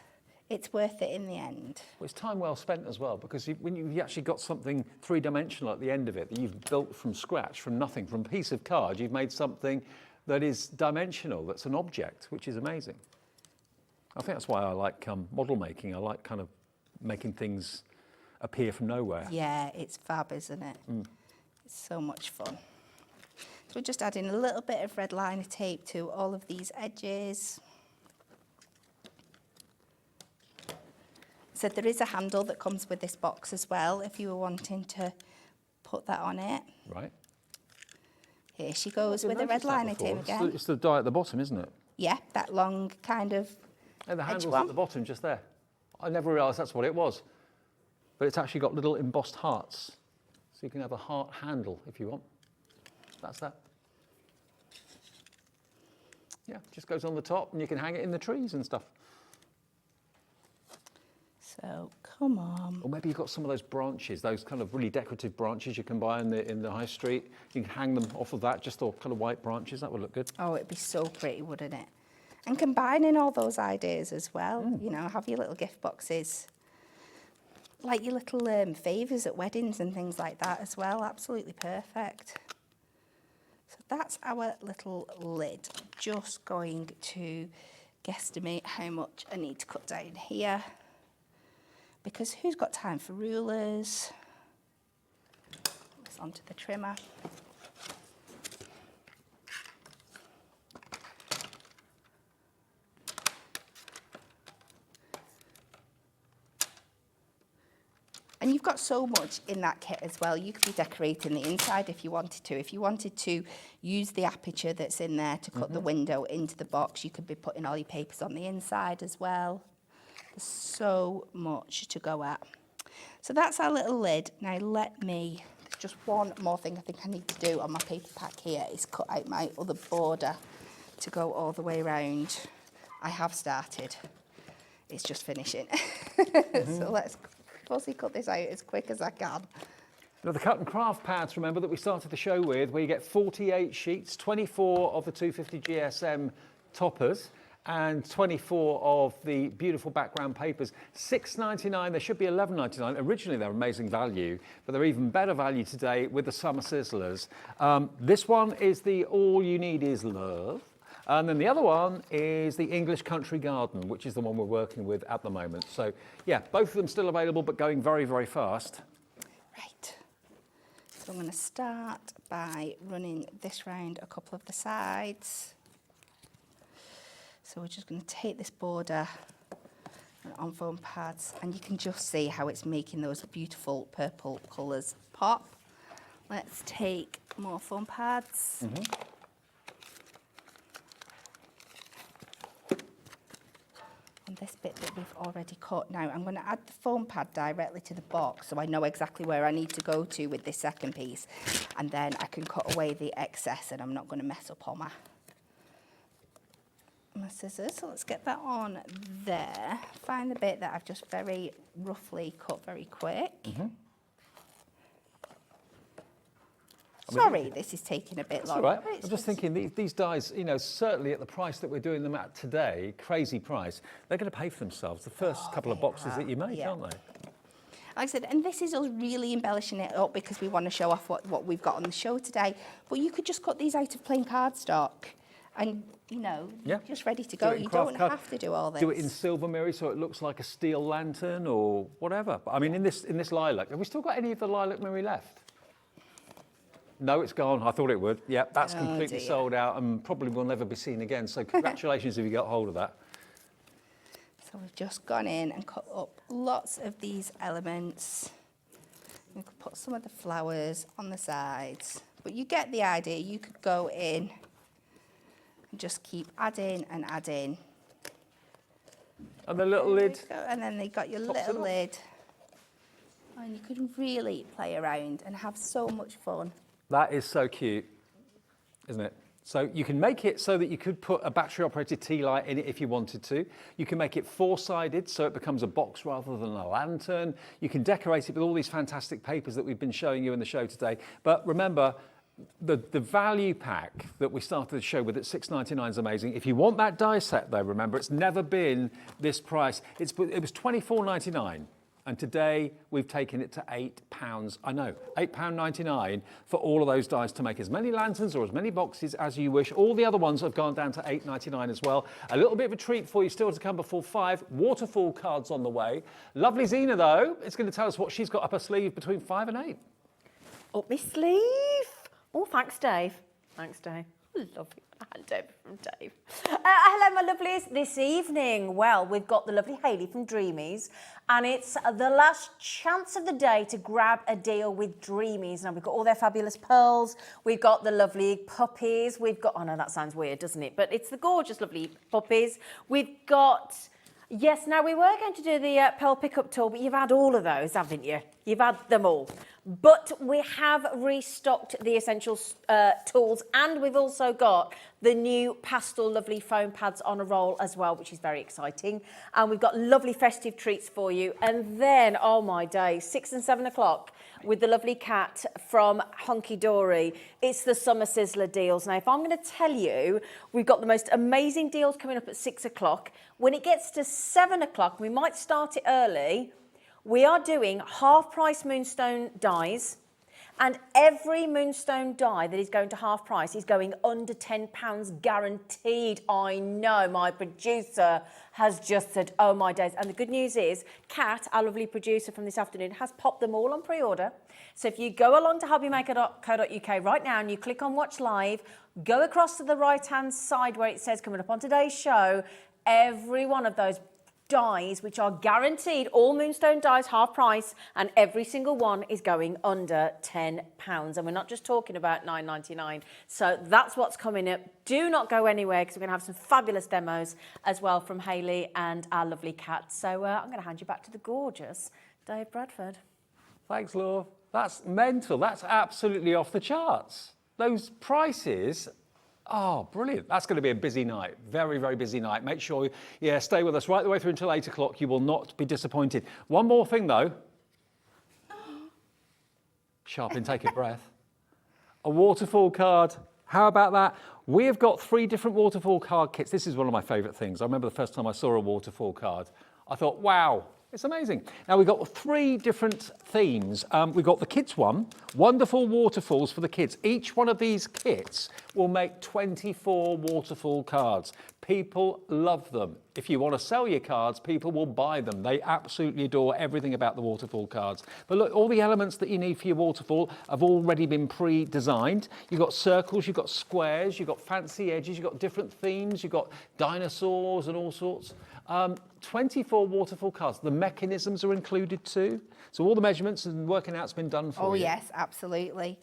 it's worth it in the end. Well, it's time well spent as well, because when you've actually got something three-dimensional at the end of it that you've built from scratch, from nothing, from a piece of card, you've made something that is dimensional, that's an object, which is amazing. I think that's why I like model making. I like kind of making things appear from nowhere. Yeah, it's fab, isn't it? It's so much fun. So we're just adding a little bit of red liner tape to all of these edges. So there is a handle that comes with this box as well, if you were wanting to put that on it. Right. Here she goes with the red liner tape again. It's the die at the bottom, isn't it? Yeah, that long kind of And the handle's one. at the bottom, just there. I never realised that's what it was. But it's actually got little embossed hearts So you can have a heart handle if you want. That's that. Yeah, just goes on the top and you can hang it in the trees and stuff. So, come on. Or maybe you've got some of those branches, those kind of really decorative branches you can buy in the high street. You can hang them off of that, just all kind of white branches. That would look good. Oh, it'd be so pretty, wouldn't it? And combining all those ideas as well, you know, have your little gift boxes, like your little favours at weddings and things like that as well. Absolutely perfect. So that's our little lid. Just going to guesstimate how much I need to cut down here, because who's got time for rulers? Put this onto the trimmer. And you've got so much in that kit as well. You could be decorating the inside if you wanted to. If you wanted to use the aperture that's in there to cut the window into the box, you could be putting all your papers on the inside as well. There's so much to go at. So that's our little lid. Now let me, just one more thing I think I need to do on my paper pack here is cut out my other border to go all the way around. I have started. It's just finishing. So let's fussy cut this out as quick as I can. Now the cut and craft pads, remember, that we started the show with, where you get 48 sheets, 24 of the 250 GSM toppers and 24 of the beautiful background papers. $6.99, they should be $11.99. Originally they're amazing value, but they're even better value today with the summer sizzlers. This one is the All You Need Is Love. And then the other one is the English Country Garden, which is the one we're working with at the moment. So yeah, both of them still available, but going very, very fast. Right. So I'm going to start by running this round a couple of the sides. So we're just going to take this border on foam pads, and you can just see how it's making those beautiful purple colours pop. Let's take more foam pads. On this bit that we've already cut. Now I'm going to add the foam pad directly to the box so I know exactly where I need to go to with this second piece, and then I can cut away the excess and I'm not going to mess up all my scissors. So let's get that on there. Find the bit that I've just very roughly cut very quick. Sorry, this is taking a bit long. All right. I'm just thinking these dies, you know, certainly at the price that we're doing them at today, crazy price, they're going to pay for themselves. The first couple of boxes that you make, aren't they? Like I said, and this is us really embellishing it up because we want to show off what we've got on the show today. But you could just cut these out of plain cardstock and, you know, just ready to go. You don't have to do all this. Do it in silver mirror so it looks like a steel lantern or whatever. But I mean, in this lilac, have we still got any of the lilac mirror left? No, it's gone. I thought it would. Yeah, that's completely sold out and probably will never be seen again. So congratulations if you got hold of that. So we've just gone in and cut up lots of these elements. We could put some of the flowers on the sides. But you get the idea. You could go in and just keep adding and adding. And the little lid. And then they got your little lid. And you could really play around and have so much fun. That is so cute, isn't it? So you can make it so that you could put a battery-operated tea light in it if you wanted to. You can make it four-sided so it becomes a box rather than a lantern. You can decorate it with all these fantastic papers that we've been showing you in the show today. But remember, the value pack that we started the show with at $6.99 is amazing. If you want that die set, though, remember, it's never been this price. It was $24.99. And today we've taken it to £8. I know, £8.99 for all of those dies to make as many lanterns or as many boxes as you wish. All the other ones have gone down to £8.99 as well. A little bit of a treat for you still to come before 5. Waterfall cards on the way. Lovely Zena, though, is going to tell us what she's got up her sleeve between 5 and 8. Up my sleeve. Oh, thanks, Dave. Thanks, Dave. Lovely. Hand over from Dave. Hello, my lovelies. This evening, well, we've got the lovely Hayley from Dreamees, and it's the last chance of the day to grab a deal with Dreamees. Now, we've got all their fabulous pearls. We've got the lovely puppies. We've got, oh no, that sounds weird, doesn't it? But it's the gorgeous, lovely puppies. We've got, yes, now we were going to do the pearl pickup tour, but you've had all of those, haven't you? You've had them all. But we have restocked the essential tools, and we've also got the new pastel lovely foam pads on a roll as well, which is very exciting. And we've got lovely festive treats for you. And then, oh my days, 6 and 7 o'clock with the lovely cat from Hunky Dory. It's the summer Sizzler deals. Now, if I'm going to tell you, we've got the most amazing deals coming up at 6 o'clock. When it gets to 7 o'clock, we might start it early. We are doing half price moonstone dies, and every moonstone die that is going to half price is going under £10 guaranteed. I know, my producer has just said, oh my days. And the good news is, Kat, our lovely producer from this afternoon, has popped them all on pre-order. So if you go along to hobbymaker.co.uk right now and you click on watch live, go across to the right-hand side where it says coming up on today's show, every one of those dies, which are guaranteed, all moonstone dies half price, and every single one is going under £10. And we're not just talking about $9.99. So that's what's coming up. Do not go anywhere, because we're going to have some fabulous demos as well from Hayley and our lovely cat. So I'm going to hand you back to the gorgeous Dave Bradford. Thanks, Laura. That's mental. That's absolutely off the charts. Those prices. Oh, brilliant. That's going to be a busy night. Very, very busy night. Make sure, stay with us right the way through until 8 o'clock. You will not be disappointed. One more thing, though. Sharp intake of breath. A waterfall card. How about that? We have got 3 different waterfall card kits. This is one of my favourite things. I remember the first time I saw a waterfall card. I thought, wow. It's amazing. Now, we've got 3 different themes. We've got the kids one, wonderful waterfalls for the kids. Each one of these kits will make 24 waterfall cards. People love them. If you want to sell your cards, people will buy them. They absolutely adore everything about the waterfall cards. But look, all the elements that you need for your waterfall have already been pre-designed. You've got circles, you've got squares, you've got fancy edges, you've got different themes, you've got dinosaurs and all sorts. 24 waterfall cards. The mechanisms are included too. So all the measurements and working out's been done for you. Oh yes, absolutely.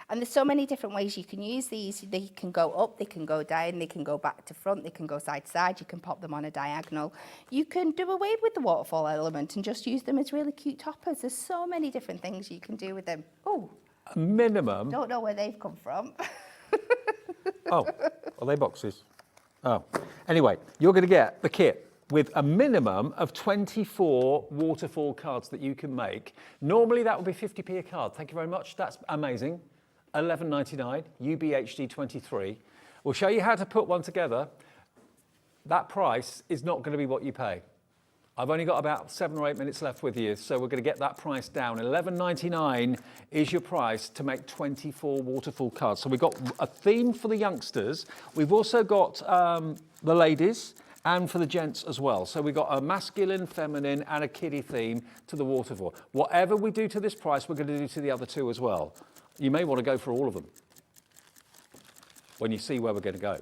And there's so many different ways you can use these. They can go up, they can go down, they can go back to front, they can go side to side, you can pop them on a diagonal. You can do away with the waterfall element and just use them as really cute toppers. There's so many different things you can do with them. Oh, a minimum. Don't know where they've come from. Oh, are they boxes? Oh, anyway, you're going to get the kit with a minimum of 24 waterfall cards that you can make. Normally that would be 50p a card. Thank you very much. That's amazing. $11.99, UBHD 23. We'll show you how to put one together. That price is not going to be what you pay. I've only got about 7 or 8 minutes left with you, so we're going to get that price down. $11.99 is your price to make 24 waterfall cards. So we've got a theme for the youngsters. We've also got the ladies, and for the gents as well. So we've got a masculine, feminine, and a kiddie theme to the waterfall. Whatever we do to this price, we're going to do to the other 2 as well. You may want to go for all of them when you see where we're going to go.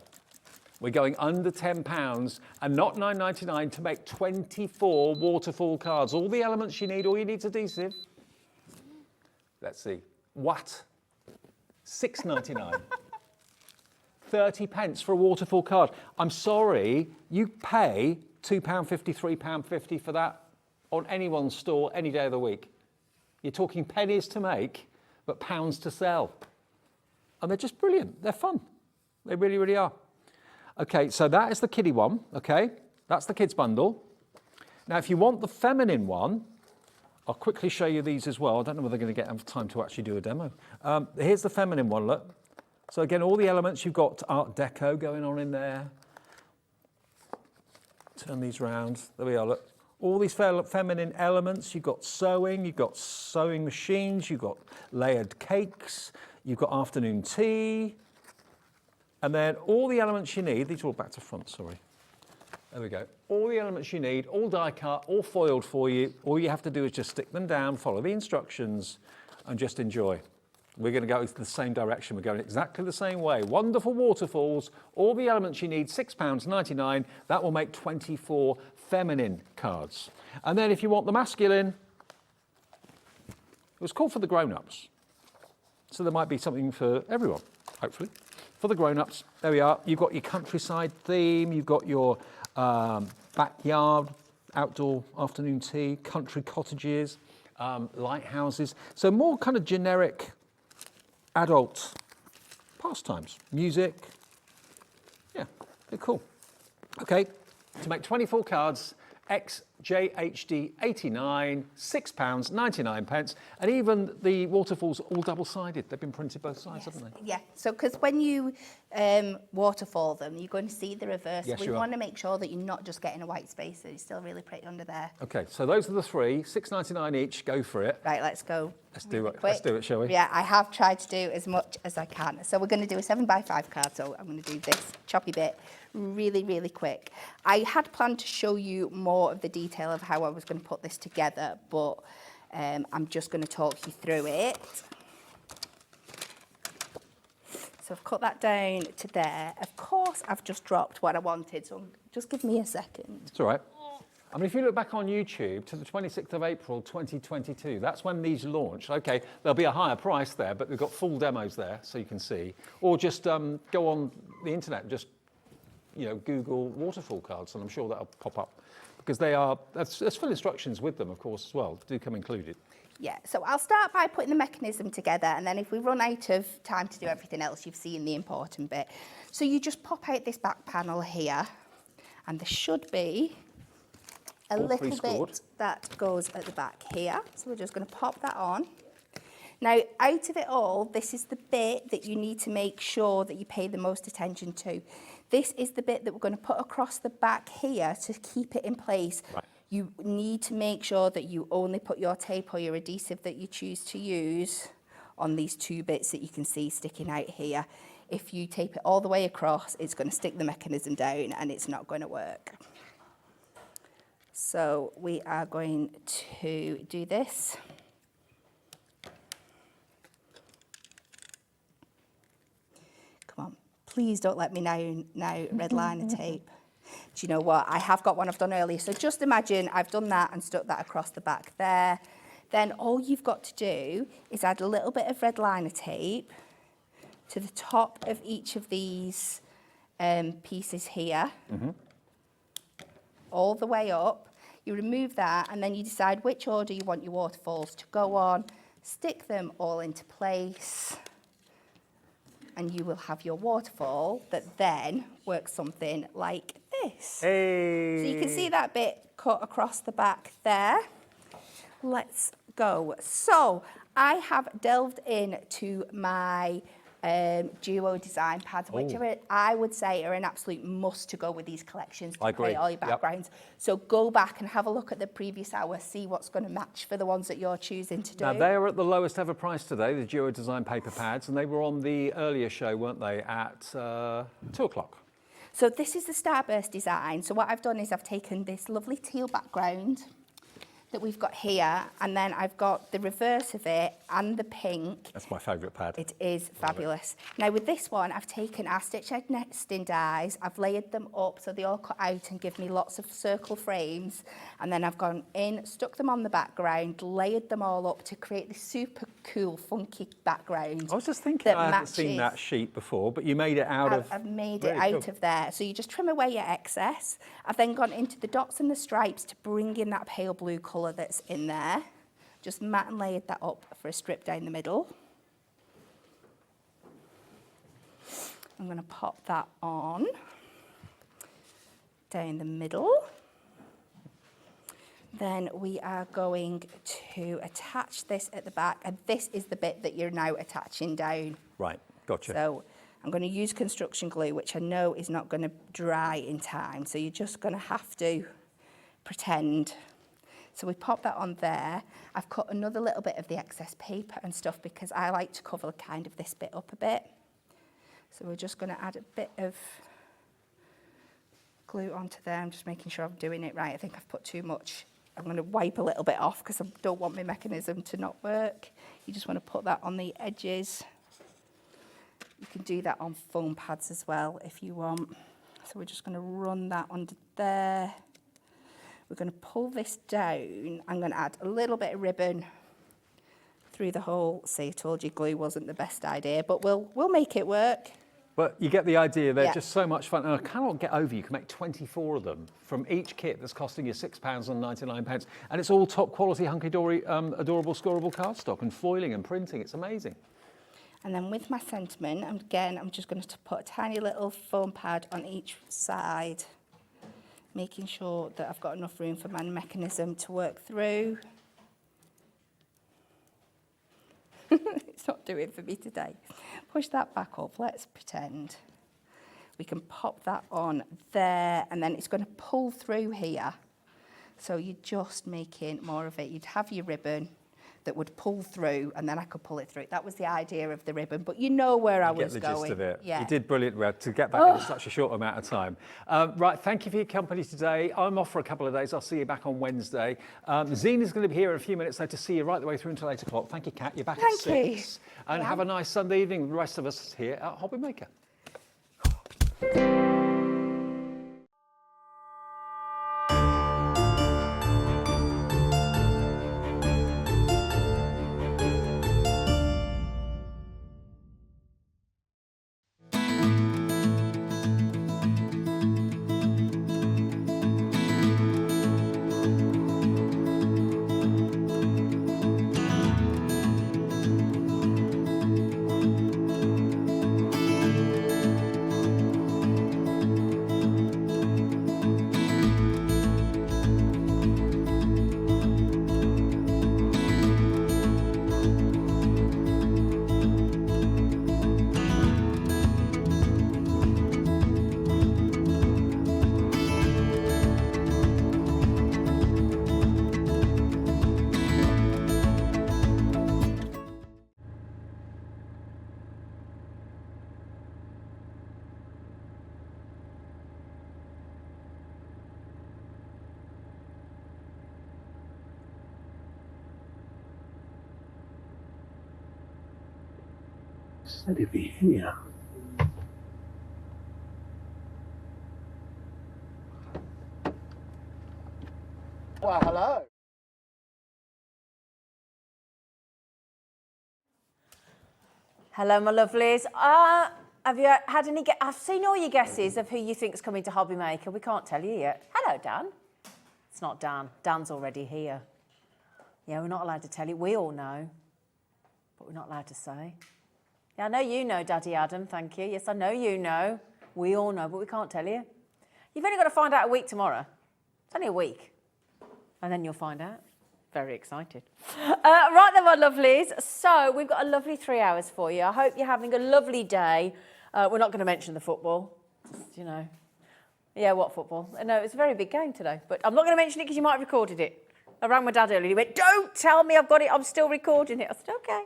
We're going under £10 and not $9.99 to make 24 waterfall cards. All the elements you need, all you need is adhesive. Let's see. What? $6.99. 30 pence for a waterfall card. I'm sorry, you pay £2.50, £3.50 for that on anyone's store any day of the week. You're talking pennies to make, but pounds to sell. And they're just brilliant. They're fun. They really, really are. Okay, so that is the kiddie one, okay? That's the kids bundle. Now, if you want the feminine one, I'll quickly show you these as well. I don't know whether they're going to get time to actually do a demo. Here's the feminine one, look. So again, all the elements, you've got Art Deco going on in there. Turn these round. There we are, look. All these feminine elements. You've got sewing machines, you've got layered cakes, you've got afternoon tea. And then all the elements you need, these are all back to front, sorry. There we go. All the elements you need, all die cut, all foiled for you. All you have to do is just stick them down, follow the instructions, and just enjoy. We're going to go the same direction. We're going exactly the same way. Wonderful waterfalls, all the elements you need, £6.99. That will make 24 feminine cards. And then if you want the masculine, it was called for the grown-ups. So there might be something for everyone, hopefully. For the grown-ups, there we are. You've got your countryside theme. You've got your backyard, outdoor afternoon tea, country cottages. lighthouses. So more kind of generic adult pastimes, music. Yeah, they're cool. Okay, to make 24 cards, XJHD 89, £6.99, and even the Waterfall's all double-sided. They've been printed both sides, haven't they? Yeah, so because when you waterfall them, you're going to see the reverse. Yes, we you are. want to make sure that you're not just getting a white space, that it's still really pretty under there. Okay, so those are the three, £6.99 each. Go for it. Right, let's go. Let's do it. Quick. Let's do it, shall we? Yeah, I have tried to do as much as I can. So we're going to do a 7x5 card. So I'm going to do this choppy bit really, really quick. I had planned to show you more of the detail of how I was going to put this together, but I'm just going to talk you through it. So I've cut that down to there. Of course, I've just dropped what I wanted, so just give me a second. It's all right. I mean, if you look back on YouTube to the 26th of April 2022, that's when these launched. Okay, there'll be a higher price there, but we've got full demos there so you can see. Or just go on the internet and just, Google waterfall cards, and I'm sure that'll pop up. Because there's full instructions with them, of course, as well. Do come included. Yeah, so I'll start by putting the mechanism together, and then if we run out of time to do everything else, you've seen the important bit. So you just pop out this back panel here, and there should be a little bit that goes at the back here. So we're just going to pop that on. Now, out of it all, this is the bit that you need to make sure that you pay the most attention to. This is the bit that we're going to put across the back here to keep it in place. Right. You need to make sure that you only put your tape or your adhesive that you choose to use on these two bits that you can see sticking out here. If you tape it all the way across, it's going to stick the mechanism down and it's not going to work. So we are going to do this. Come on, please don't let me now red liner tape. Do you know what? I have got one I've done earlier. So just imagine I've done that and stuck that across the back there. Then all you've got to do is add a little bit of red liner tape to the top of each of these pieces here, all the way up. You remove that and then you decide which order you want your waterfalls to go on, stick them all into place, and you will have your waterfall that then works something like this. Hey. So you can see that bit cut across the back there. Let's go. So I have delved into my duo design pads, which I would say are an absolute must to go with these collections to create all your backgrounds. Yep. So go back and have a look at the previous hour, see what's going to match for the ones that you're choosing to do. Now, they are at the lowest ever price today, the duo design paper pads, and they were on the earlier show, weren't they, at 2 o'clock. So this is the Starburst design. So what I've done is I've taken this lovely teal background that we've got here, and then I've got the reverse of it and the pink. That's my favourite pad. It is fabulous. Now with this one, I've taken our stitch egg nesting dies, I've layered them up so they all cut out and give me lots of circle frames, and then I've gone in, stuck them on the background, layered them all up to create this super cool, funky background. I was just thinking I haven't seen that sheet before, but you made it out of... I've made it out of there. So you just trim away your excess. I've then gone into the dots and the stripes to bring in that pale blue colour that's in there. Just mat and layered that up for a strip down the middle. I'm going to pop that on down the middle. Then we are going to attach this at the back, and this is the bit that you're now attaching down. Right, gotcha. So I'm going to use construction glue, which I know is not going to dry in time, so you're just going to have to pretend. So we pop that on there. I've cut another little bit of the excess paper and stuff because I like to cover kind of this bit up a bit. So we're just going to add a bit of glue onto there. I'm just making sure I'm doing it right. I think I've put too much. I'm going to wipe a little bit off because I don't want my mechanism to not work. You just want to put that on the edges. You can do that on foam pads as well if you want. So we're just going to run that under there. We're going to pull this down. I'm going to add a little bit of ribbon through the hole. See, I told you glue wasn't the best idea, but we'll make it work. But you get the idea, they're Yeah. just so much fun. And I cannot get over, you can make 24 of them from each kit that's costing you £6.99. And it's all top quality Hunky Dory, adorable scorable cardstock and foiling and printing. It's amazing. And then with my sentiment, I'm just going to put a tiny little foam pad on each side, making sure that I've got enough room for my mechanism to work through. It's not doing for me today. Push that back up. Let's pretend we can pop that on there, and then it's going to pull through here. So you're just making more of it. You'd have your ribbon that would pull through, and then I could pull it through. That was the idea of the ribbon, but you know where I was going. Get the gist of it. Yeah. You did brilliant, Red, to get that in such a short amount of time. Right, thank you for your company today. I'm off for a couple of days. I'll see you back on Wednesday. Zena's going to be here in a few minutes, so to see you right the way through until 8 o'clock. Thank you, Kat. You're back at 6. Thank you. And have a nice Sunday evening with the rest of us here at Hobby Maker. Said he'd be here. Well, hello. Hello, my lovelies. Have you had any? I've seen all your guesses of who you think's coming to Hobby Maker. We can't tell you yet. Hello, Dan. It's not Dan. Dan's already here. Yeah, we're not allowed to tell you. We all know, but we're not allowed to say. Yeah, I know you know, Daddy Adam. Thank you. Yes, I know you know. We all know, but we can't tell you. You've only got to find out a week tomorrow. It's only a week, and then you'll find out. Very excited. Right then, my lovelies. So we've got a lovely 3 hours for you. I hope you're having a lovely day. We're not going to mention the football. Just, you know. Yeah, what football? No, it's a very big game today. But I'm not going to mention it because you might have recorded it. I rang my dad earlier. He went, "Don't tell me I've got it. I'm still recording it." I said, "Okay."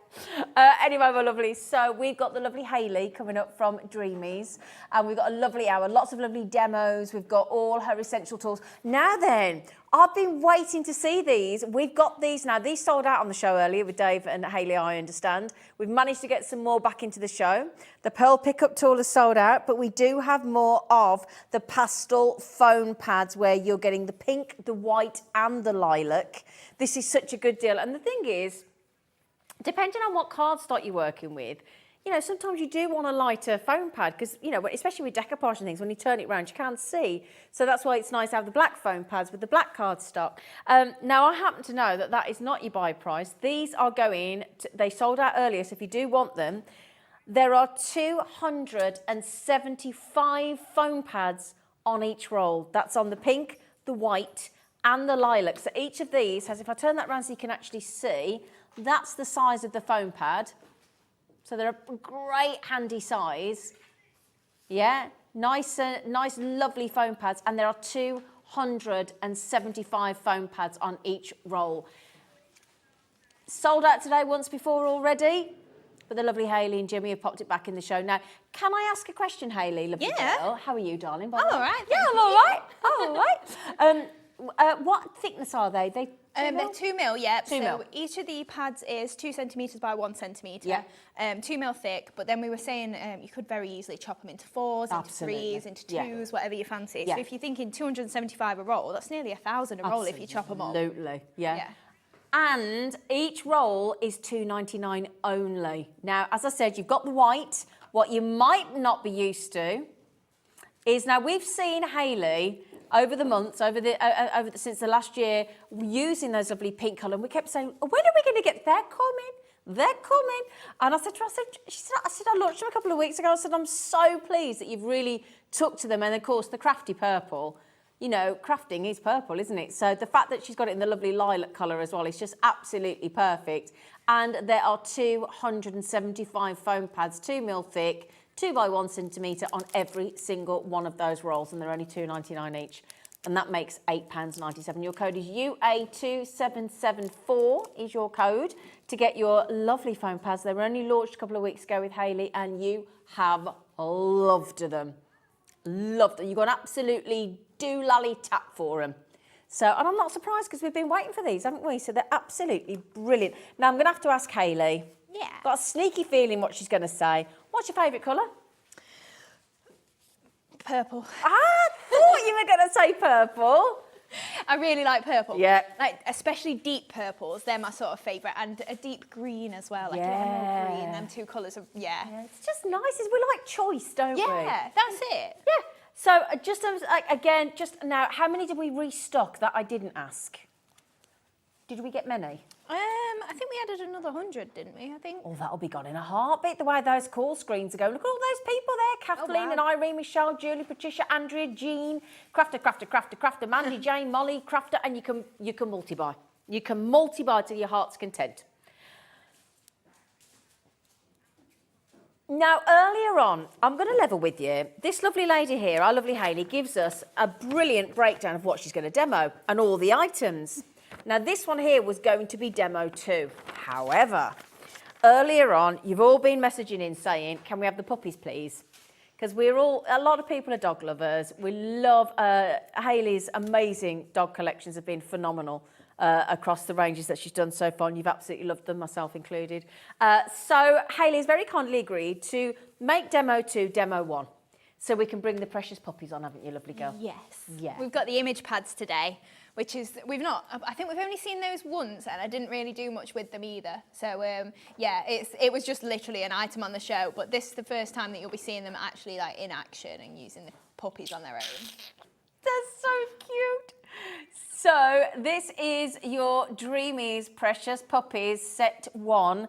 Anyway, my lovelies. So we've got the lovely Hayley coming up from Dreamees. And we've got a lovely hour. Lots of lovely demos. We've got all her essential tools. Now then, I've been waiting to see these. We've got these now. These sold out on the show earlier with Dave and Hayley, I understand. We've managed to get some more back into the show. The Pearl Pickup Tool is sold out, but we do have more of the pastel foam pads where you're getting the pink, the white and the lilac. This is such a good deal. And the thing is, depending on what cardstock you're working with, you know, sometimes you do want a lighter foam pad because, you know, especially with decoupage and things, when you turn it around, you can't see. So that's why it's nice to have the black foam pads with the black cardstock. Now, I happen to know that that is not your buy price. These are they sold out earlier, so if you do want them, there are 275 foam pads on each roll. That's on the pink, the white and the lilac. So each of these has, if I turn that around so you can actually see, that's the size of the foam pad. So they're a great handy size. Yeah, nice, lovely foam pads. And there are 275 foam pads on each roll. Sold out today once before already, but the lovely Hayley and Jimmy have popped it back in the show. Now, can I ask a question, Hayley? Lovely girl. How are you, darling? I'm all right. Yeah, I'm all right. I'm all right. What thickness are they? They're 2 mil, yeah. 2 mil. So each of the pads is 2 centimetres by 1 centimetre. Yeah. 2 mil thick, but then we were saying you could very easily chop them into 4s, Absolutely. into 3s, into 2s, Yeah. whatever you fancy. Yeah. So if you're thinking 275 a roll, that's nearly 1,000 a roll if you chop them up. Absolutely, yeah. Yeah. And each roll is $2.99 only. Now, as I said, you've got the white, What you might not be used to is now we've seen Hayley over the months, since the last year, using those lovely pink colour. And we kept saying, when are we going to get, they're coming. They're coming. And I said to her, I launched them a couple of weeks ago. I said, I'm so pleased that you've really took to them. And of course, the crafty purple, you know, crafting is purple, isn't it? So the fact that she's got it in the lovely lilac colour as well is just absolutely perfect. And there are 275 foam pads, 2mm thick, 2 by 1 centimetre on every single one of those rolls. And they're only £2.99 each. And that makes £8.97. Your code is UA2774 is your code to get your lovely foam pads. They were only launched a couple of weeks ago with Hayley, and you have loved them. Loved them. You got absolutely doolally tap for them. So, and I'm not surprised because we've been waiting for these, haven't we? So they're absolutely brilliant. Now I'm going to have to ask Hayley. Yeah. Got a sneaky feeling what she's going to say. What's your favourite colour? Purple. I thought you were going to say purple. I really like purple. Yeah. Like, especially deep purples. They're my sort of favourite. And a deep green as well. Like an emerald green. Them two colours are, yeah. It's just nice. We like choice, don't we? Yeah, that's it. Yeah. So just again, just now, how many did we restock that I didn't ask? Did we get many? I think we added another 100, didn't we? I think. Oh, that'll be gone in a heartbeat, the way those call screens are going. Look at all those people there. Kathleen and Irene, Michelle, Julie, Patricia, Andrea, Jean, Crafter, Mandy, Jane, Molly, Crafter, and you can multi-buy. You can multi-buy to your heart's content. Now, earlier on, I'm going to level with you. This lovely lady here, our lovely Hayley, gives us a brilliant breakdown of what she's going to demo and all the items. Now, this one here was going to be demo 2. However, earlier on, you've all been messaging in saying, can we have the puppies, please? Because a lot of people are dog lovers. We love Hayley's amazing dog collections have been phenomenal across the ranges that she's done so far, and you've absolutely loved them, myself included. So Hayley's very kindly agreed to make demo 2 demo 1. So we can bring the precious puppies on, haven't you, lovely girl? Yes. Yeah. We've got the image pads today, which is, I think we've only seen those once, and I didn't really do much with them either. So, yeah, it was just literally an item on the show, but this is the first time that you'll be seeing them actually, like, in action and using the puppies on their own. They're so cute. So this is your Dreamees Precious Puppies Set 1.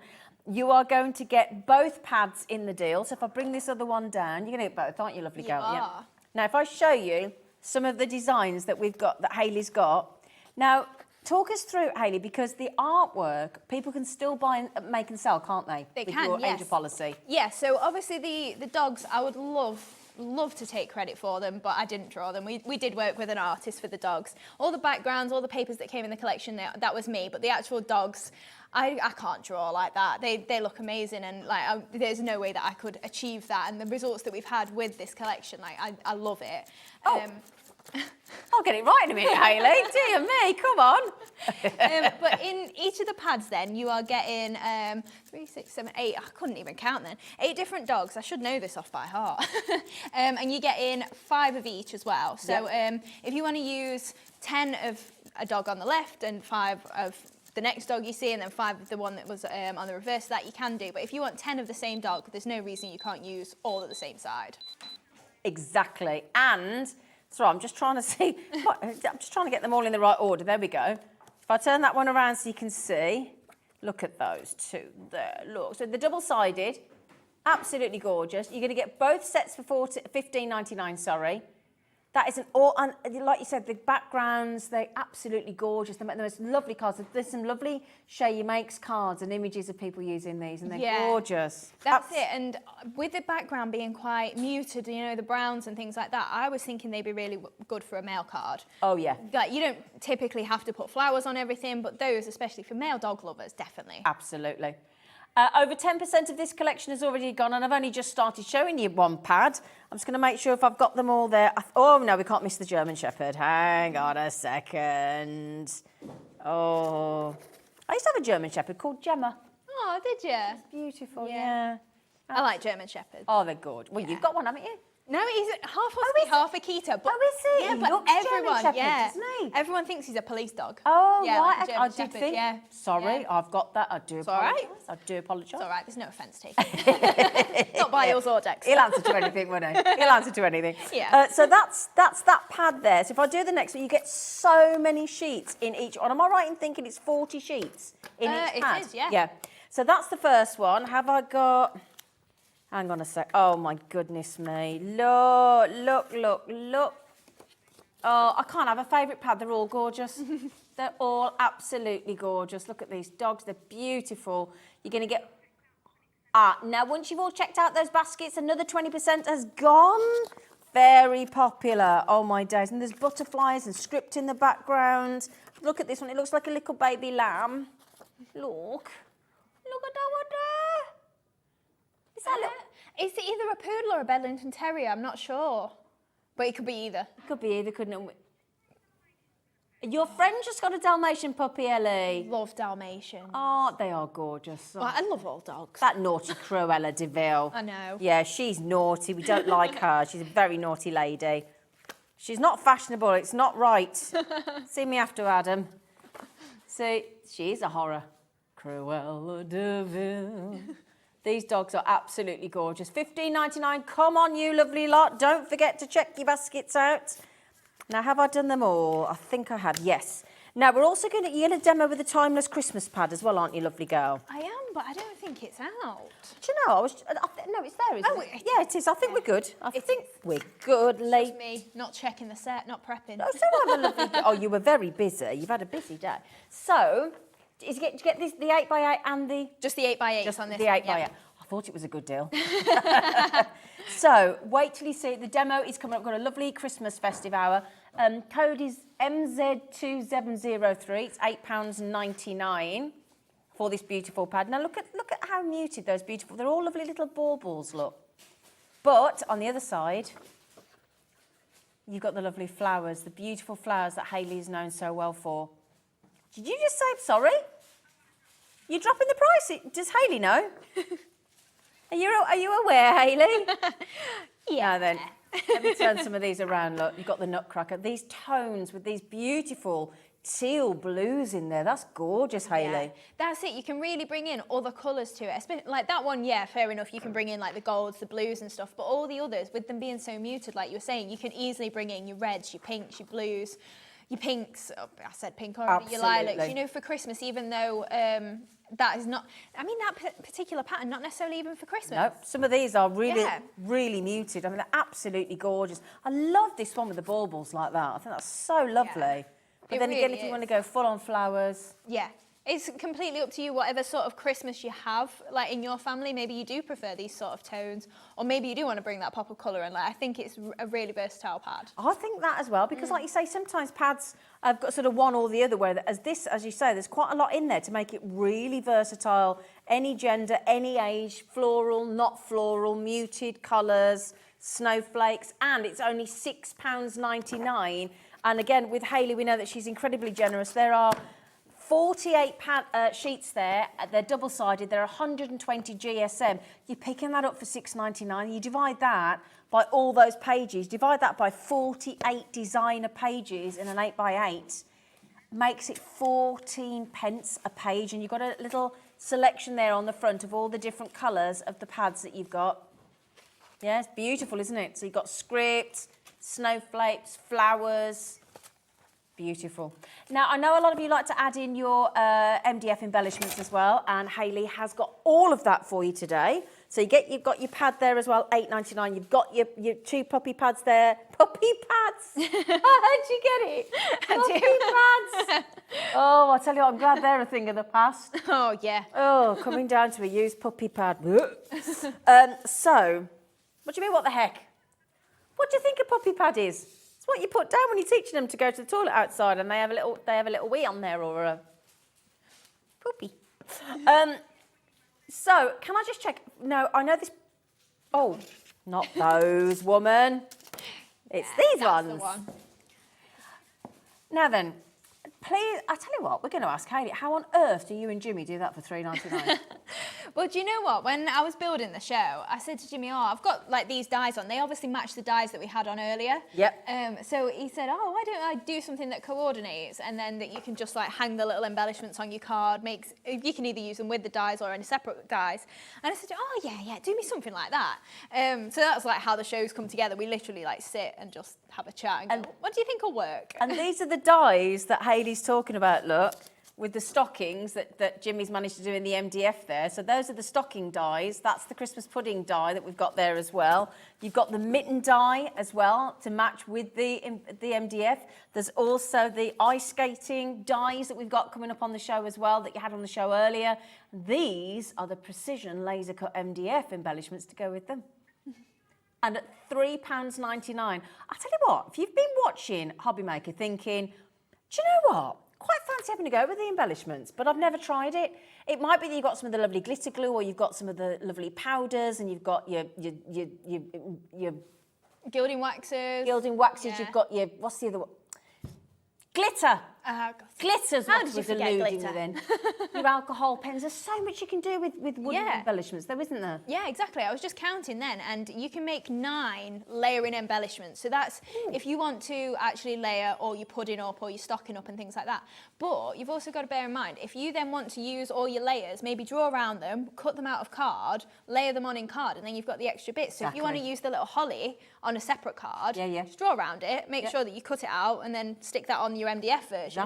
You are going to get both pads in the deal. So if I bring this other one down, you're going to get both, aren't you, lovely girl? Yeah. Now, if I show you some of the designs that we've got, that Hayley's got. Now, talk us through, Hayley, because the artwork, people can still buy and make and sell, can't they? They with can, your yes. angel policy. Yeah, so obviously the dogs, I would love to take credit for them, but I didn't draw them. We did work with an artist for the dogs. All the backgrounds, all the papers that came in the collection, that was me, but the actual dogs, I can't draw like that. They look amazing, and like there's no way that I could achieve that. And the results that we've had with this collection, like I love it. Oh. I'll get it right in a minute, Hayley. Dear me, come on. But in each of the pads then, you are getting 3, 6, 7, 8, I couldn't even count then, 8 different dogs. I should know this off by heart. And you get in 5 of each as well. So if you want to use 10 of a dog on the left and 5 of the next dog you see, and then 5 of the one that was on the reverse of that, you can do. But if you want 10 of the same dog, there's no reason you can't use all at the same side. Exactly. And so I'm just trying to see, I'm just trying to get them all in the right order. There we go. If I turn that one around so you can see, look at those 2 there, look. So the double-sided, absolutely gorgeous. You're going to get both sets for $15.99, sorry. That is and like you said, the backgrounds, they're absolutely gorgeous. They make the most lovely cards. There's some lovely Shea Makes cards and images of people using these, and they're gorgeous. That's it. And with the background being quite muted, you know, the browns and things like that, I was thinking they'd be really good for a mail card. Oh, yeah. Like, you don't typically have to put flowers on everything, but those, especially for male dog lovers, definitely. Absolutely. Over 10% of this collection has already gone, and I've only just started showing you one pad. I'm just going to make sure if I've got them all there. Oh, no, we can't miss the German Shepherd. Hang on a second. Oh. I used to have a German Shepherd called Gemma. Oh, did you? Beautiful, yeah. I like German Shepherds. Oh, they're good. Well, you've got one, haven't you? No, he's half husky, half Akita. But, is he? Yeah, He but looks German everyone, Shepherd, yeah, doesn't he? everyone thinks he's a police dog. Oh, yeah, right. like a I German did Shepherd, think. yeah. Sorry, Yeah. I've got that. I do all right. apologise. I do apologise. It's all right. There's no offence taken. Not by yours or Dex. He'll answer to anything, won't he? He'll answer to anything. Yeah. So that's that pad there. So if I do the next one, you get so many sheets in each one. Am I right in thinking it's 40 sheets in each pad? It is, yeah. Yeah. So that's the first one. Have I got... Hang on a sec. Oh, my goodness me. Look, look, look, look. Oh, I can't have a favourite pad. They're all gorgeous. They're all absolutely gorgeous. Look at these dogs. They're beautiful. You're going to get... now, once you've all checked out those baskets, another 20% has gone. Very popular. Oh, my days. And there's butterflies and script in the background. Look at this one. It looks like a little baby lamb. Look. Look at that one there. Is that little... Is it either a poodle or a Bedlington Terrier? I'm not sure. But it could be either. It could be either, couldn't it? Your friend just got a Dalmatian puppy, Ellie. Love Dalmatians. Oh, they are gorgeous. Well, I love all dogs. That naughty Cruella de Vil. I know. Yeah, she's naughty. We don't like her. She's a very naughty lady. She's not fashionable. It's not right. See me after, Adam. See, she's a horror. Cruella de Vil. These dogs are absolutely gorgeous. $15.99. Come on, you lovely lot. Don't forget to check your baskets out. Now, have I done them all? I think I have, yes. Now, we're also you're going to demo with the Timeless Christmas pad as well, aren't you, lovely girl? I am, but I don't think it's out. Do you know, no, it's there, isn't it? Yeah, it is. I think we're good. I think we're good, lady. It's me not checking the set, not prepping. Oh, so have a lovely... Oh, you were very busy. You've had a busy day. So... Did you get this, the 8x8 and the... Just the 8x8 Just on this the one, 8x8. yeah. I thought it was a good deal. So, wait till you see it. The demo is coming up. We've got a lovely Christmas festive hour. Code is MZ2703. It's £8.99 for this beautiful pad. Now, look at how muted those beautiful... They're all lovely little baubles, look. But, on the other side, you've got the lovely flowers, the beautiful flowers that Hayley is known so well for. Did you just say sorry? You're dropping the price. Does Hayley know? Are you aware, Hayley? Yeah, then. Let me turn some of these around. Look, you've got the Nutcracker. These tones with these beautiful teal blues in there. That's gorgeous, Hayley. Yeah, that's it. You can really bring in other colours to it. Especially, like that one, yeah, fair enough. You can bring in like the golds, the blues and stuff. But all the others, with them being so muted, like you were saying, you can easily bring in your reds, your pinks, your blues. Your pinks, I said pink already, your lilacs, you know, for Christmas, even though that is not, I mean, that particular pattern, not necessarily even for Christmas. No, some of these are really, really muted. I mean, they're absolutely gorgeous. I love this one with the baubles like that. I think that's so lovely. Yeah. But then again, if you want to go full on flowers. Yeah. It's completely up to you, whatever sort of Christmas you have, like in your family, maybe you do prefer these sort of tones, or maybe you do want to bring that pop of colour in. Like, I think it's a really versatile pad. I think that as well, because like you say, sometimes pads have got sort of one or the other, where as you say, there's quite a lot in there to make it really versatile. Any gender, any age, floral, not floral, muted colours, snowflakes, and it's only £6.99. And again, with Hayley, we know that she's incredibly generous. There are 48 sheets there. They're double-sided. They're 120 GSM. You're picking that up for £6.99. You divide that by all those pages. Divide that by 48 designer pages in an 8x8. Makes it 14 pence a page. And you've got a little selection there on the front of all the different colours of the pads that you've got. Yeah, it's beautiful, isn't it? So you've got script, snowflakes, flowers. Beautiful. Now, I know a lot of you like to add in your MDF embellishments as well, and Hayley has got all of that for you today. So you've got your pad there as well, £8.99. You've got your two puppy pads there. Puppy pads! How'd you get it? Puppy pads! Oh, I tell you what, I'm glad they're a thing of the past. Oh, yeah. Oh, coming down to a used puppy pad. So, what do you mean, what the heck? What do you think a puppy pad is? It's what you put down when you're teaching them to go to the toilet outside, and they have a little wee on there, or a poopy. So, can I just check? No, I know this. Oh, not those, woman. It's these ones. The one. Now then, Please, I tell you what, we're going to ask Hayley, how on earth do you and Jimmy do that for $3.99? Well, do you know what? When I was building the show, I said to Jimmy, I've got like these dies on. They obviously match the dies that we had on earlier. Yep. So he said, why don't I do something that coordinates and then that you can just like hang the little embellishments on your card. You can either use them with the dies or in separate dies. And I said, yeah, do me something like that. So that's like how the shows come together. We literally like sit and just have a chat and go, what do you think will work? And these are the dies that Hayley's talking about, look, with the stockings that Jimmy's managed to do in the MDF there. So those are the stocking dies. That's the Christmas pudding die that we've got there as well. You've got the mitten die as well to match with the MDF. There's also the ice skating dies that we've got coming up on the show as well that you had on the show earlier. These are the precision laser cut MDF embellishments to go with them. And at £3.99, I tell you what, if you've been watching Hobbymaker thinking, do you know what? Quite fancy having a go with the embellishments, but I've never tried it. It might be that you've got some of the lovely glitter glue, or you've got some of the lovely powders, and you've got your Gilding waxes. Yeah. You've got your, what's the other one? Glitter. Glitter's How what did was you forget alluding glitter? to then. Your alcohol pens. There's so much you can do with wooden embellishments, though, isn't there? Yeah, exactly. I was just counting then, and you can make 9 layering embellishments. So that's if you want to actually layer all your pudding up or your stocking up and things like that. But you've also got to bear in mind, if you then want to use all your layers, maybe draw around them, cut them out of card, layer them on in card, and then you've got the extra bits. So if you want to use the little holly on a separate card, just draw around it, make sure that you cut it out, and then stick that on your MDF version.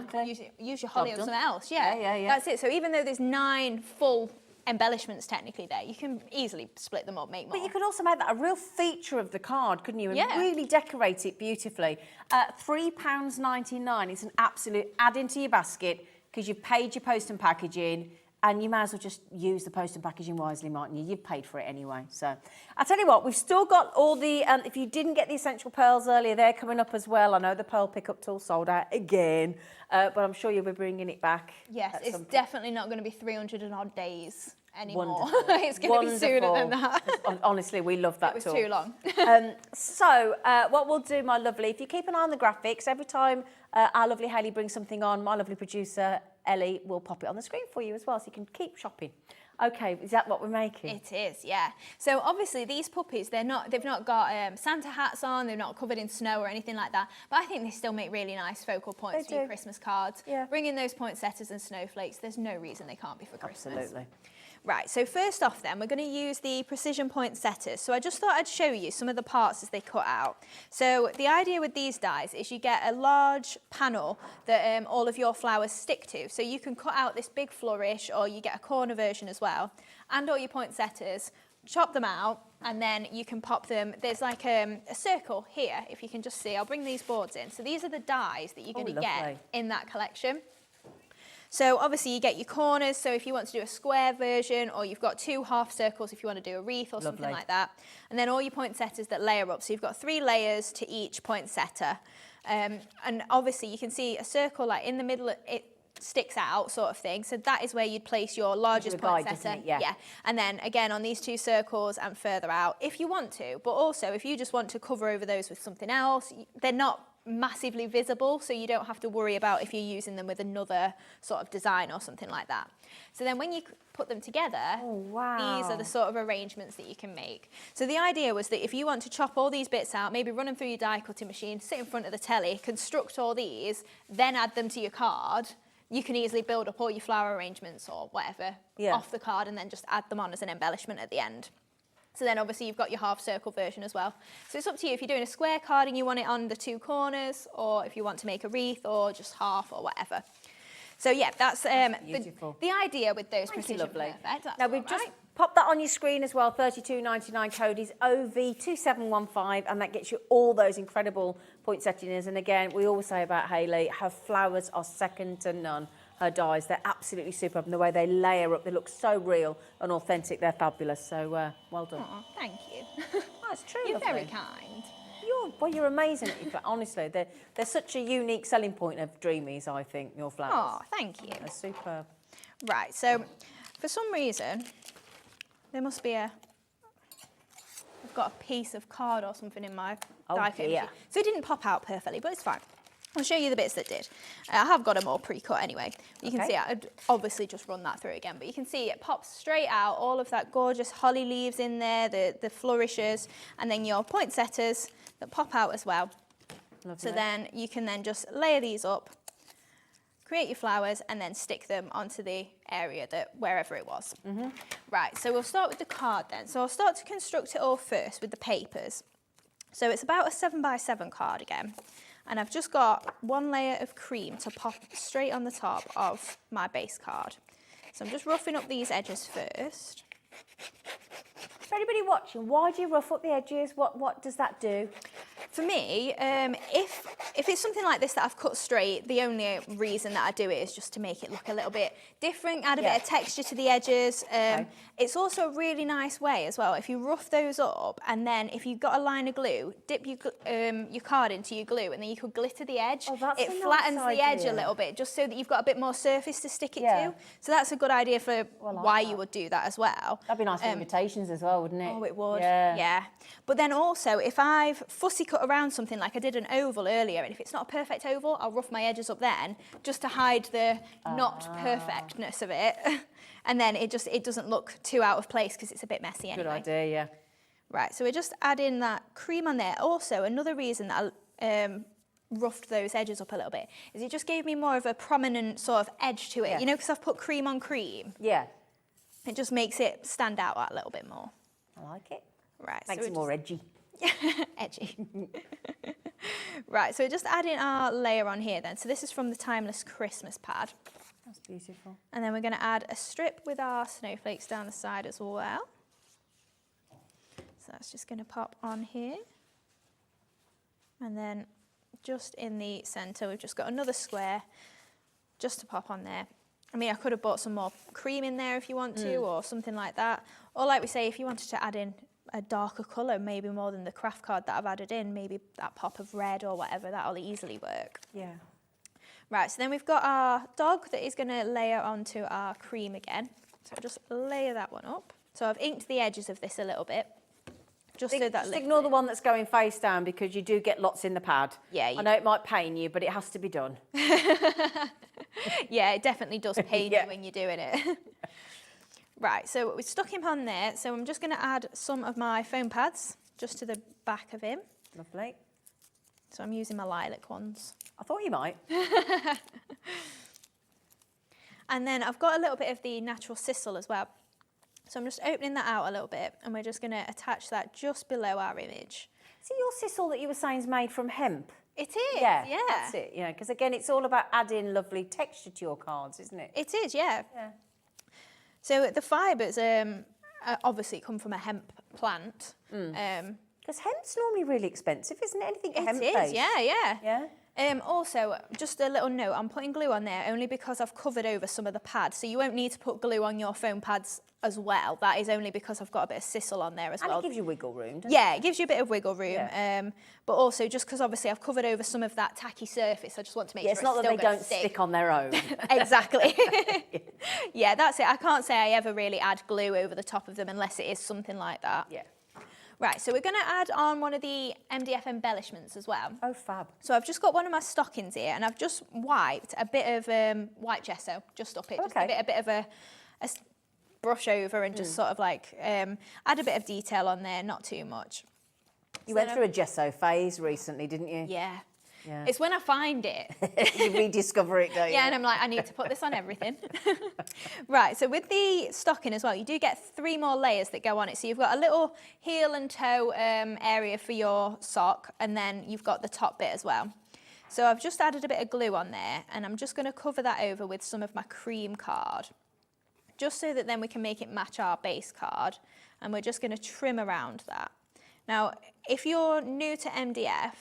Use your holly on something else. Yeah, that's it. So even though there's 9 full embellishments technically there, you can easily split them up, make more. But you could also make that a real feature of the card, couldn't you? And really decorate it beautifully. £3.99. It's an absolute add into your basket because you've paid your post and packaging. And you might as well just use the post and packaging wisely, mightn't you? You've paid for it anyway. So I'll tell you what, we've still got all the, if you didn't get the essential pearls earlier, they're coming up as well. I know the pearl pickup tool sold out again, but I'm sure you'll be bringing it back. Yes, it's definitely not going to be 300 and odd days anymore. It's going to be Wonderful. sooner than that. Honestly, we love that tool. It was too long. So what we'll do, my lovely, if you keep an eye on the graphics, every time our lovely Hayley brings something on, my lovely producer, Ellie, will pop it on the screen for you as well, so you can keep shopping. Okay, is that what we're making? It is, yeah. So obviously these puppies, they've not got Santa hats on, they're not covered in snow or anything like that, but I think they still make really nice focal points for your Christmas cards. Yeah. Bring in those poinsettias and snowflakes, there's no reason they can't be for Christmas. Absolutely. Right, so first off then, we're going to use the precision poinsettias. So I just thought I'd show you some of the parts as they cut out. So the idea with these dies is you get a large panel that all of your flowers stick to. So you can cut out this big flourish, or you get a corner version as well, and all your poinsettias, chop them out, and then you can pop them. There's like a circle here, if you can just see. I'll bring these boards in. So these are the dies that you're going to get in that collection. So obviously you get your corners, so if you want to do a square version, or you've got 2 half circles if you want to do a wreath or something like that. And then all your poinsettias that layer up. So you've got 3 layers to each poinsettia. And obviously you can see a circle like in the middle, it sticks out sort of thing. So that is where you'd place your largest poinsettia. Yeah. And then again on these 2 circles and further out if you want to. But also if you just want to cover over those with something else, they're not massively visible, so you don't have to worry about if you're using them with another sort of design or something like that. So then when you put them together, these are the sort of arrangements that you can make. So the idea was that if you want to chop all these bits out, maybe run them through your die cutting machine, sit in front of the telly, construct all these, then add them to your card, you can easily build up all your flower arrangements or whatever off the card and then just add them on as an embellishment at the end. So then obviously you've got your half circle version as well. So it's up to you if you're doing a square card and you want it on the 2 corners, or if you want to make a wreath or just half or whatever. So yeah, that's the idea with those precision perfect. Now we've just popped that on your screen as well. $32.99 code is OV2715, and that gets you all those incredible poinsettias. And again, we always say about Hayley, her flowers are second to none. Her dies, they're absolutely superb, and the way they layer up, they look so real and authentic. They're fabulous. So well done. Oh, thank you. That's true. You're very kind. You're amazing at your flowers. Honestly, they're such a unique selling point of Dreamees, I think, your flowers. Oh, thank you. They're superb. Right, so for some reason, there must be I've got a piece of card or something in my die cutting machine. So it didn't pop out perfectly, but it's fine. I'll show you the bits that did. I have got them all pre-cut anyway. You can Okay. see I'd obviously just run that through again, but you can see it pops straight out, all of that gorgeous holly leaves in there, the flourishes, and then your poinsettias that pop out as well. Lovely. So then you can then just layer these up, create your flowers, and then stick them onto the area that wherever it was. Right, so we'll start with the card then. So I'll start to construct it all first with the papers. So it's about a 7x7 card again. And I've just got one layer of cream to pop straight on the top of my base card. So I'm just roughing up these edges first. For anybody watching, why do you rough up the edges? What does that do? For me, if it's something like this that I've cut straight, the only reason that I do it is just to make it look a little bit different, add a bit of texture to the edges. It's also a really nice way as well. If you rough those up and then if you've got a line of glue, dip your card into your glue and then you could glitter the edge. Oh, that's it a nice flattens the edge a idea. little bit just so that you've got a bit more surface to stick it Yeah. to. So that's a good idea for like why that. you would do that as well. That'd be nice for invitations as well, wouldn't it? Oh, it would. Yeah. Yeah. But then also, if I've fussy cut around something, like I did an oval earlier, and if it's not a perfect oval, I'll rough my edges up then, just to hide the not perfectness of it. And then it doesn't look too out of place because it's a bit messy anyway. Good idea, yeah. Right, so we're just adding that cream on there. Also, another reason that I roughed those edges up a little bit is it just gave me more of a prominent sort of edge to it. Yeah. You know, because I've put cream on cream. Yeah, It just makes it stand out a little bit more. I like it. Right, Makes so it more edgy. edgy. Right, so we're just adding our layer on here then. So this is from the Timeless Christmas pad. That's beautiful. And then we're going to add a strip with our snowflakes down the side as well. So that's just going to pop on here. And then just in the centre, we've just got another square just to pop on there. I mean, I could have bought some more cream in there if you want to, or something like that. Or like we say, if you wanted to add in a darker colour, maybe more than the craft card that I've added in, maybe that pop of red or whatever, that'll easily work. Yeah. Right, so then we've got our dog that is going to layer onto our cream again. So I'll just layer that one up. So I've inked the edges of this a little bit, just so that Just ignore the one that's going face down because you do get lots in the pad. Yeah, I know it might pain you, but it has to be done. Yeah, it definitely does pain Yeah. you when you're doing it. Right, so we stuck him on there. So I'm just going to add some of my foam pads just to the back of him. Lovely. So I'm using my lilac ones. I thought you might. And then I've got a little bit of the natural sisal as well. So I'm just opening that out a little bit and we're just going to attach that just below our image. See, your sisal that you were saying is made from hemp. It is, Yeah, yeah. that's it. Yeah, because again, it's all about adding lovely texture to your cards, isn't it? It is, yeah. Yeah. So the fibres obviously come from a hemp plant. Because hemp's normally really expensive, isn't it? Anything It hemp is, based. yeah. Yeah. Also, just a little note, I'm putting glue on there only because I've covered over some of the pads. So you won't need to put glue on your foam pads as well. That is only because I've got a bit of sisal on there as And well. it gives you wiggle room, doesn't Yeah, it gives you a bit of wiggle room. Yeah. But also, just because obviously I've covered over some of that tacky surface, I just want to make Yeah, sure it's not that still they gonna don't stick on their own. Exactly. Yeah, that's it. I can't say I ever really add glue over the top of them unless it is something like that. Yeah. Right, so we're going to add on one of the MDF embellishments as well. Oh, fab. So I've just got one of my stockings here and I've just wiped a bit of white gesso just up it. Just Okay. a bit of a brush over and just sort of like add a bit of detail on there, not too much. You went through a gesso phase recently, didn't you? Yeah. Yeah. It's when I find it. You rediscover it, don't you? Yeah, and I'm like, I need to put this on everything. Right, so with the stocking as well, you do get 3 more layers that go on it. So you've got a little heel and toe area for your sock, and then you've got the top bit as well. So I've just added a bit of glue on there, and I'm just going to cover that over with some of my cream card, just so that then we can make it match our base card, and we're just going to trim around that. Now, if you're new to MDF,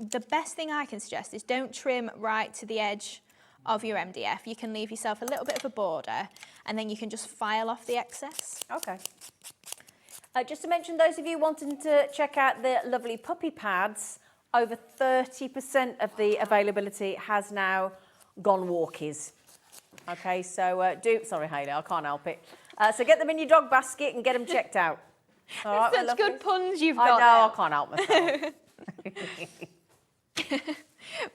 the best thing I can suggest is don't trim right to the edge of your MDF. You can leave yourself a little bit of a border and then you can just file off the excess. Okay. Just to mention, those of you wanting to check out the lovely puppy pads, over 30% of the availability has now gone walkies. Okay, so sorry Hayley, I can't help it. So get them in your dog basket and get them checked out. All right, my Such good lovelies? puns you've I got know, there. I can't help myself.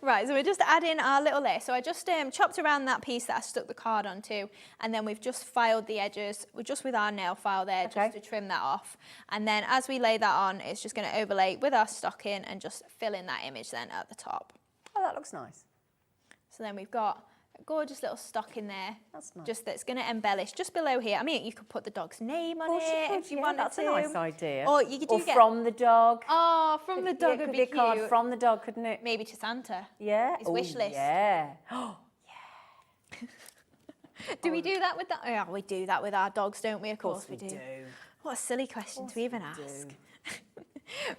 Right, so we're just adding our little layer. So I just chopped around that piece that I stuck the card onto, and then we've just filed the edges just with our nail file there, just to trim that off. And then as we lay that on, it's just going to overlay with our stocking and just fill in that image then at the top. Oh, that looks nice. So then we've got a gorgeous little stocking there. That's nice. Just that's going to embellish just below here. I mean, you could put the dog's name on it if you wanted that's to. a nice idea. Or you could do from the dog. Oh, from the dog would could be be a card cute. from the dog, couldn't it? Maybe to Santa. Yeah. His wish list. Yeah. Do we do that with that? Yeah, we do that with our dogs, don't we? Of course course we we do. do. What a silly question to even ask.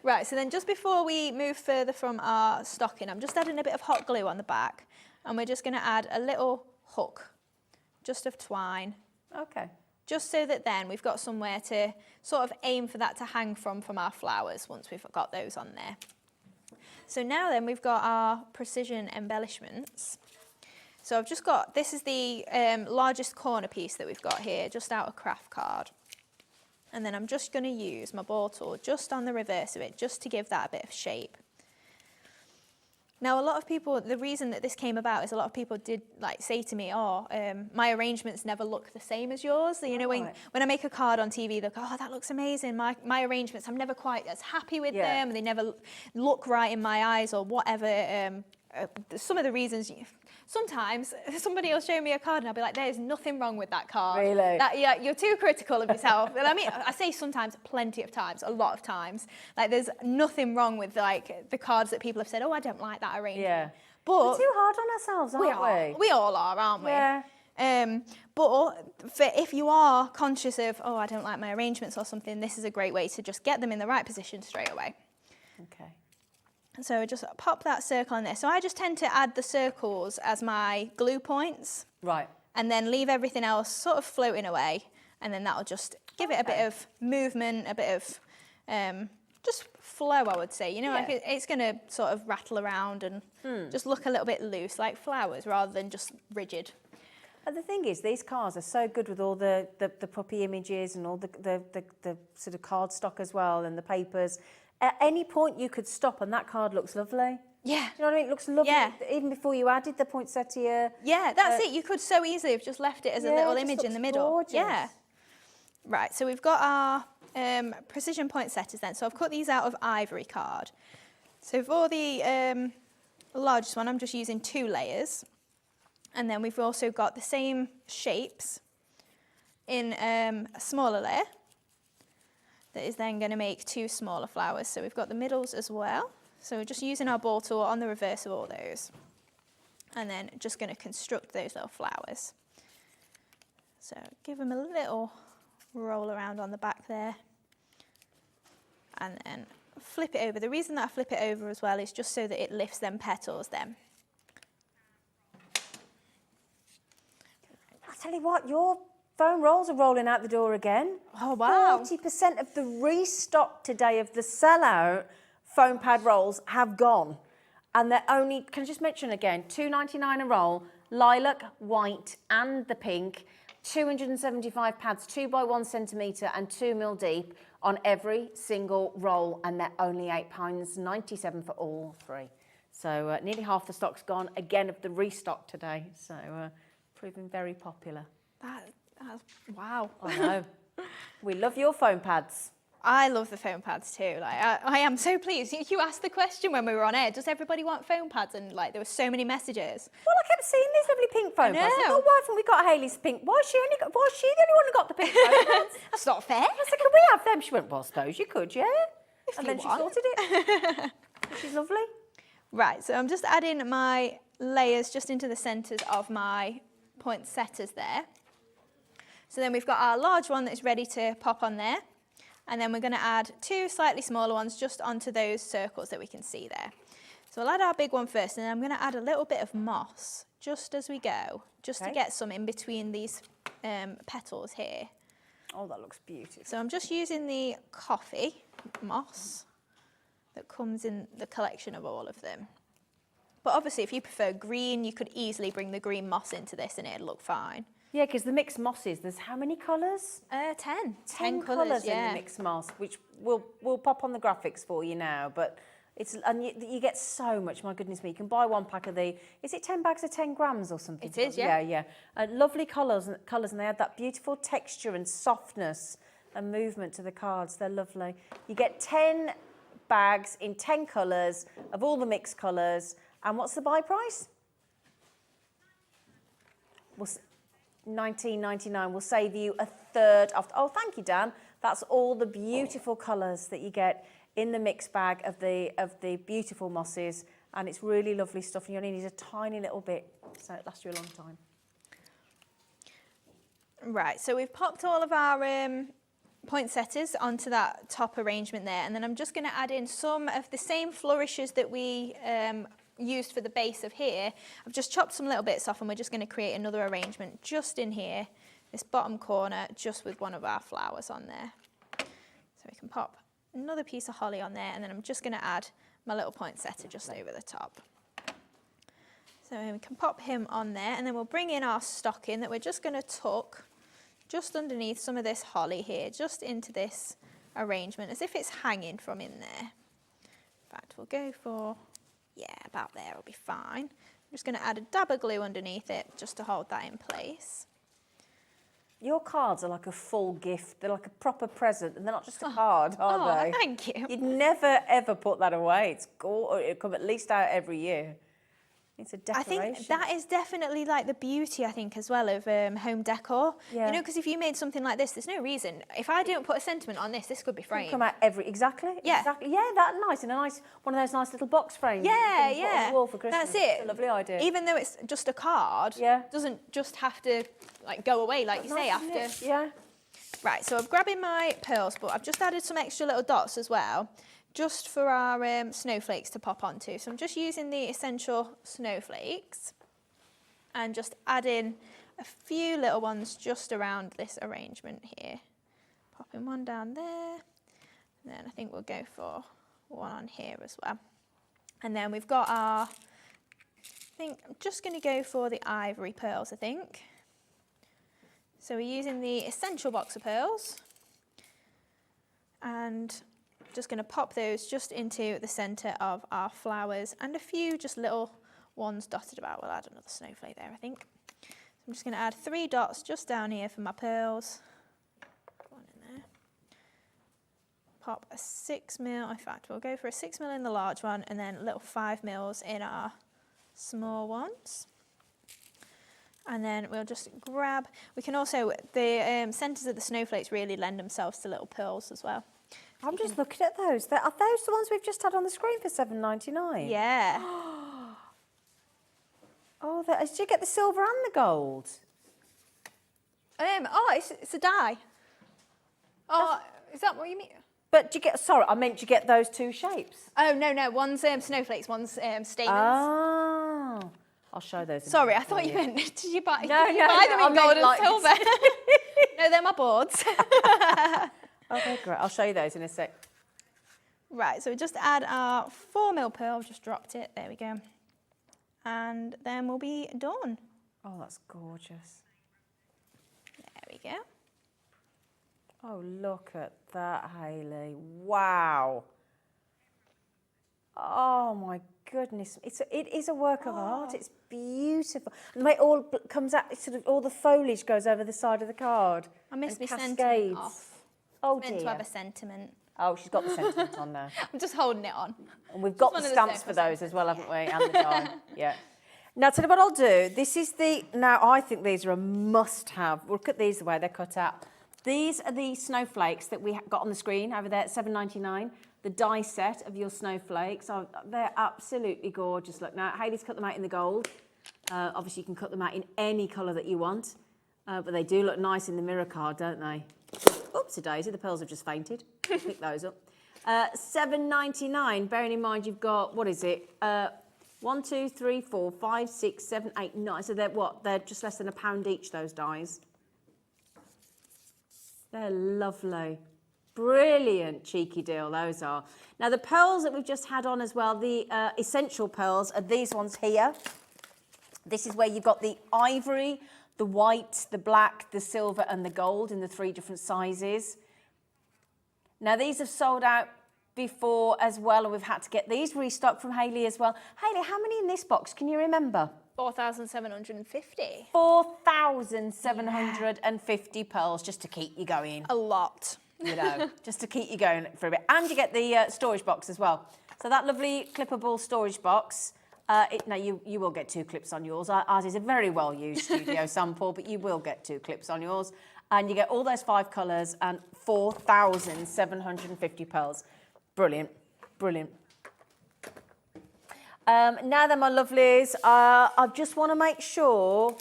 Right, so then just before we move further from our stocking, I'm just adding a bit of hot glue on the back, and we're just going to add a little hook, just of twine. Okay. Just so that then we've got somewhere to sort of aim for that to hang from our flowers once we've got those on there. So now then we've got our precision embellishments. So I've just got, this is the largest corner piece that we've got here, just out of craft card. And then I'm just going to use my ball tool just on the reverse of it, just to give that a bit of shape. Now, a lot of people, the reason that this came about is a lot of people did like say to me, oh, my arrangements never look the same as yours. So, you know, when I make a card on TV, they'll go, oh, that looks amazing. My arrangements, I'm never quite as happy with them. And they never look right in my eyes or whatever. Some of the reasons, sometimes somebody will show me a card and I'll be like, there's nothing wrong with that card. Really? Yeah, you're too critical of yourself. And I mean, I say sometimes, plenty of times, a lot of times. Like, there's nothing wrong with, like, the cards that people have said, oh, I don't like that arrangement. Yeah. But we're too hard on ourselves, aren't we? We all are, aren't we? Yeah. But if you are conscious of, oh, I don't like my arrangements or something, this is a great way to just get them in the right position straight away. Okay. So just pop that circle in there. So I just tend to add the circles as my glue points. Right. And then leave everything else sort of floating away. And then that'll just give it a bit of movement, a bit of just flow, I would say. You know, like it's going to sort of rattle around and just look a little bit loose, like flowers, rather than just rigid. But the thing is, these cards are so good with all the puppy images and all the sort of cardstock as well, and the papers. At any point you could stop and that card looks lovely. Yeah. Do you know what I mean? It looks lovely. Yeah. Even before you added the poinsettia. Yeah, that's it. You could so easily have just left it as a little image in the middle. Gorgeous. Yeah. Right, so we've got our precision poinsettias then. So I've cut these out of ivory card. So for the largest one, I'm just using 2 layers. And then we've also got the same shapes in a smaller layer. That is then going to make 2 smaller flowers. So we've got the middles as well. So we're just using our ball tool on the reverse of all those. And then just going to construct those little flowers. So give them a little roll around on the back there. And then flip it over. The reason that I flip it over as well is just so that it lifts them petals then. I tell you what, your foam rolls are rolling out the door again. Oh, wow. 40% of the restock today of the sellout foam pad rolls have gone. And they're only, can I just mention again, £2.99 a roll, lilac, white and the pink, 275 pads, 2 by 1 centimetre and 2 mil deep on every single roll. And they're only £8.97 for all 3. So nearly half the stock's gone, again, of the restock today. So proving very popular. That's wow. I know. We love your foam pads. I love the foam pads too. Like I am so pleased. You asked the question when we were on air, does everybody want foam pads? And like there were so many messages. Well, I kept seeing these lovely pink foam pads. I thought, why haven't we got Hayley's pink? Why is she the only one who got the pink foam pads? That's not fair. I said, can we have them? She went, well, I suppose you could, yeah. And then she want. sorted it. She's lovely. Right, so I'm just adding my layers just into the centres of my poinsettias there. So then we've got our large one that's ready to pop on there. And then we're going to add 2 slightly smaller ones just onto those circles that we can see there. So we'll add our big one first, and then I'm going to add a little bit of moss just as we go, just to get some in between these petals here. Oh, that looks beautiful. So I'm just using the coffee moss that comes in the collection of all of them. But obviously, if you prefer green, you could easily bring the green moss into this and it'd look fine. Yeah, because the mixed mosses, there's how many colours? 10. 10 colours, in the mixed moss, which we'll pop on the graphics for you now. But And you get so much, my goodness me. You can buy one pack of is it 10 bags of 10 grams or something? It is, yeah. Yeah. Lovely colours, and they add that beautiful texture and softness and movement to the cards. They're lovely. You get 10 bags in 10 colours of all the mixed colours. And what's the buy price? $19.99 will save you a third of. Oh, thank you, Dan. That's all the beautiful colours that you get in the mixed bag of the beautiful mosses, and it's really lovely stuff. And you only need a tiny little bit, so it lasts you a long time. Right, so we've popped all of our poinsettias onto that top arrangement there, and then I'm just going to add in some of the same flourishes that we used for the base of here. I've just chopped some little bits off, and we're just going to create another arrangement just in here, this bottom corner, just with one of our flowers on there. So we can pop another piece of holly on there, and then I'm just going to add my little poinsettia just over the top. So we can pop him on there, and then we'll bring in our stocking that we're just going to tuck just underneath some of this holly here, just into this arrangement, as if it's hanging from in there. In fact, we'll go for, yeah, about there will be fine. I'm just going to add a dab of glue underneath it just to hold that in place. Your cards are like a full gift. They're like a proper present, and they're not just a card, are they? Thank you. You'd never, ever put that away. It's gorgeous. It'll come at least out every year. It's a decoration. I think that is definitely like the beauty, I think, as well of home decor. Yeah. You know, because if you made something like this, there's no reason. If I don't put a sentiment on this could be framed. Come out exactly. Yeah. Exactly. Yeah, that nice in a nice one of those nice little box frames. Yeah, you can put on the wall for Christmas. That's it. It's a lovely idea. Even though it's just a card, doesn't just have to like go away, like you say, after. Yeah. Right, so I'm grabbing my pearls, but I've just added some extra little dots as well, just for our snowflakes to pop onto. So I'm just using the Essential Snowflakes and just adding a few little ones just around this arrangement here. Popping one down there, and then I think we'll go for one on here as well. And then we've got our, I think I'm just going to go for the ivory pearls, I think. So we're using the Essential Box of Pearls, and just going to pop those just into the centre of our flowers, and a few just little ones dotted about. We'll add another snowflake there, I think. So I'm just going to add 3 dots just down here for my pearls. One in there. Pop a 6mm, in fact we'll go for a 6mm in the large one, and then little 5mm in our small ones. And then we'll just grab, we can also, the centres of the snowflakes really lend themselves to little pearls as well. I'm just looking at those. Are those the ones we've just had on the screen for $7.99? Yeah. Oh, did you get the silver and the gold? It's a die. Oh, is that what you mean? But do you get, sorry, I meant you get those 2 shapes. Oh, no, one's snowflakes, one's stamens. Oh. I'll show those. Sorry, I thought you meant, did you buy them I in gold and like silver? No, they're my boards. Okay, great. I'll show you those in a sec. Right, so we just add our 4mm pearl, just dropped it, there we go. And then we'll be done. Oh, that's gorgeous. There we go. Oh, look at that, Hayley. Wow. Oh, my goodness. It is a work of art. It's beautiful. And the way it all comes out, sort of all the foliage goes over the side of the card. I missed my cascades. sentiment off. Oh, Meant dear. to have a sentiment. Oh, she's got the sentiment on there. I'm just holding it on. And we've got the stamps for those as well, haven't we? And the die. Yeah. Now, tell you what I'll do. This is now I think these are a must-have. Look at these, the way they're cut out. These are the snowflakes that we got on the screen over there at $7.99. The die set of your snowflakes. Oh, they're absolutely gorgeous. Look, now Hayley's cut them out in the gold. Obviously, you can cut them out in any colour that you want. But they do look nice in the mirror card, don't they? Oopsie-daisy, the pearls have just fainted. Pick those up. $7.99, bearing in mind you've got, what is it? 1, 2, 3, 4, 5, 6, 7, 8, 9. So they're what? They're just less than £1 each, those dies. They're lovely. Brilliant cheeky deal, those are. Now, the pearls that we've just had on as well, the essential pearls, are these ones here. This is where you've got the ivory, the white, the black, the silver and the gold in the 3 different sizes. Now, these have sold out before as well, and we've had to get these restocked from Hayley as well. Hayley, how many in this box? Can you remember? 4,750. 4,750 pearls just to keep you going. A lot. You know, just to keep you going for a bit. And you get the storage box as well. So that lovely clippable storage box. Now, you will get 2 clips on yours. Ours is a very well-used studio sample, but you will get 2 clips on yours. And you get all those 5 colours and 4,750 pearls. Brilliant, brilliant. Now then, my lovelies, I just want to make sure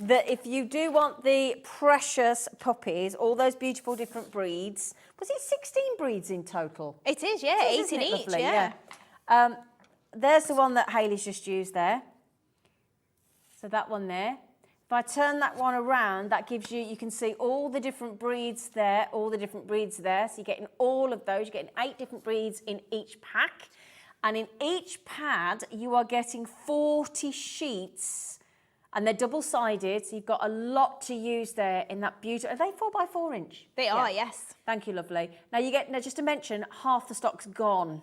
that if you do want the precious puppies, all those beautiful different breeds, was it 16 breeds in total? It is, yeah, 8 in each, lovely? yeah. There's the one that Hayley's just used there. So that one there. If I turn that one around, that gives you, you can see all the different breeds there, all the different breeds there. So you're getting all of those. You're getting 8 different breeds in each pack. And in each pad, you are getting 40 sheets. And they're double-sided, so you've got a lot to use there in that beautiful... Are they 4x4 inch? They are, yes. Thank you, lovely. Now, you get, now just to mention, half the stock's gone.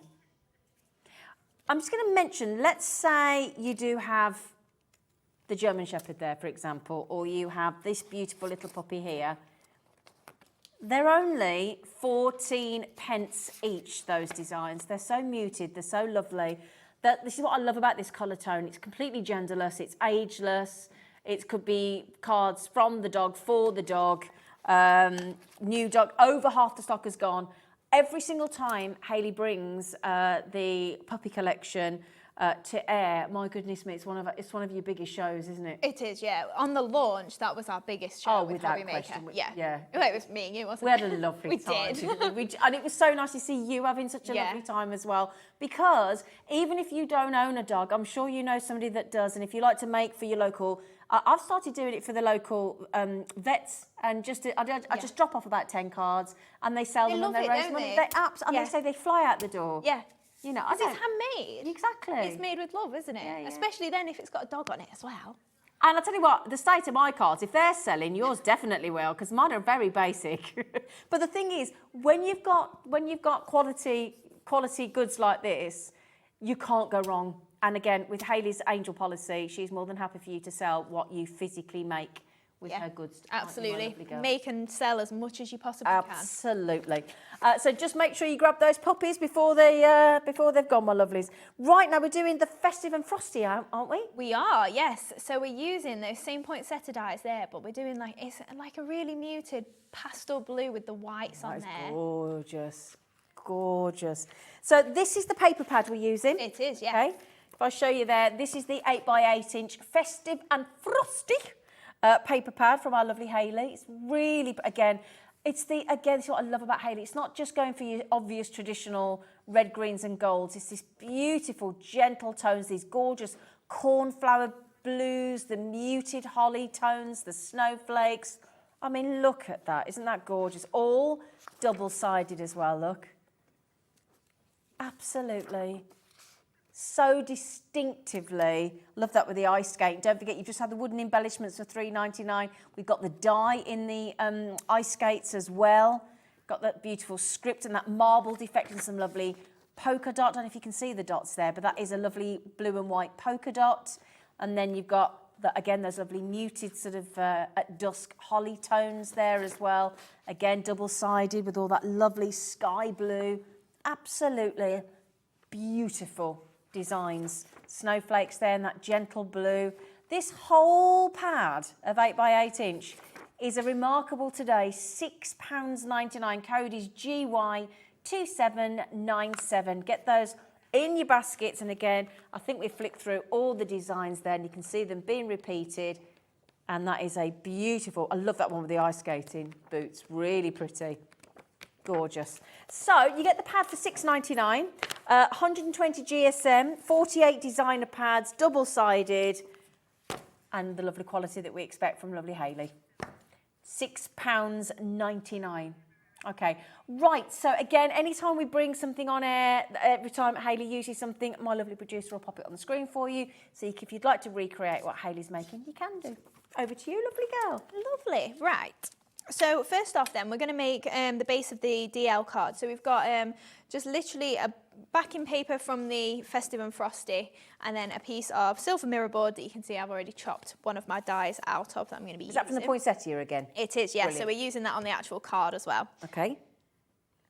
I'm just going to mention, let's say you do have the German Shepherd there, for example, or you have this beautiful little puppy here. They're only 14 pence each, those designs. They're so muted, they're so lovely. This is what I love about this colour tone. It's completely genderless, it's ageless. It could be cards from the dog, for the dog, new dog. Over half the stock has gone. Every single time Hayley brings the puppy collection to air, my goodness me, it's one of your biggest shows, isn't it? It is, yeah. On the launch, that was our biggest show with without Hobby Maker. question. Yeah. Well, it was me and you, wasn't We it? had a lovely time. We Didn't we? And it was so nice to see you having such a lovely time as well. Because even if you don't own a dog, I'm sure you know somebody that does. And if you like to make for your local, I've started doing it for the local vets, and I just drop off about 10 cards, and they sell them on their own money. They say they fly out the door. Yeah. You know, because it's handmade. Exactly. It's made with love, isn't it? Yeah. Especially then if it's got a dog on it as well. And I'll tell you what, the state of my cards, if they're selling, yours definitely will, because mine are very basic. But the thing is, when you've got quality goods like this, you can't go wrong. And again, with Hayley's angel policy, she's more than happy for you to sell what you physically make with her goods. Absolutely. Make and sell as much as you possibly can. Absolutely. So just make sure you grab those puppies before they've gone, my lovelies. Right, now we're doing the festive and frosty, aren't we? We are, yes. So we're using those same poinsettia dyes there, but we're doing it's like a really muted pastel blue with the whites on there. Gorgeous, gorgeous. So this is the paper pad we're using. It is, yeah. Okay. If I show you there, this is the 8x8 inch festive and frosty paper pad from our lovely Hayley. It's really, again, it's what I love about Hayley. It's not just going for your obvious traditional red, greens and golds. It's this beautiful, gentle tones, these gorgeous cornflower blues, the muted holly tones, the snowflakes. I mean, look at that. Isn't that gorgeous? All double-sided as well, look. Absolutely. So distinctively. Love that with the ice skate. Don't forget, you've just had the wooden embellishments for $3.99. We've got the dye in the ice skates as well. Got that beautiful script and that marbled effect and some lovely polka dot. I don't know if you can see the dots there, but that is a lovely blue and white polka dot. And then you've got, again, those lovely muted sort of at dusk holly tones there as well. Again, double-sided with all that lovely sky blue. Absolutely beautiful designs. Snowflakes there in that gentle blue. This whole pad of 8x8 inch is a remarkable today, £6.99. Code is GY2797. Get those in your baskets. And again, I think we flicked through all the designs there and you can see them being repeated. And that is a beautiful, I love that one with the ice skating boots, really pretty. Gorgeous. So you get the pad for $6.99, 120 GSM, 48 designer pads, double-sided, and the lovely quality that we expect from lovely Hayley. £6.99. Okay, right, so again, anytime we bring something on air, every time Hayley uses something, my lovely producer will pop it on the screen for you. So if you'd like to recreate what Hayley's making, you can do. Over to you, lovely girl. Lovely. Right. So first off then, we're going to make the base of the DL card. So we've got just literally a backing paper from the Festive and Frosty, and then a piece of silver mirror board that you can see I've already chopped one of my dies out of that I'm going to be using. Is that from the poinsettia again? It is, yes. Brilliant. So we're using that on the actual card as well. Okay.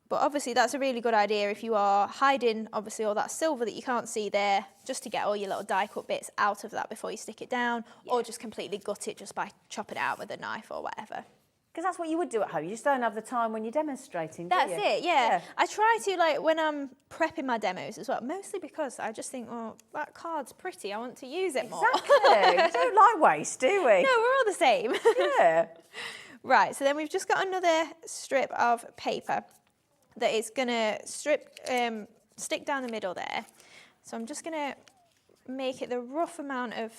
But obviously that's a really good idea if you are hiding obviously all that silver that you can't see there, just to get all your little die cut bits out of that before you stick it down, or just completely gut it just by chopping it out with a knife or whatever. Because that's what you would do at home. You just don't have the time when you're demonstrating, do That's you? it, yeah. I try to, like, when I'm prepping my demos as well, mostly because I just think, well, that card's pretty, I want to use it more. Exactly. We don't like waste, do we? No, we're all the same. Yeah. Right, so then we've just got another strip of paper that is going to stick down the middle there. So I'm just going to make it the rough amount of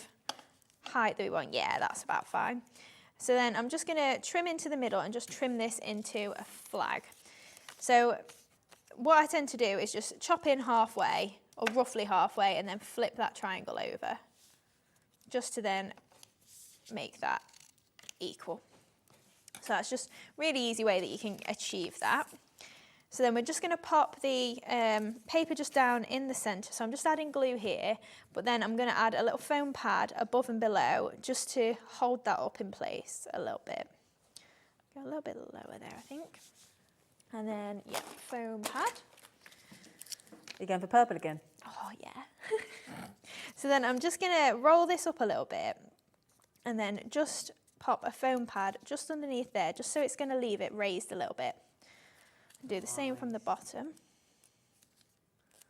height that we want. Yeah, that's about fine. So then I'm just going to trim into the middle and just trim this into a flag. So what I tend to do is just chop in halfway, or roughly halfway, and then flip that triangle over, just to then make that equal. So that's just a really easy way that you can achieve that. So then we're just going to pop the paper just down in the centre. So I'm just adding glue here, but then I'm going to add a little foam pad above and below just to hold that up in place a little bit. Go a little bit lower there, I think. And then, yeah, foam pad. You're going for purple again? Oh, yeah. So then I'm just going to roll this up a little bit and then just pop a foam pad just underneath there, just so it's going to leave it raised a little bit. Do the same from the bottom.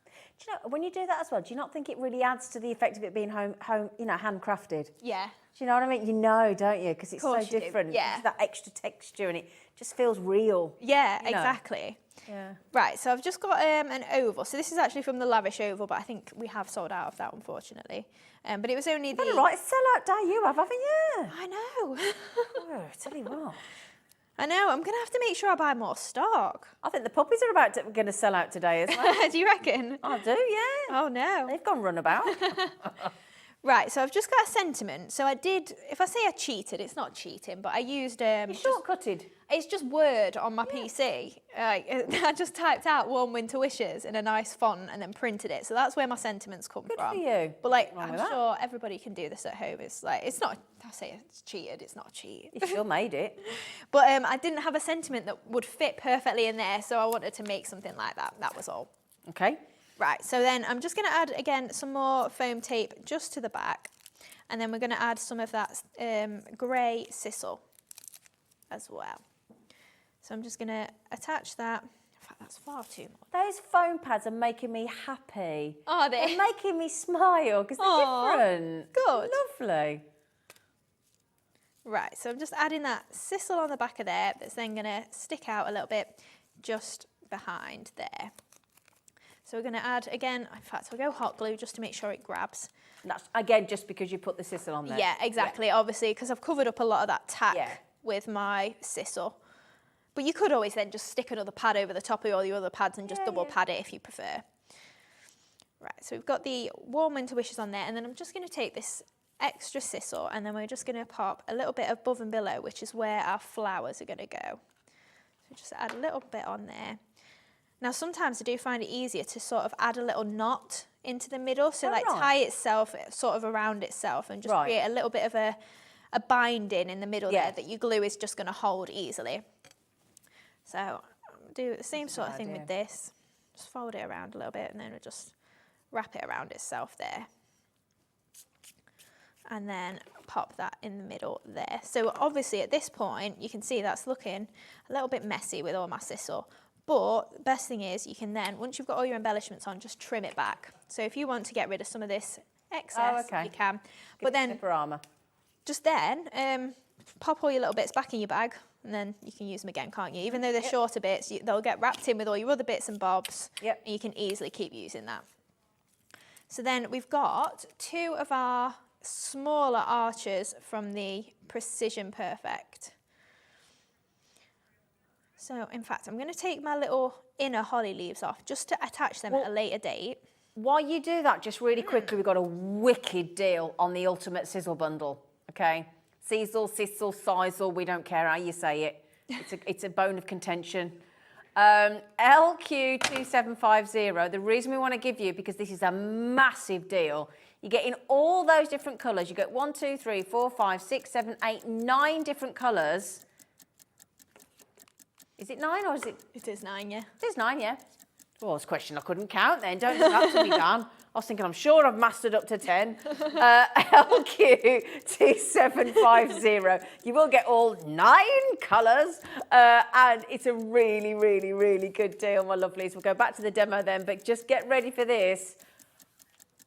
Do you know, when you do that as well, do you not think it really adds to the effect of it being handcrafted? Yeah. Do you know what I mean? You know, don't you? Because it's so Course you do, different. yeah. It's that extra texture and it just feels real. Yeah, You know. exactly. Yeah. Right, so I've just got an oval. So this is actually from the Lavish oval, but I think we have sold out of that, unfortunately. But it was only You've had a right sell-out day you have, haven't you? I know. Oh, tell you what. I know, I'm going to have to make sure I buy more stock. I think the puppies are going to sell out today as well. Do you reckon? I do, yeah. Oh, no. They've gone runabout. Right, so I've just got a sentiment. So I did, if I say I cheated, it's not cheating, but I used... You shortcutted. It's just Word on my PC. I just typed out warm winter wishes in a nice font and then printed it. So that's where my sentiments come Good from. for you. But like, Wrong I'm with that. sure everybody can do this at home. It's like, it's not, I say it's cheated, it's not a cheat. You still made it. But I didn't have a sentiment that would fit perfectly in there. So I wanted to make something like that. That was all. Okay. Right, so then I'm just going to add, again, some more foam tape just to the back. And then we're going to add some of that grey sisal as well. So I'm just going to attach that. In fact, that's far too much. Those foam pads are making me happy. Are they? They're making me smile because they're Aw, different. good. Lovely. Right, so I'm just adding that sisal on the back of there that's then going to stick out a little bit just behind there. So we're going to add, again, in fact, I'll go hot glue just to make sure it grabs. And that's, again, just because you put the sisal on there. Yeah, exactly, obviously, because I've covered up a lot of that tack Yeah. with my sisal. But you could always then just stick another pad over the top of all your other pads and just double pad it if you prefer. Right, so we've got the warm winter wishes on there, and then I'm just going to take this extra sisal and then we're just going to pop a little bit above and below, which is where our flowers are going to go. So just add a little bit on there. Now sometimes I do find it easier to sort of add a little knot into the middle, so tie itself sort of around itself and just create a little bit of a binding in the middle there that your glue is just going to hold easily. So do the same sort of thing with this. Just fold it around a little bit and then we'll just wrap it around itself there. And then pop that in the middle there. So obviously at this point, you can see that's looking a little bit messy with all my sisal. But the best thing is you can then, once you've got all your embellishments on, just trim it back. So if you want to get rid of some of this excess, you can. But then, just then, pop all your little bits back in your bag and then you can use them again, can't you? Even though they're shorter bits, they'll get wrapped in with all your other bits and bobs. And you can easily keep using that. So then we've got two of our smaller arches from the Precision Perfect. So in fact, I'm going to take my little inner holly leaves off just to attach them at a later date. While you do that, just really quickly, we've got a wicked deal on the Ultimate Sizzle Bundle, okay? Sizzle, sisal, sizzle, we don't care how you say it. It's a bone of contention. LQ2750, the reason we want to give you, because this is a massive deal, you get in all those different colours. You get 1, 2, 3, 4, 5, 6, 7, 8, 9 different colours. Is it 9 or is it? It is 9, yeah. It is 9, yeah. Well, it's a question I couldn't count then. Don't do that to me, Dan. I was thinking, I'm sure I've mastered up to 10. LQ2750. You will get all 9 colours. And it's a really, really, really good deal, my lovelies. We'll go back to the demo then, but just get ready for this.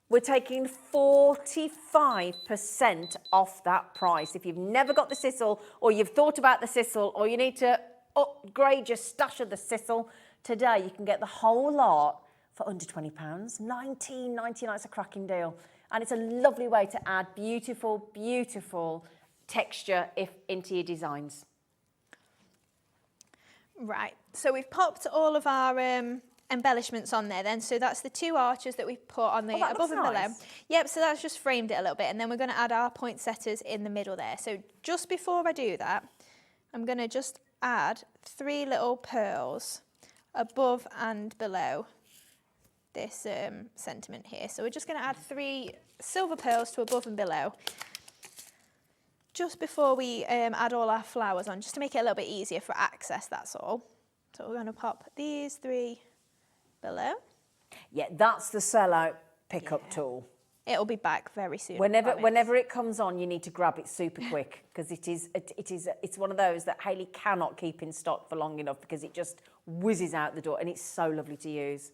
We're taking 45% off that price. If you've never got the sizzle, or you've thought about the sizzle, or you need to upgrade your stash of the sizzle, today you can get the whole lot for under £20. £19.99, it's a cracking deal. And it's a lovely way to add beautiful, beautiful texture into your designs. Right, so we've popped all of our embellishments on there then. So that's the 2 arches that we've put on the above and below. Yep, so that's just framed it a little bit. And then we're going to add our poinsettias in the middle there. So just before I do that, I'm going to just add 3 little pearls above and below this sentiment here. So we're just going to add 3 silver pearls to above and below just before we add all our flowers on, just to make it a little bit easier for access, that's all. So we're going to pop these 3 below. Yeah, that's the sellout pickup tool. It'll be back very soon. Whenever it comes on, you need to grab it super quick, because it's one of those that Hayley cannot keep in stock for long enough, because it just whizzes out the door, and it's so lovely to use.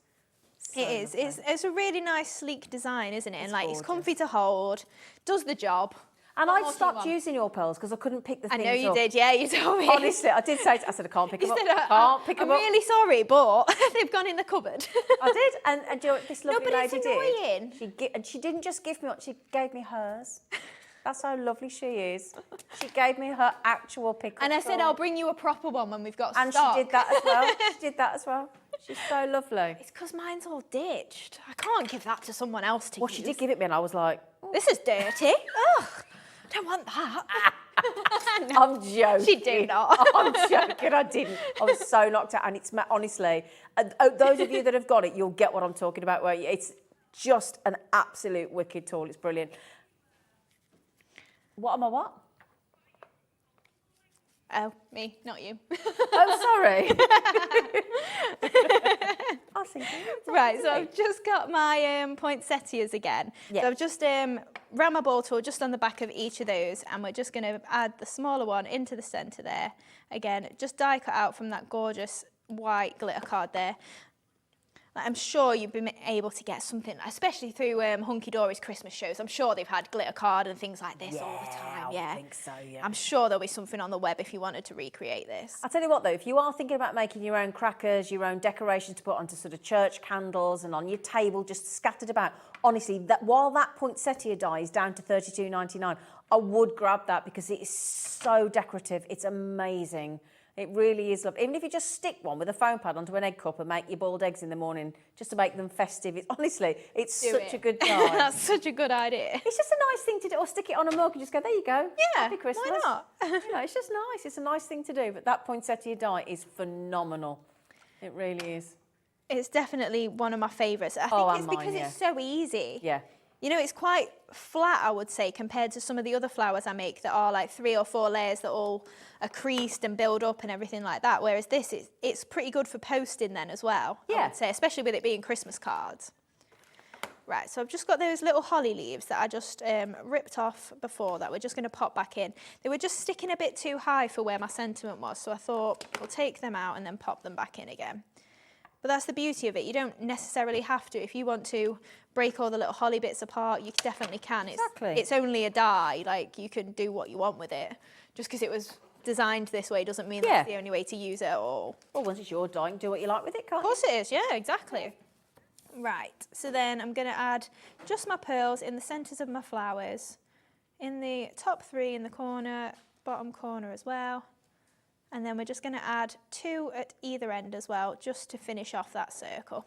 So it is. lovely. It's a really nice, sleek design, isn't it? And like, gorgeous. it's comfy to hold, does the job. And What I'd more do you stopped want? using your pearls because I couldn't pick the I things know you up. did, yeah, you told me. Honestly, I did say, I said I can't pick them up. said, Can't pick I'm them up. really sorry, but they've gone in the cupboard. I did, and you know what this lovely but it's lady annoying. did. And she didn't just give me what, she gave me hers. That's how lovely she is. She gave me her actual pickup. And I said, tool. I'll bring you a proper one when we've got And stock. she did that as well. She did that as well. She's so lovely. It's because mine's all ditched. I can't give that to someone else to Well, use. she did give it me, and I was like, This is dirty. Ugh, I don't want that. No, I'm joking. she did not. I'm joking, I didn't. I was so knocked out, and it's honestly, those of you that have got it, you'll get what I'm talking about. Where it's just an absolute wicked tool. It's brilliant. What am I? What? Oh, me, not you. Oh, sorry. I was thinking. Right, so I've just got my poinsettias again. Yeah. So I've just ran my ball tool just on the back of each of those, and we're just going to add the smaller one into the centre there. Again, just die cut out from that gorgeous white glitter card there. I'm sure you've been able to get something, especially through Hunky Dory's Christmas shows. I'm sure they've had glitter card and things like this all the time. Yeah, I think so, yeah. I'm sure there'll be something on the web if you wanted to recreate this. I'll tell you what though, if you are thinking about making your own crackers, your own decorations to put onto sort of church candles and on your table just scattered about, honestly, while that poinsettia die is down to $32.99, I would grab that because it is so decorative. It's amazing. It really is lovely. Even if you just stick one with a foam pad onto an egg cup and make your boiled eggs in the morning, just to make them festive. Honestly, it's such a good time. That's such a good idea. It's just a nice thing to do, or stick it on a mug and just go, there you go. Yeah, Happy Christmas. why not? You know, it's just nice. It's a nice thing to do. But that poinsettia die is phenomenal. It really is. It's definitely one of my favourites. I think Oh, it's and because mine, yeah. it's so easy. Yeah. You know, it's quite flat, I would say, compared to some of the other flowers I make that are like 3 or 4 layers that all are creased and build up and everything like that. Whereas this, it's pretty good for posting then as well, I Yeah. would say, especially with it being Christmas cards. Right, so I've just got those little holly leaves that I just ripped off before that we're just going to pop back in. They were just sticking a bit too high for where my sentiment was, so I thought we'll take them out and then pop them back in again. But that's the beauty of it. You don't necessarily have to. If you want to break all the little holly bits apart, you definitely can. Exactly. It's only a die. Like, you can do what you want with it. Just because it was designed this way doesn't mean that's the only way to use it at all. Well, once it's your die, do what you like with it, can't Of course it is, yeah, exactly. Right, so then I'm going to add just my pearls in the centres of my flowers, in the top 3 in the corner, bottom corner as well. And then we're just going to add 2 at either end as well, just to finish off that circle.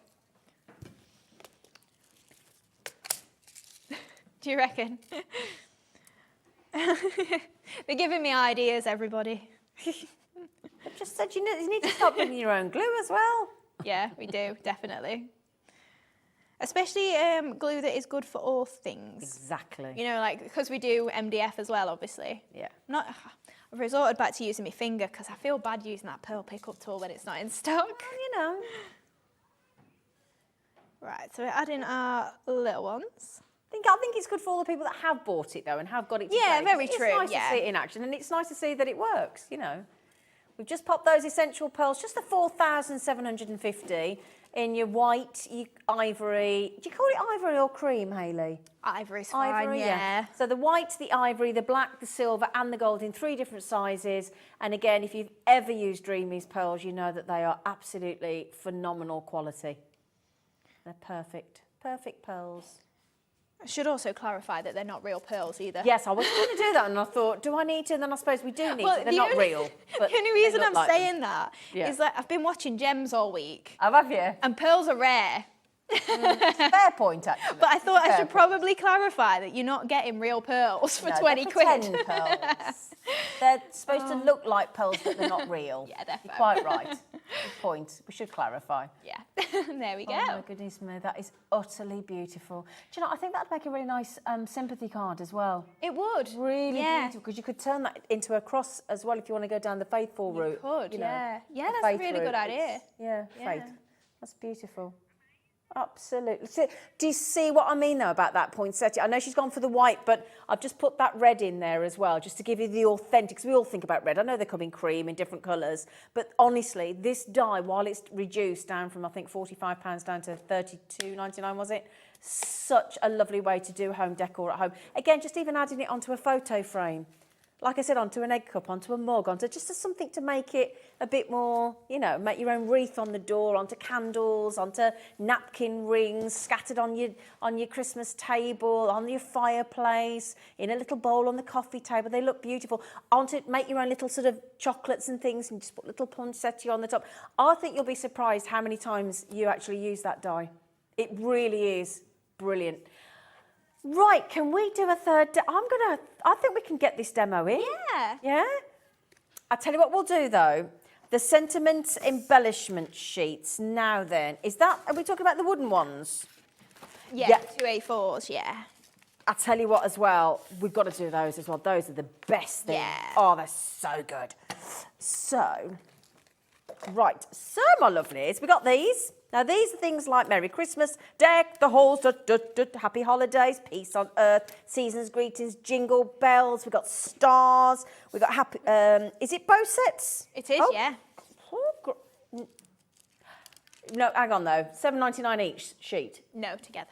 Do you reckon? They're giving me ideas, everybody. I've just said you need to start bringing your own glue as well. Yeah, we do, definitely. Especially glue that is good for all things. Exactly. You know, like, because we do MDF as well, obviously. Yeah. I've resorted back to using my finger because I feel bad using that pearl pickup tool when it's not in stock. Well, you know. Right, so we're adding our little ones. I think it's good for all the people that have bought it, though, and have got it to Yeah, play. very true, It's nice yeah. to see it in action, and it's nice to see that it works, you know. We've just popped those essential pearls, just the 4,750 in your white, your ivory. Do you call it ivory or cream, Hayley? Ivory's fine, yeah. So the white, the ivory, the black, the silver, and the gold in 3 different sizes. And again, if you've ever used Dreamees pearls, you know that they are absolutely phenomenal quality. They're perfect, perfect pearls. I should also clarify that they're not real pearls either. Yes, I was going to do that, and I thought, do I need to? And then I suppose we do need to. They're not real. But The only reason they I'm look like saying them. that Yeah. is that I've been watching Gems all week. Oh, have you? And pearls are rare. Fair point, actually. But I thought I Fair should point. probably clarify that you're not getting real pearls for No, 20 they're quid. pretend pearls. They're supposed to look like pearls, but they're not real. Yeah, they're You're faux. quite right. Good point. We should clarify. Yeah, there we go. Oh my goodness me, that is utterly beautiful. Do you know, I think that'd make a really nice sympathy card as well. It would. Really Yeah. beautiful, because you could turn that into a cross as well if you want to go down the faithful route. You could, you know, yeah. Yeah, the that's a faith really route. good idea. It's- Yeah, Yeah. faith. That's beautiful. Absolutely. So, do you see what I mean, though, about that poinsettia? I know she's gone for the white, but I've just put that red in there as well, just to give you the authentic, because we all think about red. I know they come in cream in different colours, but honestly, this dye, while it's reduced down from, I think, £45 down to $32.99, was it? Such a lovely way to do home decor at home. Again, just even adding it onto a photo frame. Like I said, onto an egg cup, onto a mug, onto just something to make it a bit more, you know, make your own wreath on the door, onto candles, onto napkin rings, scattered on your Christmas table, on your fireplace, in a little bowl on the coffee table. They look beautiful. Onto make your own little sort of chocolates and things, and just put little poinsettia on the top. I think you'll be surprised how many times you actually use that dye. It really is brilliant. Right, can we do a third? I think we can get this demo in. Yeah. Yeah? I'll tell you what we'll do though. The sentiment embellishment sheets. Now then, are we talking about the wooden ones? Yeah, Yeah. 2 A4s, yeah. I'll tell you what as well, we've got to do those as well. Those are the best thing. Yeah. Oh, they're so good. So, right, so my lovelies, we got these. Now, these are things like Merry Christmas, deck the halls, happy holidays, peace on earth, season's greetings, jingle bells. We've got stars. We've got happy. Is it bow sets? It is, Oh. yeah. No, hang on though. $7.99 each sheet. No, together.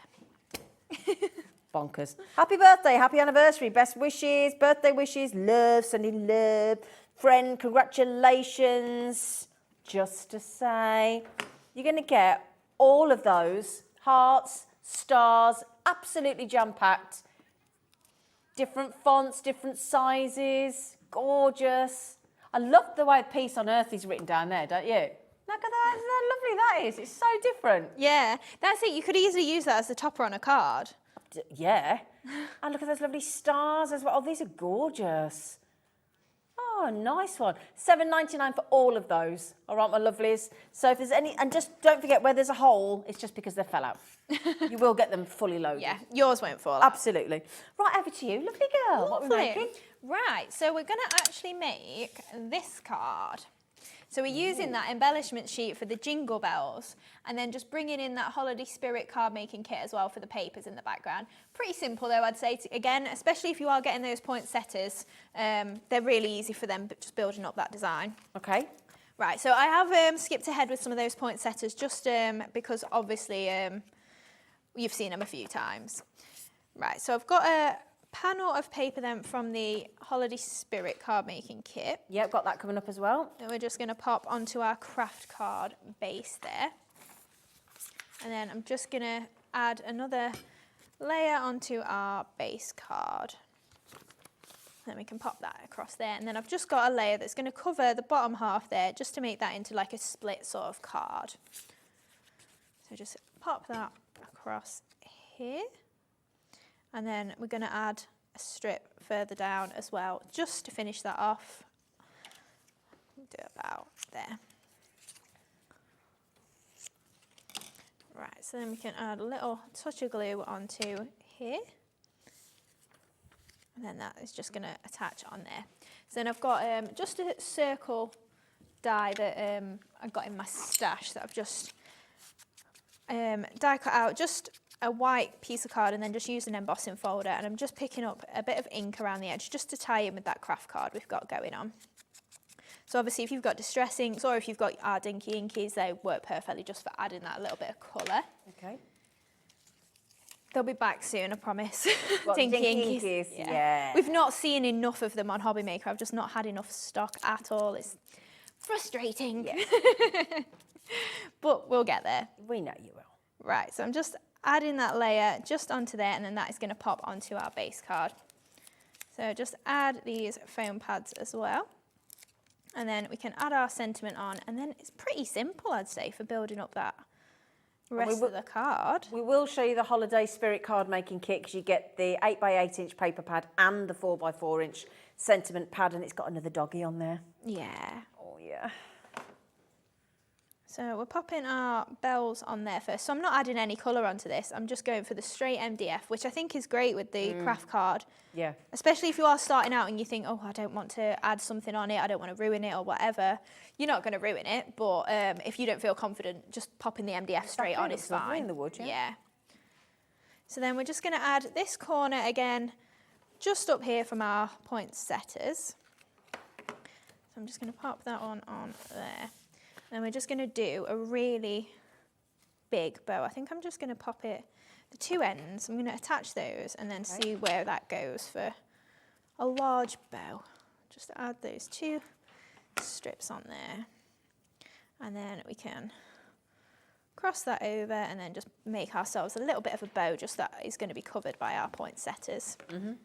Bonkers. Happy birthday, happy anniversary, best wishes, birthday wishes, love, sending love, friend, congratulations. Just to say, you're going to get all of those hearts, stars, absolutely jam-packed. Different fonts, different sizes, gorgeous. I love the way peace on earth is written down there, don't you? Look at that, isn't that lovely that is? It's so different. Yeah, that's it. You could easily use that as the topper on a card. Yeah. And look at those lovely stars as well. Oh, these are gorgeous. Oh, nice one. $7.99 for all of those. All right, my lovelies. So if there's any, and just don't forget where there's a hole, it's just because they fell out. You will get them fully loaded. Yeah, yours won't fall out. Absolutely. Right, over to you. Lovely girl. What are we Lovely. making? Right, so we're going to actually make this card. So we're using that embellishment sheet for the jingle bells, and then just bringing in that holiday spirit card making kit as well for the papers in the background. Pretty simple though, I'd say, again, especially if you are getting those poinsettias, they're really easy for them, but just building up that design. Okay. Right, so I have skipped ahead with some of those poinsettias just because obviously you've seen them a few times. Right, so I've got a panel of paper then from the holiday spirit card making kit. Yep, got that coming up as well. Then we're just going to pop onto our craft card base there. And then I'm just going to add another layer onto our base card. Then we can pop that across there. And then I've just got a layer that's going to cover the bottom half there just to make that into like a split sort of card. So just pop that across here. And then we're going to add a strip further down as well, just to finish that off. Do it about there. Right, so then we can add a little touch of glue onto here. And then that is just going to attach on there. So then I've got just a circle die that I've got in my stash that I've just die cut out, just a white piece of card, and then just use an embossing folder, and I'm just picking up a bit of ink around the edge just to tie in with that craft card we've got going on. So obviously if you've got distress inks or if you've got our dinky inkies, they work perfectly just for adding that little bit of colour. Okay. They'll be back soon, I promise. What, Dinky dinky inkies. inkies? Yeah. We've not seen enough of them on Hobby Maker. I've just not had enough stock at all. It's frustrating. Yeah. But we'll get there. We know you will. Right, so I'm just adding that layer just onto there, and then that is going to pop onto our base card. So just add these foam pads as well. And then we can add our sentiment on, and then it's pretty simple, I'd say, for building up that rest of the card. We will show you the Holiday Spirit card making kit, because you get the 8x8 inch paper pad and the 4x4 inch sentiment pad, and it's got another doggy on there. Yeah. Oh yeah. So we're popping our bells on there first. So I'm not adding any colour onto this. I'm just going for the straight MDF, which I think is great with the craft card. Yeah. Especially if you are starting out and you think, oh, I don't want to add something on it, I don't want to ruin it or whatever. You're not going to ruin it, but if you don't feel confident, just popping the MDF straight on is fine. In the wood, Yeah. So then we're just going to add this corner again, just up here from our poinsettias. So I'm just going to pop that one on there. Then we're just going to do a really big bow. I think I'm just going to pop it, the two ends, I'm going to attach those and then see where that goes for a large bow. Just add those two strips on there. And then we can cross that over and then just make ourselves a little bit of a bow, just that is going to be covered by our poinsettias. So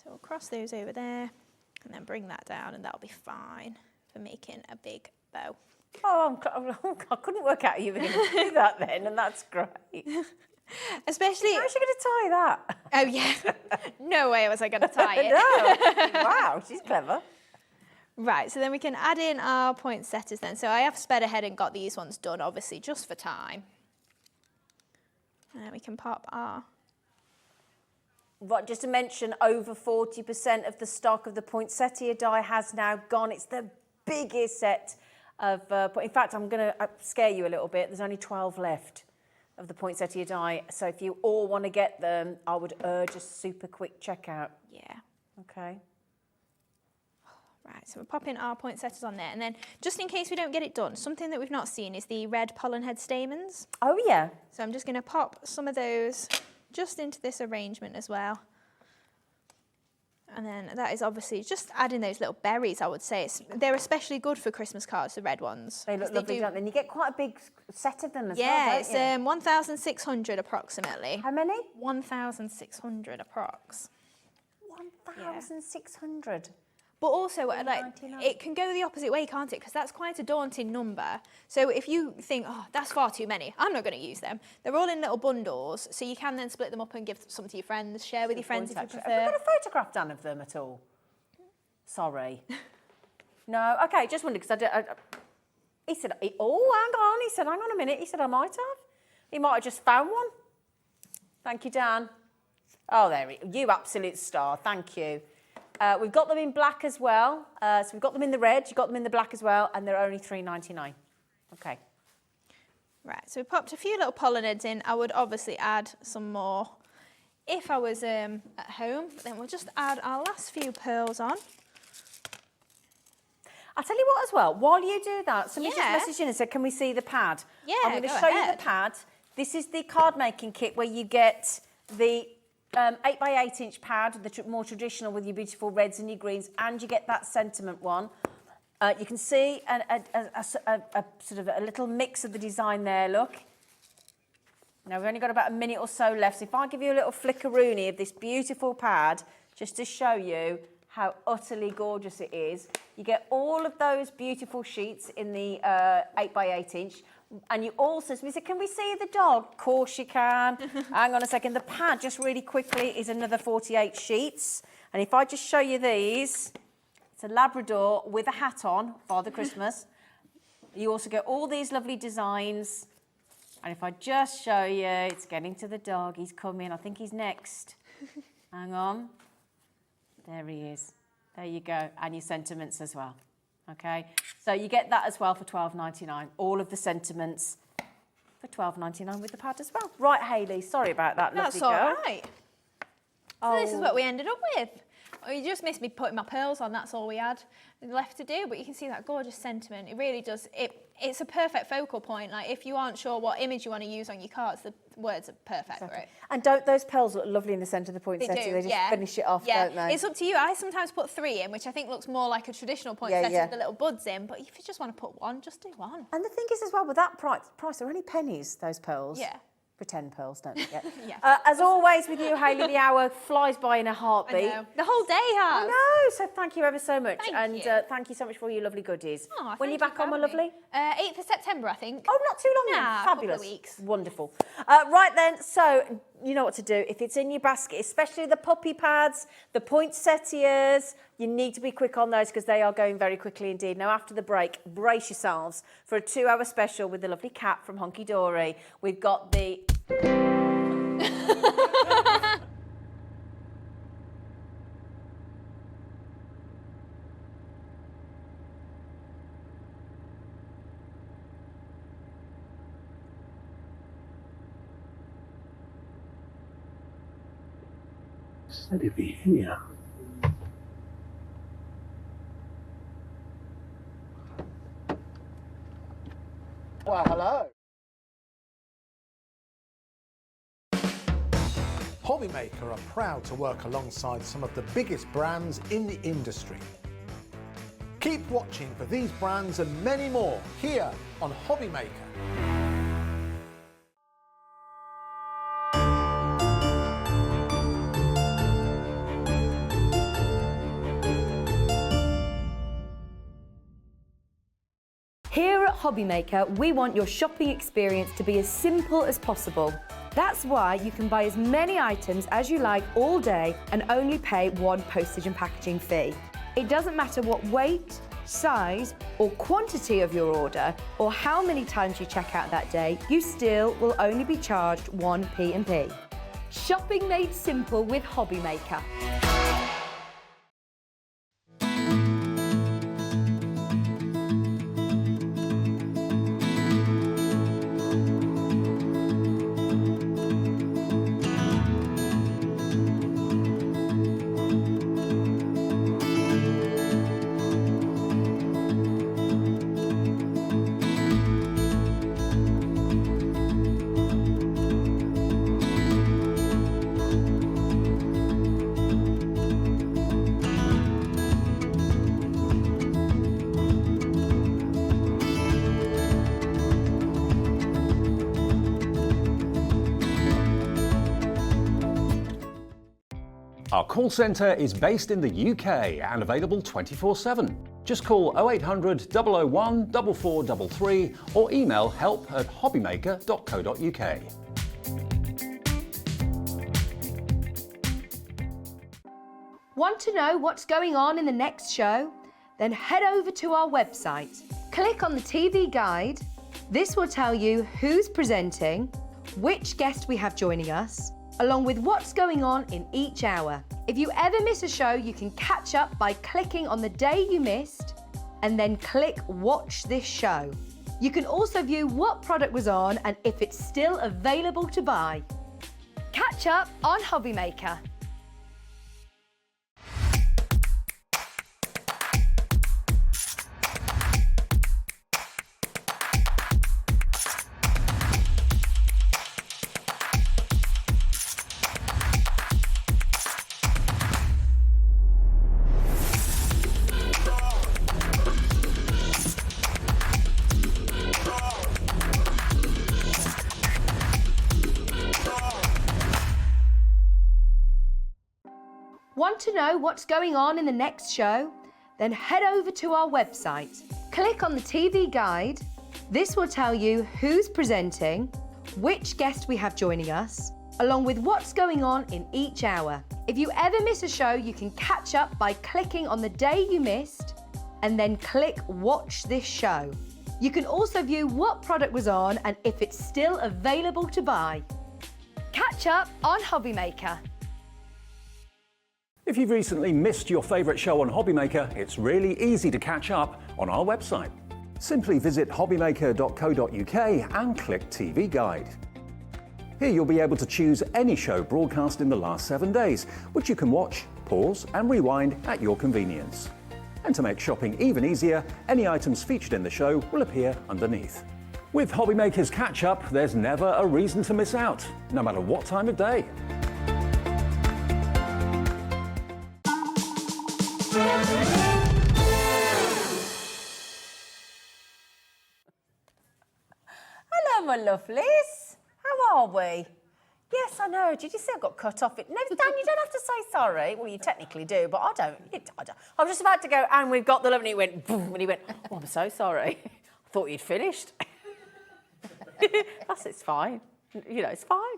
we'll cross those over there and then bring that down, and that'll be fine for making a big bow. Oh, I couldn't work out you were going to do that then, and that's great. Especially... How's she going to tie that? Oh, yeah. No way was I going to tie it. No. Wow, she's clever. Right, so then we can add in our poinsettias then. So I have sped ahead and got these ones done, obviously, just for time. And then we can pop our... Right, just to mention, over 40% of the stock of the poinsettia die has now gone. It's the biggest set of... in fact, I'm going to scare you a little bit. There's only 12 left of the poinsettia die. So if you all want to get them, I would urge a super quick checkout. Yeah. Okay. Right, so we're popping our poinsettias on there. And then, just in case we don't get it done, something that we've not seen is the red pollen head stamens. Oh, yeah. So I'm just going to pop some of those just into this arrangement as well. And then that is obviously just adding those little berries, I would say. They're especially good for Christmas cards, the red ones. They look lovely, don't they? And you get quite a big set of them as well, yeah, don't you? it's 1,600 approximately. How many? 1,600 approx. 1,600. But also, like, $3.99. it can go the opposite way, can't it? Because that's quite a daunting number. So if you think, oh, that's far too many, I'm not going to use them. They're all in little bundles, so you can then split them up and give some to your friends, share with your friends if you prefer. Have we got a photograph done of them at all? Sorry. No? Okay, just wondered, because he said, oh, hang on. He said, hang on a minute. He said, I might have. He might have just found one. Thank you, Dan. Oh, there we go. You absolute star. Thank you. We've got them in black as well. So we've got them in the red, you've got them in the black as well, and they're only $3.99. Okay. Right, so we popped a few little pollen heads in. I would obviously add some more if I was at home. But then we'll just add our last few pearls on. I'll tell you what as well, while you do that, somebody Yeah. just messaged in and said, can we see the pad? Yeah, I'm going to go show you ahead. the pad. This is the card making kit where you get the 8x8 inch pad, the more traditional with your beautiful reds and your greens, and you get that sentiment one. You can see a sort of a little mix of the design there, look. Now we've only got about a minute or so left, so if I give you a little flickeroony of this beautiful pad, just to show you how utterly gorgeous it is. You get all of those beautiful sheets in the 8x8 inch. And you also, somebody said, can we see the dog? Of course you can. Hang on a second. The pad, just really quickly, is another 48 sheets. And if I just show you these, It's a Labrador with a hat on, Father Christmas. You also get all these lovely designs. And if I just show you, it's getting to the dog. He's coming. I think he's next. Hang on. There he is. There you go. And your sentiments as well. Okay. So you get that as well for $12.99. All of the sentiments for $12.99 with the pad as well. Right, Hayley. Sorry about that. That's lovely all girl. right. So this is what we ended up with. Oh, you just missed me putting my pearls on. That's all we had left to do. But you can see that gorgeous sentiment. It really does. It's a perfect focal point. Like if you aren't sure what image you want to use on your cards, the words are perfect for it. And don't those pearls look lovely in the centre of the poinsettia? They do, They just finish it off, don't they? It's up to you. I sometimes put 3 in, which I think looks more like a traditional poinsettia with the little buds in. But if you just want to put 1, just do 1. And the thing is as well, with that price, they're only pennies, those pearls. Yeah. Pretend pearls, don't forget. Yeah. As always with you, Hayley, the hour flies by in a heartbeat. I know. The whole day has. I know, so thank you ever so much. Thank you. Thank you so much for all your lovely goodies. Oh, when are you back on, my having me. lovely? 8th of September, I think. Oh, not too long Nah, then. a couple Fabulous. of weeks. Wonderful. Right then, so you know what to do. If it's in your basket, especially the puppy pads, the poinsettias, you need to be quick on those because they are going very quickly indeed. Now, after the break, brace yourselves for a 2-hour special with the lovely cat from Hunky Dory. We've got the... Said he'd be here. Well, hello. Hobbymaker are proud to work alongside some of the biggest brands in the industry. Keep watching for these brands and many more here on Hobbymaker. Here at Hobbymaker, we want your shopping experience to be as simple as possible. That's why you can buy as many items as you like all day and only pay 1 postage and packaging fee. It doesn't matter what weight, size or quantity of your order or how many times you check out that day, you still will only be charged 1 P&P. Shopping made simple with Hobbymaker. Our call centre is based in the UK and available 24/7. Just call 0800 001 4433 or email help@hobbymaker.co.uk. Want to know what's going on in the next show? Then head over to our website. Click on the TV guide. This will tell you who's presenting, which guest we have joining us, along with what's going on in each hour. If you ever miss a show, you can catch up by clicking on the day you missed and then click Watch This Show. You can also view what product was on and if it's still available to buy. Catch up on Hobbymaker. Want to know what's going on in the next show? Then head over to our website. Click on the TV guide. This will tell you who's presenting, which guest we have joining us, along with what's going on in each hour. If you ever miss a show, you can catch up by clicking on the day you missed and then click Watch This Show. You can also view what product was on and if it's still available to buy. Catch up on Hobbymaker. If you've recently missed your favourite show on Hobbymaker, it's really easy to catch up on our website. Simply visit hobbymaker.co.uk and click TV Guide. Here you'll be able to choose any show broadcast in the last 7 days, which you can watch, pause and rewind at your convenience. And to make shopping even easier, any items featured in the show will appear underneath. With Hobbymaker's Catch-Up, there's never a reason to miss out, no matter what time of day. Hello, my lovelies. How are we? Yes, I know. Did you see I got cut off? No, Dan, you don't have to say sorry. Well, you technically do, but I don't. I was just about to go, and we've got the love, and he went, boom, and he went, oh, I'm so sorry. I thought you'd finished. It's fine. You know, it's fine.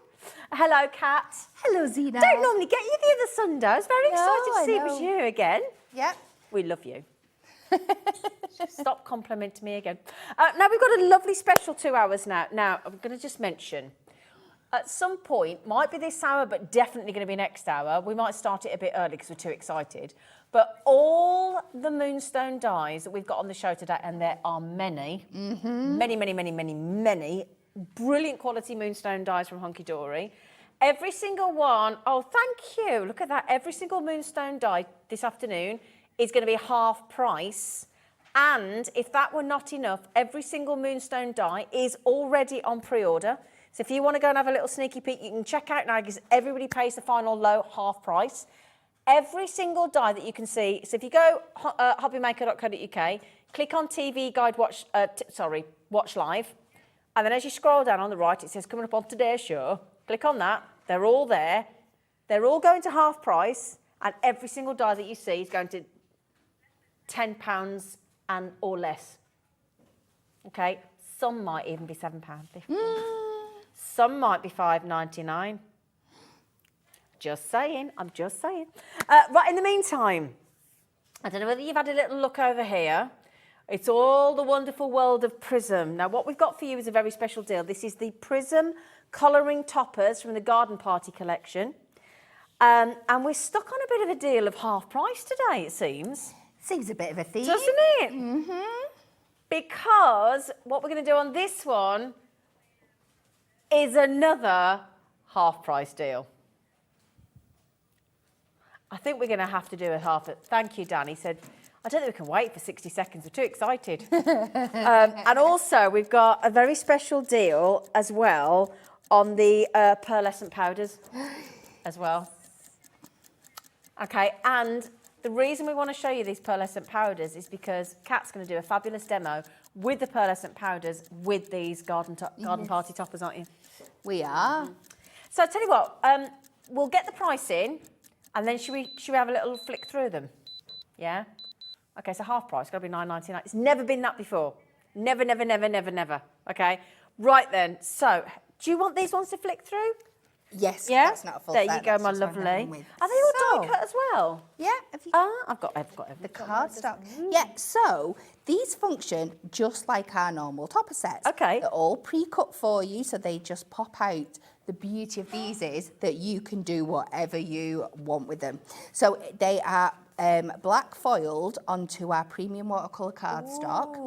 Hello, Kat. Hello, Zena. Don't normally get you the other Sunday. I was very excited to see it was you again. Yep. We love you. Stop complimenting me again. Now, we've got a lovely special 2 hours now. Now, I'm going to just mention, at some point, might be this hour, but definitely going to be next hour. We might start it a bit early because we're too excited. But all the moonstone dies that we've got on the show today, and there are many, many brilliant quality moonstone dies from Hunky Dory. Every single one, oh, thank you. Look at that. Every single moonstone die this afternoon is going to be half price. And if that were not enough, every single moonstone die is already on pre-order. So if you want to go and have a little sneaky peek, you can check out now because everybody pays the final low half price. Every single die that you can see. So if you go hobbymaker.co.uk, click on TV Guide Watch Live. And then as you scroll down on the right, it says coming up on today's show. Click on that. They're all there. They're all going to half price. And every single die that you see is going to £10 and or less. Okay? Some might even be £7.50. Some might be $5.99. Just saying. I'm just saying. Right, in the meantime, I don't know whether you've had a little look over here. It's all the wonderful world of Prism. Now, what we've got for you is a very special deal. This is the Prism colouring toppers from the Garden Party collection. And we're stuck on a bit of a deal of half price today, it seems. Seems a bit of a theme. Doesn't it? Mm-hmm. Because what we're going to do on this one is another half price deal. I think we're going to have to do a half. Thank you, Dan. He said, I don't think we can wait for 60 seconds. We're too excited. And also, we've got a very special deal as well on the pearlescent powders as well. Okay, and the reason we want to show you these pearlescent powders is because Kat's going to do a fabulous demo with the pearlescent powders with these garden party toppers, aren't you? We are. So I'll tell you what, we'll get the price in, and then should we have a little flick through them? Yeah? Okay, so half price, got to be $9.99. It's never been that before. Never, never, never, never, never. Okay? Right then, so do you want these ones to flick through? Yes, yeah? That's not a full there set, you go, my lovely. Are they all die cut as well? Yeah. I've got the cardstock. Yeah, so these function just like our normal topper sets. Okay. They're all pre-cut for you, so they just pop out. The beauty of these is that you can do whatever you want with them. So they are black foiled onto our premium watercolour cardstock.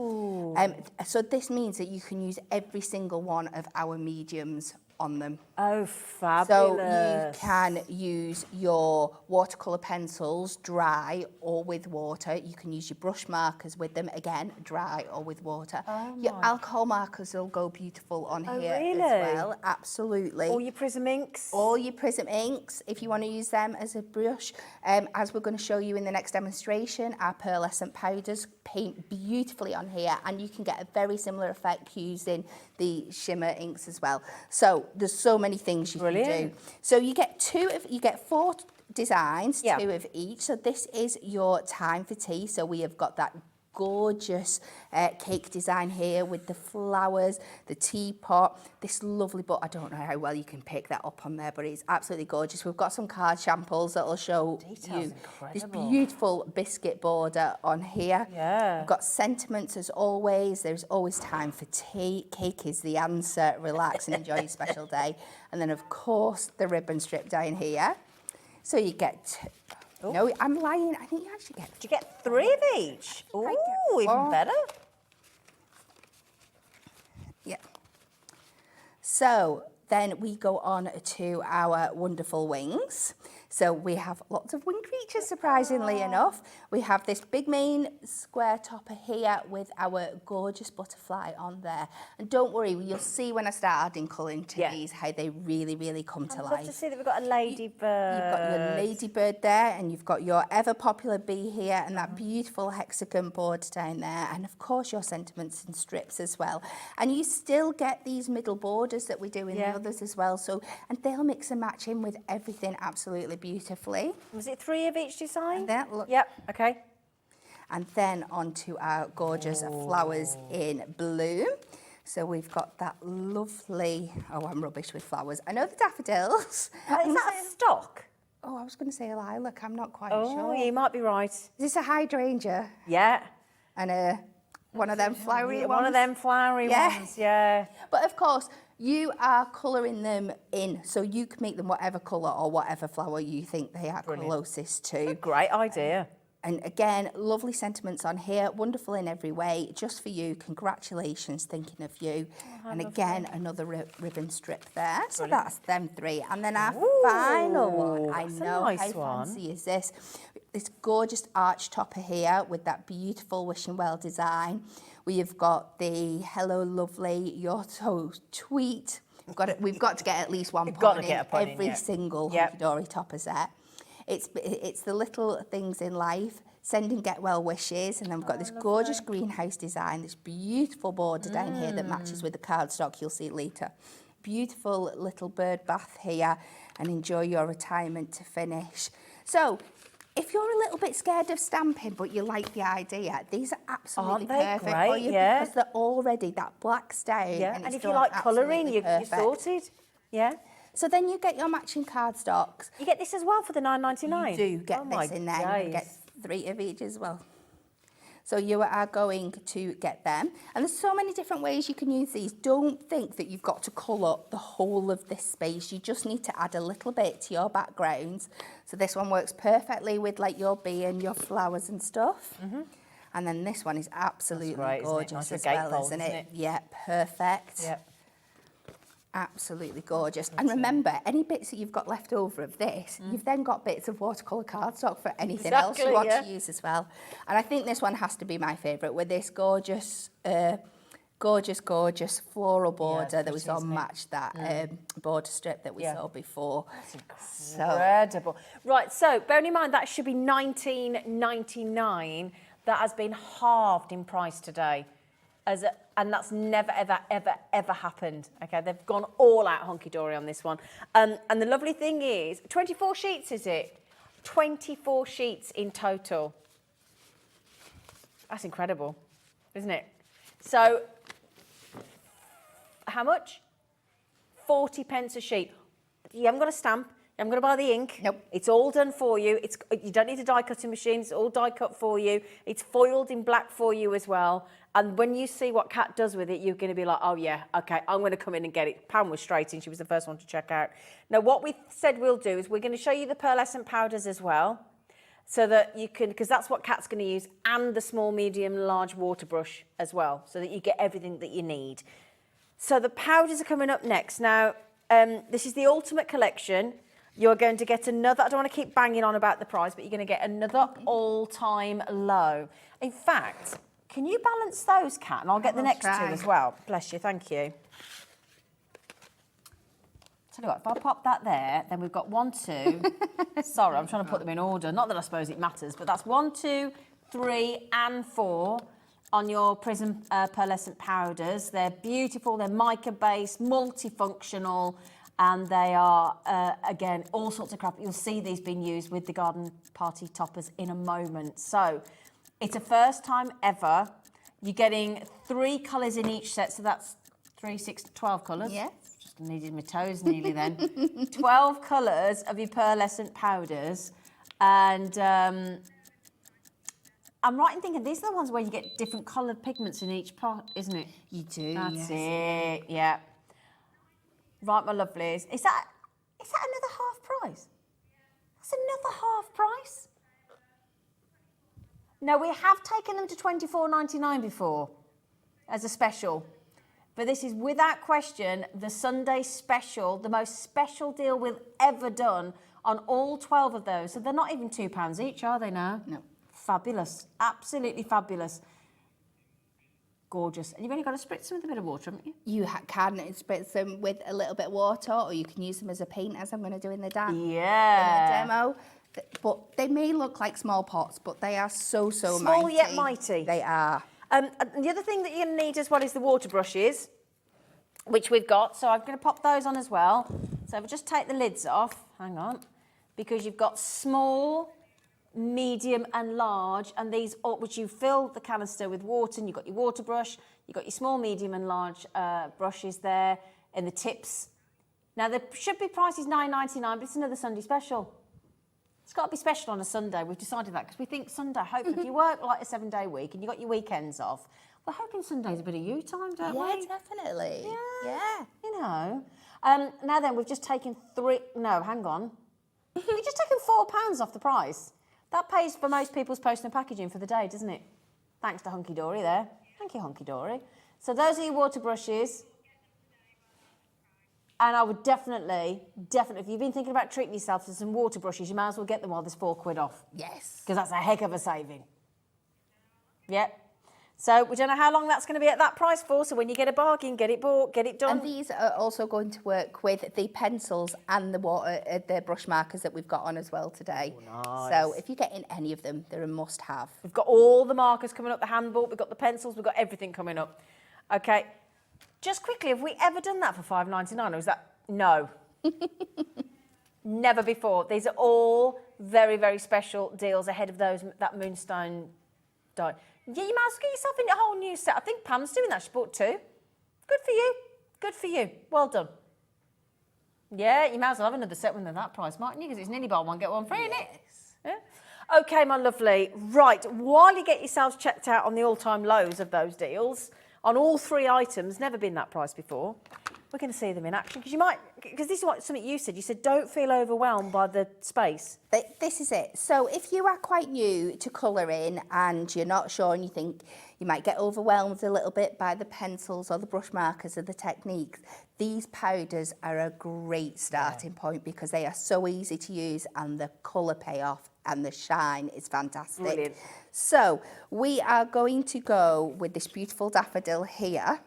So this means that you can use every single one of our mediums on them. Oh, fabulous. So you can use your watercolour pencils dry or with water. You can use your brush markers with them, again, dry or with water. Your alcohol markers will go beautiful on here really? as well. Absolutely. All your Prism inks? All your Prism inks, if you want to use them as a brush. As we're going to show you in the next demonstration, our pearlescent powders paint beautifully on here, and you can get a very similar effect using the shimmer inks as well. So there's so many things you can do. So you get 4 designs, 2 of each. So this is your time for tea. So we have got that gorgeous cake design here with the flowers, the teapot, this lovely, but I don't know how well you can pick that up on there, but it's absolutely gorgeous. We've got some card samples that'll show you this beautiful biscuit border on here. Yeah. We've got sentiments as always. There's always time for tea. Cake is the answer. Relax and enjoy your special day. And then, of course, the ribbon strip down here. So you get... No, I'm lying. I think you actually get... Do you get 3 of each? Ooh, even better. Yeah. So then we go on to our wonderful wings. So we have lots of winged creatures, surprisingly enough. We have this big main square topper here with our gorgeous butterfly on there. And don't worry, you'll see when I start adding colour into these how they really, really come to life. I'd love to see that we've got a ladybird. You've got your ladybird there, and you've got your ever popular bee here, and that beautiful hexagon board down there, and of course your sentiments and strips as well. And you still get these middle borders that we do in the others as well. So, and they'll mix and match in with everything absolutely beautifully. Was it 3 of each design? And that, look. Yep, okay. And then onto our gorgeous flowers in bloom. So we've got that lovely, I'm rubbish with flowers. I know the daffodils. Is that a stock? Oh, I was going to say a lilac, I'm not quite sure. Oh, you might be right. Is this a hydrangea? Yeah. And one of them flowery ones? One of them flowery ones, yeah. But of course, you are colouring them in, so you can make them whatever colour or whatever flower you think they are closest to. Great idea. And again, lovely sentiments on here, wonderful in every way, just for you. Congratulations, thinking of you. And again, another ribbon strip there. So that's them 3. And then our final one, I know how fancy is this. This gorgeous arch topper here with that beautiful wishing well design. We've got the hello lovely, you're so sweet. We've got to get at least one point in every single Hunky Dory topper set. It's the little things in life, send and get well wishes, and then we've got this gorgeous greenhouse design, this beautiful border down here that matches with the cardstock, you'll see it later. Beautiful little bird bath here, and enjoy your retirement to finish. So, if you're a little bit scared of stamping, but you like the idea, these are absolutely perfect for you because they're already that black stone. Yeah, and if you like colouring, you're sorted. Yeah. So then you get your matching cardstocks. You get this as well for the $9.99? You do get this in there. You get 3 of each as well. So you are going to get them. And there's so many different ways you can use these. Don't think that you've got to colour the whole of this space. You just need to add a little bit to your backgrounds. So this one works perfectly with like your bee and your flowers and stuff. And then this one is absolutely gorgeous as well, isn't it? Yeah, perfect. Yep. Absolutely gorgeous. And remember, any bits that you've got left over of this, you've then got bits of watercolour cardstock for anything else you want to use as well. And I think this one has to be my favourite with this gorgeous, gorgeous floral border that we saw match that border strip that we saw before. That's incredible. Right, so bearing in mind that should be $19.99. That has been halved in price today. And that's never, ever, ever, ever happened. Okay, they've gone all out Hunky Dory on this one. And the lovely thing is, 24 sheets, is it? 24 sheets in total. That's incredible, isn't it? So, how much? 40 pence a sheet. You haven't got a stamp. You haven't got to buy the ink. Nope. It's all done for you. You don't need a die cutting machine. It's all die cut for you. It's foiled in black for you as well. And when you see what Kat does with it, you're going to be like, oh yeah, okay, I'm going to come in and get it. Pam was straight in. She was the first one to check out. Now, what we said we'll do is we're going to show you the pearlescent powders as well, so that you can, because that's what Kat's going to use, and the small, medium, large water brush as well, so that you get everything that you need. So the powders are coming up next. Now, this is the Ultimate Collection. You're going to get another, I don't want to keep banging on about the price, but you're going to get another all-time low. In fact, can you balance those, Kat? And I'll get the next two as well. Bless you, thank you. Tell you what, if I pop that there, then we've got 1, 2. Sorry, I'm trying to put them in order. Not that I suppose it matters, but that's 1, 2, 3, and 4 on your Prism pearlescent powders. They're beautiful, they're mica-based, multifunctional, and they are, again, all sorts of crap. You'll see these being used with the garden party toppers in a moment. So, It's a first time ever. You're getting 3 colours in each set, so that's 3, 6, 12 colours. Yeah. Just needed my toes nearly then. 12 colours of your pearlescent powders. And I'm right in thinking these are the ones where you get different coloured pigments in each pot, isn't it? You do, That's yes. it, yeah. Right, my lovelies. Is that another half price? That's another half price? No, we have taken them to $24.99 before as a special. But this is without question the Sunday special, the most special deal we've ever done on all 12 of those. So they're not even £2 each, are they now? No. Fabulous. Absolutely fabulous. Gorgeous. And you've only got to spritz them with a bit of water, haven't you? You can spritz them with a little bit of water, or you can use them as a paint, as I'm going to do in the Yeah. in the demo. But they may look like small pots, but they are so Small mighty. yet mighty. They are. And the other thing that you're going to need as well is the water brushes, which we've got. So I'm going to pop those on as well. So if I just take the lids off, hang on, because you've got small, medium and large, and these, which you fill the canister with water, and you've got your water brush, you've got your small, medium and large brushes there in the tips. Now, there should be prices $9.99, but it's another Sunday special. It's got to be special on a Sunday. We've decided that because we think Sunday, hopefully, if you work like a 7-day week and you've got your weekends off, we're hoping Sunday's a bit of you time, don't we? Yeah, definitely. Yeah. You know. Now then, we've just taken hang on. We've just taken £4 off the price. That pays for most people's post and packaging for the day, doesn't it? Thanks to Hunky Dory there. Thank you, Hunky Dory. So those are your water brushes. And I would definitely, if you've been thinking about treating yourself to some water brushes, you might as well get them while there's £4 off. Yes. Because that's a heck of a saving. Yep. So we don't know how long that's going to be at that price for, so when you get a bargain, get it bought, get it done. And these are also going to work with the pencils and the brush markers that we've got on as well today. Oh, nice. So if you're getting any of them, they're a must-have. We've got all the markers coming up, the handbook, we've got the pencils, we've got everything coming up. Okay. Just quickly, have we ever done that for $5.99, or is that... No. Never before. These are all very, very special deals ahead of that Moonstone die. Yeah, you might as well get yourself into a whole new set. I think Pam's doing that. She bought 2. Good for you. Good for you. Well done. Yeah, you might as well have another set when they're that price, mightn't you? Because it's nearly buy one, get one free, isn't it? Yeah. Okay, my lovely. Right, while you get yourselves checked out on the all-time lows of those deals, on all 3 items, never been that price before, we're going to see them in action. Because this is something you said. You said, don't feel overwhelmed by the space. This is it. So if you are quite new to colouring and you're not sure and you think you might get overwhelmed a little bit by the pencils or the brush markers or the techniques, these powders are a great starting point because they are so easy to use and the colour payoff and the shine is fantastic. Brilliant. So we are going to go with this beautiful daffodil here.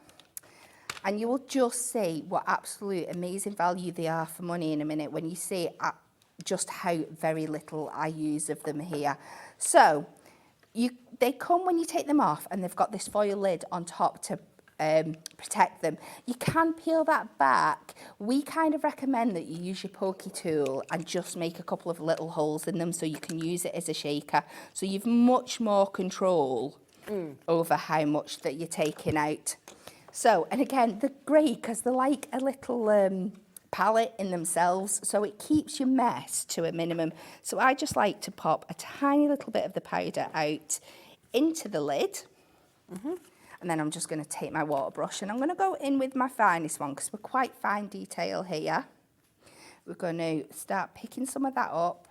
And you will just see what absolute amazing value they are for money in a minute when you see just how very little I use of them here. So they come when you take them off and they've got this foil lid on top to protect them. You can peel that back. We kind of recommend that you use your pokey tool and just make a couple of little holes in them so you can use it as a shaker. So you've much more control over how much that you're taking out. So, and again, they're great because they're like a little palette in themselves, so it keeps your mess to a minimum. So I just like to pop a tiny little bit of the powder out into the lid. And then I'm just going to take my water brush and I'm going to go in with my finest one because we're quite fine detail here. We're going to start picking some of that up.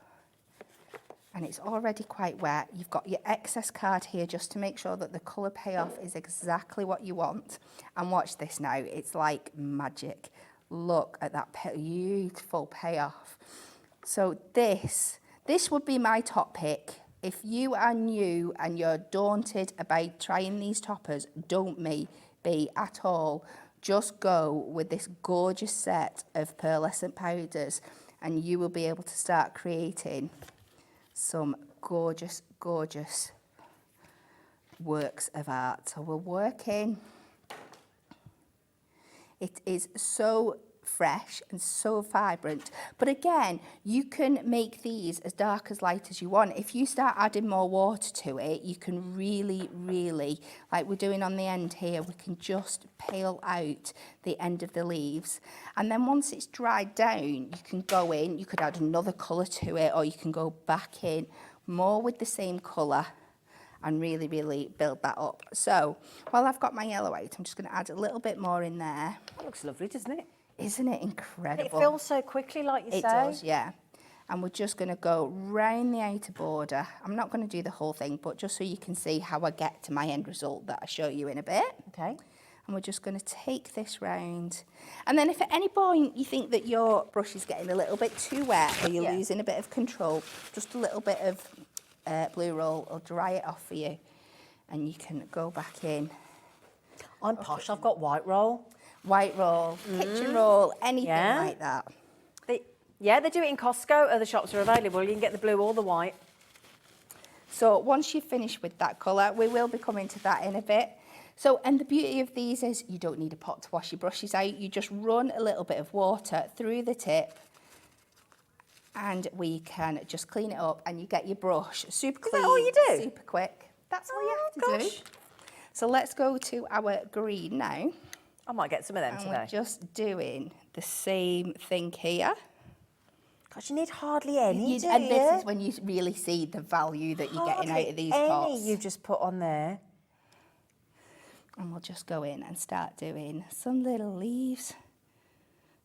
And it's already quite wet. You've got your excess card here just to make sure that the colour payoff is exactly what you want. And watch this now, it's like magic. Look at that beautiful payoff. So this would be my top pick. If you are new and you're daunted about trying these toppers, don't be at all. Just go with this gorgeous set of pearlescent powders and you will be able to start creating some gorgeous, gorgeous works of art. So we're working. It is so fresh and so vibrant. But again, you can make these as dark as light as you want. If you start adding more water to it, you can really, really, like we're doing on the end here, we can just pale out the end of the leaves. And then once it's dried down, you can go in, you could add another colour to it, or you can go back in more with the same colour and really, really build that up. So while I've got my yellow out, I'm just going to add a little bit more in there. That looks lovely, doesn't it? Isn't it incredible? It fills so quickly, like you say. It does, yeah. And we're just going to go round the outer border. I'm not going to do the whole thing, but just so you can see how I get to my end result that I show you in a bit. Okay. And we're just going to take this round. And then if at any point you think that your brush is getting a little bit too wet or you're losing a bit of control, just a little bit of blue roll will dry it off for you. And you can go back in. I'm posh, I've got white roll. White roll, kitchen roll, anything like that. They do it in Costco. Other shops are available. You can get the blue or the white. So once you've finished with that colour, we will be coming to that in a bit. So, and the beauty of these is you don't need a pot to wash your brushes out. You just run a little bit of water through the tip and we can just clean it up and you get your brush super clean. Is that all you do? Super quick. That's all you have to do. So let's go to our green now. I might get some of them and today. We're just doing the same thing here. Gosh, you need hardly any, do and you? this is when you really see the value that you're getting out of these pots. Any you just put on there. And we'll just go in and start doing some little leaves.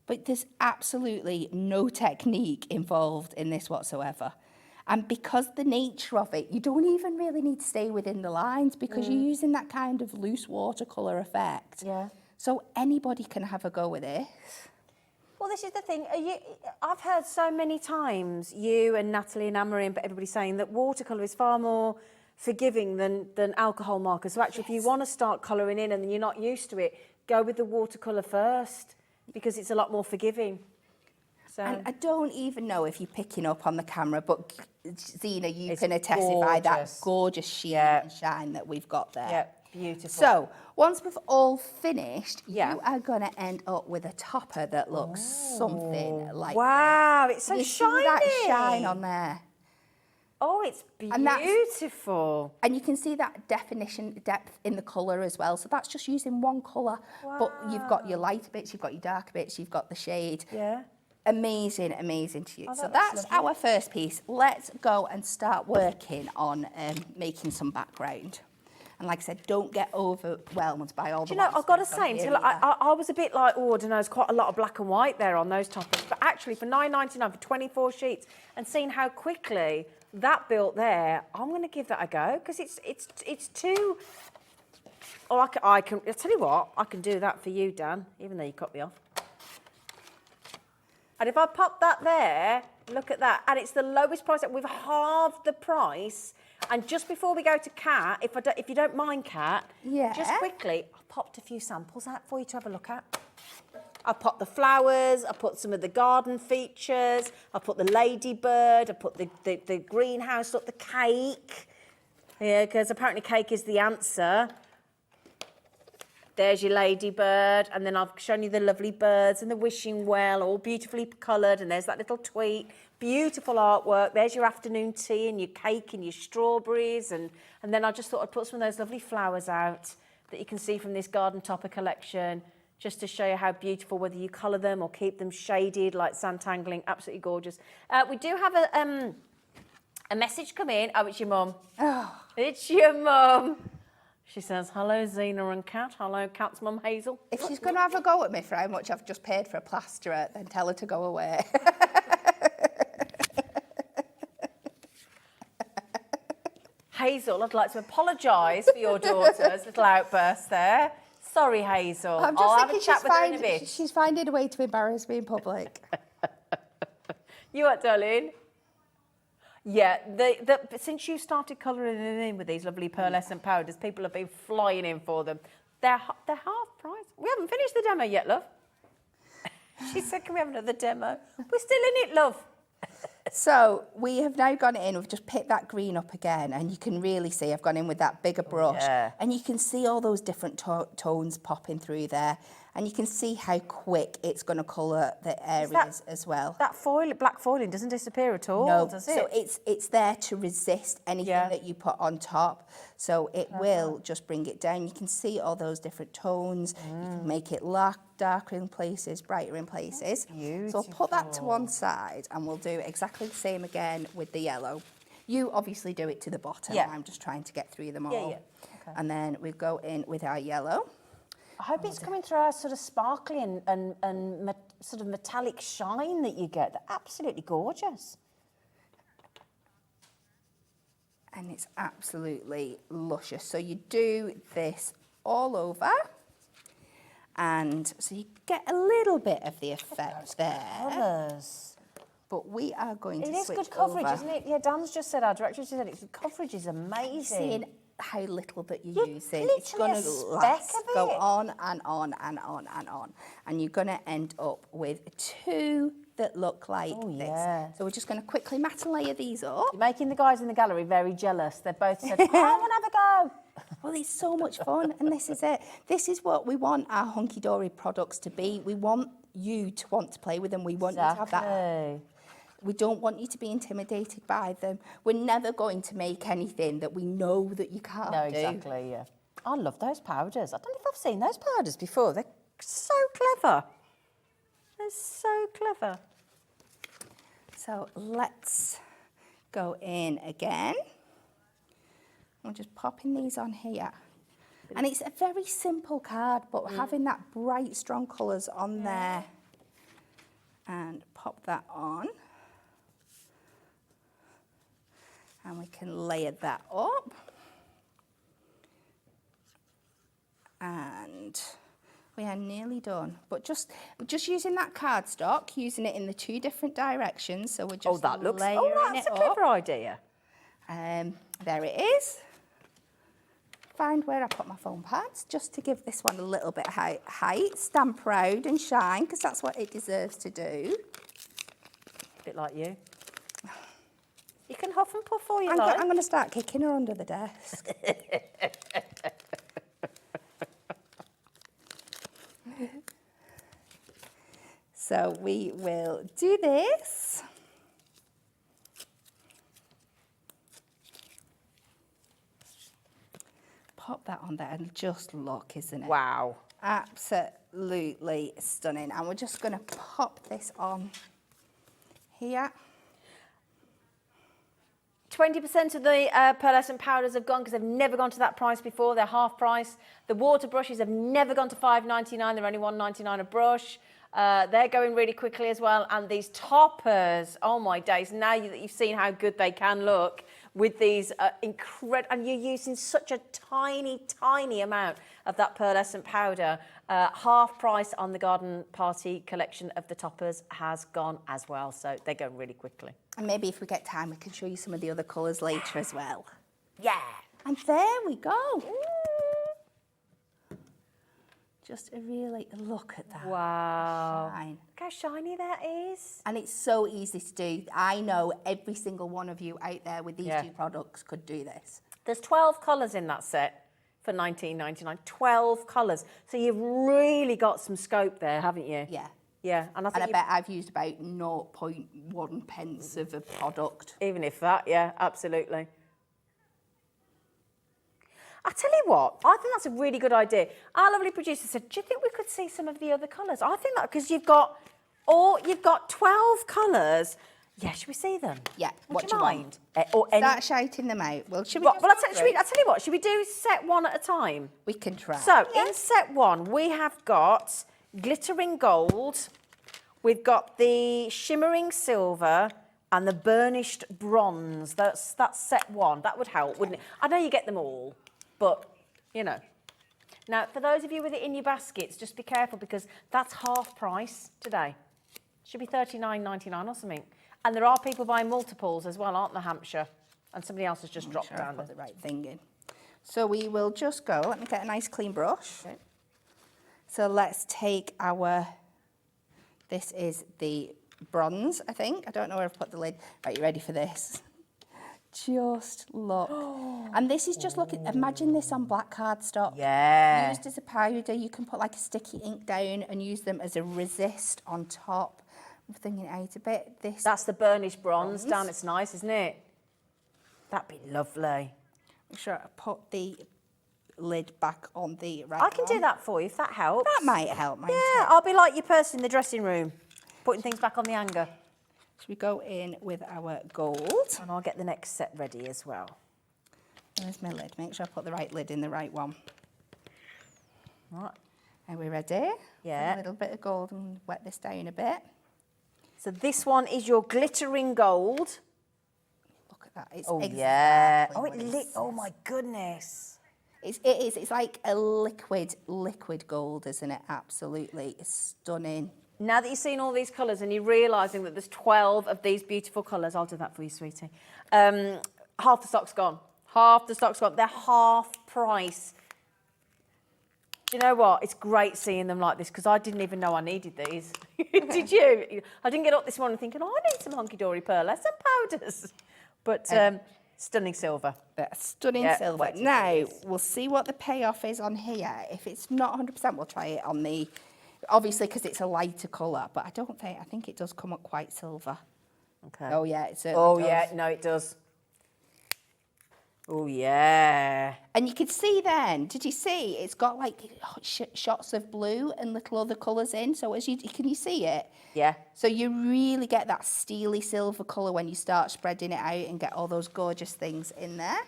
But there's absolutely no technique involved in this whatsoever. And because the nature of it, you don't even really need to stay within the lines because you're using that kind of loose watercolour effect. Yeah. So anybody can have a go with this. Well, this is the thing. I've heard so many times, you and Natalie and Anne-Marie, but everybody saying that watercolour is far more forgiving than alcohol markers. So actually, if you want to start colouring in and you're not used to it, go with the watercolour first because it's a lot more forgiving. So. And I don't even know if you're picking up on the camera, but Zena, you can attestify that gorgeous sheen and shine that we've got there. Yeah, beautiful. So once we've all finished, you are going to end up with a topper that looks something like wow, this. It's so you shiny. See that shine on there. Oh, it's beautiful. And you can see that definition, depth in the colour as well. So that's just using one colour. Wow. But you've got your lighter bits, you've got your darker bits, you've got the shade. Yeah. Amazing, amazing to use. Oh, so that's our first piece. Let's go and start working on making some background. And like I said, don't get overwhelmed by all the. Do you know, I've got to say, until I was a bit like, oh, I don't know, there's quite a lot of black and white there on those toppers. But actually, for $9.99 for 24 sheets, and seeing how quickly that built there, I'm going to give that a go because it's too. Oh, I can. I'll tell you what, I can do that for you, Dan, even though you cut me off. And if I pop that there, look at that, and it's the lowest price. We've halved the price. And just before we go to Kat, if you don't mind, Kat, just quickly, I popped a few samples out for you to have a look at. I popped the flowers, I put some of the garden features, I put the ladybird, I put the greenhouse, look, the cake. Yeah, because apparently cake is the answer. There's your ladybird, and then I've shown you the lovely birds and the wishing well, all beautifully coloured, and there's that little tweet. Beautiful artwork. There's your afternoon tea and your cake and your strawberries, and then I just thought I'd put some of those lovely flowers out that you can see from this garden topper collection, just to show you how beautiful, whether you colour them or keep them shaded like santangling, absolutely gorgeous. We do have a message come in. Oh, it's your mum. Oh. It's your mum. She says, hello, Zena and Kat. Hello, Kat's mum, Hazel. If she's going to have a go at me for how much I've just paid for a plasterer, then tell her to go away. Hazel, I'd like to apologise for your daughter's little outburst there. Sorry, Hazel. I'll have a chat with her in a bit. She's finding a way to embarrass me in public. You what, darling? Yeah, since you started colouring them in with these lovely pearlescent powders, people have been flying in for them. They're half price. We haven't finished the demo yet, love. She said, can we have another demo? We're still in it, love. So we have now gone in, we've just picked that green up again, and you can really see I've gone in with that bigger brush, and you can see all those different tones popping through there. And you can see how quick it's going to colour the areas as well. That black foiling doesn't disappear at all, No, does it? so it's there to resist anything that you put on top. So it will just bring it down. You can see all those different tones. You can make it darker in places, brighter in places. So I'll put that to one side and we'll do exactly the same again with the yellow. You obviously do it to the bottom. Yeah. I'm just trying to get through them all. Yeah. Okay. And then we go in with our yellow. I hope it's coming through our sort of sparkly and sort of metallic shine that you get. They're absolutely gorgeous. And it's absolutely luscious. So you do this all over. And so you get a little bit of the effect there. Colours. But we are going to It is switch good coverage, over. isn't it? Yeah, Dan's just said, our director just said, the coverage is amazing. Seeing how little that you're using. literally It's going a to speck of go it. on and on and on and on. And you're going to end up with two that look like this. yeah. So we're just going to quickly matte layer these up. You're making the guys in the gallery very jealous. They both said, I want to have a go. Well, it's so much fun, and this is it. This is what we want our Hunky Dory products to be. We want you to want to play with them. We want you to have that. Exactly. We don't want you to be intimidated by them. We're never going to make anything that we know that you can't No, do. exactly, yeah. I love those powders. I don't know if I've seen those powders before. They're so clever. They're so clever. So let's go in again. I'm just popping these on here. And it's a very simple card, but having that bright, strong colours on there. And pop that on. And we can layer that up. And we are nearly done. But just using that cardstock, using it in the two different directions. So we're just That's layering a it clever up. idea. There it is. Find where I put my foam pads, just to give this one a little bit of height. Stand proud and shine, because that's what it deserves to do. A bit like you. You can huff and puff all you I'm like. going to start kicking her under the desk. So we will do this. Pop that on there and just look, isn't it? Wow. Absolutely stunning. And we're just going to pop this on here. 20% of the pearlescent powders have gone because they've never gone to that price before. They're half price. The water brushes have never gone to $5.99. They're only $1.99 a brush. They're going really quickly as well. And these toppers, oh my days, now that you've seen how good they can look with these incredible, and you're using such a tiny, tiny amount of that pearlescent powder. Half price on the garden party collection of the toppers has gone as well. So they're going really quickly. And maybe if we get time, we can show you some of the other colours later as well. Yeah. And there we go. Just a really look at that. Wow. Shine. Look how shiny that is. And it's so easy to do. I know every single one of you out there with these two products could do this. There's 12 colours in that set for $19.99. 12 colours. So you've really got some scope there, haven't you? Yeah. Yeah. And I bet I've used about 0.1 pence of a product. Even if that, yeah, absolutely. I tell you what, I think that's a really good idea. Our lovely producer said, do you think we could see some of the other colours? I think that because you've got 12 colours. Yeah, should we see them? Yeah, Would what you do you mind? want? Start shouting them out. Well, should we Well, just I'll go tell through? you what, should we do set one at a time? We can try. So, in set one, we have got glittering gold, we've got the shimmering silver, and the burnished bronze. That's set one. That would help, wouldn't it? I know you get them all, but, you know. Now, for those of you with it in your baskets, just be careful because that's half price today. Should be $39.99 or something. And there are people buying multiples as well, aren't there, Hampshire? And somebody else has just dropped around the right thing in. So we will just go. Let me get a nice clean brush. Okay. So let's take our, this is the bronze, I think. I don't know where I've put the lid. Right, you ready for this? Just look. And this is just looking, imagine this on black cardstock. Yeah. Used as a powder, you can put like a sticky ink down and use them as a resist on top. I'm thinking it out a bit. That's the burnished bronze down. It's nice, isn't it? That'd be lovely. Make sure I put the lid back on the right I can one. do that for you if that helps. That might help, mightn't Yeah, it? I'll be like your person in the dressing room, putting things back on the hanger. Should we go in with our gold? And I'll get the next set ready as well. Where's my lid? Make sure I put the right lid in the right one. Right. Are we ready? Yeah. A little bit of gold and wet this down a bit. So this one is your glittering gold. Look at that. It's Oh exactly yeah. Oh, what it it lit. Oh says. my goodness. It is. It's like a liquid gold, isn't it? Absolutely stunning. Now that you've seen all these colours and you're realising that there's 12 of these beautiful colours, I'll do that for you, sweetie. Half the stock's gone. Half the stock's gone. They're half price. Do you know what? It's great seeing them like this because I didn't even know I needed these. Did you? I didn't get up this morning thinking, oh, I need some Hunky-Dory pearlescents and powders. But stunning silver. Stunning Yeah, silver. wait till Now, it is. we'll see what the payoff is on here. If it's not 100%, we'll try it on the... Obviously, because it's a lighter colour, but I think it does come up quite silver. Okay. Oh, yeah, it certainly Oh, does. yeah. No, it does. Oh, yeah. And you could see then, did you see? It's got like shots of blue and little other colours in. So can you see it? Yeah. So you really get that steely silver colour when you start spreading it out and get all those gorgeous things in there.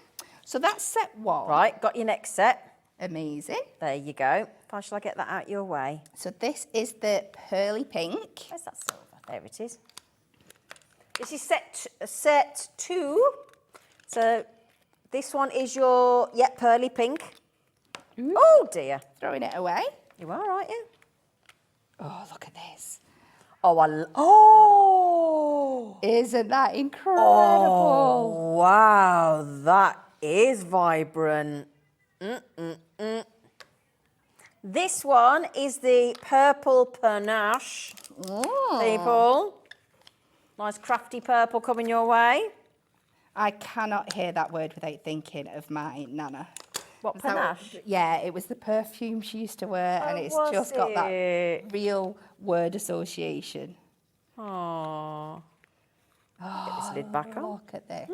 So that's set one. Right, got your next set. Amazing. There you go. How shall I get that out your way? So this is the pearly pink. Where's that silver? There it is. This is set 2. So this one is your, pearly pink. Ooh. Oh, dear. Throwing it away. You are, aren't you? Oh, look at this. Oh, Isn't that incredible? Oh, wow. That is vibrant. This one is the purple panache, people. Nice crafty purple coming your way. I cannot hear that word without thinking of my Nana. What, Was that panache? yeah, it was the perfume she used to wear, and it's was just got that it? real word association. Oh. Get this lid back on. Look at this.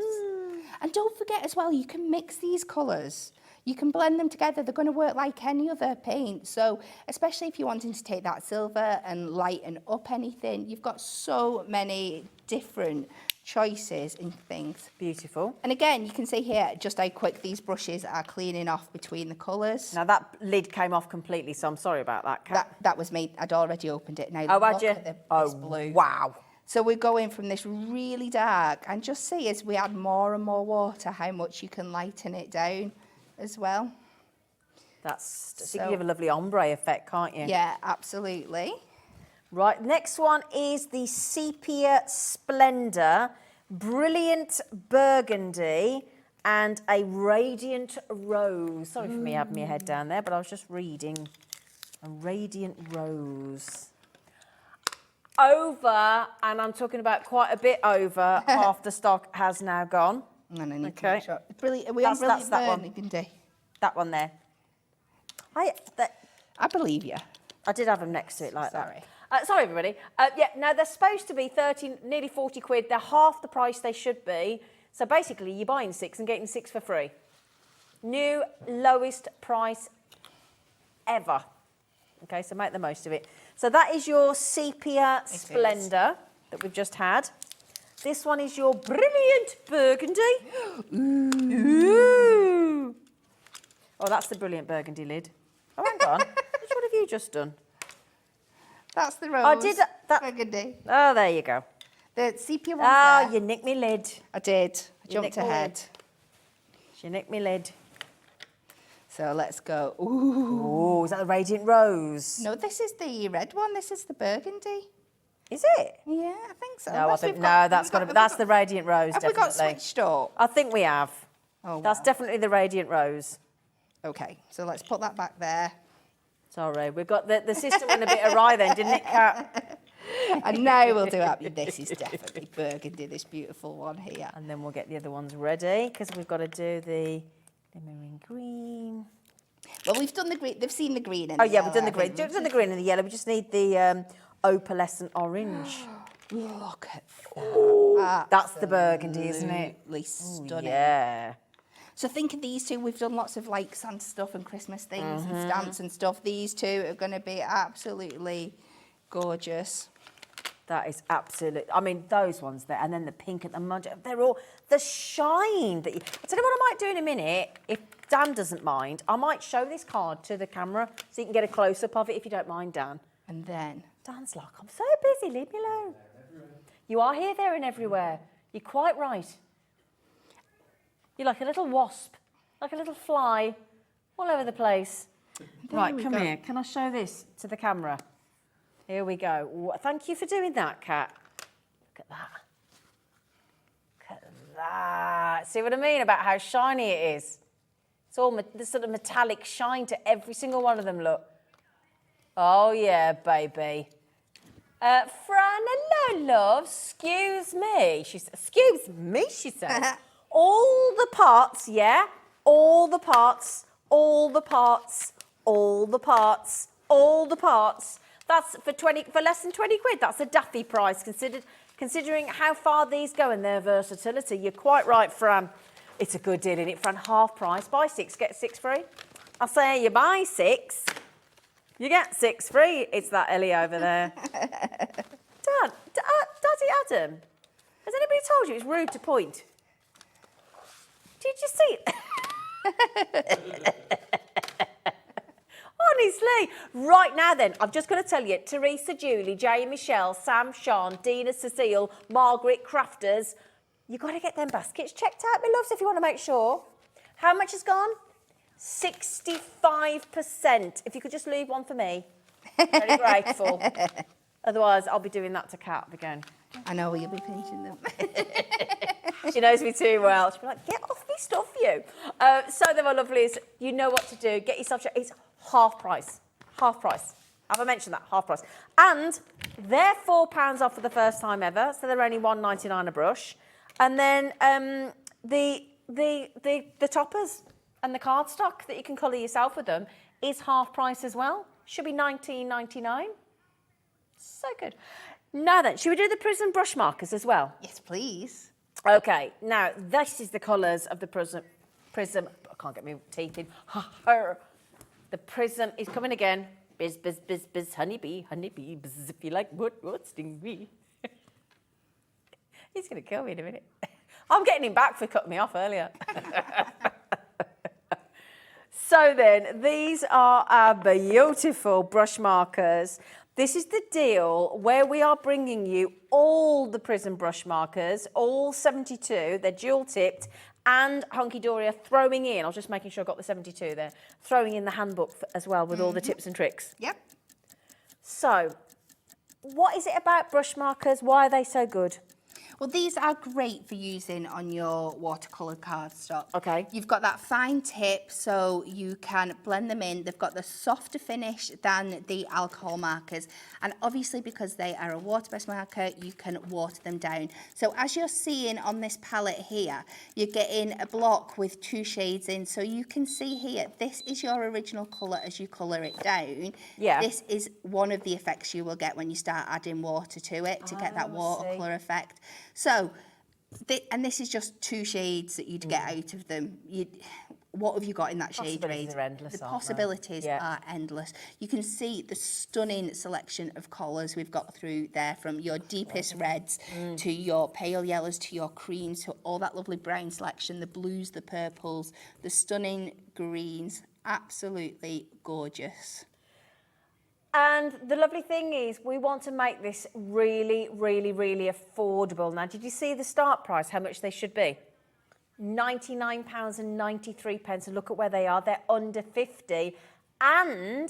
And don't forget as well, you can mix these colours. You can blend them together. They're going to work like any other paint. So especially if you're wanting to take that silver and lighten up anything, you've got so many different choices and things. Beautiful. And again, you can see here just how quick these brushes are cleaning off between the colours. Now that lid came off completely, so I'm sorry about that, Kat. That was me. I'd already opened it. Now Oh, look had you? at this blue. Wow. So we're going from this really dark, and just see as we add more and more water how much you can lighten it down as well. You can give a lovely ombre effect, can't you? Yeah, absolutely. Right, next one is the Sepia Splendor, Brilliant Burgundy, and a Radiant Rose. Sorry for me having my head down there, but I was just reading. A Radiant Rose. Over, and I'm talking about quite a bit over, half the stock has now gone. And I need to Okay. make sure. Brilliant. Are we on That's Brilliant that one. Burgundy? That one there. I believe you. I did have them next to it like Sorry. that. Sorry, everybody. Yeah, now they're supposed to be 30, nearly 40 quid. They're half the price they should be. So basically, you're buying 6 and getting 6 for free. New lowest price ever. Okay, so make the most of it. So that is your Sepia Splendor that we've just had. This one is your Brilliant Burgundy. Ooh. Oh, that's the Brilliant Burgundy lid. Oh, hang on. Which one have you just done? That's the rose. I did that. Burgundy. Oh, there you go. The sepia one. Oh, you nicked me lid. I did. I You jumped nicked my ahead. lid. You nicked me lid. So let's go. Ooh. Oh, is that the Radiant Rose? No, this is the red one. This is the burgundy. Is it? Yeah, I think so. No, I Unless think we've got- that's got to be. That's the Radiant Rose. Have Definitely. we got switched up? I think we have. Oh, That's wow. definitely the Radiant Rose. Okay, so let's put that back there. Sorry, we've got the system went a bit awry then, didn't it, Kat? And now we'll do happy. This is definitely burgundy, this beautiful one here. And then we'll get the other ones ready because we've got to do the marine green. Well, we've done the green. They've seen the green and Oh, the yeah, we've done the yellow, green. We've done the green and the yellow. We just need the opalescent orange. Look at that. That's the burgundy, isn't it? Absolutely stunning. Yeah. So think of these two. We've done lots of like Santa stuff and Christmas things and stamps and stuff. These two are going to be absolutely gorgeous. That is absolute. I mean, those ones there, and then the pink and the magenta. They're all the shine that you. I tell you what, I might do in a minute. If Dan doesn't mind, I might show this card to the camera so you can get a close up of it if you don't mind, Dan. And then Dan's like, I'm so busy. Leave me alone. You are here, there, and everywhere. You're quite right. You're like a little wasp, like a little fly, all over the place. Right, come here. Can I show this to the camera? Here we go. Thank you for doing that, Kat. Look at that. Look at that. See what I mean about how shiny it is? It's all the sort of metallic shine to every single one of them, look. Oh, yeah, baby. Fran, hello, love. Excuse me. She says, excuse me, she says. All the parts, yeah? All the parts, all the parts, all the parts, all the parts. That's for less than 20 quid. That's a daffy price considering how far these go and their versatility. You're quite right, Fran. It's a good deal, isn't it, Fran? Half price. Buy 6, get 6 free. I say you buy 6, you get 6 free. It's that Ellie over there. Daddy Adam, has anybody told you it's rude to point? Did you see it? Honestly. Right now then, I'm just going to tell you, Teresa, Julie, Jay, Michelle, Sam, Sean, Dina, Cecile, Margaret, Crafters, you've got to get them baskets checked out, my loves, if you want to make sure. How much has gone? 65%. If you could just leave one for me. Very grateful. Otherwise, I'll be doing that to Kat again. I know you'll be pinching them. She knows me too well. She'll be like, get off me stuff, you. So then, my lovelies, you know what to do. Get yourself checked. It's half price. Half price. Have I mentioned that? Half price. And they're £4 off for the first time ever, so they're only $1.99 a brush. And then the toppers and the cardstock that you can colour yourself with them is half price as well. Should be $19.99. So good. Now then, should we do the Prism brush markers as well? Yes, please. Okay, now this is the colours of the Prism. I can't get my teeth in. The Prism is coming again. Biz, biz, biz, biz, honeybee, honeybee, buzz, if you like, what, sting me. He's going to kill me in a minute. I'm getting him back for cutting me off earlier. So then, these are our beautiful brush markers. This is the deal where we are bringing you all the Prism brush markers, all 72. They're dual tipped, and Hunky Dory are throwing in, I was just making sure I got the 72 there, throwing in the handbook as well with all the tips and tricks. Yep. So, what is it about brush markers? Why are they so good? Well, these are great for using on your watercolour cardstock. Okay. You've got that fine tip, so you can blend them in. They've got the softer finish than the alcohol markers. And obviously, because they are a water-based marker, you can water them down. So as you're seeing on this palette here, you're getting a block with 2 shades in. So you can see here, this is your original colour as you colour it down. Yeah. This is one of the effects you will get when you start adding water to it to get that watercolour effect. So, and this is just 2 shades that you'd get out of them. What have you got in that shade range? Possibilities are endless, The aren't they? possibilities are endless. You can see the stunning selection of colours we've got through there, from your deepest reds to your pale yellows to your creams to all that lovely brown selection, the blues, the purples, the stunning greens. Absolutely gorgeous. And the lovely thing is, we want to make this really, really, really affordable. Now, did you see the start price, how much they should be? £99.93, and look at where they are. They're under 50. And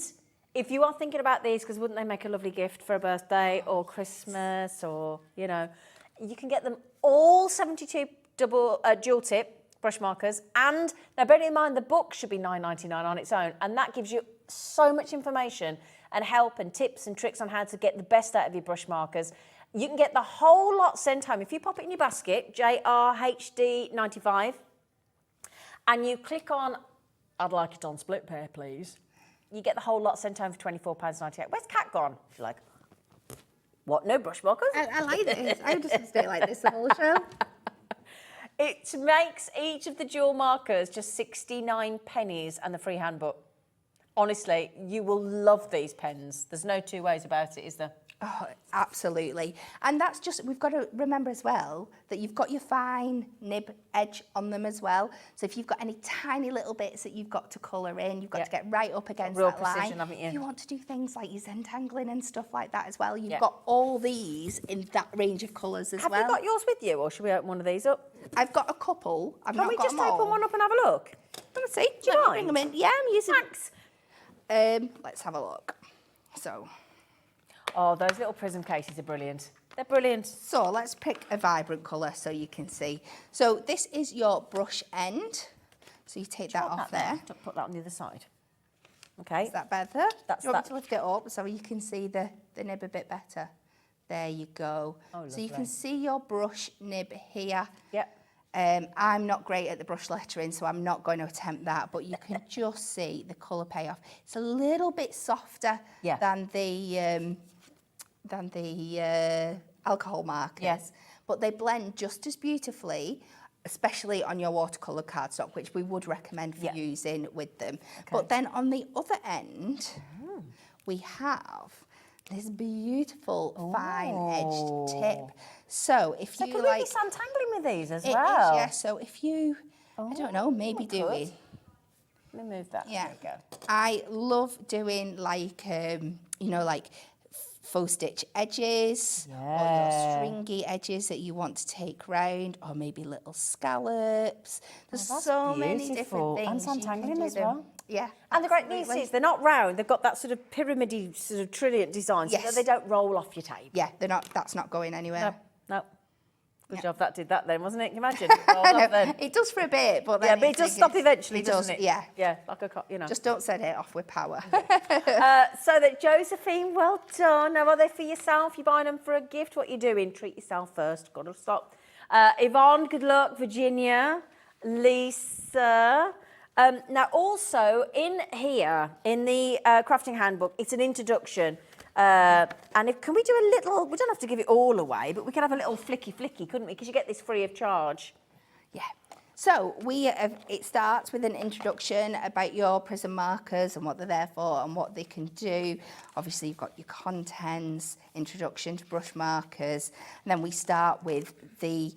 if you are thinking about these, because wouldn't they make a lovely gift for a birthday or Christmas or, you know, you can get them all 72 dual tip brush markers. And now, bearing in mind, the book should be $9.99 on its own, and that gives you so much information and help and tips and tricks on how to get the best out of your brush markers. You can get the whole lot sent home. If you pop it in your basket, JRHD95, and you click on, I'd like it on split pay, please. You get the whole lot sent home for £24.98. Where's Kat gone? She's like, what, no brush markers? I like this. I would just stay like this the whole show. It makes each of the dual markers just 69 pennies and the free handbook. Honestly, you will love these pens. There's no two ways about it, is there? Oh, absolutely. And that's just, we've got to remember as well that you've got your fine nib edge on them as well. So if you've got any tiny little bits that you've got to colour in, you've got to get right up against real that precision, line. haven't you? If you want to do things like your Zentangling and stuff like that as well, you've got all these in that range of colours as well. Have you got yours with you, or should we open one of these up? I've got a couple. Can we just open one up and have a look? Let's see. Do you Let me mind? bring them in. Yeah, I'm using. Thanks. Let's have a look. So. Oh, those little prism cases are brilliant. They're brilliant. So let's pick a vibrant colour so you can see. So this is your brush end. So you take that off there. Put that on the other side. Okay. Is that better? That's you want that. me to lift it up so you can see the nib a bit better? There you go. Oh, so you lovely. can see your brush nib here. Yep. I'm not great at the brush lettering, so I'm not going to attempt that, but you can just see the colour payoff. It's a little bit softer than the alcohol markers, Yes. but they blend just as beautifully, especially on your watercolour cardstock, which we would recommend for using with them. But then on the other end, we have this beautiful fine-edged tip. So if you can like... we be sandtangling with these as It well? is, yeah. So if you, I don't know, maybe do it. Let me move that. Yeah. There we go. I love doing like, you know, like faux stitch edges or your stringy edges that you want to take round, or maybe little scallops. There's so many different things. And sandtangling as well. Yeah. And the great news is they're not round. They've got that sort of pyramid-y sort of trilliant design, so that they don't roll off your tape. Yeah, they're not. That's not going anywhere. No. Good job that did that then, wasn't it? Can you imagine? Rolled off then. It does for a bit, but then but it does stop eventually, it doesn't does, it? Yeah. Yeah, like a you know. Just don't set it off with power. So that Josephine, well done. Now, are they for yourself? You buying them for a gift? What you doing? Treat yourself first. Got to stop. Yvonne, good luck. Virginia, Lisa. Now, also in here, in the crafting handbook, it's an introduction. And can we do a little, we don't have to give it all away, but we can have a little flicky, couldn't we? Because you get this free of charge. Yeah. So it starts with an introduction about your prism markers and what they're there for and what they can do. Obviously, you've got your contents, introduction to brush markers, and then we start with the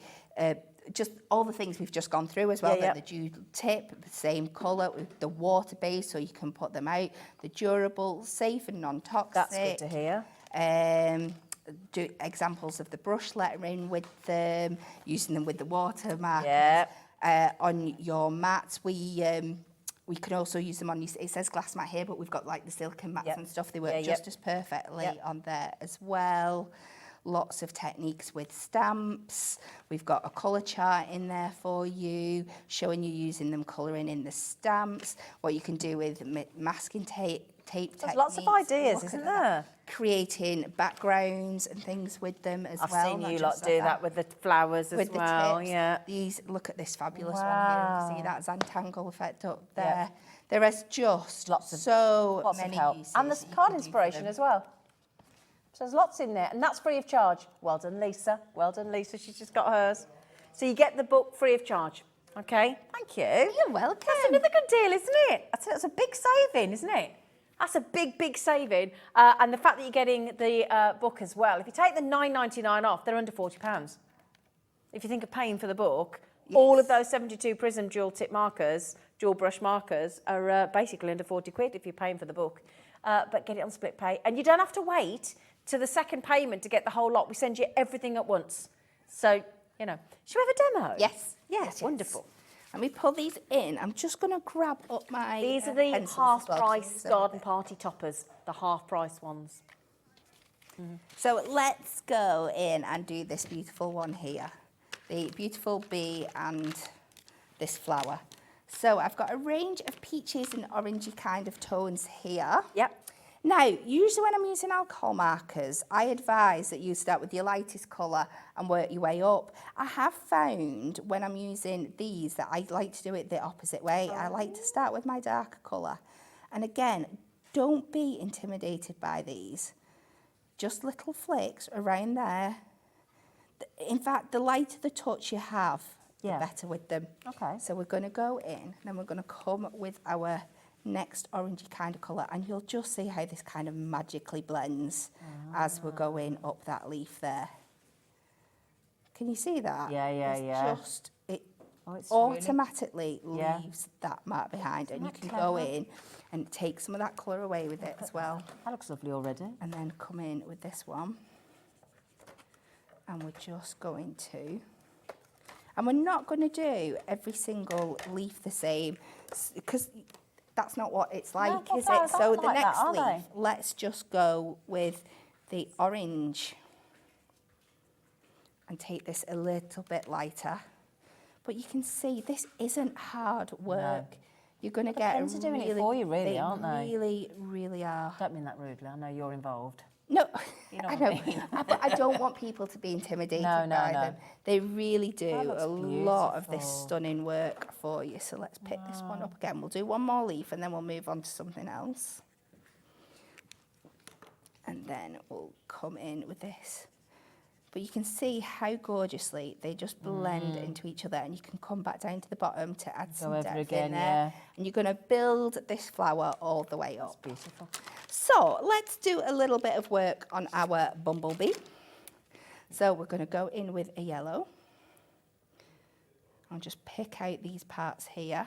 just all the things we've just gone through as well. The dual tip, the same colour, with the water base, so you can put them out. The durable, safe and non-toxic. That's good to hear. Do examples of the brush lettering with them, using them with the water markers. Yeah. On your mats, we can also use them on, it says glass mat here, but we've got like the silicone mats and stuff. They work just as perfectly on there as well. Lots of techniques with stamps. We've got a colour chart in there for you, showing you using them colouring in the stamps, what you can do with masking tape techniques. There's lots of ideas, isn't there? Creating backgrounds and things with them as I've well. seen not you just lot do that with the flowers as with well. the tips. Yeah. These, look at this fabulous one Wow. here. See that Zantangle effect up there. There is just Lots of many help. uses And that there's you card can do for inspiration them. as well. So there's lots in there, and that's free of charge. Well done, Lisa. Well done, Lisa. She's just got hers. So you get the book free of charge. Okay, thank you. You're welcome. That's another good deal, isn't it? That's a big saving, isn't it? That's a big saving. And the fact that you're getting the book as well. If you take the $9.99 off, they're under £40. If you think of paying for the book, all of those 72 Prism dual tip markers, dual brush markers, are basically under 40 quid if you're paying for the book. But get it on split pay. And you don't have to wait to the second payment to get the whole lot. We send you everything at once. So, you know, should we have a demo? Yes. Yes, wonderful. Let me pull these in. I'm just going to grab up my These are the pencils as well, half-price so- garden party toppers, the half-price ones. So let's go in and do this beautiful one here. The beautiful bee and this flower. So I've got a range of peaches and orangey kind of tones here. Yep. Now, usually when I'm using alcohol markers, I advise that you start with your lightest colour and work your way up. I have found when I'm using these that I like to do it the opposite way. I like to start with my darker colour. And again, don't be intimidated by these. Just little flicks around there. In fact, the lighter the touch you have, the better with them. Okay. So we're going to go in, and then we're going to come with our next orangey kind of colour, and you'll just see how this kind of magically blends as we're going up that leaf there. Can you see that? Yeah. Just, it it's automatically leaves that mark behind, and you can go in and take some of that colour away with it as well. That looks lovely already. And then come in with this one. And we're just going to, and we're not going to do every single leaf the same, because that's not what it's like, is it? So the next leaf, let's just go with the orange and take this a little bit lighter. But you can see this isn't hard work. No. You're going to get pens are doing it for you, really, aren't they? Really, really are. Don't mean that rudely. I know you're involved. No, You know I what know, I mean? but I don't want people to be intimidated by them. They really do looks a lot of this beautiful. stunning work for you. So let's pick this one up again. We'll do one more leaf and then we'll move on to something else. And then we'll come in with this. But you can see how gorgeously they just blend into each other, and you can come back down to the bottom to add some depth again, in there. yeah. And you're going to build this flower all the way up. Beautiful. So let's do a little bit of work on our bumblebee. So we're going to go in with a yellow. I'll just pick out these parts here.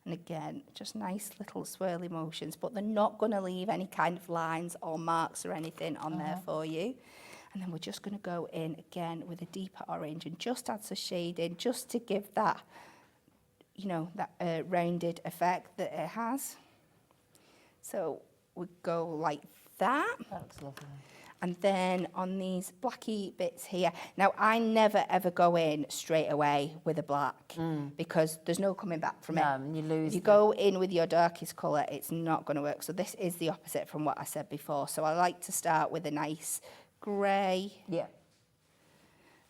And again, just nice little swirly motions, but they're not going to leave any kind of lines or marks or anything on there for you. And then we're just going to go in again with a deeper orange and just add some shading just to give that, you know, that rounded effect that it has. So we go like that. That looks lovely. And then on these blacky bits here, now I never ever go in straight away with a black because there's no coming back from it. No, you lose. If you go in with your darkest colour, it's not going to work. So this is the opposite from what I said before. So I like to start with a nice grey. Yeah.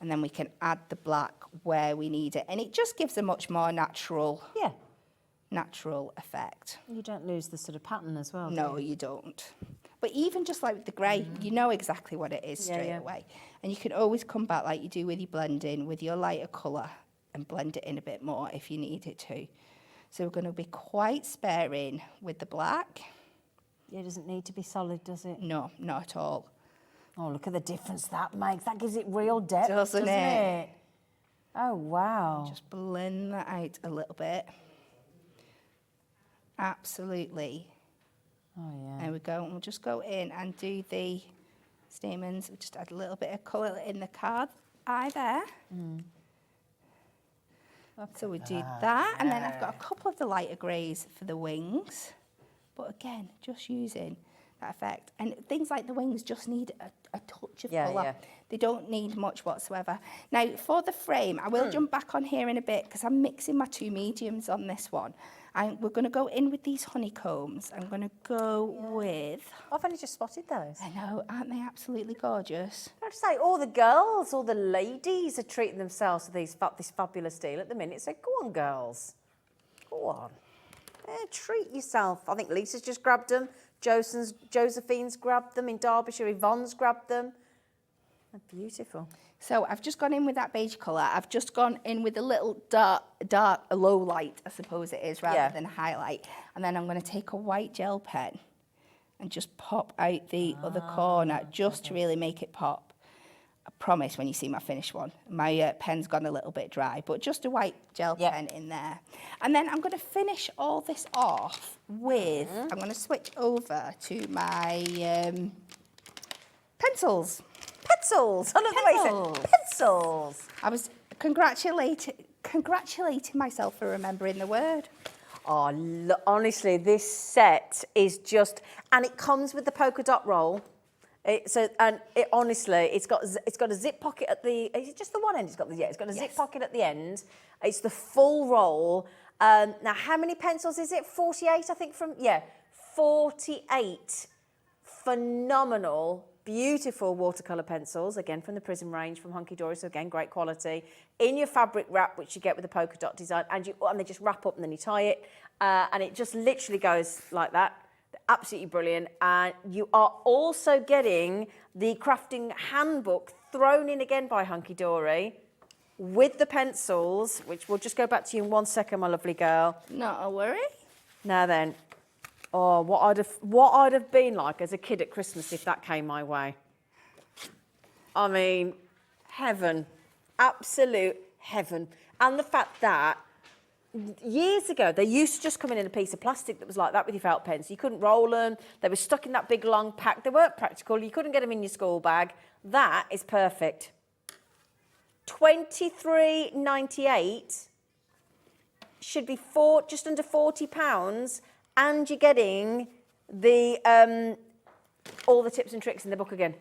And then we can add the black where we need it. And it just gives a much more natural effect. You don't lose the sort of pattern as well, do No, you don't. But even just like with the grey, you know exactly what it is straight away. And you can always come back like you do with your blending, with your lighter colour, and blend it in a bit more if you need it to. So we're going to be quite sparing with the black. Yeah, it doesn't need to be solid, does it? No, not at all. Oh, look at the difference that makes. That gives it real depth, Doesn't it? Oh, wow. Just blend that out a little bit. Absolutely. Oh, yeah. There we go. And we'll just go in and do the stamens. We'll just add a little bit of colour in the card eye there. So we do that. And then I've got a couple of the lighter greys for the wings. But again, just using that effect. And things like the wings just need a touch of colour. Yeah. They don't need much whatsoever. Now, for the frame, I will jump back on here in a bit because I'm mixing my two mediums on this one. And we're going to go in with these honeycombs. I'm going to go with... I've only just spotted those. I know, aren't they absolutely gorgeous? I'd say all the girls, all the ladies are treating themselves to this fabulous deal at the minute. So go on, girls. Go on. Treat yourself. I think Lisa's just grabbed them. Josephine's grabbed them. In Derbyshire, Yvonne's grabbed them. They're beautiful. So I've just gone in with that beige colour. I've just gone in with a little dark, low light, I suppose it is, rather than highlight. And then I'm going to take a white gel pen and just pop out the other corner just to really make it pop. I promise when you see my finished one, my pen's gone a little bit dry, but just a white gel pen in there. And then I'm going to finish all this off with, I'm going to switch over to my pencils. Pencils. I love the way you said pencils. I was congratulating myself for remembering the word. Oh, honestly, this set is just, and it comes with the polka dot roll. Honestly, it's got a zip pocket at the. Is it just the one end? It's got a zip pocket at the end. It's the full roll, Now, how many pencils is it? 48, I think, 48 phenomenal, beautiful watercolour pencils, again, from the Prism range, from Hunky Dory, so again, great quality, in your fabric wrap, which you get with the polka dot design, and they just wrap up and then you tie it, and it just literally goes like that. They're absolutely brilliant. And you are also getting the crafting handbook thrown in again by Hunky Dory, with the pencils, which we'll just go back to you in 1 second, my lovely girl. Not a worry. Now then, oh, what I'd have been like as a kid at Christmas if that came my way. I mean, heaven, absolute heaven. And the fact that years ago, they used to just come in a piece of plastic that was like that with your felt pens. You couldn't roll them. They were stuck in that big long pack. They weren't practical. You couldn't get them in your school bag. That is perfect. £23.98 should be just under £40, and you're getting the all the tips and tricks in the book again.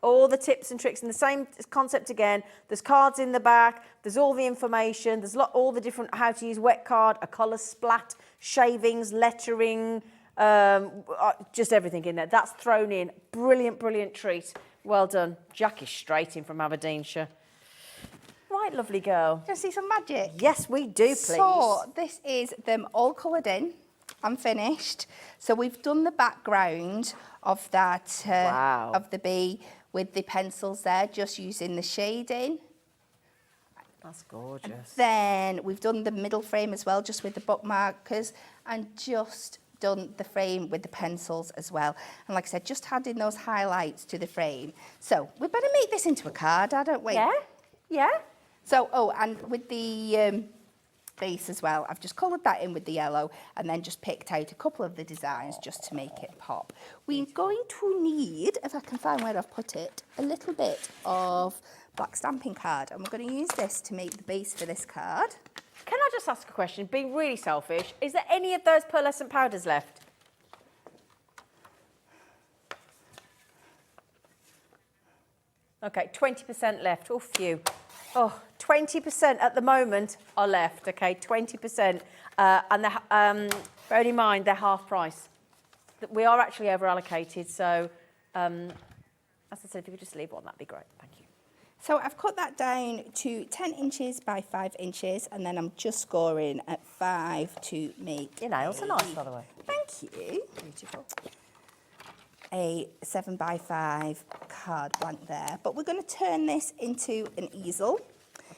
All the tips and tricks in the same concept again. There's cards in the back. There's all the information. There's all the different how to use wet card, a colour splat, shavings, lettering, just everything in there. That's thrown in. Brilliant, brilliant treat. Well done. Jack is straight in from Aberdeenshire. Right, lovely girl. Do you see some magic? Yes, we do, please. So this is them all coloured in and finished. So we've done the background of that, Wow. of the bee with the pencils there, just using the shading. That's gorgeous. Then we've done the middle frame as well, just with the bookmarkers, and just done the frame with the pencils as well. And like I said, just adding those highlights to the frame. So we better make this into a card, don't we? Yeah, yeah. So, oh, and with the base as well, I've just coloured that in with the yellow and then just picked out a couple of the designs just to make it pop. We're going to need, if I can find where I've put it, a little bit of black stamping card, and we're going to use this to make the base for this card. Can I just ask a question, being really selfish? Is there any of those pearlescent powders left? Okay, 20% left. Oh, phew. Oh, 20% at the moment are left. Okay, 20%. And bear in mind, they're half price. We are actually over allocated. So, as I said, if you could just leave one, that'd be great. Thank you. So I've cut that down to 10 inches by 5 inches, and then I'm just scoring at 5 to make. Your nails are nice, by the way. Thank you. Beautiful. A 7 by 5 card blank there, but we're going to turn this into an easel.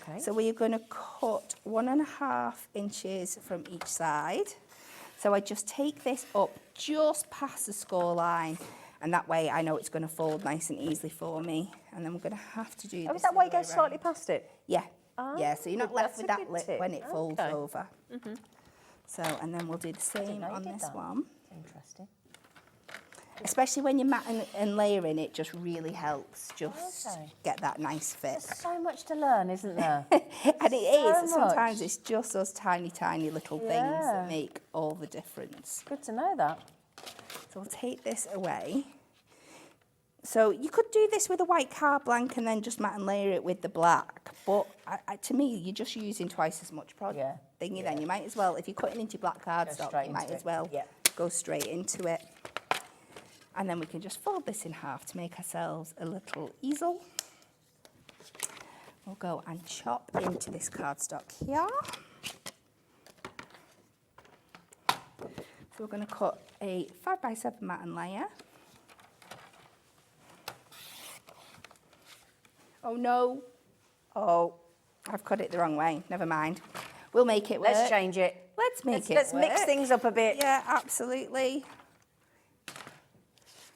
Okay. So we're going to cut 1.5 inches from each side. So I just take this up just past the score line, and that way I know it's going to fold nice and easily for me. And then we're going to have to do this. Oh, is that why you the go other way slightly around. past it? Yeah. Ah, Yeah, so you're not left that's with a that good lip tip. when it folds Okay. over. So, and then we'll do the same know you on did this that. one. Interesting. Especially when you're matting and layering, it just really helps just Okay. get that nice fit. There's so much to learn, isn't there? And it So is. Sometimes much. it's just those tiny, tiny little things Yeah. that make all the difference. Good to know that. So we'll take this away. So you could do this with a white card blank and then just mat and layer it with the black. But to me, you're just using twice as much product thingy then. You might as well, if you're cutting into black cardstock, straight you might into as it. well Yeah. go straight into it. And then we can just fold this in half to make ourselves a little easel. We'll go and chop into this cardstock here. So we're going to cut a 5 by 7 mat and layer. Oh no. Oh, I've cut it the wrong way. Never mind. We'll make it work. Let's change it. Let's make it Let's mix work. things up a bit. Yeah, absolutely.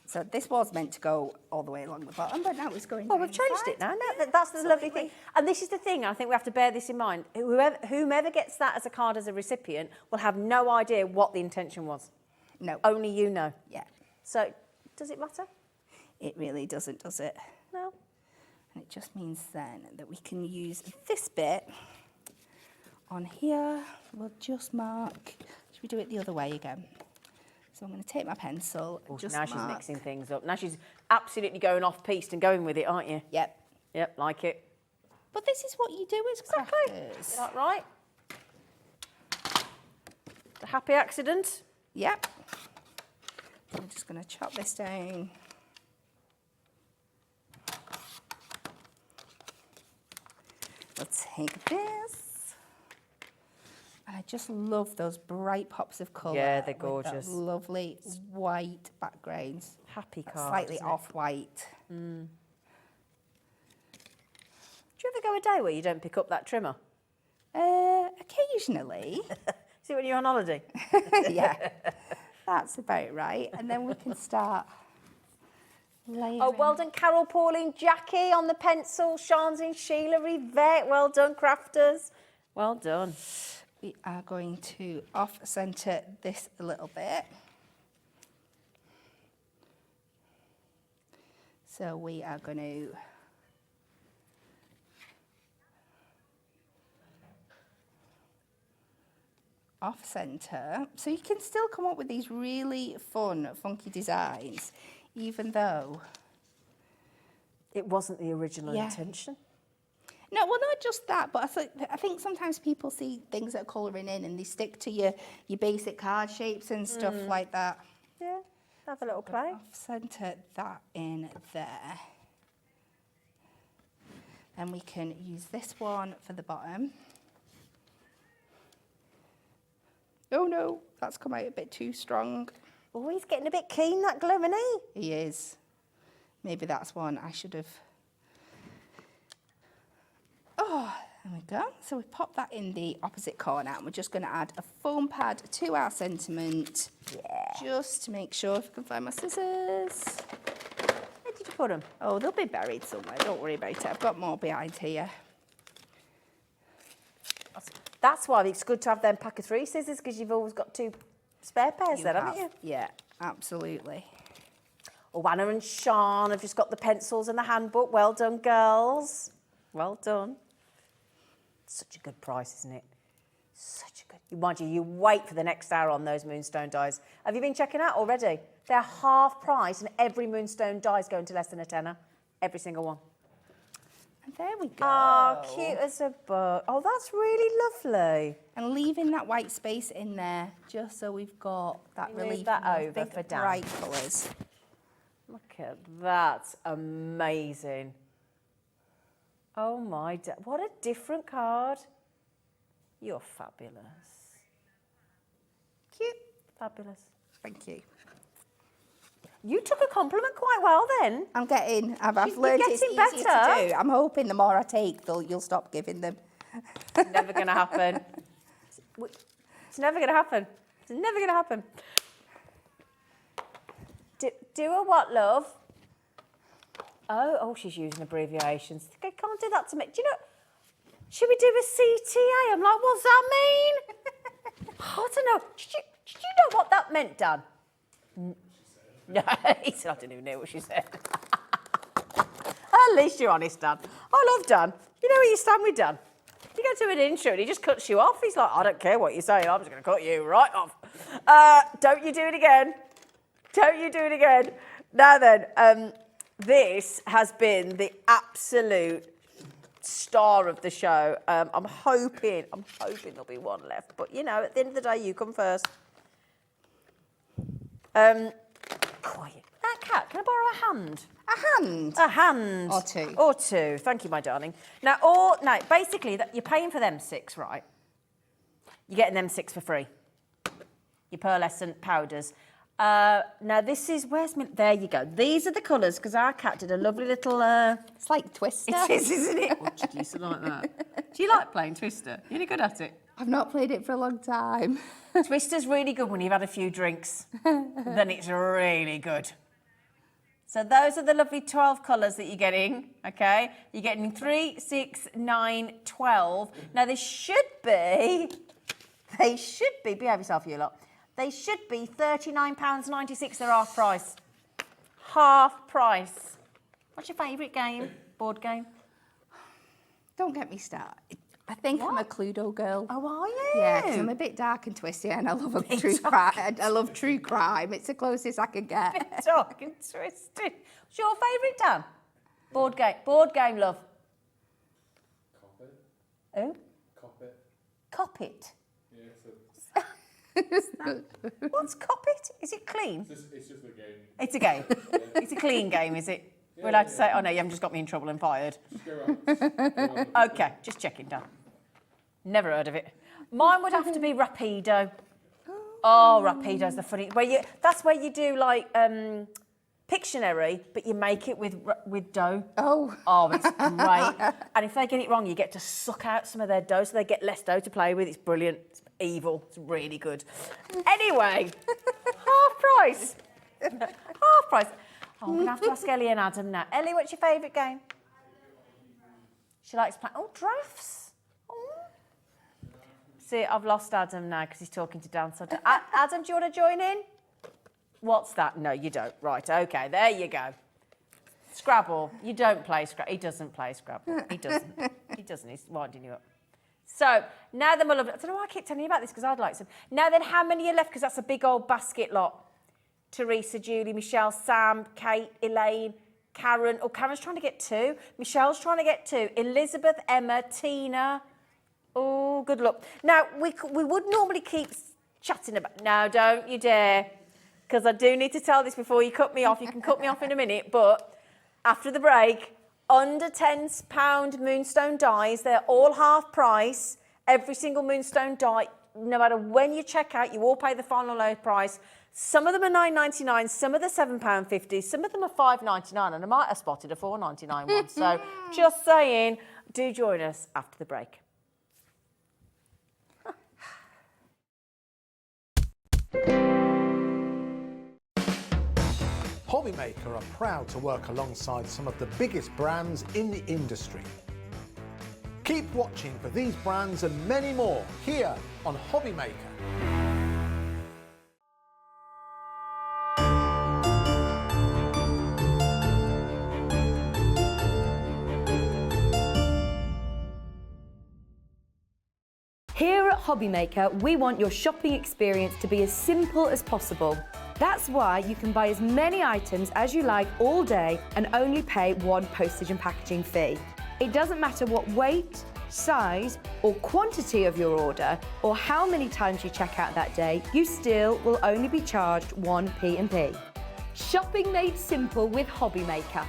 So this was meant to go all the way along the bottom, but now it's going Oh, down we've the changed side. it now. No, that's the lovely thing. And this is the thing, I think we have to bear this in mind. Whomever gets that as a card as a recipient will have no idea what the intention was. No. Only you know. Yeah. So, does it matter? It really doesn't, does it? No. And it just means then that we can use this bit on here. We'll just mark. Should we do it the other way again? So I'm going to take my pencil and just now mark. she's mixing things up. Now she's absolutely going off-piste and going with it, aren't you? Yep. Yep, like it. But this is what you do as crafters. Is that right? Happy accident? Yep. I'm just going to chop this down. We'll take this. And I just love those bright pops of colour. Yeah, they're with gorgeous. that lovely white backgrounds. Happy That's card. slightly isn't it? off-white. Do you ever go a day where you don't pick up that trimmer? Occasionally. See when you're on holiday? Yeah, that's about right. And then we can start layering. Oh, well done, Carol, Pauline, Jackie on the pencil, Shanzine, Sheila, Yvette. Well done, crafters. Well done. We are going to off-centre this a little bit. So we are going to off-centre. So you can still come up with these really fun, funky designs, even though... It wasn't the original Yeah. intention. No, well, not just that, but I think sometimes people see things that are colouring in and they stick to your basic card shapes and stuff like that. Yeah, have a little play. Off-centre that in there. Then we can use this one for the bottom. Oh no, that's come out a bit too strong. Oh, he's getting a bit keen, that glue, isn't he? He is. Maybe that's one I should have... Oh, there we go. So we pop that in the opposite corner and we're just going to add a foam pad to our sentiment. Yeah. Just to make sure, if I can find my scissors. Where did you put them? Oh, they'll be buried somewhere. Don't worry about it. I've got more behind here. That's why it's good to have them pack of 3 scissors, because you've always got 2 spare pairs You there, have. haven't you? Yeah, absolutely. Oh, Anna and Sean have just got the pencils and the handbook. Well done, girls. Well done. Such a good price, isn't it? Such a good... Mind you, you wait for the next hour on those moonstone dies. Have you been checking out already? They're half price and every moonstone die is going to less than a tenner. Every single one. And there we go. Oh, cute as a bug. Oh, that's really lovely. And leaving that white space in there, just so we've got that You move relief. that of those over big, for Dan. bright colours. Look at that. Amazing. Oh, my... What a different card. You're fabulous. Cute. Fabulous. Thank you. You took a compliment quite well then. I've learned you're it's getting easier better. to do. I'm hoping the more I take, you'll stop giving them. Never going to happen. It's never going to happen. It's never going to happen. Do a what, love? Oh, she's using abbreviations. I can't do that to me. Do you know, should we do a CTA? I'm like, what's that mean? I don't know. Did you know what that meant, Dan? No, he said, I didn't even know what she said. At least you're honest, Dan. I love Dan. You know where you stand with Dan? You go to an intro and he just cuts you off. He's like, I don't care what you're saying, I'm just going to cut you right off. Don't you do it again. Don't you do it again. Now then, this has been the absolute star of the show. I'm hoping there'll be one left. But, you know, at the end of the day, you come first. Quiet. That cat, can I borrow a hand? A hand? A hand. Or 2. Or 2. Thank you, my darling. Now, basically, you're paying for them 6, right? You're getting them 6 for free. Your pearlescent powders. Now, this is... There you go. These are the colours, because our cat did a lovely little... It's like Twister. It is, isn't it? Oh, she used to like that. Do you like playing Twister? You're really good at it. I've not played it for a long time. Twister's really good when you've had a few drinks. Then it's really good. So those are the lovely 12 colours that you're getting, OK? You're getting 3, 6, 9, 12. Now, behave yourself, you lot. They should be £39.96. They're half price. Half price. What's your favourite game? Board game? Don't get me started. I think I'm a Cluedo girl. Oh, are you? Yeah, because I'm a bit dark and twisty and I love true crime. I love true crime. It's the closest I can get. Dark and twisted. What's your favourite, Dan? Board game. Board game, love. Cop it. Oh? Cop it. Cop it. Yeah, What's Coppet? Is it clean? It's just a game. It's a game. It's a clean game, is it? We're allowed to say, oh no, you haven't just got me in trouble and fired. Okay, just checking, Dan. Never heard of it. Mine would have to be Rapido. Oh, Rapido's the funny. That's where you do like Pictionary, but you make it with dough. Oh, it's great. And if they get it wrong, you get to suck out some of their dough, so they get less dough to play with. It's brilliant. It's evil. It's really good. Anyway, half price. Half price. Oh, I'm gonna have to ask Ellie and Adam now. Ellie, what's your favourite game? She likes playing. Oh, drafts. Oh. See, I've lost Adam now because he's talking to Dan. So Adam, do you want to join in? What's that? No, you don't. Right, okay, there you go. Scrabble. You don't play Scrabble. He doesn't play Scrabble. He doesn't. He doesn't. He's winding you up. So, now then, my love, I don't know why I keep telling you about this because I'd like some. Now then, how many are left? Because that's a big old basket lot. Teresa, Julie, Michelle, Sam, Kate, Elaine, Karen. Oh, Karen's trying to get 2. Michelle's trying to get 2. Elizabeth, Emma, Tina. Oh, good luck. Now, we would normally keep chatting about... No, don't you dare. Because I do need to tell this before you cut me off. You can cut me off in a minute, but after the break, under £10 Moonstone dies. They're all half price. Every single Moonstone die, no matter when you check out, you all pay the final low price. Some of them are £9.99, some of them are £7.50, some of them are £5.99, and I might have spotted a £4.99 one. So just saying, do join us after the break. Hobbymaker are proud to work alongside some of the biggest brands in the industry. Keep watching for these brands and many more here on Hobbymaker. Here at Hobbymaker, we want your shopping experience to be as simple as possible. That's why you can buy as many items as you like all day and only pay one postage and packaging fee. It doesn't matter what weight, size or quantity of your order or how many times you check out that day, you still will only be charged one P&P. Shopping made simple with Hobbymaker.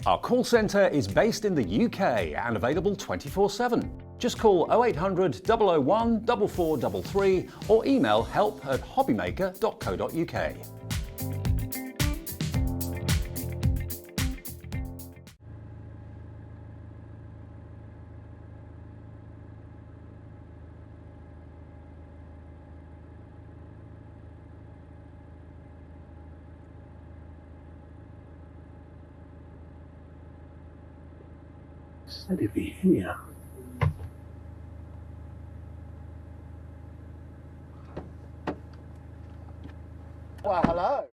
Our call centre is based in the UK and available 24/7. Just call 0800 001 4433 or email help@hobbymaker.co.uk. Said he'd be here. Well, hello.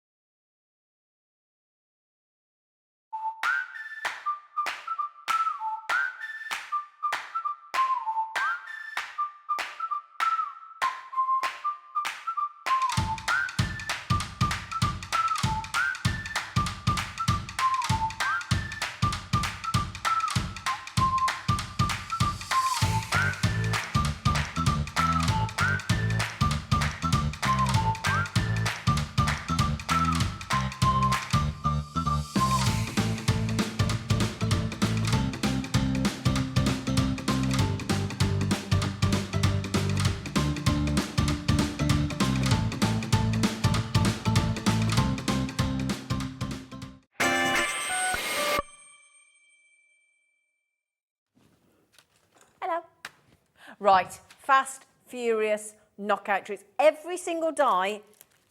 Right, Fast, Furious, knockout treats. Every single die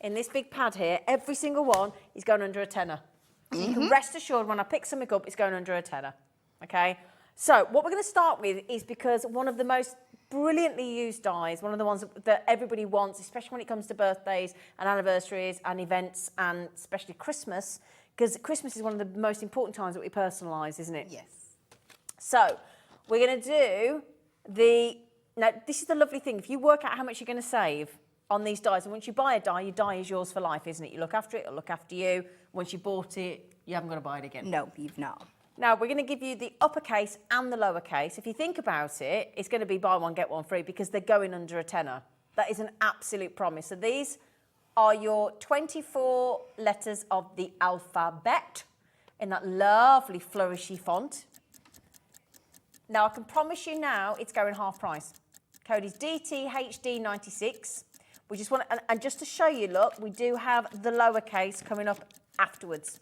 in this big pad here, every single one is going under a tenner. So you can rest assured when I pick something up, it's going under a tenner. Okay? So what we're going to start with is because one of the most brilliantly used dies, one of the ones that everybody wants, especially when it comes to birthdays and anniversaries and events and especially Christmas, because Christmas is one of the most important times that we personalise, isn't it? Yes. So we're going to do now this is the lovely thing, if you work out how much you're going to save on these dies, and once you buy a die, your die is yours for life, isn't it? You look after it, it'll look after you. Once you bought it, you haven't got to buy it again. No, you've not. Now, we're going to give you the uppercase and the lowercase. If you think about it, it's going to be buy one, get one free because they're going under a tenner. That is an absolute promise. So these are your 24 letters of the alphabet in that lovely flourishy font. Now, I can promise you now it's going half price. Code is DTHD96. We just want and just to show you, look, we do have the lowercase coming up afterwards.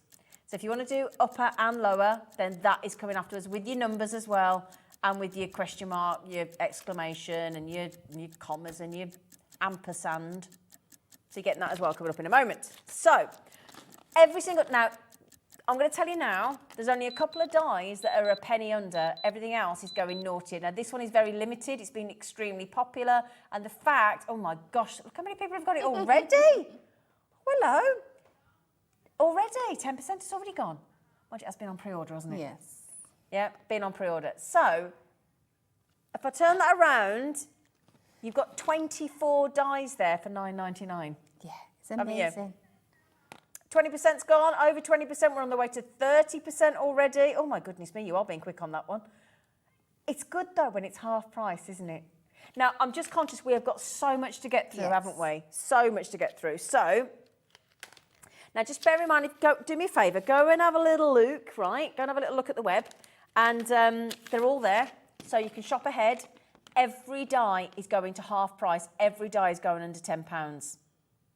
So if you want to do upper and lower, then that is coming afterwards with your numbers as well, and with your question mark, your exclamation, and your commas and your ampersand. So you're getting that as well coming up in a moment. So now, I'm going to tell you now, there's only a couple of dies that are a penny under. Everything else is going naughty. Now, this one is very limited. It's been extremely popular. And the fact, oh my gosh, look how many people have got it already. Hello. Already, 10% has already gone. Well, it has been on pre-order, hasn't it? Yes. Yeah, been on pre-order. So, if I turn that around, you've got 24 dies there for $9.99. Yeah, it's amazing. 20%'s gone, over 20%. We're on the way to 30% already. Oh my goodness me, you are being quick on that one. It's good though when it's half price, isn't it? Now, I'm just conscious we have got so much to get through, haven't we? So much to get through. So, now just bear in mind, do me a favour, go and have a little look, right? Go and have a little look at the web. And they're all there, so you can shop ahead. Every die is going to half price. Every die is going under £10.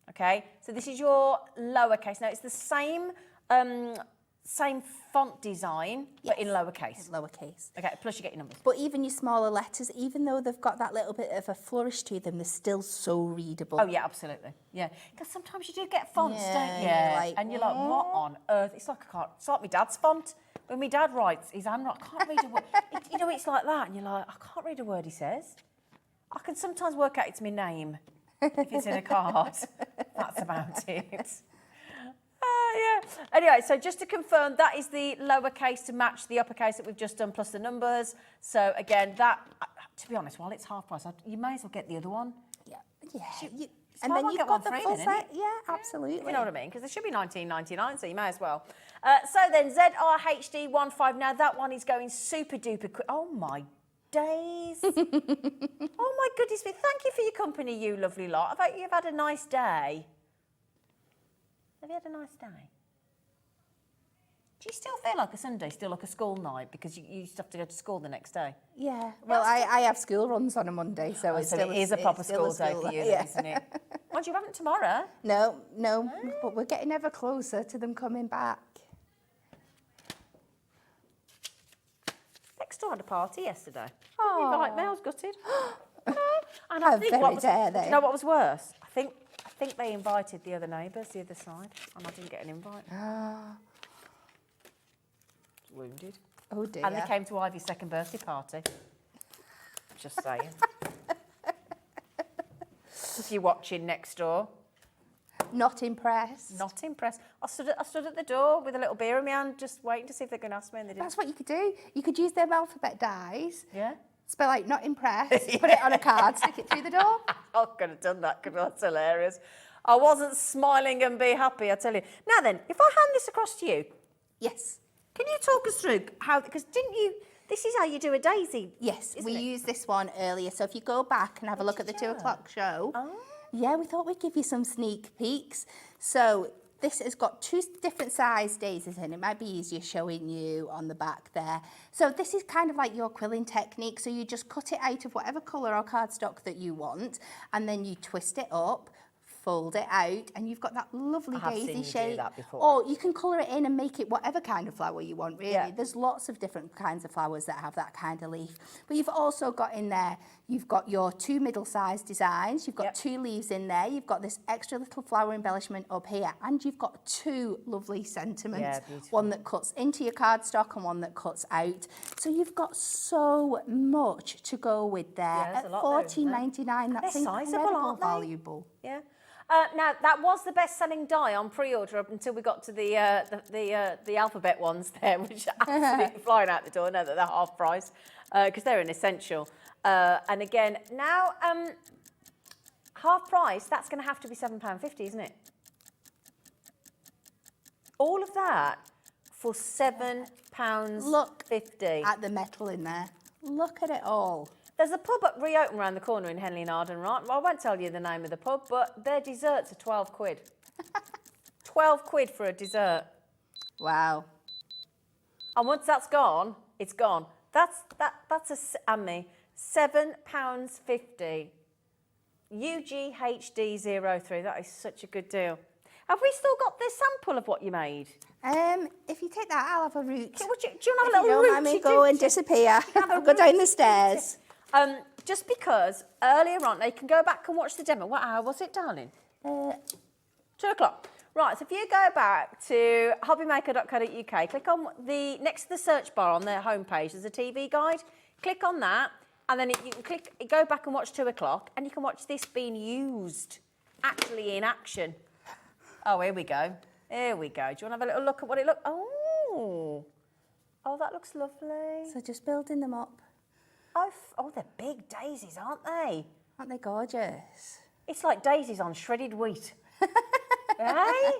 Okay, so this is your lowercase. Now, it's the same font design, but in lowercase. Lowercase. Okay, plus you get your numbers. But even your smaller letters, even though they've got that little bit of a flourish to them, they're still so readable. Oh, yeah, absolutely. Yeah, because sometimes you do get fonts, don't you? Like, and you're like, what on earth? It's like my dad's font. When my dad writes his handwriting, I can't read a word. You know, it's like that, and you're like, I can't read a word he says. I can sometimes work out it's my name. If it's in a card, that's about it. Yeah. Anyway, so just to confirm, that is the lowercase to match the uppercase that we've just done, plus the numbers. So again, that, to be honest, while it's half price, you may as well get the other one. Yeah. And then you've got the full set. Yeah, absolutely. You know what I mean? Because there should be $19.99, so you may as well. So then, ZRHD15. Now that one is going super duper quick. Oh my days. Oh my goodness me. Thank you for your company, you lovely lot. I hope you've had a nice day. Have you had a nice day? Do you still feel like a Sunday, still like a school night, because you used to have to go to school the next day? Yeah. Well, I have school runs on a Monday, so it is a proper school day for you, yeah. Isn't it? Well, you haven't tomorrow. No, but we're getting ever closer to them coming back. Next door had a party yesterday. Oh. Right, I was gutted. And I think very dare they? Do you know what was worse? I think they invited the other neighbours, the other side, and I didn't get an invite. Wounded. Oh dear. And they came to Ivy's second birthday party. Just saying. If you're watching next door. Not impressed. Not impressed. I stood at the door with a little beer in my hand, just waiting to see if they're going to ask me, and they didn't. That's what you could do. You could use them alphabet dies. Yeah. Spell like not impressed, put it on a card, stick it through the door. I could have done that, because that's hilarious. I wasn't smiling and be happy, I tell you. Now then, if I hand this across to you. Yes. Can you talk us through how, because this is how you do a daisy. Yes, we used this one earlier. So if you go back and have a look at the 2 o'clock show. Oh. Yeah, we thought we'd give you some sneak peeks. So this has got 2 different size daisies in. It might be easier showing you on the back there. So this is kind of like your quilling technique. So you just cut it out of whatever colour or cardstock that you want, and then you twist it up, fold it out, and you've got that lovely I have seen daisy you do shape. that before. Or you can colour it in and make it whatever kind of flower you want, really. Yeah. There's lots of different kinds of flowers that have that kind of leaf. But you've also got in there, you've got your 2 middle-sized designs, you've got Yep. 2 leaves in there, you've got this extra little flower embellishment up here, and you've got 2 lovely sentiments. Yeah, beautiful. One that cuts into your cardstock and one that cuts out. So you've got so much to go with there. Yeah, there's At a lot there, isn't there? $14.99, that's They're sizable, incredibly aren't they? valuable. Yeah. Now that was the best-selling die on pre-order up until we got to the alphabet ones there, which are absolutely flying out the door now that they're half price because they're an essential. And again, now half price. That's going to have to be £7.50, isn't it? All of that for £7.50. Look at the metal in there. Look at it all. There's a pub at reopen around the corner in Henley and Arden, right? Well, I won't tell you the name of the pub, but their desserts are 12 quid. 12 quid for a dessert. Wow. And once that's gone, it's gone. That's and me. £7.50. UGHD03. That is such a good deal. Have we still got this sample of what you made? If you take that, I'll have a root. Do you want to have If a little you don't root? mind me go and disappear. I'll go down the stairs. Just because earlier on, they can go back and watch the demo. What hour was it, darling? 2 o'clock. Right, so if you go back to hobbymaker.co.uk, click on the next to the search bar on their homepage, there's a TV guide. Click on that, and then you can go back and watch 2 o'clock, and you can watch this being used, actually in action. Oh, here we go. Here we go. Do you want to have a little look at what it looks? Oh, that looks lovely. So just building them up. Oh, they're big daisies, aren't they? Aren't they gorgeous? It's like daisies on shredded wheat. Hey?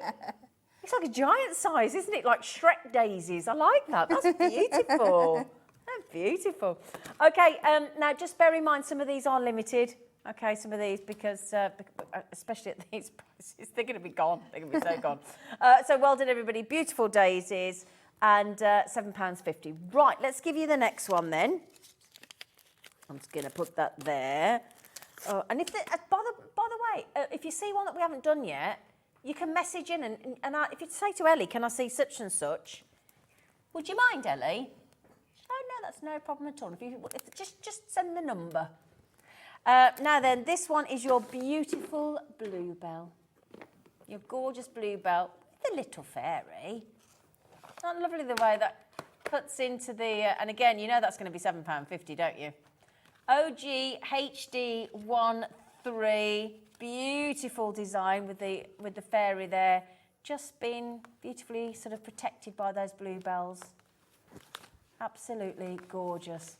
It's like a giant size, isn't it? Like Shrek daisies. I like that. That's beautiful. That's beautiful. Okay, now just bear in mind some of these are limited. Okay, some of these because, especially at these prices, they're going to be gone. They're going to be so gone. So well done, everybody. Beautiful daisies and £7.50. Right, let's give you the next one then. I'm just going to put that there. And if by the way, if you see one that we haven't done yet, you can message in and if you say to Ellie, can I see such and such? Would you mind, Ellie? Oh, no, that's no problem at all. Just send the number. Now then, this one is your beautiful bluebell. Your gorgeous bluebell with a little fairy. Isn't that lovely the way that cuts into the... and again, you know that's going to be £7.50, don't you? OGHD13, beautiful design with the fairy there, just been beautifully sort of protected by those bluebells. Absolutely gorgeous.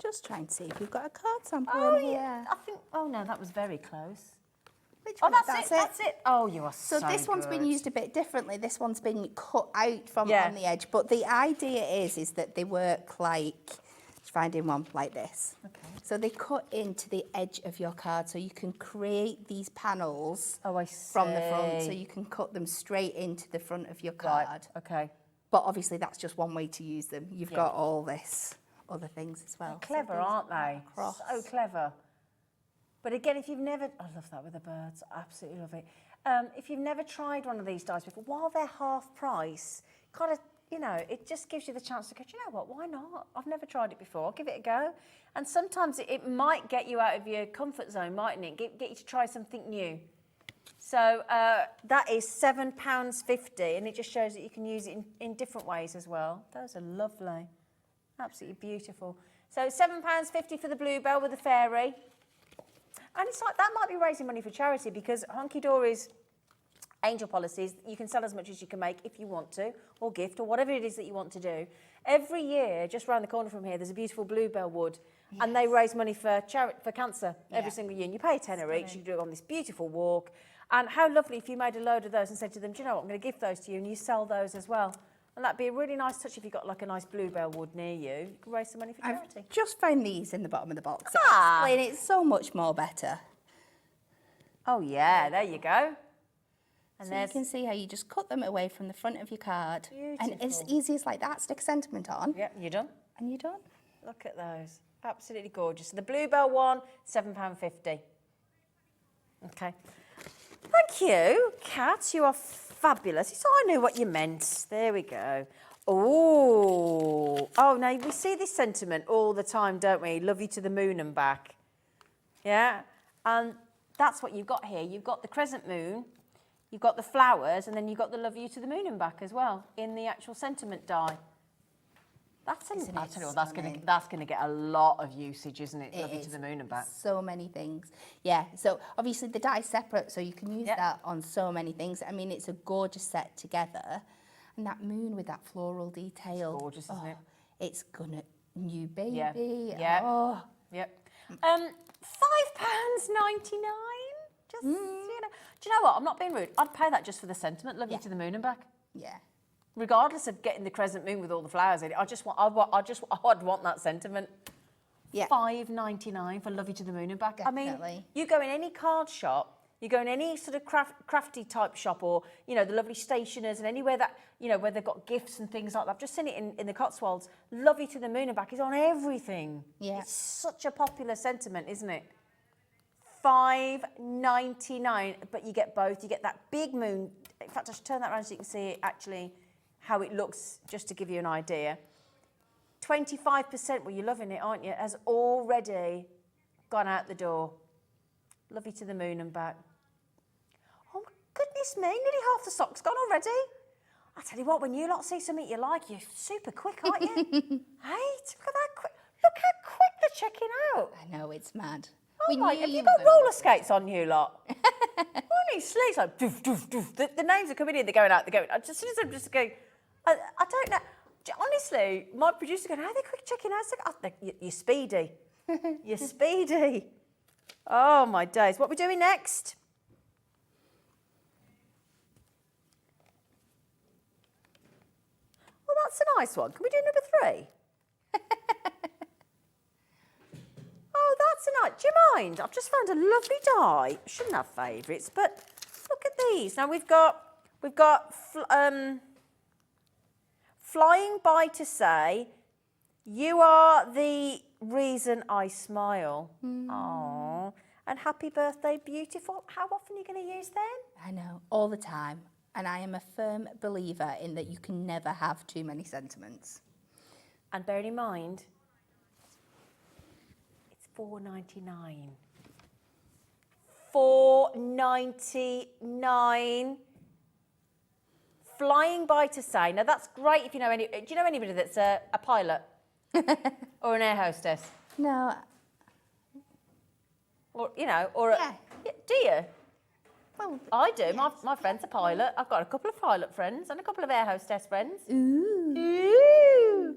Just try and see if we've got a card sample in here. Yeah, I think. Oh no, that was very close. Which Oh, one? that's it. Oh, you are so this one's been good. used a bit differently. This one's been cut out from Yeah. on the edge, but the idea is that they work like, finding one like this. Okay. So they cut into the edge of your card, so you can create these panels Oh, I see. from the front, so you can cut them straight into the front of your card. Right. Okay. But obviously that's just one way to use them. You've Yeah. got all this other things as well. They're clever, aren't they? across. So clever. But again, if you've never... I love that with the birds. I absolutely love it. If you've never tried one of these dies before, while they're half price, kind of, you know, it just gives you the chance to go, do you know what, why not? I've never tried it before. I'll give it a go. And sometimes it might get you out of your comfort zone, mightn't it? Get you to try something new. So that is £7.50, and it just shows that you can use it in different ways as well. Those are lovely. Absolutely beautiful. So £7.50 for the bluebell with the fairy. And it's like, that might be raising money for charity because Hunky Dory's angel policies, you can sell as much as you can make if you want to, or gift, or whatever it is that you want to do. Every year, just round the corner from here, there's a beautiful bluebell wood, and they raise money for cancer every single year. And you pay a tenner each, you do it on this beautiful walk. And how lovely if you made a load of those and said to them, do you know what, I'm going to give those to you, and you sell those as well. And that'd be a really nice touch if you've got like a nice bluebell wood near you. You can raise some money for charity. I've just found these in the bottom of the box. Ah. Explain it so much more better. Oh yeah, there you go. And So you can see how you just cut them away from the front of your card. And it's Beautiful. easy as like that. Stick a sentiment on. Yep, you're done. And you're done. Look at those. Absolutely gorgeous. So the bluebell one, £7.50. Okay. Thank you, Kat. You are fabulous. So I knew what you meant. There we go. Oh, now we see this sentiment all the time, don't we? Love you to the moon and back. Yeah, and that's what you've got here. You've got the crescent moon, you've got the flowers, and then you've got the love you to the moon and back as well in the actual sentiment die. I tell you what, that's gonna get a lot of usage, isn't it? Love you to the moon and back. So many things. Yeah, so obviously the die's separate, so you can use that on so many things. I mean, it's a gorgeous set together. And that moon with that floral detail. It's gorgeous, isn't it? It's gonna, new baby. Yeah. Oh. Yep. £5.99. Just, you know. Do you know what? I'm not being rude. I'd pay that just for the sentiment. Love you to the moon and back. Yeah. Regardless of getting the crescent moon with all the flowers in it, I'd want that sentiment. Yeah. £5.99 for Love You to the Moon and Back. Definitely. I mean, you go in any card shop, you go in any sort of crafty type shop, or, you know, the lovely stationers, and anywhere that, you know, where they've got gifts and things like that. I've just seen it in the Cotswolds. Love You to the Moon and Back is on everything. Yeah. It's such a popular sentiment, isn't it? £5.99, but you get both. You get that big moon. In fact, I should turn that around so you can see it actually how it looks, just to give you an idea. 25%, well, you're loving it, aren't you, has already gone out the door. Love You to the Moon and Back. Oh, my goodness me, nearly half the stock's gone already. I tell you what, when you lot see something you like, you're super quick, aren't you? Hey, look at that quick. Look how quick they're checking out. I know, it's mad. Oh my, have you got roller skates on you lot? Holy sleeves, like doof, doof, doof. The names are coming in, they're going out, they're going out. As soon as I'm just going, I don't know. Honestly, my producer going, how are they quick checking out? I think, oh, you're speedy. You're speedy. Oh my days. What are we doing next? Well, that's a nice one. Can we do number 3? Oh, that's a nice. Do you mind? I've just found a lovely die. Shouldn't have favourites, but look at these. Now we've got flying by to say, you are the reason I smile. Aww. And happy birthday, beautiful. How often are you going to use them? I know, all the time. And I am a firm believer in that you can never have too many sentiments. And bearing in mind, it's £4.99. £4.99. Flying by to say. Now that's great if you know any. Do you know anybody that's a pilot or an air hostess? No. Or or do you? Well, I do. My friend's a pilot. I've got a couple of pilot friends and a couple of air hostess friends. Ooh. Ooh.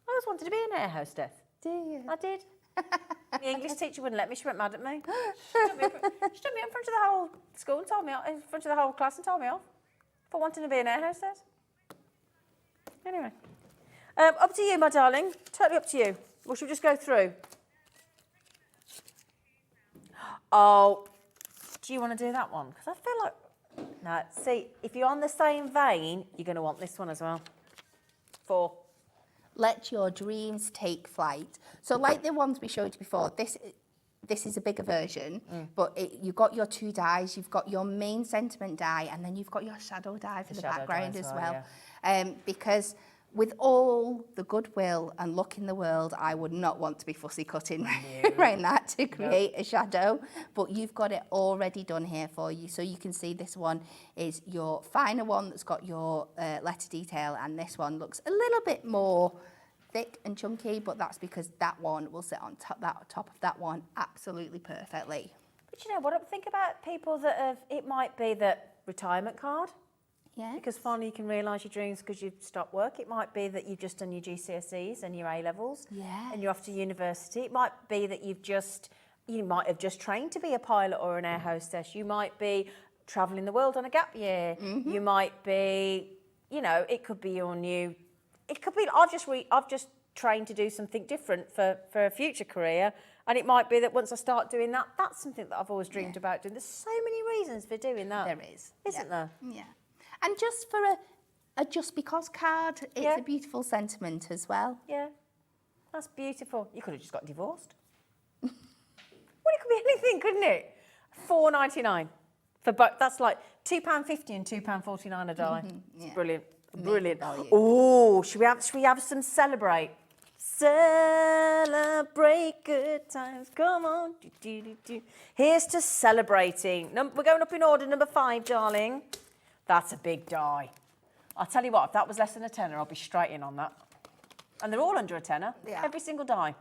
I always wanted to be an air hostess. Do you? I did. The English teacher wouldn't let me. She went mad at me. She stood me in front of the whole school and told me off, in front of the whole class and told me off for wanting to be an air hostess. Anyway, up to you, my darling. Totally up to you. Or should we just go through? Oh, do you want to do that one? Because I feel like... No, see, if you're on the same vein, you're going to want this one as well. 4. Let your dreams take flight. So like the ones we showed you before, this is a bigger version, but you've got your 2 dies, you've got your main sentiment die, and then you've got your shadow die for the background as well. Yeah. Because with all the goodwill and luck in the world, I would not want to be fussy cutting around that to create a shadow, but you've got it already done here for you. So you can see this one is your finer one that's got your letter detail, and this one looks a little bit more thick and chunky, but that's because that one will sit on top of that one absolutely perfectly. But you know what, I think about people that have, it might be that retirement card. Yeah. Because finally you can realise your dreams because you've stopped work. It might be that you've just done your GCSEs and your A-levels. Yeah. And you're off to university. It might be that you might have just trained to be a pilot or an air hostess. You might be travelling the world on a gap year. Mm-hmm. You might be, it could be your new... It could be, I've just trained to do something different for a future career. And it might be that once I start doing that, that's something that I've always dreamed about doing. There's so many reasons for doing that. There is. Isn't there? Yeah. And just for a just because card, it's a beautiful sentiment as well. Yeah, that's beautiful. You could have just got divorced. Well, it could be anything, couldn't it? £4.99 For both, that's like £2.50 and £2.49 a die. It's brilliant, brilliant. value. Oh, should we have some celebrate? Celebrate good times. Come on. Do, do, do, do. Here's to celebrating. We're going up in order. Number 5, darling. That's a big die. I'll tell you what, if that was less than a tenner, I'll be straight in on that. And they're all under a tenner. Yeah. Every single die.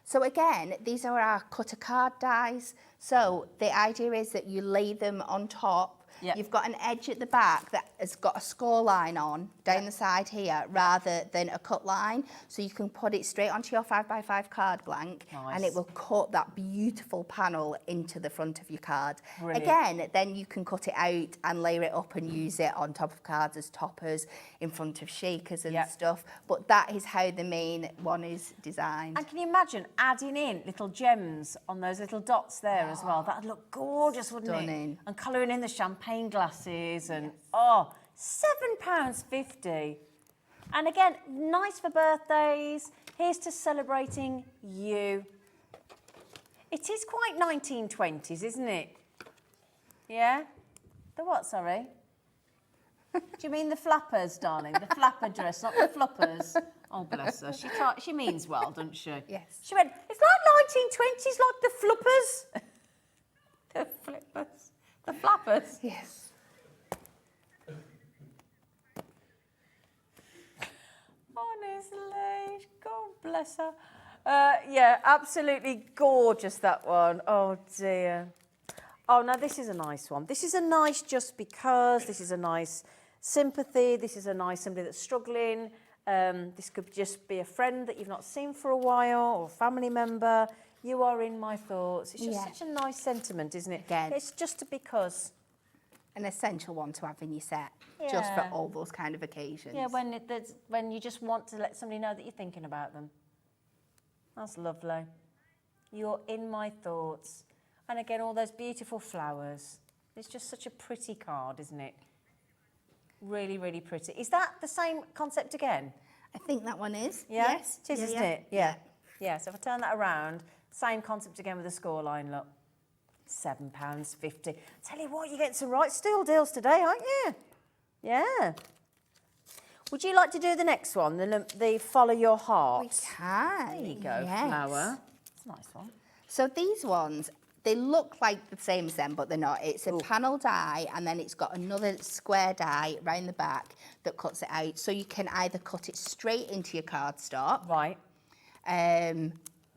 So again, these are our cutter card dies. So the idea is that you lay them on top. Yep. You've got an edge at the back that has got a score line on down the side here rather than a cut line. So you can put it straight onto your 5x5 card blank and it will cut that beautiful panel into the front of your card. Brilliant. Again, then you can cut it out and layer it up and use it on top of cards as toppers, in front of shakers and stuff. But that is how the main one is designed. And can you imagine adding in little gems on those little dots there as well? That'd look gorgeous, wouldn't Stunning. it? And colouring in the champagne glasses and £7.50. And again, nice for birthdays. Here's to celebrating you. It is quite 1920s, isn't it? Yeah? The what, sorry? Do you mean the flappers, darling? The flapper dress, not the flappers. Oh, bless her. She means well, doesn't she? Yes. She went, it's like 1920s, like the flippers. The flippers. The flappers. Yes. Honestly, God bless her. Yeah, absolutely gorgeous, that one. Oh, dear. Oh, now this is a nice one. This is a nice just because. This is a nice sympathy. This is a nice somebody that's struggling. This could just be a friend that you've not seen for a while or a family member. You are in my thoughts. It's just such a nice sentiment, isn't it? Again. It's just a because. An essential one to have in your set, just for all those kind of occasions. Yeah, when you just want to let somebody know that you're thinking about them. That's lovely. You're in my thoughts. And again, all those beautiful flowers. It's just such a pretty card, isn't it? Really, really pretty. Is that the same concept again? I think that one is. Yeah? Yes. It is, isn't it? Yeah. Yeah, so if I turn that around, same concept again with the score line, look. £7.50. Tell you what, you're getting some right steel deals today, aren't you? Yeah. Would you like to do the next one, the Follow Your Heart? We can. There you go, yes. flower. It's a nice one. So these ones, they look like the same as them, but they're not. It's a panel die, and then it's got another square die round the back that cuts it out. So you can either cut it straight into your cardstock. Right.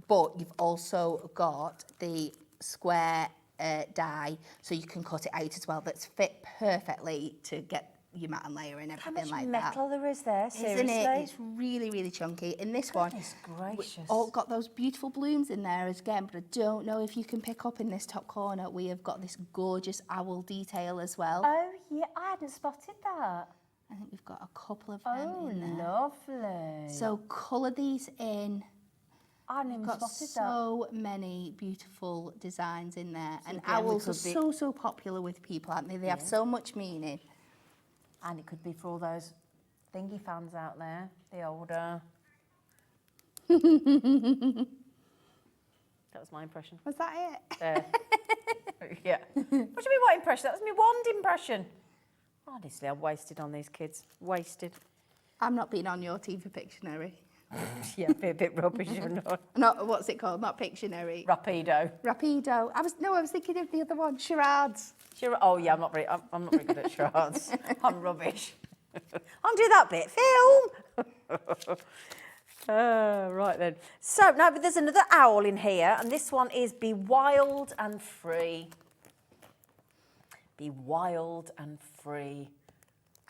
But you've also got the square die, so you can cut it out as well. That's fit perfectly to get your matte and layer and everything like that. How much metal there is there, seriously? Isn't it? It's really, really chunky. In this one, gracious. we've all got those beautiful blooms in there again, but I don't know if you can pick up in this top corner, we have got this gorgeous owl detail as well. Oh, yeah, I hadn't spotted that. I think we've got a couple of them in there. Lovely. So colour these in. I hadn't even We've got spotted so many beautiful designs in there. And again, we owls are could so popular with people, aren't they? They have so much meaning. And it could be for all those thingy fans out there, the older. That was my impression. Was that it? Yeah. What do you mean, what impression? That was my wand impression. Honestly, I'm wasted on these kids. Wasted. I'm not being on your team for Pictionary. Yeah, be a bit rubbish, you know. Not, what's it called? Not Pictionary. Rapido. Rapido. I was thinking of the other one, charades. Oh yeah, I'm not very good at charades. I'm rubbish. I'll do that bit. Film. Right then. So now there's another owl in here, and this one is Be Wild and Free. Be wild and free.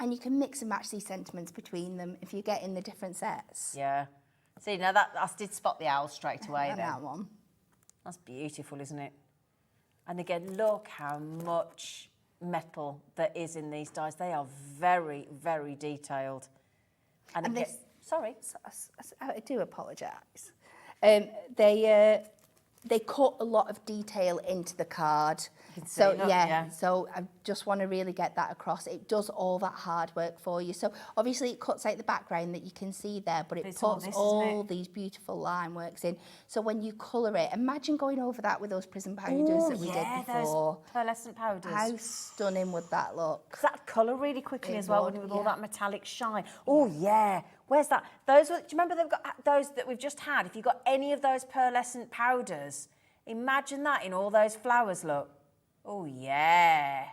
And you can mix and match these sentiments between them if you get in the different sets. Yeah. See, now that I did spot the owl straight away And then. that one. That's beautiful, isn't it? And again, look how much metal there is in these dies. They are very, very detailed. And again, this, sorry. I do apologise. They they cut a lot of detail into the card. can see So it, look, yeah, yeah. so I just want to really get that across. It does all that hard work for you. So obviously it cuts out the background that you can see there, but it It's all puts this, isn't all it? these beautiful line works in. So when you colour it, imagine going over that with those prism powders Ooh, that we yeah, did before. those pearlescent powders. How stunning would that look? Because that colour really quickly It as well, would, with all yeah. that metallic shine. Oh, yeah. Where's that? Those were, do you remember they've got those that we've just had? If you've got any of those pearlescent powders, imagine that in all those flowers, look. Oh, yeah.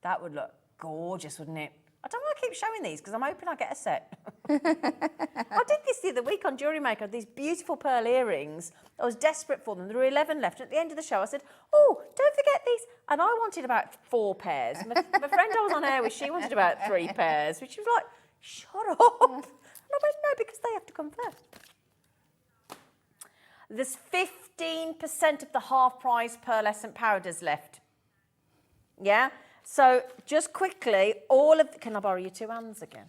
That would look gorgeous, wouldn't it? I don't want to keep showing these because I'm hoping I get a set. I did this the other week on Jewellery Maker, these beautiful pearl earrings. I was desperate for them. There were 11 left. At the end of the show, I said, oh, don't forget these. And I wanted about 4 pairs. My friend I was on air with, she wanted about 3 pairs, which was like, shut up. And I went, no, because they have to come first. There's 15% of the half price pearlescent powders left. Yeah? So just quickly, all of... Can I borrow your 2 hands again?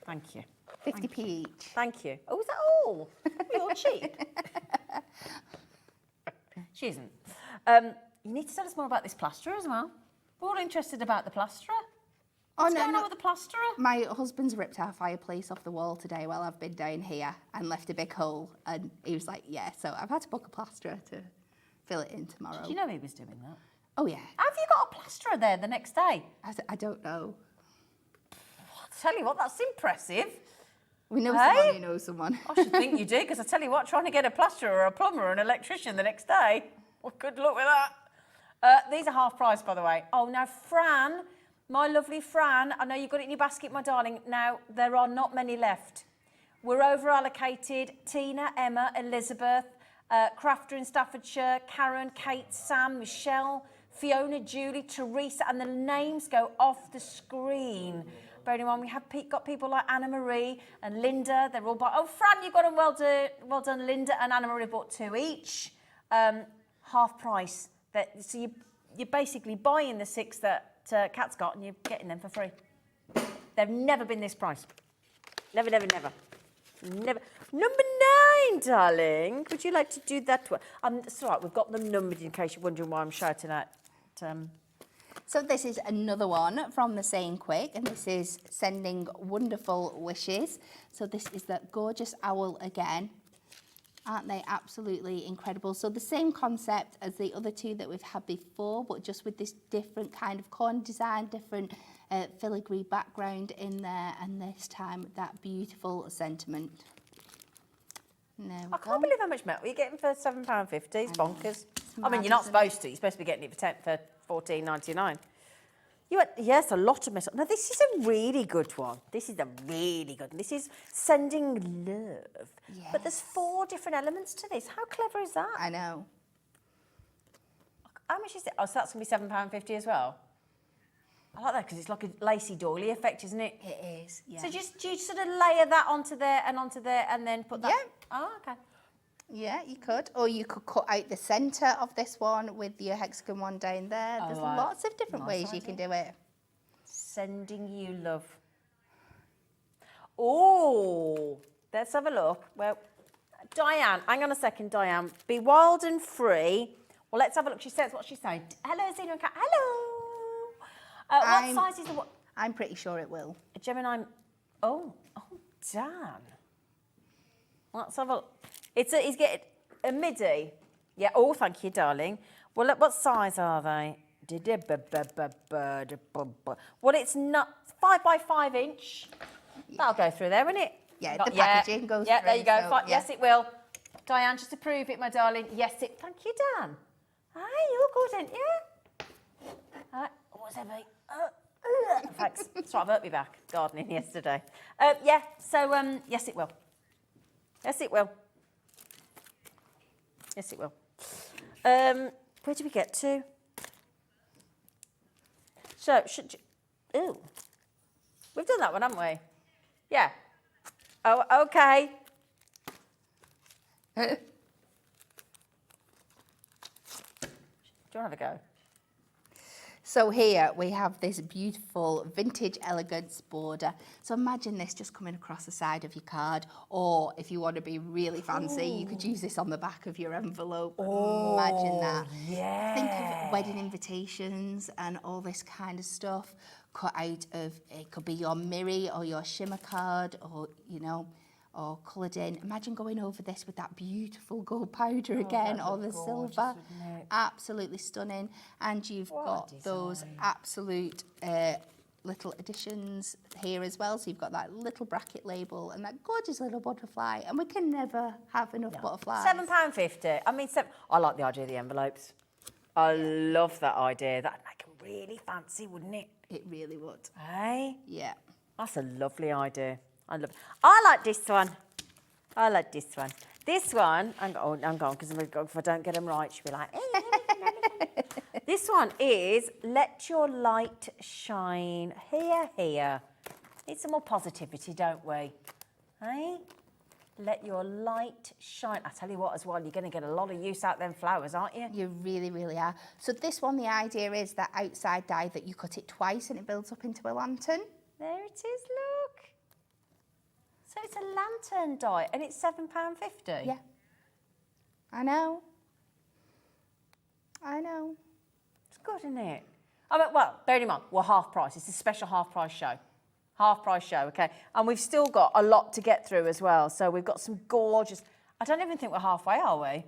Thank you. 50p each. Thank you. Oh, is that all? You're cheap. She isn't. You need to tell us more about this plasterer as well. We're all interested about the plasterer. What's going on with the plasterer? My husband's ripped our fireplace off the wall today while I've been down here and left a big hole. And he was like, yeah, so I've had to book a plasterer to fill it in tomorrow. Did you know he was doing that? Oh, yeah. Have you got a plasterer there the next day? I don't know. I tell you what, that's impressive. We know Hey? someone who knows someone. I should think you do, because I tell you what, trying to get a plasterer or a plumber or an electrician the next day, well, good luck with that. These are half price, by the way. Oh, now, Fran, my lovely Fran, I know you've got it in your basket, my darling. Now, there are not many left. We're over allocated. Tina, Emma, Elizabeth, Crafter in Staffordshire, Karen, Kate, Sam, Michelle, Fiona, Julie, Teresa, and the names go off the screen. Bearing in mind, we have got people like Anna Marie and Linda. They're all bought. Oh, Fran, you got them. Well done. Linda and Anna Marie bought 2 each. Half price. So you're basically buying the 6 that Kat's got, and you're getting them for free. They've never been this price. Never, never, never. Never. Number 9, darling. Would you like to do that one? It's all right. We've got them numbered in case you're wondering why I'm shouting at. So this is another one from the Same Quick, and this is Sending Wonderful Wishes. So this is the gorgeous owl again. Aren't they absolutely incredible? So the same concept as the other 2 that we've had before, but just with this different kind of corner design, different filigree background in there, and this time that beautiful sentiment. I can't believe how much metal you're getting for £7.50. It's bonkers. I mean, you're not supposed to. You're supposed to be getting it for $14.99. Yes, a lot of metal. Now, this is a really good one. This is a really good one. This is Sending Love. Yes. But there's 4 different elements to this. How clever is that? I know. How much is it? Oh, so that's going to be £7.50 as well? I like that because it's like a lacy doily effect, isn't it? It is, yeah. So do you sort of layer that onto there and then put that? Yeah. Oh, okay. Yeah, you could. Or you could cut out the centre of this one with your hexagon one down there. There's right. lots of different ways you can do it. Sending You Love. Oh, let's have a look. Well, Diane, hang on a second, Diane. Be wild and free. Well, let's have a look. She says what she said. Hello, Zena and Kat. Hello. What size is the what? I'm pretty sure it will. A Gemini. Oh, damn. Let's have a look. He's getting a midi. Yeah. Oh, thank you, darling. Well, look, what size are they? Well, it's not 5 by 5 inch. That'll go through there, won't it? Yeah, the packaging goes through. Yeah, there you go. So, Yes, it will. Diane, just to prove it, my darling. Yes, it. Thank you, Dan. Hi, you're good, aren't you? What's that, mate? Thanks. Sorry, I've hurt me back gardening yesterday. Yeah, so, yes, it will. Yes, it will. Yes, it will. Where did we get to? So, ooh. We've done that one, haven't we? Yeah. Oh, okay. Do you want to have a go? So here we have this beautiful vintage elegance border. So imagine this just coming across the side of your card, or if you want to be really fancy, you could use this on the back of your envelope. Imagine that. Yeah. Think of wedding invitations and all this kind of stuff cut out of, it could be your Miri or your shimmer card, or, you know, or coloured in. Imagine going over this with that beautiful gold powder again, or the silver. Absolutely stunning. And you've got those absolute little additions here as well. So you've got that little bracket label and that gorgeous little butterfly. And we can never have enough butterflies. £7.50. I mean, I like the idea of the envelopes. I love that idea. That'd make them really fancy, wouldn't it? It really would. Hey? Yeah. That's a lovely idea. I like this one. I like this one. This one, I'm gone because if I don't get them right, she'll be like, This one is Let Your Light Shine. Here. Need some more positivity, don't we? Hey? Let your light shine. I tell you what as well, you're going to get a lot of use out of them flowers, aren't you? You really, really are. So this one, the idea is that outside die that you cut it twice and it builds up into a lantern. There it is, look. So it's a lantern die and it's £7.50? Yeah. I know. It's good, isn't it? I mean, well, bearing in mind, we're half price. It's a special half price show. Half price show, okay? And we've still got a lot to get through as well. So we've got some gorgeous... I don't even think we're halfway, are we?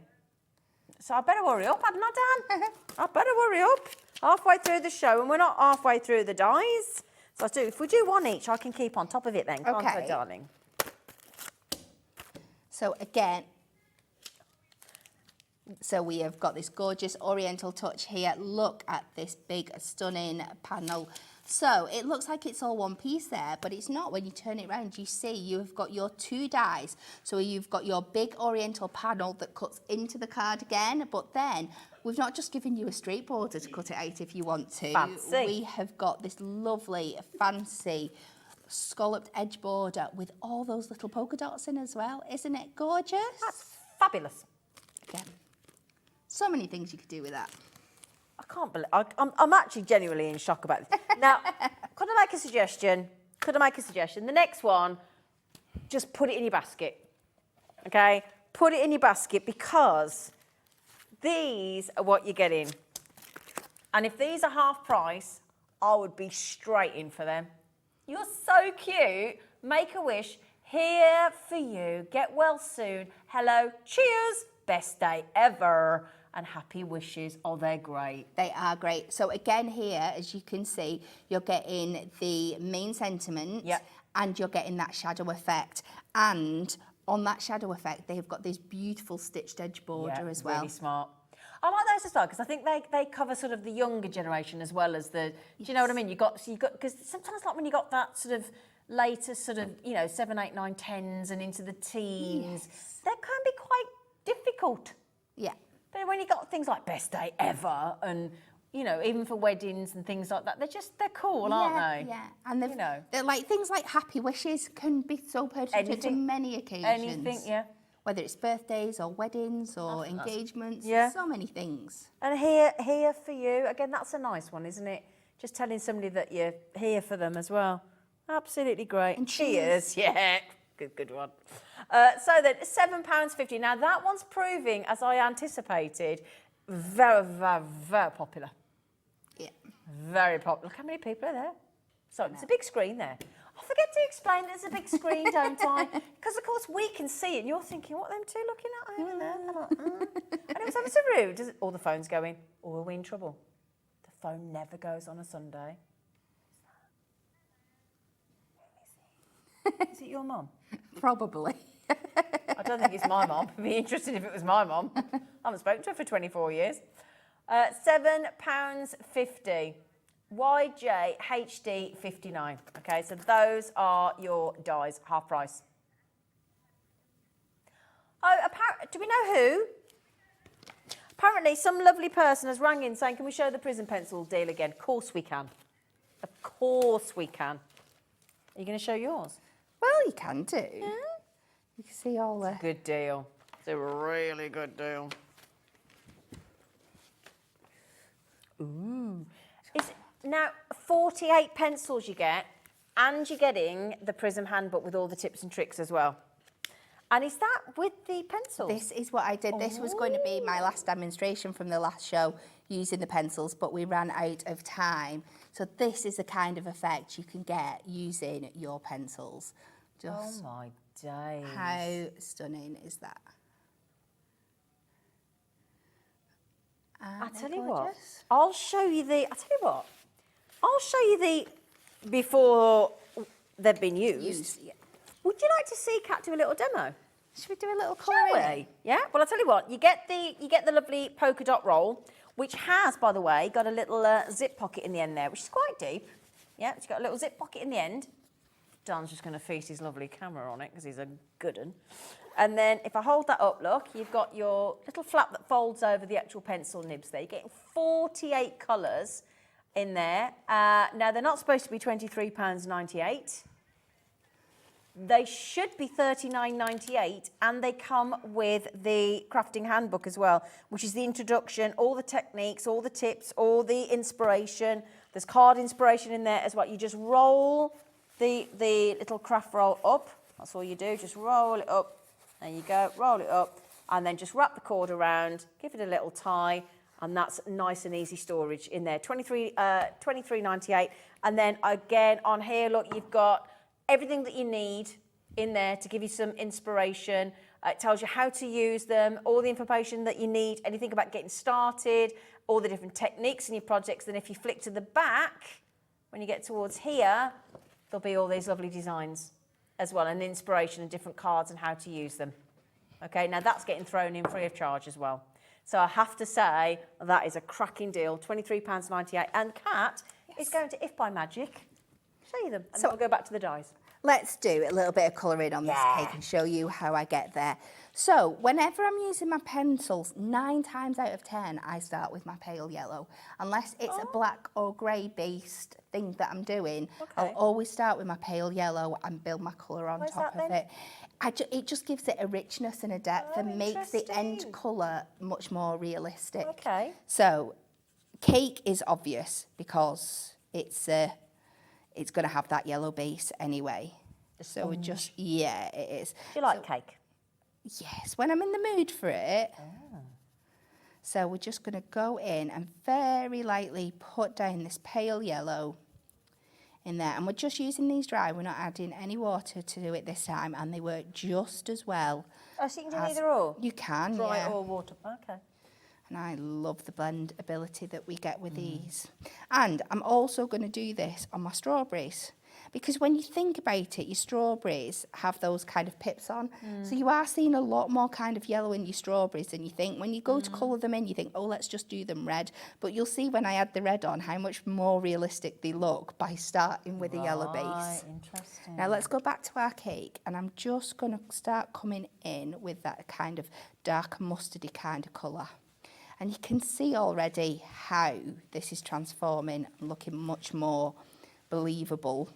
So I better hurry up, hadn't I, Dan? I better hurry up. Halfway through the show, and we're not halfway through the dies. So if we do one each, I can keep on top of it then, can't I, darling? So again, so we have got this gorgeous oriental touch here. Look at this big, stunning panel. So it looks like it's all one piece there, but it's not. When you turn it around, you see you've got your two dies. So you've got your big oriental panel that cuts into the card again, but then we've not just given you a straight border to cut it out if you want to. Fancy. We have got this lovely, fancy scalloped edge border with all those little polka dots in as well. Isn't it gorgeous? That's fabulous. Again, so many things you could do with that. I can't believe... I'm actually genuinely in shock about this. Now, could I make a suggestion? The next one, just put it in your basket, okay? Put it in your basket because these are what you're getting. And if these are half price, I would be straight in for them. You're so cute. Make a wish. Here for you. Get well soon. Hello. Cheers. Best day ever. And happy wishes. Oh, they're great. They are great. So again here, as you can see, you're getting the main sentiment and you're getting that shadow effect. And on that shadow effect, they've got this beautiful stitched edge border as well. Really smart. I like those as well because I think they cover sort of the younger generation as well as the. Do you know what I mean? You got because sometimes like when you got that sort of later sort of 7, 8, 9, 10s and into the teens, they can be quite difficult. Yeah. But when you got things like Best Day Ever and, even for weddings and things like that, they're cool, aren't they? Yeah, and they're like things like Happy Wishes can be so pertinent to many occasions. Anything, yeah. Whether it's birthdays or weddings or engagements, so many things. And here for you, again, that's a nice one, isn't it? Just telling somebody that you're here for them as well. Absolutely great. And cheers. Yeah. Good one. So then, £7.50. Now, that one's proving, as I anticipated, very, very, very popular. Yeah. Very popular. Look how many people are there. So there's a big screen there. I forget to explain there's a big screen, don't I? Because, of course, we can see it, and you're thinking, what are them two looking at over there? And it was ever so rude. All the phone's going, oh, are we in trouble? The phone never goes on a Sunday. Is it your mum? Probably. I don't think it's my mum. I'd be interested if it was my mum. I haven't spoken to her for 24 years. £7.50. YJHD 59. Okay, so those are your dies, half price. Oh, do we know who? Apparently, some lovely person has rang in saying, can we show the Prism pencil deal again? Of course we can. Of course we can. Are you going to show yours? Well, you can do. Yeah. You can see all the... Good deal. It's a really good deal. Ooh. Now, 48 pencils you get, and you're getting the Prism handbook with all the tips and tricks as well. And is that with the pencils? This is what I did. This was going to be my last demonstration from the last show using the pencils, but we ran out of time. So this is the kind of effect you can get using your pencils. Just oh my days. how stunning is that? I tell you what, I'll show you the before they've been used. Yeah. Would you like to see Kat do a little demo? Should we do a little Shall colouring? we? Yeah. Well, I'll tell you what. You get the lovely polka dot roll, which has, by the way, got a little zip pocket in the end there, which is quite deep. Yeah, it's got a little zip pocket in the end. Dan's just going to feast his lovely camera on it because he's a good un. And then if I hold that up, look, you've got your little flap that folds over the actual pencil nibs there. You're getting 48 colours in there. Now, they're not supposed to be £23.98. They should be $39.98, and they come with the crafting handbook as well, which is the introduction, all the techniques, all the tips, all the inspiration. There's card inspiration in there as well. You just roll the little craft roll up. That's all you do, just roll it up. There you go, roll it up, and then just wrap the cord around, give it a little tie, and that's nice and easy storage in there. $23.98. And then again on here, look, you've got everything that you need in there to give you some inspiration. It tells you how to use them, all the information that you need, anything about getting started, all the different techniques in your projects. Then if you flick to the back, when you get towards here, there'll be all these lovely designs as well, and inspiration and different cards and how to use them. Okay, now that's getting thrown in free of charge as well. So I have to say that is a cracking deal, £23.98. And Kat is going to, if by magic, show you them, and then we'll go back to the dies. Let's do a little bit of colouring on this cake and show you how I get there. So whenever I'm using my pencils, 9 times out of 10, I start with my pale yellow. Unless it's a black or grey based thing that I'm doing, I'll always start with my pale yellow and build my colour on top of it. It just gives it a richness and a depth and makes the end colour much more realistic. Okay. So cake is obvious because it's going to have that yellow base anyway. So we just, yeah, it is. Do you like cake? Yes, when I'm in the mood for it. So we're just going to go in and very lightly put down this pale yellow in there. And we're just using these dry. We're not adding any water to do it this time. And they work just as well. Oh, so you can do either or? You can, dry yeah. or water. Okay. And I love the blend ability that we get with these. And I'm also going to do this on my strawberries. Because when you think about it, your strawberries have those kind of pips on. So you are seeing a lot more kind of yellow in your strawberries than you think. When you go to colour them in, you think, oh, let's just do them red. But you'll see when I add the red on how much more realistic they look by starting with a yellow base. Interesting. Now let's go back to our cake, and I'm just going to start coming in with that kind of dark mustardy kind of colour. And you can see already how this is transforming and looking much more believable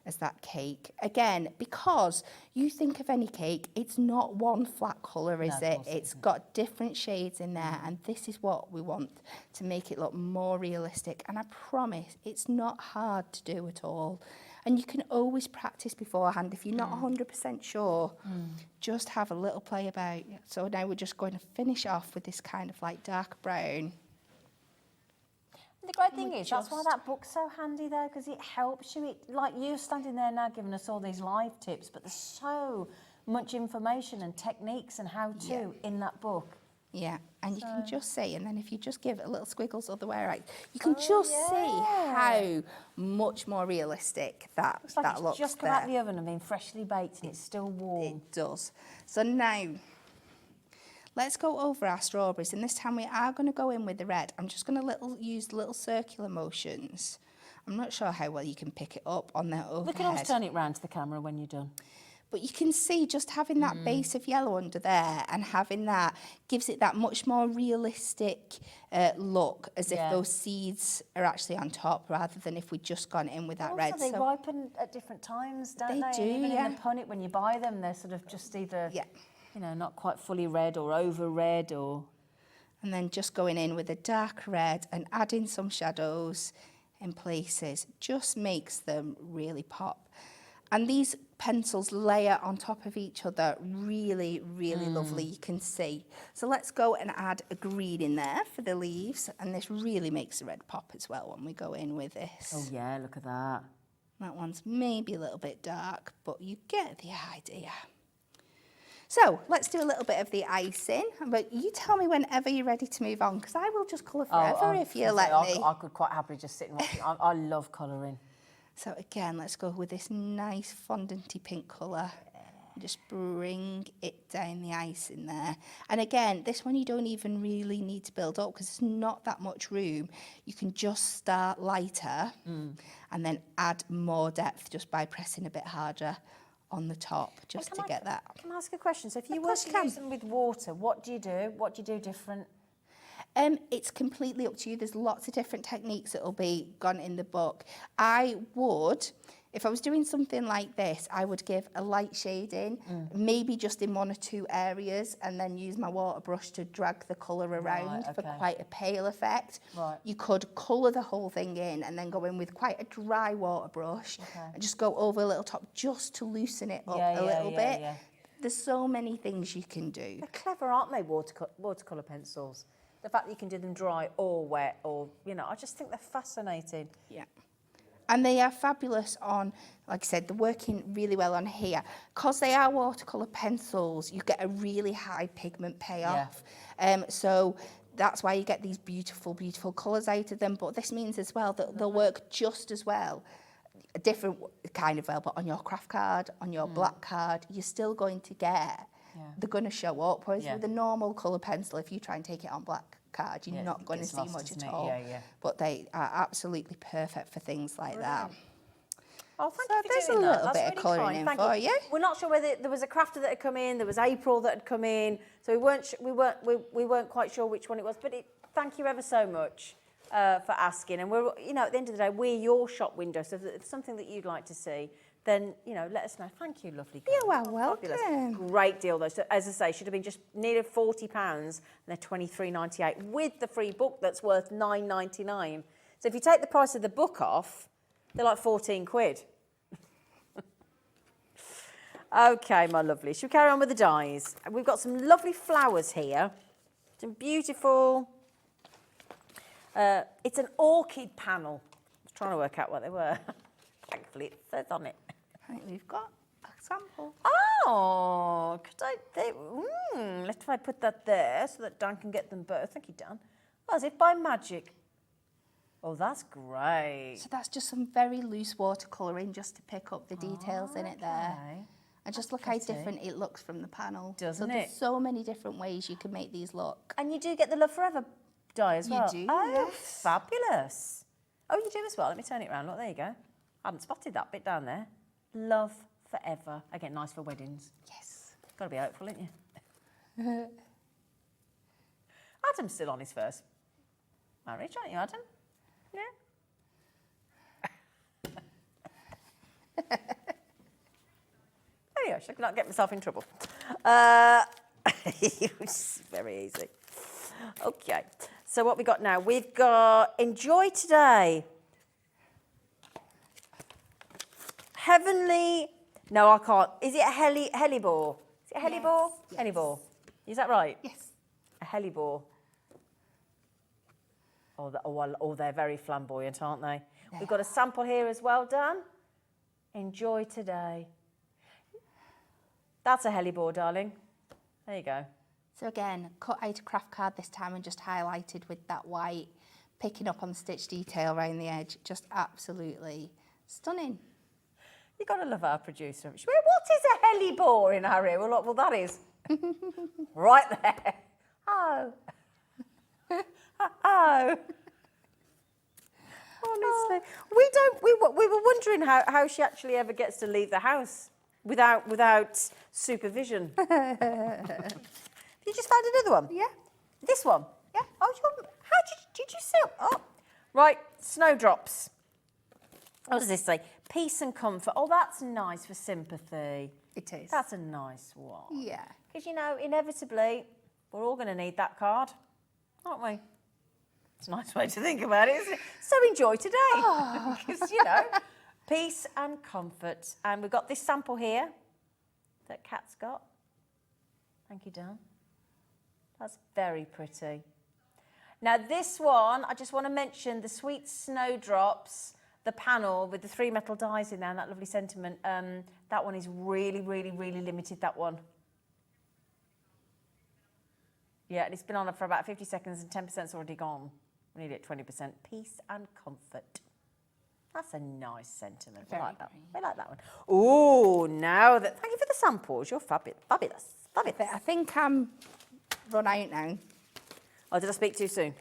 as that cake. Again, because you think of any cake, it's not one flat colour, is it? It's got different shades in there, and this is what we want to make it look more realistic. And I promise, it's not hard to do at all. And you can always practice beforehand. If you're not 100% sure, just have a little play about. So now we're just going to finish off with this kind of like dark brown. The great thing is, that's why that book's so handy though, because it helps you. Like you're standing there now giving us all these live tips, but there's so much information and techniques and how-to in that book. Yeah, and you can just see, and then if you just give it a little squiggles all the way right, you can just see how much more realistic that looks like that it's looks just come out of the oven and been freshly baked and it's still warm. It does. So now, let's go over our strawberries, and this time we are going to go in with the red. I'm just going to use little circular motions. I'm not sure how well you can pick it up on the overhead. We can always turn it round to the camera when you're done. But you can see just having that base of yellow under there and having that gives it that much more realistic look, as if those seeds are actually on top rather than if we'd just gone in with that also, red. They ripen at different times, don't they? They do, and even yeah. in the punnet, when you buy them, they're sort of just either, you know, not quite fully red or over red or... And then just going in with a dark red and adding some shadows in places just makes them really pop. And these pencils layer on top of each other really, really lovely, you can see. So let's go and add a green in there for the leaves, and this really makes the red pop as well when we go in with this. Oh yeah, look at that. That one's maybe a little bit dark, but you get the idea. So let's do a little bit of the icing, but you tell me whenever you're ready to move on, because I will just colour forever if you let me. I could quite happily just sit and watch it. I love colouring. So again, let's go with this nice fondanty pink colour. Just bring it down the ice in there. And again, this one you don't even really need to build up because there's not that much room. You can just start lighter and then add more depth just by pressing a bit harder on the top just to get that. Can I ask a question? So if you were to use them with water, what do you do? What do you do different? It's completely up to you. There's lots of different techniques that will be gone in the book. I would, if I was doing something like this, I would give a light shading, maybe just in one or two areas, and then use my water brush to drag the colour around for quite a pale effect. Right. You could colour the whole thing in and then go in with quite a dry water brush and just go over a little top just to loosen it up a little bit. Yeah. There's so many things you can do. They're clever, aren't they, watercolour pencils? The fact that you can do them dry or wet or, you know, I just think they're fascinating. Yeah. And they are fabulous on, like I said, they're working really well on here. Because they are watercolour pencils, you get a really high pigment payoff. So that's why you get these beautiful, beautiful colours out of them. But this means as well that they'll work just as well, a different kind of well, but on your craft card, on your black card, you're still going to get, they're going to show up. Whereas with a normal colour pencil, if you try and take it on black card, you're not going to see much at all. But they are absolutely perfect for things like that. Oh, thank So you for there's doing a that. little That's bit of really colouring kind. in Thank for you. We're not sure whether there was a crafter that had come in. There was April that had come in, so we weren't quite sure which one it was. But thank you ever so much for asking. And we're, you know, at the end of the day, we're your shop window. So if it's something that you'd like to see, then, you know, let us know. Thank you, lovely girl. You are welcome. Fabulous. Great deal, though. So, as I say, should have been just nearly £40, and they're £23.98 with the free book that's worth £9.99. So if you take the price of the book off, they're like 14 quid. Okay, my lovely. Should we carry on with the dies? We've got some lovely flowers here. Some beautiful... it's an orchid panel. I was trying to work out what they were. Thankfully, it says on it. Right, we've got a sample. Oh, could I... let's try put that there so that Dan can get them both. Thank you, Dan. Oh, as if by magic. Oh, that's great. So that's just some very loose watercolouring just to pick up the details in it there. And just look how different it looks from the panel. Doesn't so it? There's so many different ways you can make these look. And you do get the Love Forever die as well? You do, Oh, yes. fabulous. Oh, you do as well. Let me turn it around. Look, there you go. I hadn't spotted that bit down there. Love Forever. Again, nice for weddings. Yes. Got to be hopeful, ain't you? Adam's still on his first marriage, aren't you, Adam? Yeah. Anyway, I should not get myself in trouble. It's very easy. Okay, so what we got now? We've got Enjoy Today. Heavenly... No, I can't. Is it a hellebore? Is it a hellebore? Yes. Hellebore. Is that right? Yes. A hellebore. Oh, they're very flamboyant, aren't they? We've got a sample here as well, Dan. Enjoy Today. That's a hellebore, darling. There you go. So again, cut out a craft card this time and just highlighted with that white, picking up on the stitch detail around the edge. Just absolutely stunning. You've got to love our producer. What is a hellebore in our ear? Well, that is right there. Oh. Oh. Honestly. We were wondering how she actually ever gets to leave the house without supervision. You just found another one? Yeah. This one? Yeah. Oh, how did you see? Oh, right. Snowdrops. What does this say? Peace and comfort. Oh, that's nice for sympathy. It is. That's a nice one. Yeah. Because, you know, inevitably, we're all going to need that card. aren't we? It's a nice way to think about it, isn't it? So enjoy today. Because, you know, peace and comfort. And we've got this sample here that Kat's got. Thank you, Dan. That's very pretty. Now this one, I just want to mention the Sweet Snowdrops, the panel with the 3 metal dies in there and that lovely sentiment. That one is really, really, really limited, that one. Yeah, and it's been on for about 50 seconds and 10%'s already gone. We need it 20%. Peace and comfort. That's a nice sentiment. I like that. We like that one. Oh, now that... Thank you for the samples. You're fabulous. Fabulous. I think I'm run out now. Oh, did I speak too soon?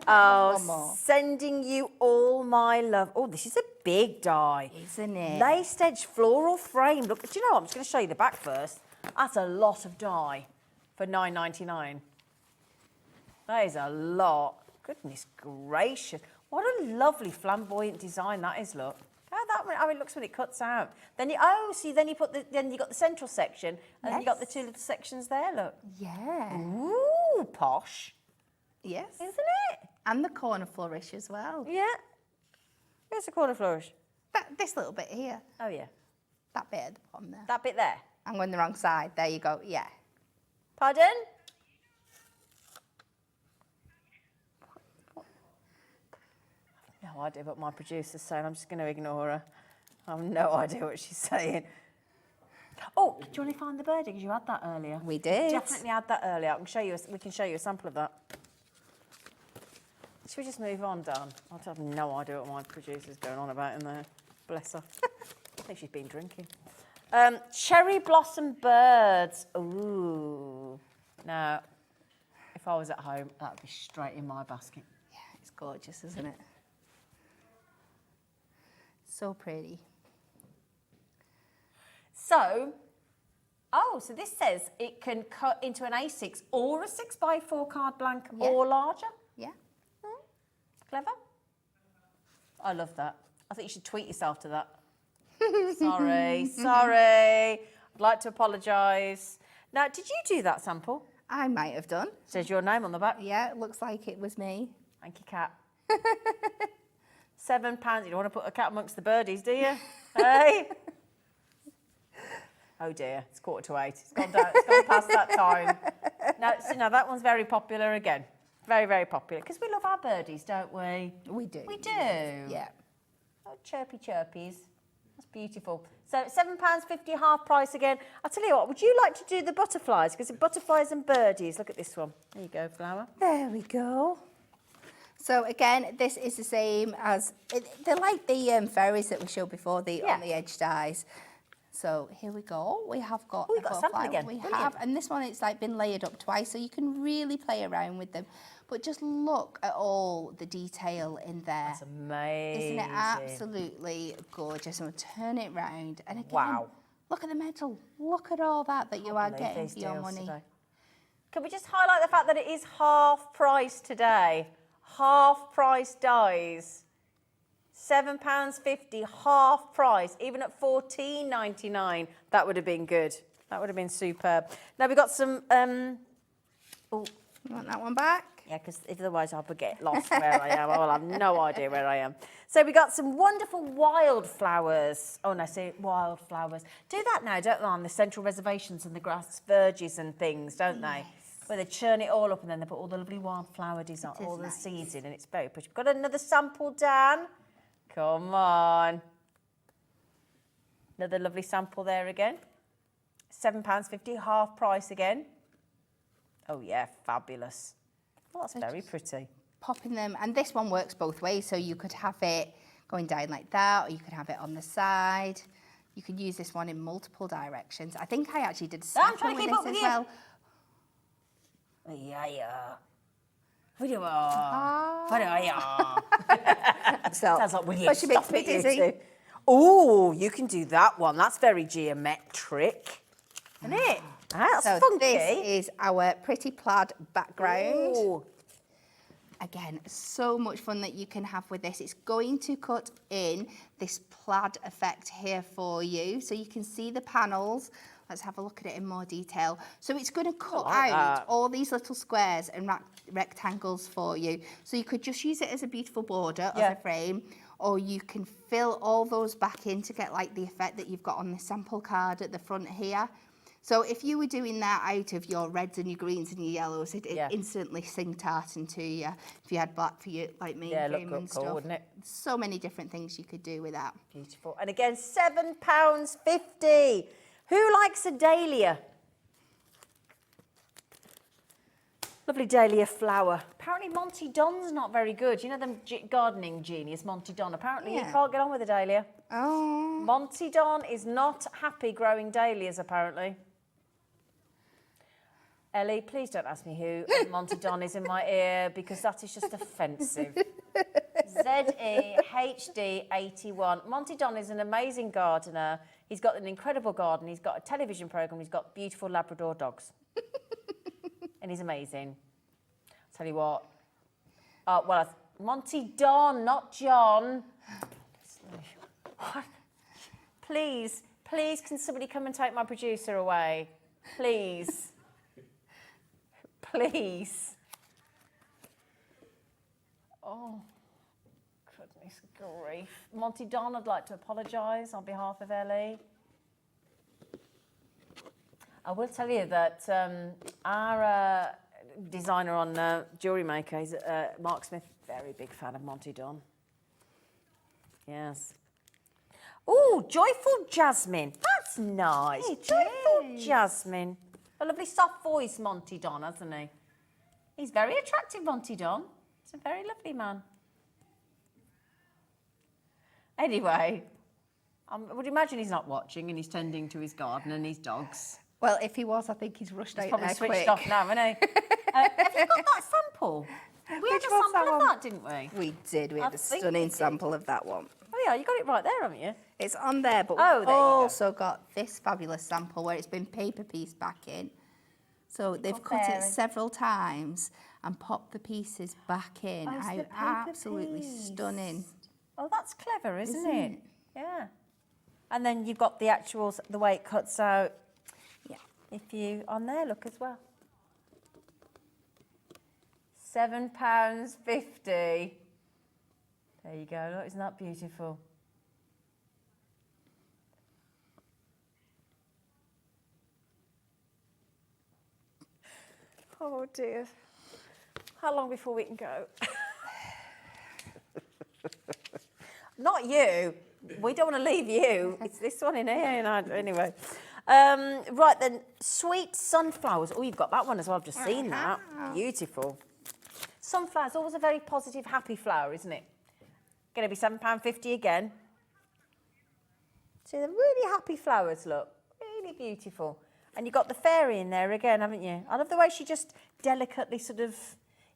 One more. Sending you all my love. Oh, this is a big die. Isn't it? Laced edge floral frame. Look, do you know what? I'm just going to show you the back first. That's a lot of die for $9.99. That is a lot. Goodness gracious. What a lovely flamboyant design that is, look. How it looks when it cuts out. Then you then you got the central section and then you got the 2 little sections there, look. Yeah. Ooh, posh. Yes. Isn't it? And the corner flourish as well. Yeah. Where's the corner flourish? This little bit here. Oh, yeah. That bit at the bottom there. That bit there? I'm going the wrong side. There you go. Yeah. Pardon? No idea what my producer's saying. I'm just going to ignore her. I have no idea what she's saying. Oh, did you want to find the birdie? Because you had that earlier. We did. Definitely had that earlier. We can show you a sample of that. Should we just move on, Dan? I have no idea what my producer's going on about in there. Bless her. I think she's been drinking. Cherry blossom birds. Ooh. Now, if I was at home, that would be straight in my basket. Yeah, it's gorgeous, isn't it? So pretty. So this says it can cut into an A6 or a 6x4 card blank or larger. Yeah. Clever. I love that. I think you should tweet yourself to that. Sorry. I'd like to apologise. Now, did you do that sample? I might have done. Says your name on the back. Yeah, it looks like it was me. Thank you, Kat. £7. You don't want to put a cat amongst the birdies, do you? Hey? Oh dear, it's 7:45. It's gone down. It's gone past that time. Now that one's very popular again. Very, very popular. Because we love our birdies, don't we? We do. We do. Yeah. Oh, chirpy chirpies. That's beautiful. So £7.50, half price again. I'll tell you what, would you like to do the butterflies? Because butterflies and birdies. Look at this one. There you go, flower. There we go. So again, this is the same as, they're like the fairies that we showed before, on the edge dies. So here we go. We have got we've got a sample again. We Brilliant. have, and this one it's like been layered up twice, so you can really play around with them. But just look at all the detail in there. That's amazing. Isn't it absolutely gorgeous? And we'll turn it round. And again, wow. Look at the metal. Look at all that you are getting for your money. Today. Can we just highlight the fact that it is half price today? Half price dies. £7.50, half price, even at $14.99. That would have been good. That would have been superb. Now we've got some. Oh, you want that one back? Yeah, because otherwise I'll get lost where I am. I'll have no idea where I am. So we got some wonderful wildflowers. Oh no, see, wildflowers. Do that now, don't they? On the central reservations and the grass verges and things, don't they? Where they churn it all up and then they put all the lovely wildflower design, all the seeds in, and it's very pretty. Got another sample, Dan. Come on. Another lovely sample there again. £7.50, half price again. Oh yeah, fabulous. Oh, that's very pretty. Popping them, and this one works both ways, so you could have it going down like that, or you could have it on the side. You could use this one in multiple directions. I think I actually did I'm trying to keep up with as you. well. Sounds like William. She makes me dizzy. Oh, you can do that one. That's very geometric, isn't it? That's so funky. This is our pretty plaid background. Ooh. Again, so much fun that you can have with this. It's going to cut in this plaid effect here for you. So you can see the panels Let's have a look at it in more detail. So it's going to cut like out that. all these little squares and rectangles for you. So you could just use it as a beautiful border as a frame, or you can fill all those back in to get like the effect that you've got on the sample card at the front here. So if you were doing that out of your reds and your greens and your yellows, it instantly sing tartan to you. If you had black for your like main frame and cool, stuff. wouldn't it? So many different things you could do with that. Beautiful. And again, £7.50. Who likes a dahlia? Lovely dahlia flower. Apparently Monty Don's not very good. You know them gardening genius, Monty Don. Apparently he can't get on with a dahlia. Oh. Monty Don is not happy growing dahlias, apparently. Ellie, please don't ask me who Monty Don is in my ear, because that is just offensive. ZEHD81. Monty Don is an amazing gardener. He's got an incredible garden. He's got a television programme. He's got beautiful Labrador dogs. And he's amazing. I'll tell you what. Monty Don, not John. Please, can somebody come and take my producer away? Please. Please. Oh, goodness grief. Monty Don, I'd like to apologise on behalf of Ellie. I will tell you that our designer on Jewellery Maker, is Mark Smith, very big fan of Monty Don. Yes. Oh, Joyful Jasmine. That's nice. It Joyful is. Jasmine. A lovely soft voice, Monty Don, hasn't he? He's very attractive, Monty Don. He's a very lovely man. Anyway, I would imagine he's not watching and he's tending to his garden and his dogs. Well, if he was, I think he's rushed out Probably there switched quick. off now, hasn't he? Have you got that sample? We had Which a one's sample that of one? that, didn't we? We did. We I had a think stunning we did. sample of that one. Oh yeah, you got it right there, haven't you? It's on there, but Oh, we've there you go. also got this fabulous sample where it's been paper pieced back in. So they've cut it fairy. several times and popped the pieces back in. Oh, so the paper Absolutely piece. stunning. Oh, that's clever, isn't Isn't it? it? Yeah. And then you've got the actual, the way it cuts out. Yeah. If you, on there, look as well. £7.50. There you go, look, isn't that beautiful? Oh dear. How long before we can go? Not you. We don't want to leave you. It's this one in here. Anyway. Right then, sweet sunflowers. Oh, you've got that one as well. I've just seen that. Beautiful. Sunflowers, always a very positive, happy flower, isn't it? Going to be £7.50 again. So they're really happy flowers, look. Really beautiful. And you've got the fairy in there again, haven't you? I love the way she just delicately sort of...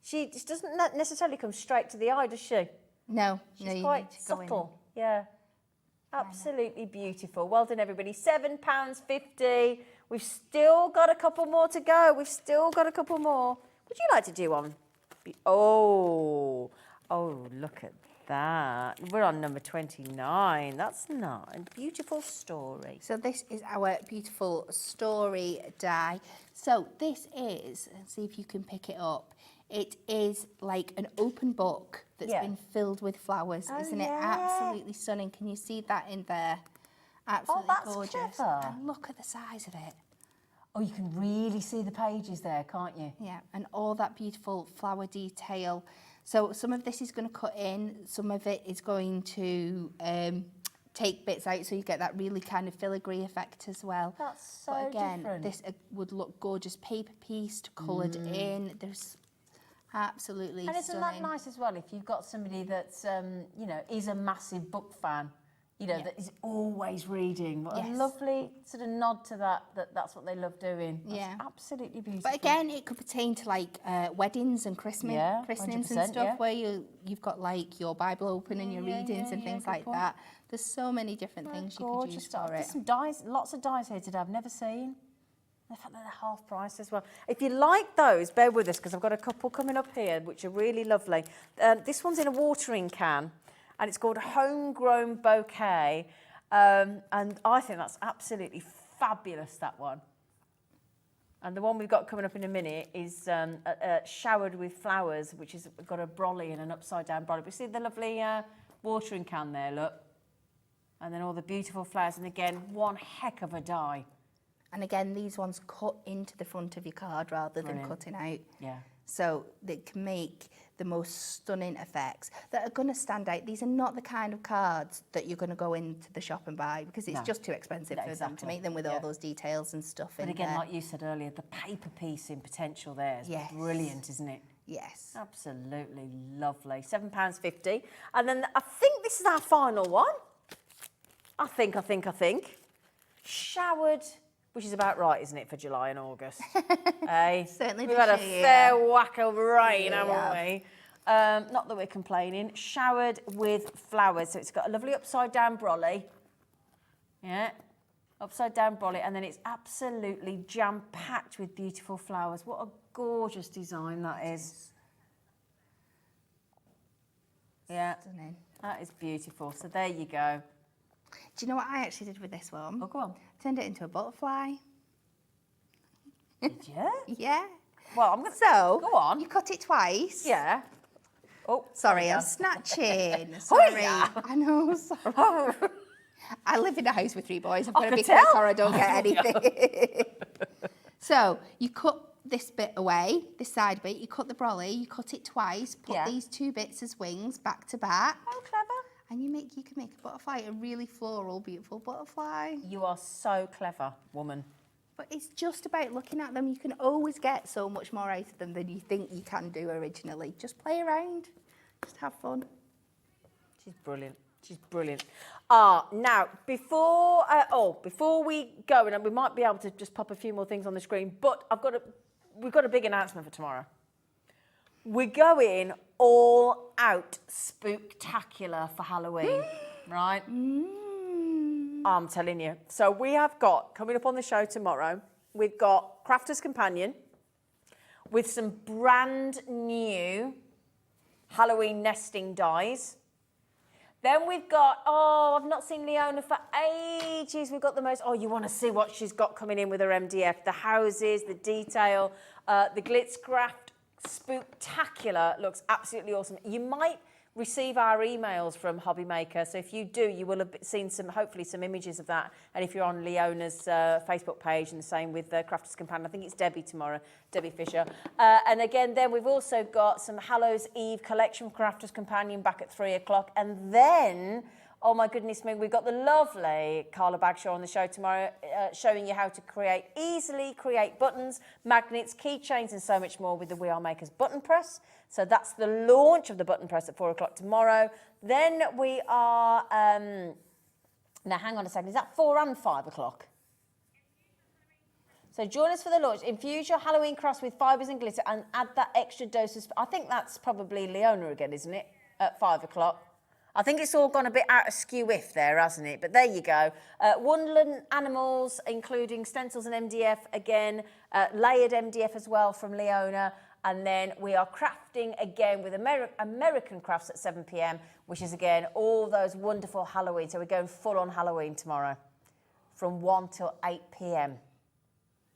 She just doesn't necessarily come straight to the eye, does she? No, She's no, you quite need to go in. subtle. Yeah. Absolutely beautiful. Well done, everybody. £7.50. We've still got a couple more to go. Would you like to do one? Oh, look at that. We're on number 29. That's nice. Beautiful story. So this is our beautiful story die. So this is, let's see if you can pick it up. It is like an open book that's been filled with flowers. Isn't it absolutely stunning? Can you see that in there? Absolutely that's gorgeous. clever. And look at the size of it. Oh, you can really see the pages there, can't you? Yeah, and all that beautiful flower detail. So some of this is going to cut in, some of it is going to take bits out, so you get that really kind of filigree effect as well. That's so But again, different. this would look gorgeous, paper pieced, coloured in. There's absolutely And isn't stunning. that nice as well, if you've got somebody that's, you know, is a massive book fan, you know, that is always reading. What a lovely sort of nod to that's what they love doing. That's absolutely beautiful. But again, it could pertain to like weddings and christenings and 100%, stuff where you've got like your Bible open and your readings and things like that. There's so many different things you could use for There's it. some dies, lots of dies here today I've never seen. In fact, they're half price as well. If you like those, bear with us because I've got a couple coming up here which are really lovely. This one's in a watering can and it's called Homegrown Bouquet. And I think that's absolutely fabulous, that one. And the one we've got coming up in a minute is showered with flowers, which has got a brolly and an upside-down brolly. But see the lovely watering can there, look? And then all the beautiful flowers. And again, one heck of a die. And again, these ones cut into the front of your card rather than cutting out. Yeah. So they can make the most stunning effects that are going to stand out. These are not the kind of cards that you're going to go into the shop and buy because it's just too expensive for them to make them with all those details and stuff in there. But again, like you said earlier, the paper piecing potential there is brilliant, isn't it? Yes. Absolutely lovely. £7.50. And then I think this is our final one. I think. Showered, which is about right, isn't it, for July and August? Certainly. We've had a fair whack of rain, haven't we? Not that we're complaining. Showered with flowers. So it's got a lovely upside-down brolly. Yeah. Upside-down brolly. And then it's absolutely jam-packed with beautiful flowers. What a gorgeous design that is. Yeah. Stunning. That is beautiful. So there you go. Do you know what I actually did with this one? Oh, go on. Turned it into a butterfly. Did you? Yeah. Well, I'm going to... So, go on. You cut it twice. Yeah. Oh, sorry, I'm snatching. Sorry. I know, sorry. I live in a house with 3 boys. I've got to be quick or I don't get anything. So, you cut this bit away, this side bit, you cut the brolly, you cut it twice, put these 2 bits as wings back to back. Oh, clever. And you can make a butterfly, a really floral, beautiful butterfly. You are so clever, woman. But it's just about looking at them. You can always get so much more out of them than you think you can do originally. Just play around. Just have fun. She's brilliant. She's brilliant. Now, before we go, and we might be able to just pop a few more things on the screen, but we've got a big announcement for tomorrow. We're going all out spooktacular for Halloween, right? I'm telling you. So we have got, coming up on the show tomorrow, we've got Crafter's Companion with some brand new Halloween nesting dies. Then we've got, I've not seen Leona for ages. We've got the most, you want to see what she's got coming in with her MDF. The houses, the detail, the Glitzcraft Spooktacular looks absolutely awesome. You might receive our emails from Hobby Maker, so if you do, you will have seen hopefully some images of that. And if you're on Leona's Facebook page, and the same with Crafter's Companion, I think it's Debbie tomorrow, Debbie Fisher. And again, then we've also got some Hallows Eve collection from Crafter's Companion back at 3 o'clock. And then, oh my goodness me, we've got the lovely Carla Bagshaw on the show tomorrow, showing you how to easily create buttons, magnets, keychains, and so much more with the We Are Makers button press. So that's the launch of the button press at 4 o'clock tomorrow. Then we are, now hang on a second, is that 4 and 5 o'clock? So join us for the launch. Infuse your Halloween crafts with fibres and glitter and add that extra dose of, I think that's probably Leona again, isn't it? At 5 o'clock. I think it's all gone a bit out of skew-if there, hasn't it? But there you go. Wonderland animals, including stencils and MDF again, layered MDF as well from Leona. And then we are crafting again with American Crafts at 7 p.m, which is again all those wonderful Halloween. So we're going full on Halloween tomorrow from 1 till 8 p.m.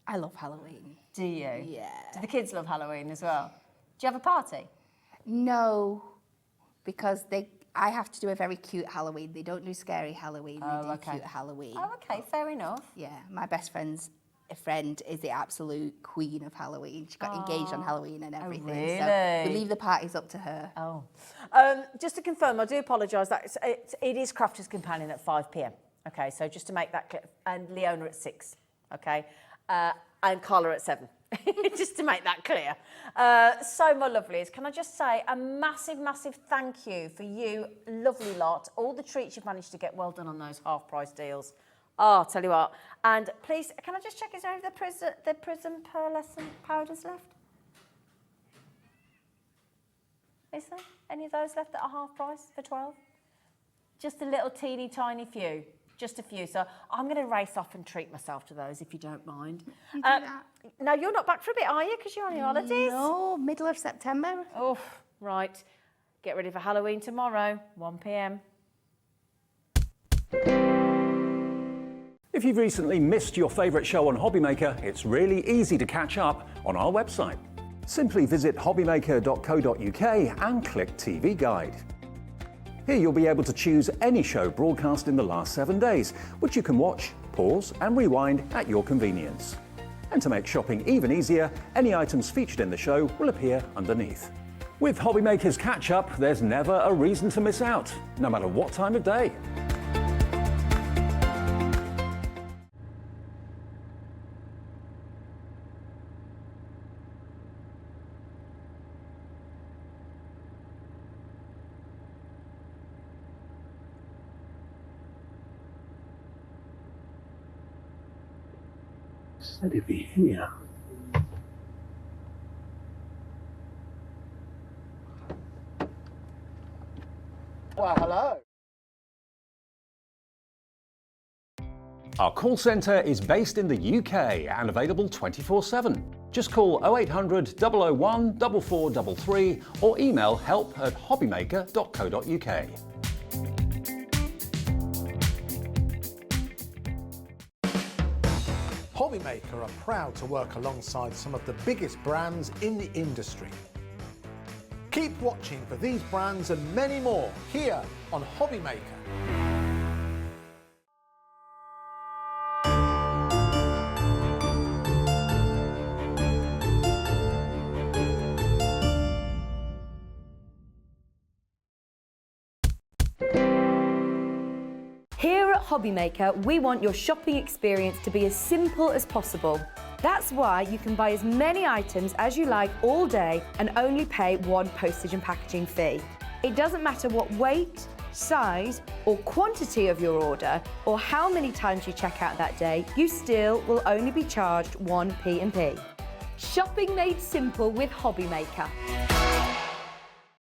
I love Halloween. Do you? Yeah. Do the kids love Halloween as well? Do you have a party? No, because I have to do a very cute Halloween. They don't do scary Halloween, they do cute Halloween. Oh, okay, fair enough. Yeah, my best friend's friend is the absolute queen of Halloween. She got engaged on Halloween and everything. Really? So we leave the parties up to her. Oh. Just to confirm, I do apologise, that it is Crafter's Companion at 5 p.m. Okay, so just to make that clear, and Leona at 6, okay, and Carla at 7. Just to make that clear. So, my lovelies, can I just say a massive, massive thank you for you, lovely lot. All the treats you've managed to get, well done on those half-price deals. Oh, I'll tell you what. And please, can I just check, is there any of the Prism pearlescent powders left? Is there any of those left that are half price for 12? Just a little teeny tiny few. Just a few. So I'm going to race off and treat myself to those, if you don't mind. Now, you're not back for a bit, are you? Because you're on your holidays? No, middle of September. Oh, right. Get ready for Halloween tomorrow, 1 p.m. If you've recently missed your favourite show on Hobbymaker, it's really easy to catch up on our website. Simply visit hobbymaker.co.uk and click TV Guide. Here you'll be able to choose any show broadcast in the last 7 days, which you can watch, pause and rewind at your convenience. And to make shopping even easier, any items featured in the show will appear underneath. With Hobbymaker's Catch-Up, there's never a reason to miss out, no matter what time of day. Said he'd be here. Well, hello. Our call centre is based in the UK and available 24/7. Just call 0800 001 4433 or email help@hobbymaker.co.uk. Hobbymaker are proud to work alongside some of the biggest brands in the industry. Keep watching for these brands and many more here on Hobbymaker. Here at Hobbymaker, we want your shopping experience to be as simple as possible. That's why you can buy as many items as you like all day and only pay one postage and packaging fee. It doesn't matter what weight, size or quantity of your order or how many times you check out that day, you still will only be charged one P&P. Shopping made simple with Hobbymaker.